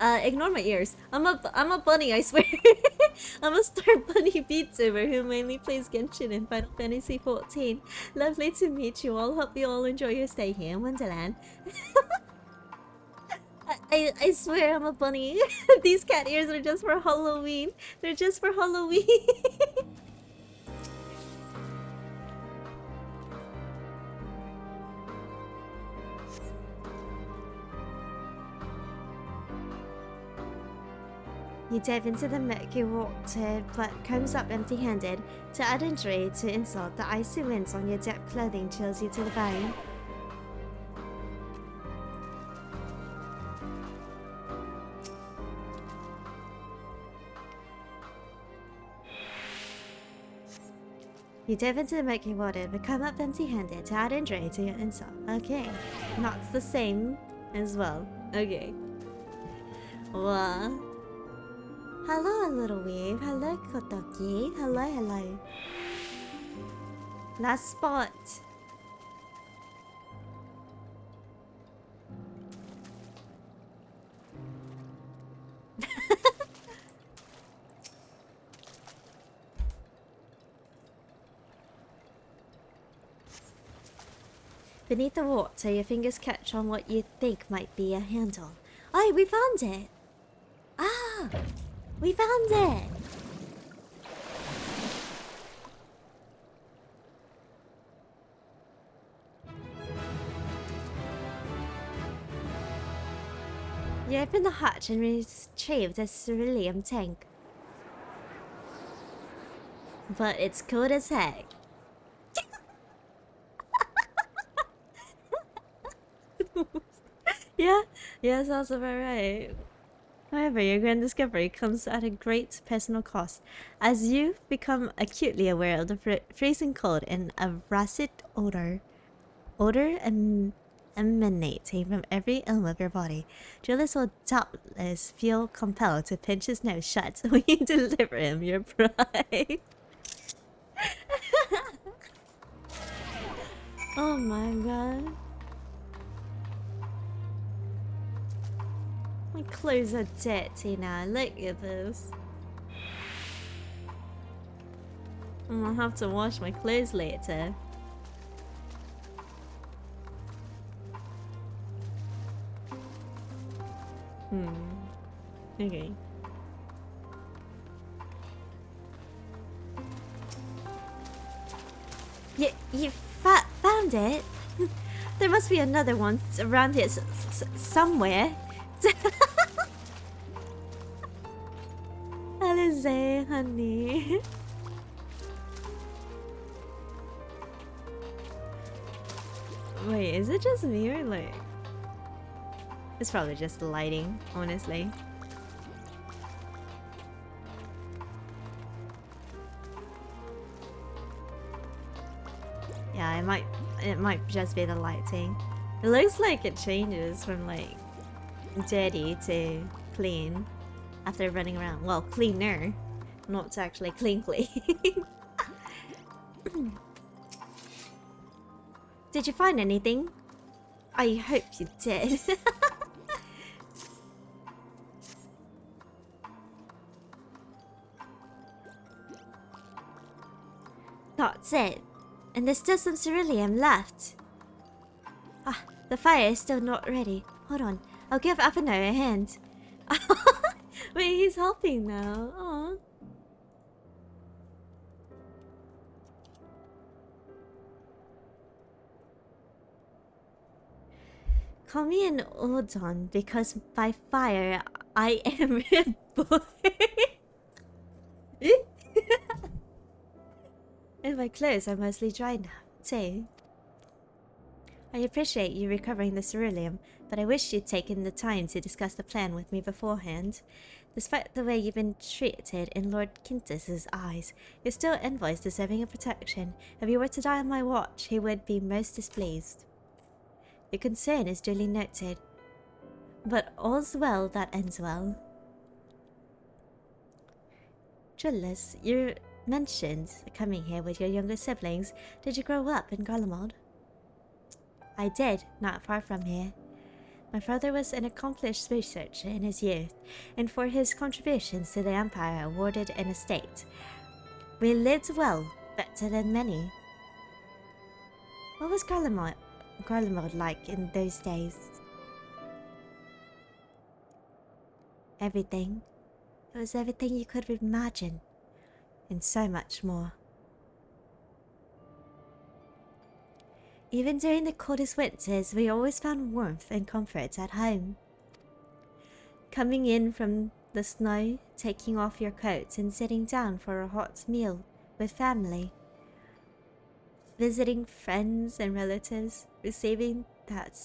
Ignore my ears. I'm a bunny, I swear. I'm a Star-Cat-GreenTea-Vtuber who mainly plays Genshin in Final Fantasy 14. Lovely to meet you all. Hope you all enjoy your stay here in Wonderland. I swear I'm a bunny. These cat ears are just for Halloween. They're just for Halloween. You dive into the murky water, but comes up empty-handed. To add injury to insult, the icy winds on your damp clothing chills you to the bone. You dive into the murky water, but come up empty-handed to add injury to your insult. Okay. Not the same as well. Okay. Well. Hello, little weave. Hello, Kotoki. Hello, hello. Last spot. Beneath the water, your fingers catch on what you think might be a handle. Oh, we found it! Ah! We found it! You open the hatch and retrieve the cerulean tank. But it's cold as heck. Yeah, sounds about right. However, your grand discovery comes at a great personal cost, as you become acutely aware of the freezing cold and a rancid odor emanating from every elm of your body. Julius will doubtless feel compelled to pinch his nose shut when you deliver him your pride. Oh my god. My clothes are dirty now. Look at this. I'm gonna have to wash my clothes later. Okay. You found it? There must be another one around here somewhere. Alize, honey. Wait, is it just me or like... It's probably just the lighting, honestly. Yeah, it might just be the lighting. It looks like it changes from like dirty to clean after running around. Well, cleaner, not actually clean. Did you find anything? I hope you did. That's it. And there's still some ceruleum left. Ah, the fire is still not ready. Hold on, I'll give Afino a hand. Wait, he's helping now. Aww. Call me an Odon because by fire I am a boy. And my clothes are mostly dry now, too. I appreciate you recovering the ceruleum, but I wish you'd taken the time to discuss the plan with me beforehand. Despite the way you've been treated in Lord Quintus's eyes, you're still an envoy deserving of protection. If you were to die on my watch, he would be most displeased. Your concern is duly noted, but all's well that ends well. Julius, you mentioned coming here with your younger siblings. Did you grow up in Garlemald? I did, not far from here. My father was an accomplished researcher in his youth, and for his contributions to the Empire awarded an estate. We lived well, better than many. What was Garlemald like in those days? Everything. It was everything you could imagine, and so much more. Even during the coldest winters, we always found warmth and comfort at home. Coming in from the snow, taking off your coat and sitting down for a hot meal with family. Visiting friends and relatives, receiving that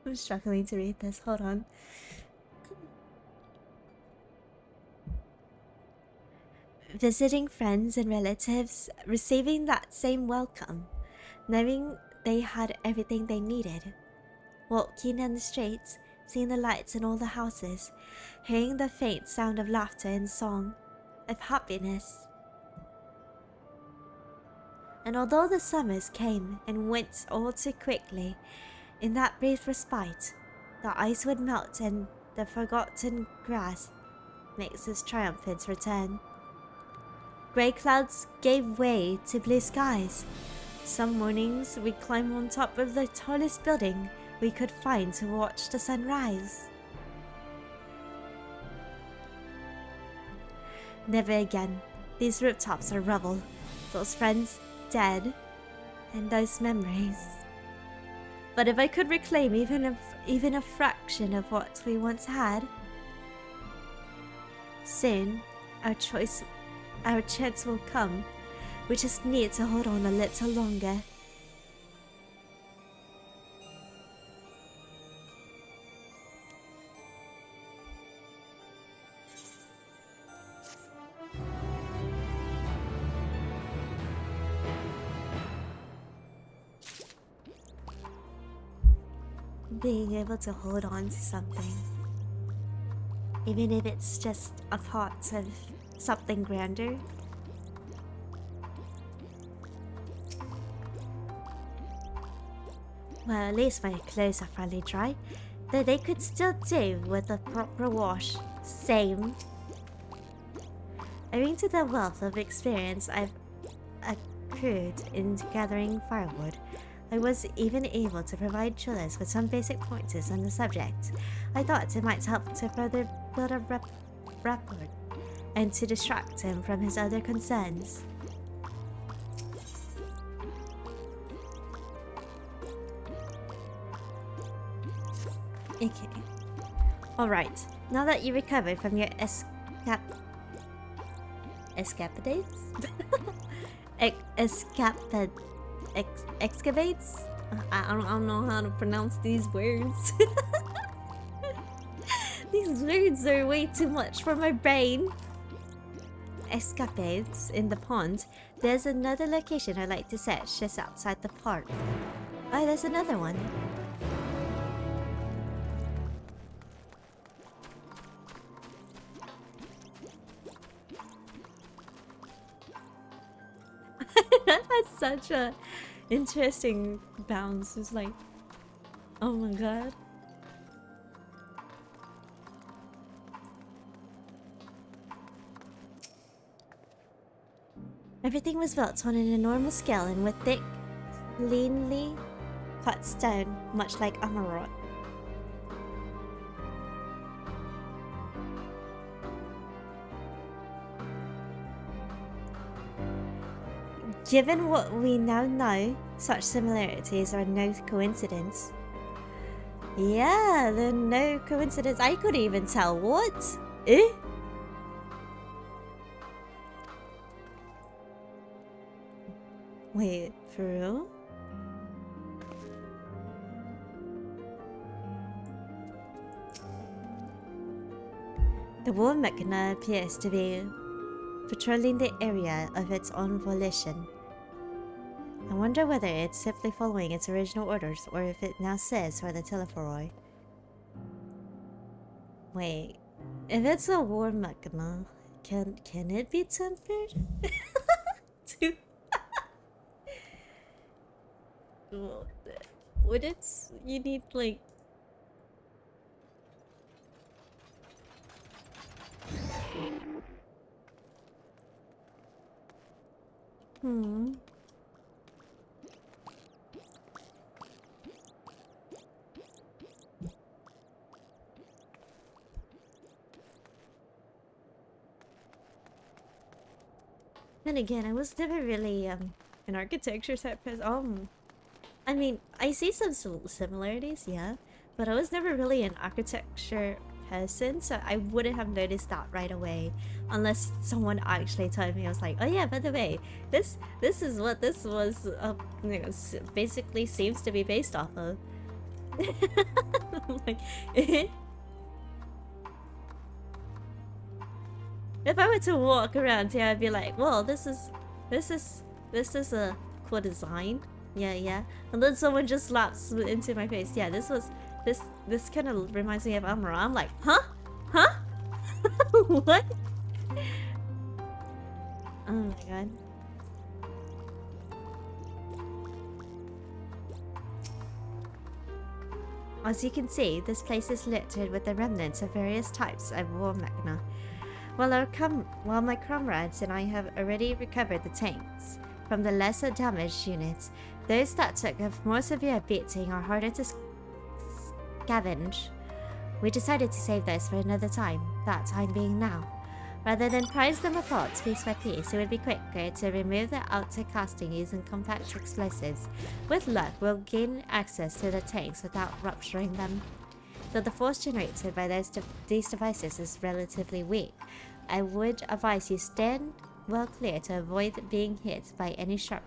I'm struggling to read this, hold on. Visiting friends and relatives, receiving that same welcome, knowing they had everything they needed. Walking down the streets, seeing the lights in all the houses, hearing the faint sound of laughter and song, of happiness. And although the summers came and went all too quickly, in that brief respite, the ice would melt and the forgotten grass makes its triumphant return. Grey clouds gave way to blue skies. Some mornings we climbed on top of the tallest building we could find to watch the sun rise. Never again. These rooftops are rubble, those friends dead, and those memories. But if I could reclaim even a fraction of what we once had, soon our chance will come. We just need to hold on a little longer. Being able to hold on to something, even if it's just a part of something grander. Well, at least my clothes are finally dry, though they could still do with a proper wash. Same. Owing to the wealth of experience I've accrued in gathering firewood, I was even able to provide Chillers with some basic pointers on the subject. I thought it might help to further build a rapport and to distract him from his other concerns. Okay. Alright, now that you recovered from your escapades? Excavates? I don't know how to pronounce these words. These words are way too much for my brain. Escapades in the pond. There's another location I like to search just outside the park. Oh, there's another one. That had such a interesting bounce. It's like, oh my god. Everything was built on an enormous scale and with thick, cleanly cut stone, much like Amarot. Given what we now know, such similarities are no coincidence. Yeah, they're no coincidence. I couldn't even tell what. Eh? Wait, for real? The war mechana appears to be patrolling the area of its own volition. I wonder whether it's simply following its original orders or if it now says for the Telephoroi. Wait, if it's a war mechana, can it be tempered? Dude. Would it? You need like. Then again, I was never really an architecture type person. I mean, I see some similarities, yeah, but I was never really an architecture person, so I wouldn't have noticed that right away unless someone actually told me. I was like, oh yeah, by the way, this is what this was you know, basically seems to be based off of. Like, if I were to walk around here, I'd be like, well, this is a cool design. Yeah. And then someone just slaps into my face. Yeah, this kind of reminds me of Amara. I'm like, huh? What? Oh my god. As you can see, this place is littered with the remnants of various types of war machina. While my comrades and I have already recovered the tanks from the lesser damaged units, those that took a more severe beating are harder to scavenge. We decided to save those for another time, that time being now. Rather than prize them apart piece by piece, it would be quicker to remove the outer casting using compact explosives. With luck, we'll gain access to the tanks without rupturing them. Though the force generated by these devices is relatively weak, I would advise you stand well clear to avoid being hit by any shrapnel?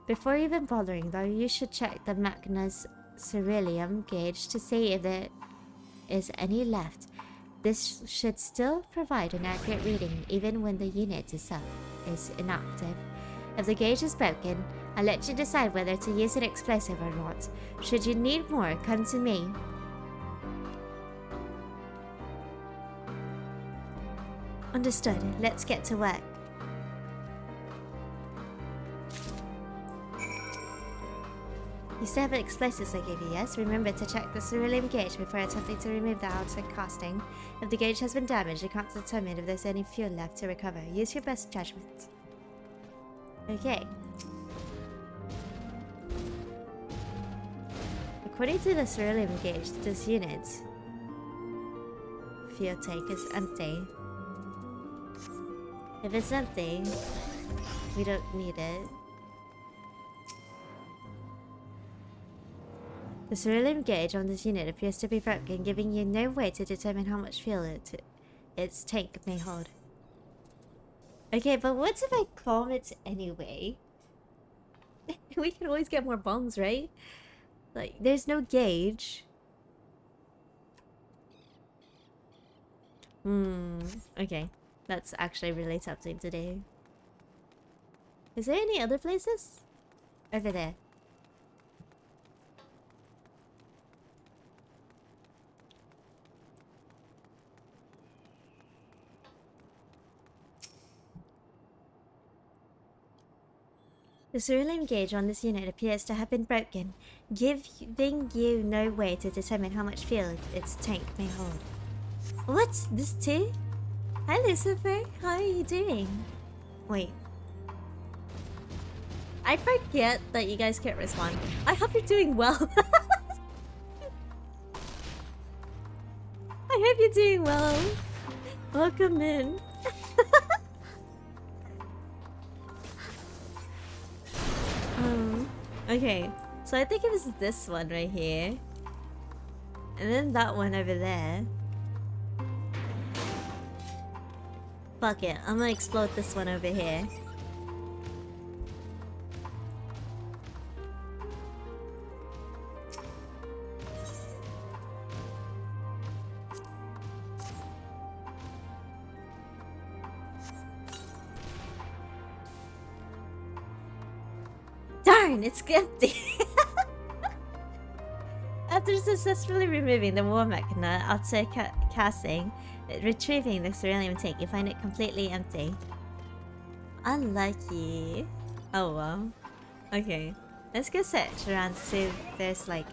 Before even bothering though, you should check the machina's ceruleum gauge to see if there is any left. This should still provide an accurate reading even when the unit itself is inactive. If the gauge is broken, I'll let you decide whether to use an explosive or not. Should you need more, come to me. Understood. Let's get to work. You still have explosives I gave you, yes? Remember to check the ceruleum gauge before attempting to remove the outer casting. If the gauge has been damaged, you can't determine if there's any fuel left to recover. Use your best judgment. Okay. According to the ceruleum gauge, this unit's fuel tank is empty. If it's empty, we don't need it. The ceruleum gauge on this unit appears to be broken, giving you no way to determine how much fuel its tank may hold. Okay, but what if I bomb it anyway? We can always get more bombs, right? Like, there's no gauge. Okay. That's actually really tempting to do. Is there any other places? Over there. The ceruleum gauge on this unit appears to have been broken, giving you no way to determine how much fuel its tank may hold. What's this too? Hi Lucifer, how are you doing? Wait. I forget that you guys can't respond. I hope you're doing well. I hope you're doing well. Welcome in. Okay, so I think it was this one right here. And then that one over there. Fuck it, I'm gonna explode this one over here. Darn, it's empty! After successfully removing the war machina outside casting, retrieving the ceruleum tank, you find it completely empty. Unlucky. Oh well. Okay. Let's go search around to see if there's like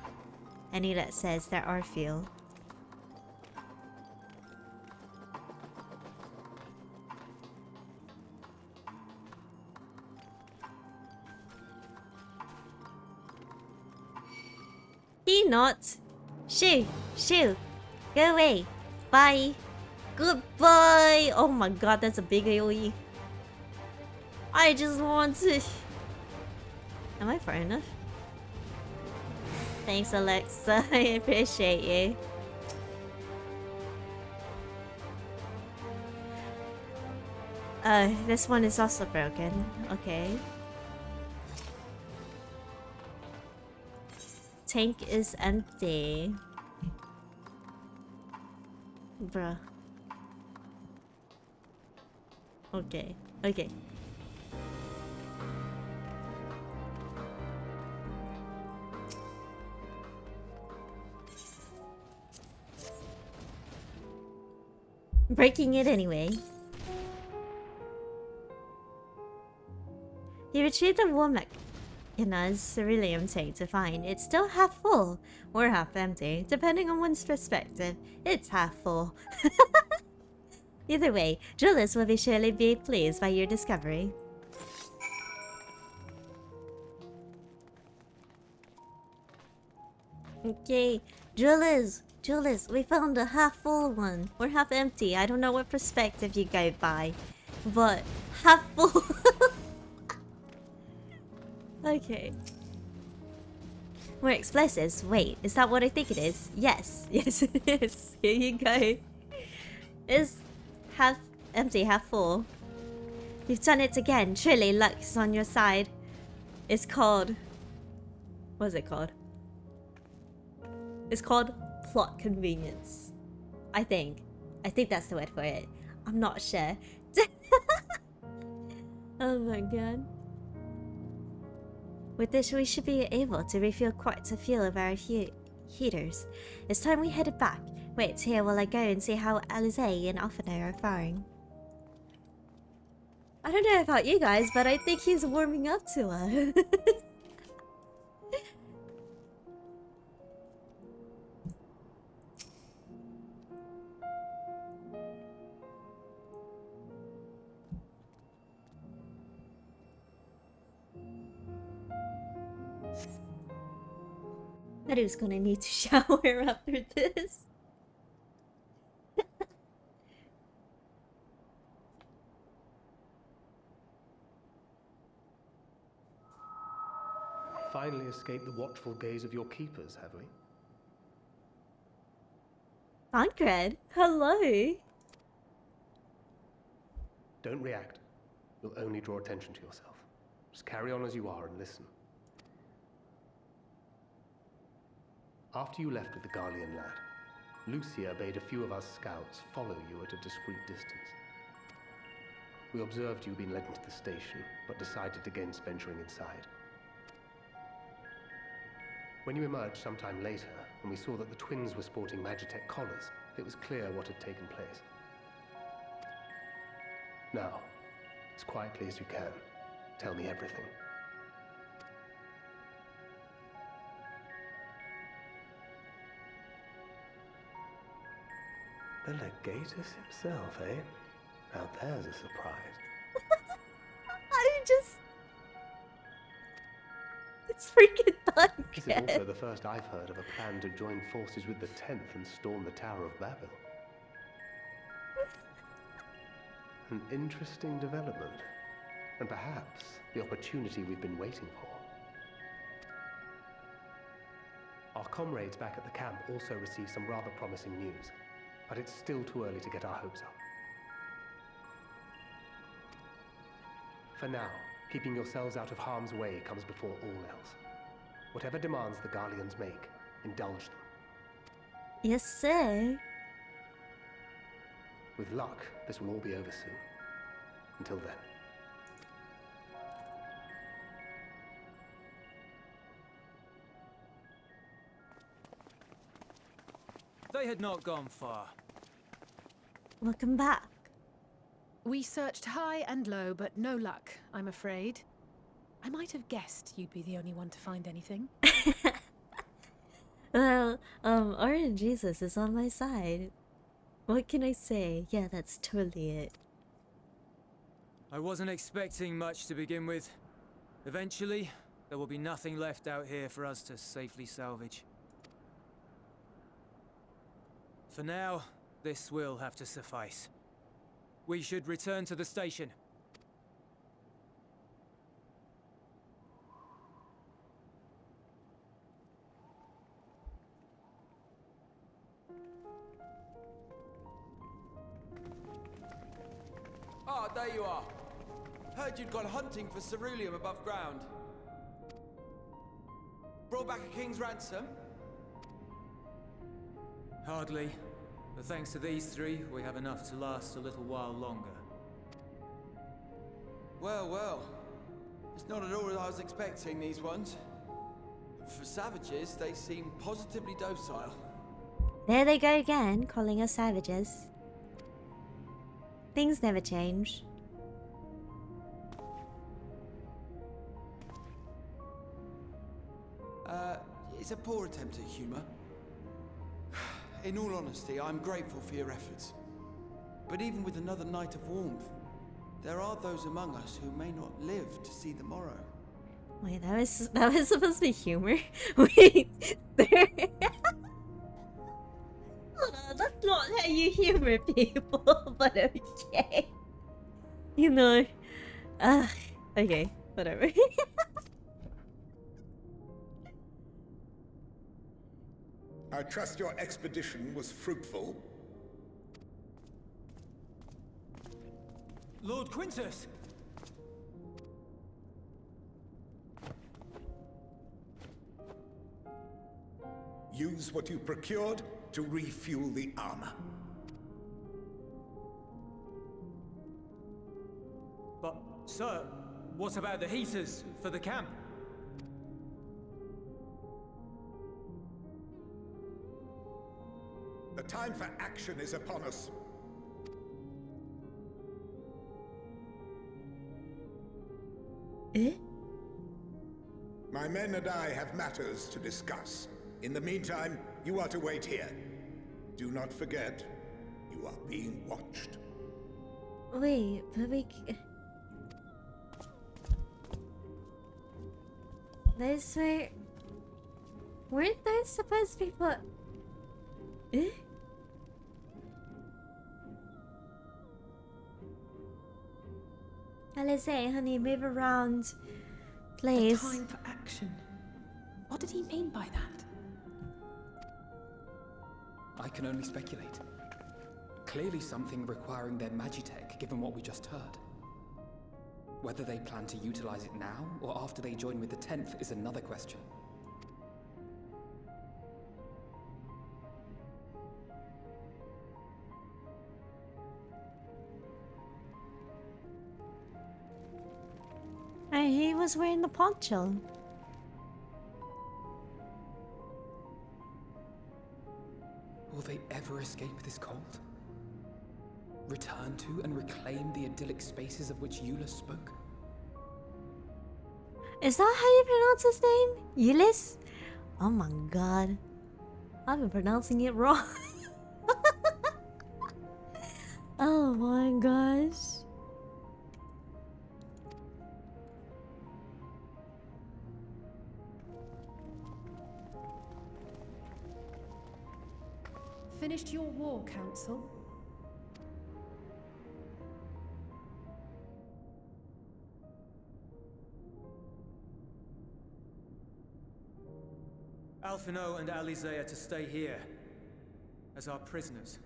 any that says there are fuel. He not. Shoo! Shoo! Go away! Bye! Goodbye! Oh my god, that's a big AoE. I just want to... Am I far enough? Thanks, Alexa. I appreciate you. This one is also broken. Okay. Tank is empty. Bruh. Okay. Okay. Breaking it anyway. You retrieved the Womack in a ceruleum tank to find. It's still half full or half empty, depending on one's perspective. It's half full. Either way, Julius will be surely be pleased by your discovery. Okay, Julius, we found a half full one or half empty. I don't know what perspective you go by, but half full. Okay. More explosives. Wait, is that what I think it is? Yes. Yes, it is. Here you go. It's half empty, half full. You've done it again. Truly, luck is on your side. It's called... What is it called? It's called plot convenience. I think. I think that's the word for it. I'm not sure. Oh my god. With this, we should be able to refuel quite a few of our heaters. It's time we headed back. Wait here while I go and see how Alize and Alphinae are faring. I don't know about you guys, but I think he's warming up to us. Haru's gonna need to shower after this. Finally escaped the watchful gaze of your keepers, have we? Tancred, hello. Don't react. You'll only draw attention to yourself. Just carry on as you are and listen. After you left with the Garlean lad, Lucia bade a few of us scouts follow you at a discreet distance. We observed you being led into the station, but decided against venturing inside. When you emerged sometime later, and we saw that the twins were sporting Magitech collars, it was clear what had taken place. Now, as quietly as you can, tell me everything. The Legatus himself, eh? Now there's a surprise. It's freaking fun. This is also the first I've heard of a plan to join forces with the 10th and storm the Tower of Babel. An interesting development, and perhaps the opportunity we've been waiting for. Our comrades back at the camp also received some rather promising news, but it's still too early to get our hopes up. For now, keeping yourselves out of harm's way comes before all else. Whatever demands the Garleans make, indulge them. Yes, sir. With luck, this will all be over soon. Until then. They had not gone far. Welcome back. We searched high and low, but no luck, I'm afraid. I might have guessed you'd be the only one to find anything. Well, Orange Jesus is on my side. What can I say? Yeah, that's totally it. I wasn't expecting much to begin with. Eventually, there will be nothing left out here for us to safely salvage. For now, This will have to suffice. We should return to the station. Ah, there you are. Heard you'd gone hunting for ceruleum above ground. Brought back a king's ransom? Hardly. But thanks to these three, we have enough to last a little while longer. Well, well. It's not at all as I was expecting, these ones. For savages, they seem positively docile. There they go again, calling us savages. Things never change. It's a poor attempt at humor. In all honesty, I'm grateful for your efforts. But even with another night of warmth, there are those among us who may not live to see the morrow. Wait, that was supposed to be humor? Wait, there. Hold on, that's not how you humor people, but okay. You know. Okay, whatever. I trust your expedition was fruitful. Lord Quintus! Use what you procured to refuel the armor. But, sir, what about the heaters for the camp? The time for action is upon us. Eh? My men and I have matters to discuss. In the meantime, you are to wait here. Do not forget, you are being watched. Wait, but we... Those were... Weren't those supposed to be put... Eh? Alice, honey, move around, please. A time for action. What did he mean by that? I can only speculate. Clearly something requiring their magitech, given what we just heard. Whether they plan to utilize it now, or after they join with the 10th, is another question. Hey, he was wearing the poncho. Will they ever escape this cold? Return to and reclaim the idyllic spaces of which Eula spoke? Is that how you pronounce his name? Ulyss? Oh my god. I've been pronouncing it wrong. Oh my gosh. Finished your war, Council? Alphino and Alize are to stay here as our prisoners.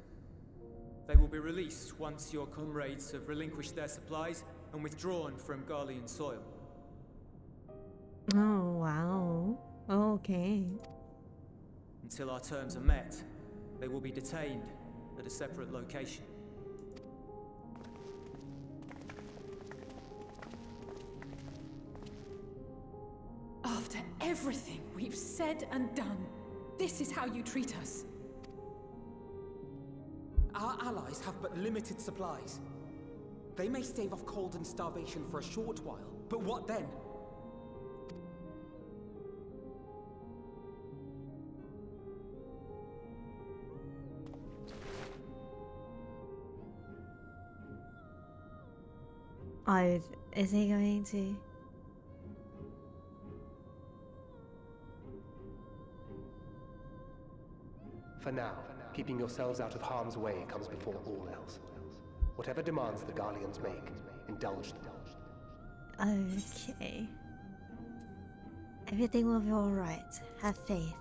They will be released once your comrades have relinquished their supplies and withdrawn from Garlean soil. Oh wow. Okay. Until our terms are met, they will be detained at a separate location. After everything we've said and done, this is how you treat us. Our allies have but limited supplies. They may stave off cold and starvation for a short while, but what then? Oh, is he going to? For now, keeping yourselves out of harm's way comes before all else. Whatever demands the Garleans make, indulge them. Okay. Everything will be alright. Have faith.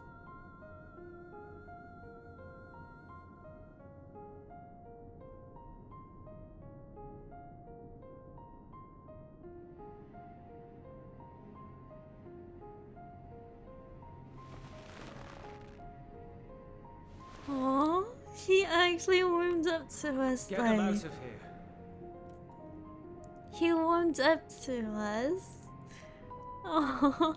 Aww, he actually warmed up to us. Get them out of here. He warmed up to us. Oh.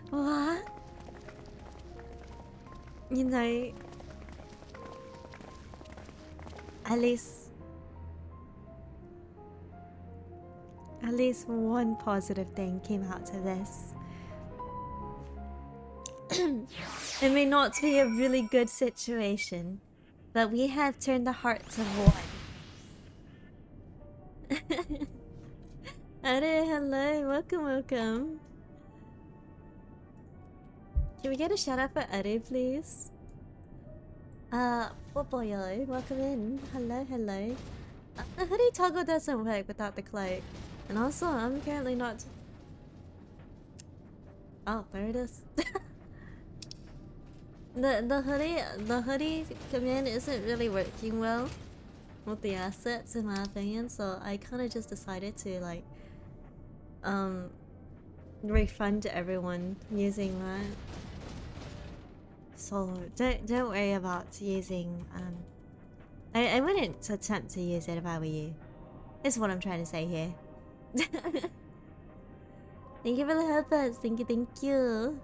What? You know, at least one positive thing came out of this. It may not be a really good situation, but we have turned the hearts of one. Ade, hello, welcome. Can we get a shout out for Ade, please? Popoyo, welcome in. Hello. The hoodie toggle doesn't work without the cloak. And also, I'm currently not... Oh, there it is. The hoodie command isn't really working well with the assets in my opinion, so I kind of just decided to like refund everyone using that. So don't worry about using I wouldn't attempt to use it if I were you. Is what I'm trying to say here. Thank you for the helpers. Thank you.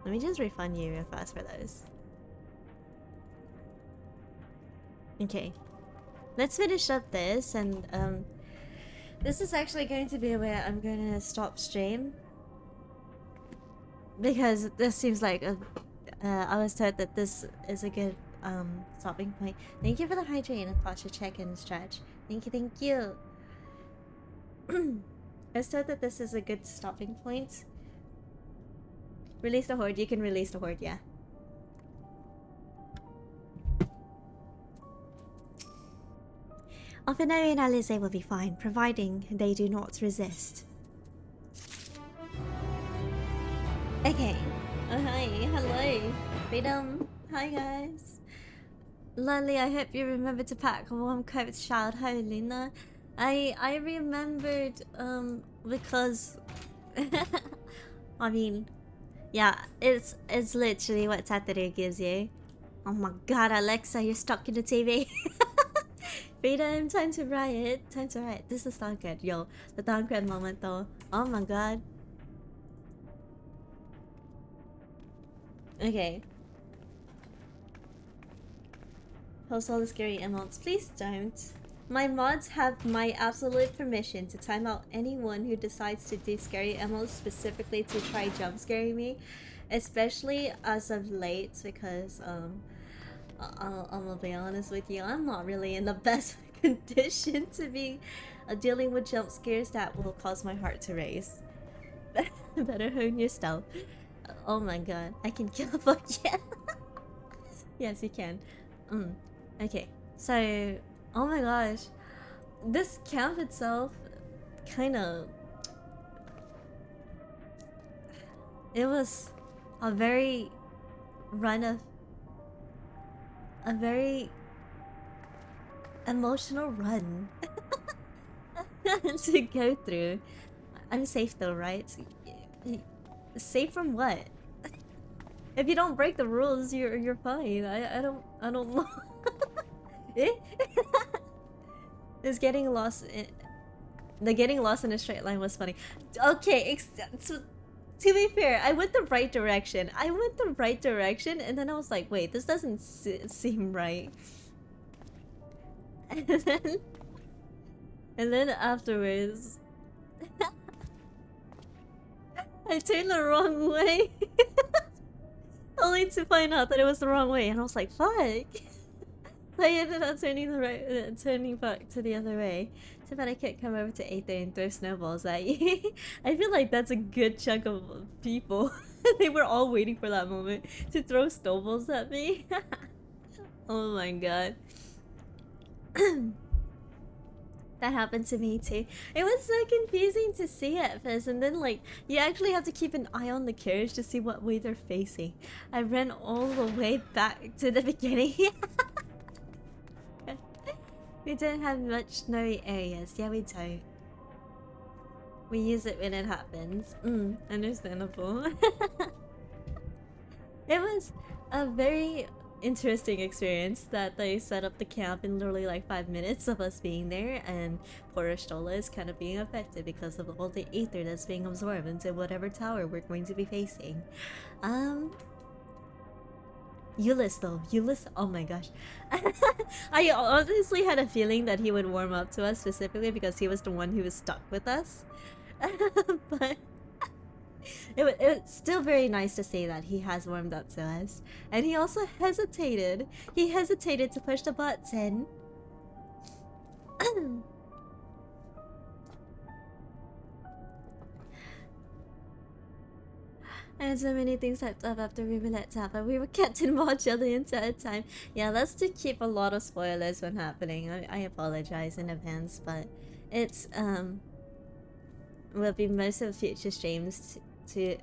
Let me just refund you real fast for those. Okay. Let's finish up this, and this is actually going to be where I'm gonna stop stream. Because this seems like I was told that this is a good stopping point. Thank you for the hydrate and posture check and stretch. Thank you. I was told that this is a good stopping point. Release the horde. You can release the horde, yeah. Alfino and Alize will be fine, providing they do not resist. Okay. Oh, hi. Hello. Freedom. Hi, guys. Lolly, I hope you remember to pack a warm coat. Shout out, Lina. I remembered, because... I mean... Yeah, it's literally what Saturday gives you. Oh my god, Alexa, you're stuck in the TV. Freedom, time to riot. This is not good, yo. The downgrade moment though. Oh my god. Okay. Post all the scary emotes. Please don't. My mods have my absolute permission to time out anyone who decides to do scary emotes specifically to try jump scaring me. Especially as of late, because I'm gonna be honest with you, I'm not really in the best condition to be dealing with jump scares that will cause my heart to race. Better hone your stealth. Oh my god, I can kill a fuck, yeah. Yes, you can. Okay, so, oh my gosh, this camp itself kind of, it was a very emotional run to go through. I'm safe though, right? Safe from what? If you don't break the rules, you're fine. I don't know. It's getting lost. The getting lost in a straight line was funny. Okay, so, to be fair, I went the right direction. And then I was like, wait, this doesn't seem right. And then afterwards, I turned the wrong way. Only to find out that it was the wrong way, and I was like, fuck. I ended up turning back to the other way. So that I can't come over to Aether and throw snowballs at you. I feel like that's a good chunk of people. They were all waiting for that moment to throw snowballs at me. Oh my god. That happened to me too. It was so confusing to see at first, and then like you actually have to keep an eye on the carriage to see what way they're facing. I ran all the way back to the beginning. We don't have much snowy areas. Yeah, we don't. We use it when it happens. Understandable. It was a very interesting experience that they set up the camp in literally like 5 minutes of us being there, and Porta Stola is kind of being affected because of all the ether that's being absorbed into whatever tower we're going to be facing. Euless though, Euless, oh my gosh. I honestly had a feeling that he would warm up to us specifically because he was the one who was stuck with us. But it's still very nice to see that he has warmed up to us. And he also hesitated. He hesitated to push the button. I had so many things typed up after we were let tap, but we were kept in watch the entire time. Yeah, that's to keep a lot of spoilers from happening. I apologize in advance, but it's will be most of future streams to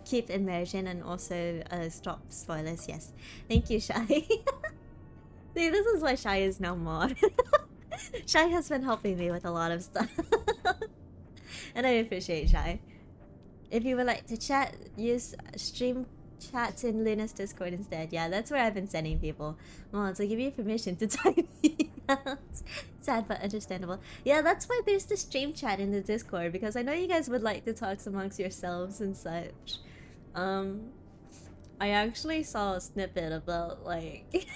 keep immersion and also stop spoilers. Yes, thank you, Shai. See, this is why Shai is now mod. Shai has been helping me with a lot of stuff, and I appreciate Shai. If you would like to chat, use stream chats in Luna's Discord instead. Yeah, that's where I've been sending people. Well, to give you permission to type me out. Sad but understandable. Yeah, that's why there's the stream chat in the Discord, because I know you guys would like to talk amongst yourselves and such. I actually saw a snippet about like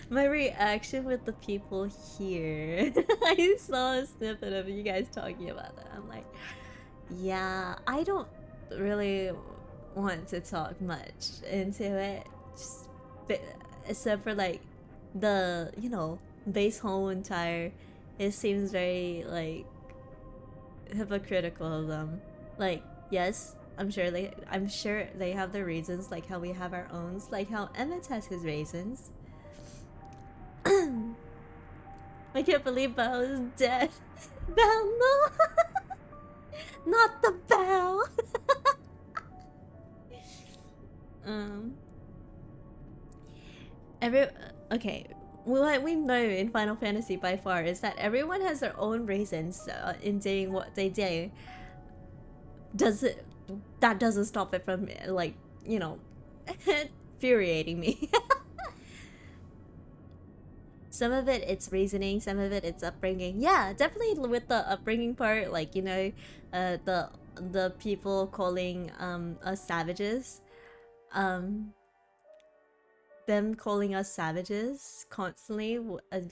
my reaction with the people here. I saw a snippet of you guys talking about that. I'm like, yeah, I don't really want to talk much into it, just, except for like the, you know, base whole entire, it seems very like hypocritical of them. Like, yes, I'm sure they have their reasons, like how we have our own, like how Emmett has his reasons. I can't believe Belle is dead. Belle, no! Not the bell! Okay, what we know in Final Fantasy by far is that everyone has their own reasons in doing what they do. That doesn't stop it from, like, you know, infuriating me. Some of it, it's reasoning, some of it, it's upbringing. Yeah, definitely with the upbringing part, like, you know, the people calling us savages. Them calling us savages constantly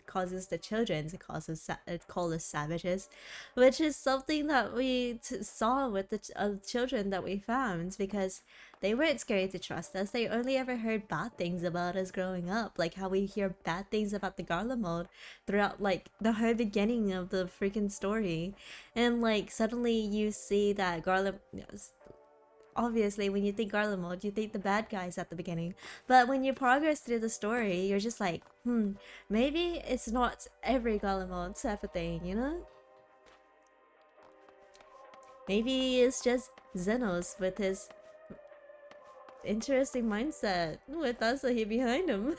causes the children to call us savages, which is something that we saw with the children that we found, because they weren't scared to trust us. They only ever heard bad things about us growing up, like how we hear bad things about the Garlemald throughout like the whole beginning of the freaking story, and like suddenly you see that obviously, when you think Garlemald, you think the bad guys at the beginning. But when you progress through the story, you're just like, maybe it's not every Garlemald type of thing, you know? Maybe it's just Xenos with his interesting mindset, with Asahi behind him.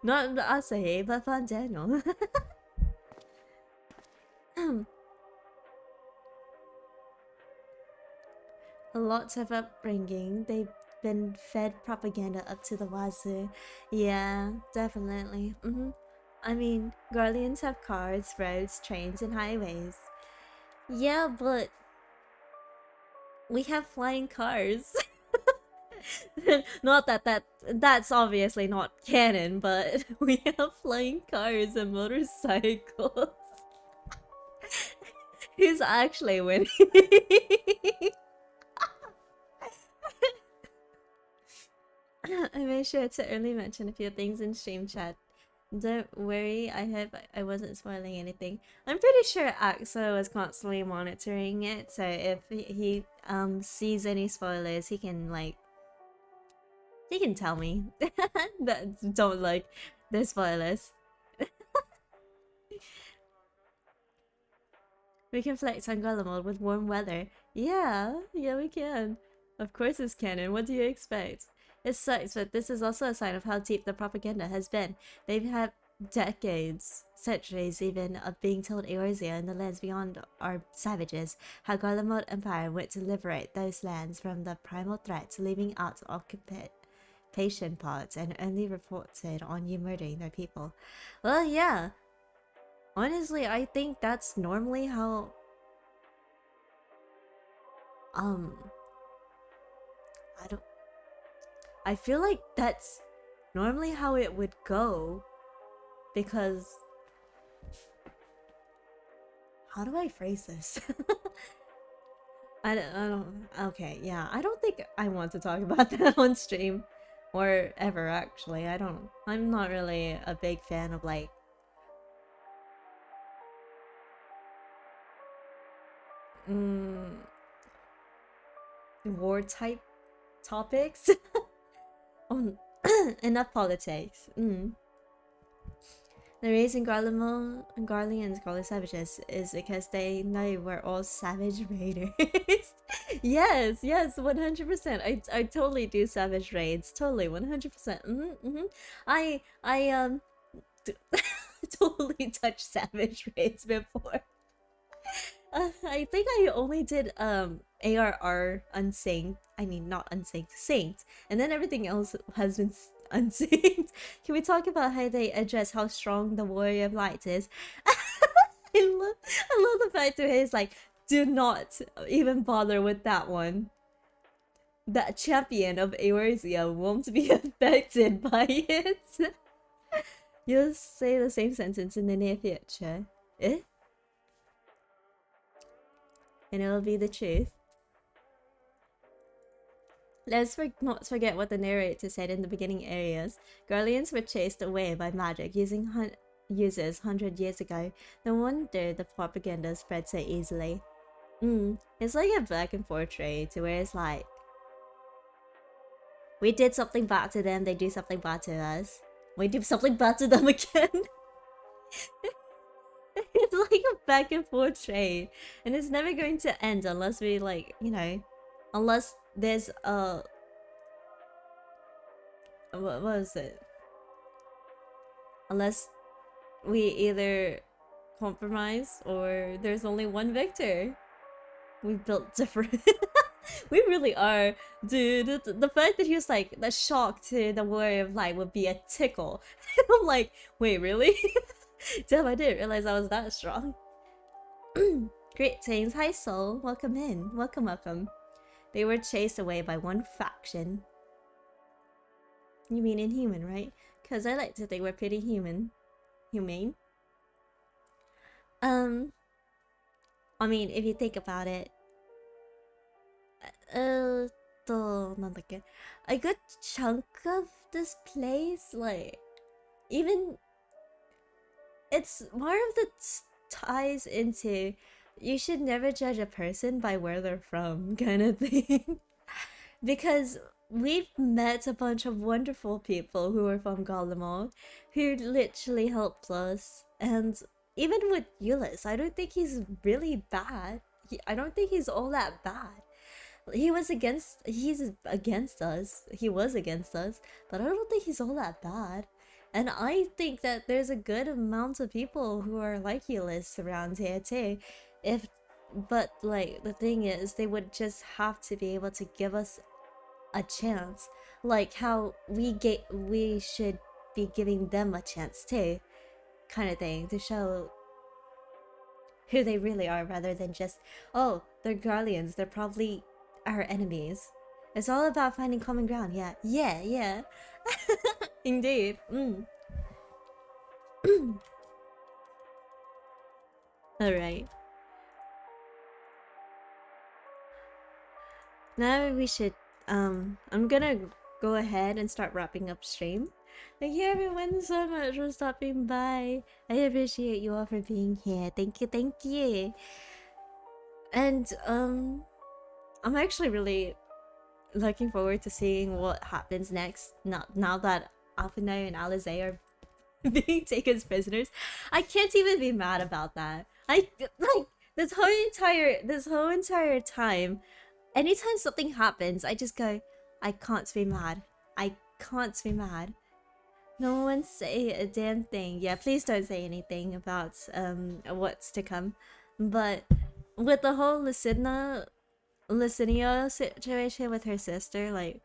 Not Asahi, but Van Daniel. Lots of upbringing. They've been fed propaganda up to the wazoo. Yeah, definitely. I mean, Guardians have cars, roads, trains, and highways. Yeah, but we have flying cars. Not that's obviously not canon, but we have flying cars and motorcycles. Who's actually winning? I made sure to early mention a few things in stream chat. Don't worry, I hope I wasn't spoiling anything. I'm pretty sure Axo was constantly monitoring it, so if he sees any spoilers, he can tell me that don't like the spoilers. We can flex on Garlemald with warm weather. Yeah, we can. Of course it's canon, what do you expect? It sucks, but this is also a sign of how deep the propaganda has been. They've had decades, centuries even, of being told Eorzea and the lands beyond are savages. How Garlemald Empire went to liberate those lands from the primal threats, leaving out occupation parts and only reported on you murdering their people. Well, yeah. Honestly, I think that's normally how... I feel like that's normally how it would go, because... How do I phrase this? I don't... Okay, yeah, I don't think I want to talk about that on stream. Or ever, actually. I'm not really a big fan of, like... war type topics. Enough politics. The reason Garleans call it savages is because they know we're all savage raiders. Yes, 100%. I totally do savage raids. Totally, 100%. I totally touched savage raids before. I think I only did ARR unsynced. I mean, not unsynced, synced, and then everything else has been unsynced. Can we talk about how they address how strong the Warrior of Light is? I love the fact that he's like, do not even bother with that one. That champion of Eorzea won't be affected by it. You'll say the same sentence in the near future. Eh? And it'll be the truth. Let's not forget what the narrator said in the beginning areas. Garleans were chased away by magic users 100 years ago. No wonder the propaganda spread so easily. It's like a back and forth trade to where it's like, we did something bad to them, they do something bad to us. We do something bad to them again. It's like a back and forth trade, and it's never going to end unless we, like, you know, unless there's a... what was it? Unless we either compromise or there's only one victor. We built different... We really are, dude. The fact that he was like, the shock to the Warrior of Light would be a tickle. I'm like, wait, really? Damn, I didn't realize I was that strong. Great things. Hi, Soul. Welcome in. Welcome. They were chased away by one faction. You mean inhuman, right? Because I like to think we're pretty humane. I mean, if you think about it, a good chunk of this place, like, even it's more of the ties into you should never judge a person by where they're from kind of thing. Because we've met a bunch of wonderful people who are from Garlemald who literally helped us, and even with Euless, I don't think he's really bad. I don't think he's all that bad. He's against us. He was against us, but I don't think he's all that bad. And I think that there's a good amount of people who are like Euless around here too. But like, the thing is, they would just have to be able to give us a chance, like how we should be giving them a chance too, kind of thing, to show who they really are, rather than just, oh, they're Garleans, they're probably our enemies. It's all about finding common ground. Yeah. Indeed. Alright. Now we should, I'm gonna go ahead and start wrapping up stream. Thank you everyone so much for stopping by. I appreciate you all for being here. Thank you, thank you. And I'm actually really looking forward to seeing what happens next. Now that Alphinae and Alizé are being taken as prisoners, I can't even be mad about that. I like this whole entire time. Anytime something happens, I just go, I can't be mad. I can't be mad. No one say a damn thing. Yeah, please don't say anything about what's to come. But with the whole Licinia situation with her sister, like,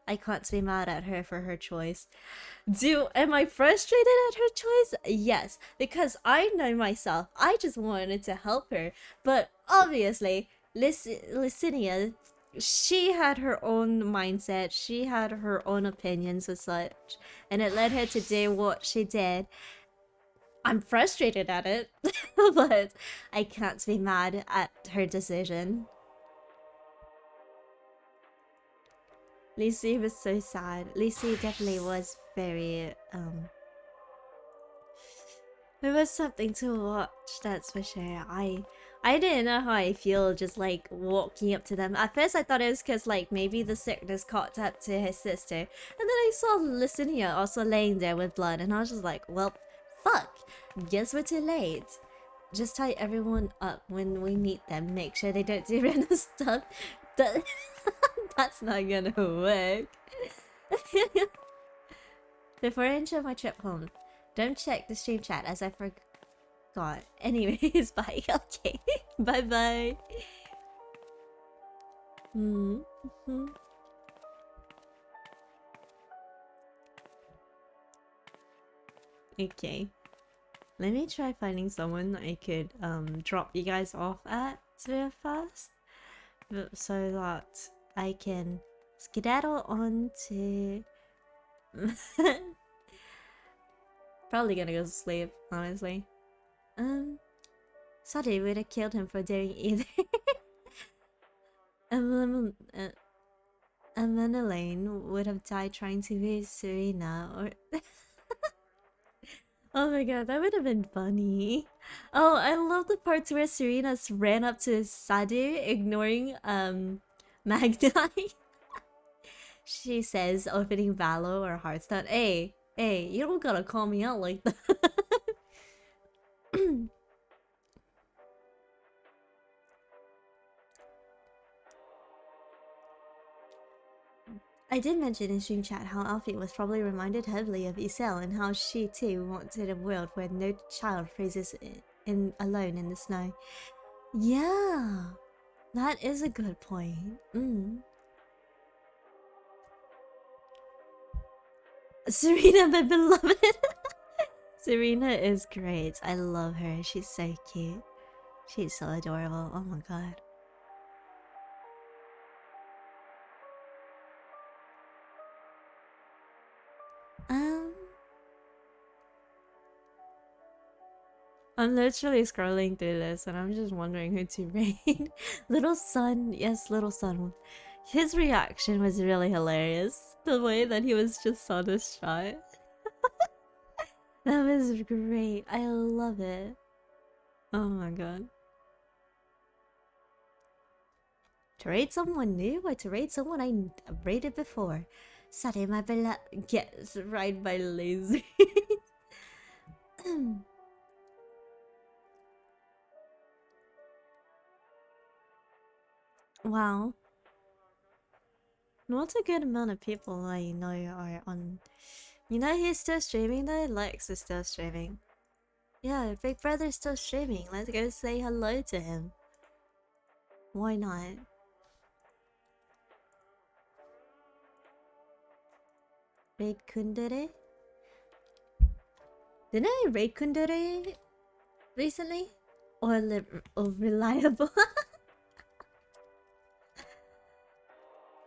I can't be mad at her for her choice. Am I frustrated at her choice? Yes, because I know myself. I just wanted to help her. But obviously, Licinia, she had her own mindset. She had her own opinions and such. And it led her to do what she did. I'm frustrated at it. But I can't be mad at her decision. Lucy was so sad. Lucy definitely was very, it was something to watch, that's for sure. I didn't know how I feel just like walking up to them. At first I thought it was because like maybe the sickness caught up to his sister. And then I saw Licinia also laying there with blood and I was just like, well, fuck. Guess we're too late. Just tie everyone up when we meet them. Make sure they don't do random stuff. That's not gonna work. Before I enter my trip home, don't check the stream chat as I forgot. Anyways, bye. Okay, bye bye. Okay, let me try finding someone I could drop you guys off at real fast, so that I can skedaddle on to... Probably gonna go to sleep, honestly. Sadie would have killed him for doing either. Elaine would have died trying to be Serena, or... Oh my god, that would have been funny. Oh, I love the parts where Serena ran up to Sadie, ignoring Magni. She says, opening Valo or Hearthstone. Hey, you don't gotta call me out like that. I did mention in stream chat how Alfie was probably reminded heavily of Isel and how she too wanted a world where no child freezes alone in the snow. Yeah, that is a good point. Serena, my beloved. Serena is great. I love her. She's so cute. She's so adorable. Oh my god. I'm literally scrolling through this and I'm just wondering who to raid. Little Sun, yes, Little Sun. His reaction was really hilarious. The way that he was just so distraught. That was great. I love it. Oh my god. To raid someone new or to raid someone I raided before? Sorry, my beloved gets right by lazy. Wow. Not a good amount of people I know are on... You know he's still streaming though? Lex is still streaming. Yeah, Big Brother's still streaming. Let's go say hello to him. Why not? Raid Kundere? Didn't I raid Kundere recently? Or Reliable?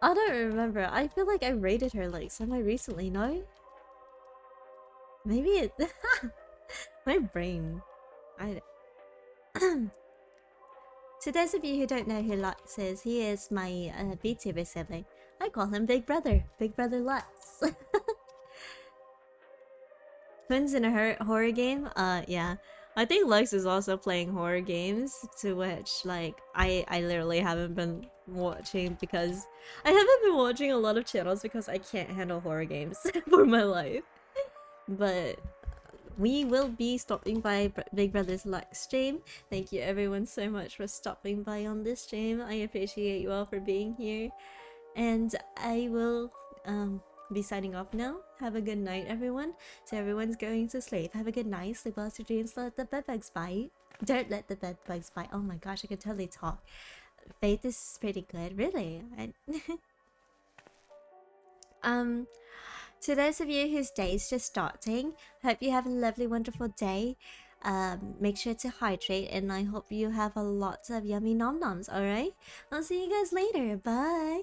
I don't remember. I feel like I raided her like semi-recently, no? Maybe it... My brain. To those of you who don't know who Lux is, he is my VTuber sibling. I call him Big Brother. Big Brother Lux. Twins in a horror game? Yeah. I think Lux is also playing horror games, to which, like, I literally haven't been watching because... I haven't been watching a lot of channels because I can't handle horror games for my life. But we will be stopping by Big Brother's Lux stream. Thank you everyone so much for stopping by on this stream. I appreciate you all for being here. And I will be signing off now. Have a good night, everyone. So everyone's going to sleep. Have a good night. Sleep well to dreams. Let the bedbugs bite. Don't let the bedbugs bite. Oh my gosh, I can totally talk. Faith is pretty good, really. To those of you whose day is just starting, hope you have a lovely, wonderful day. Make sure to hydrate, and I hope you have a lot of yummy nom noms. All right, I'll see you guys later. Bye.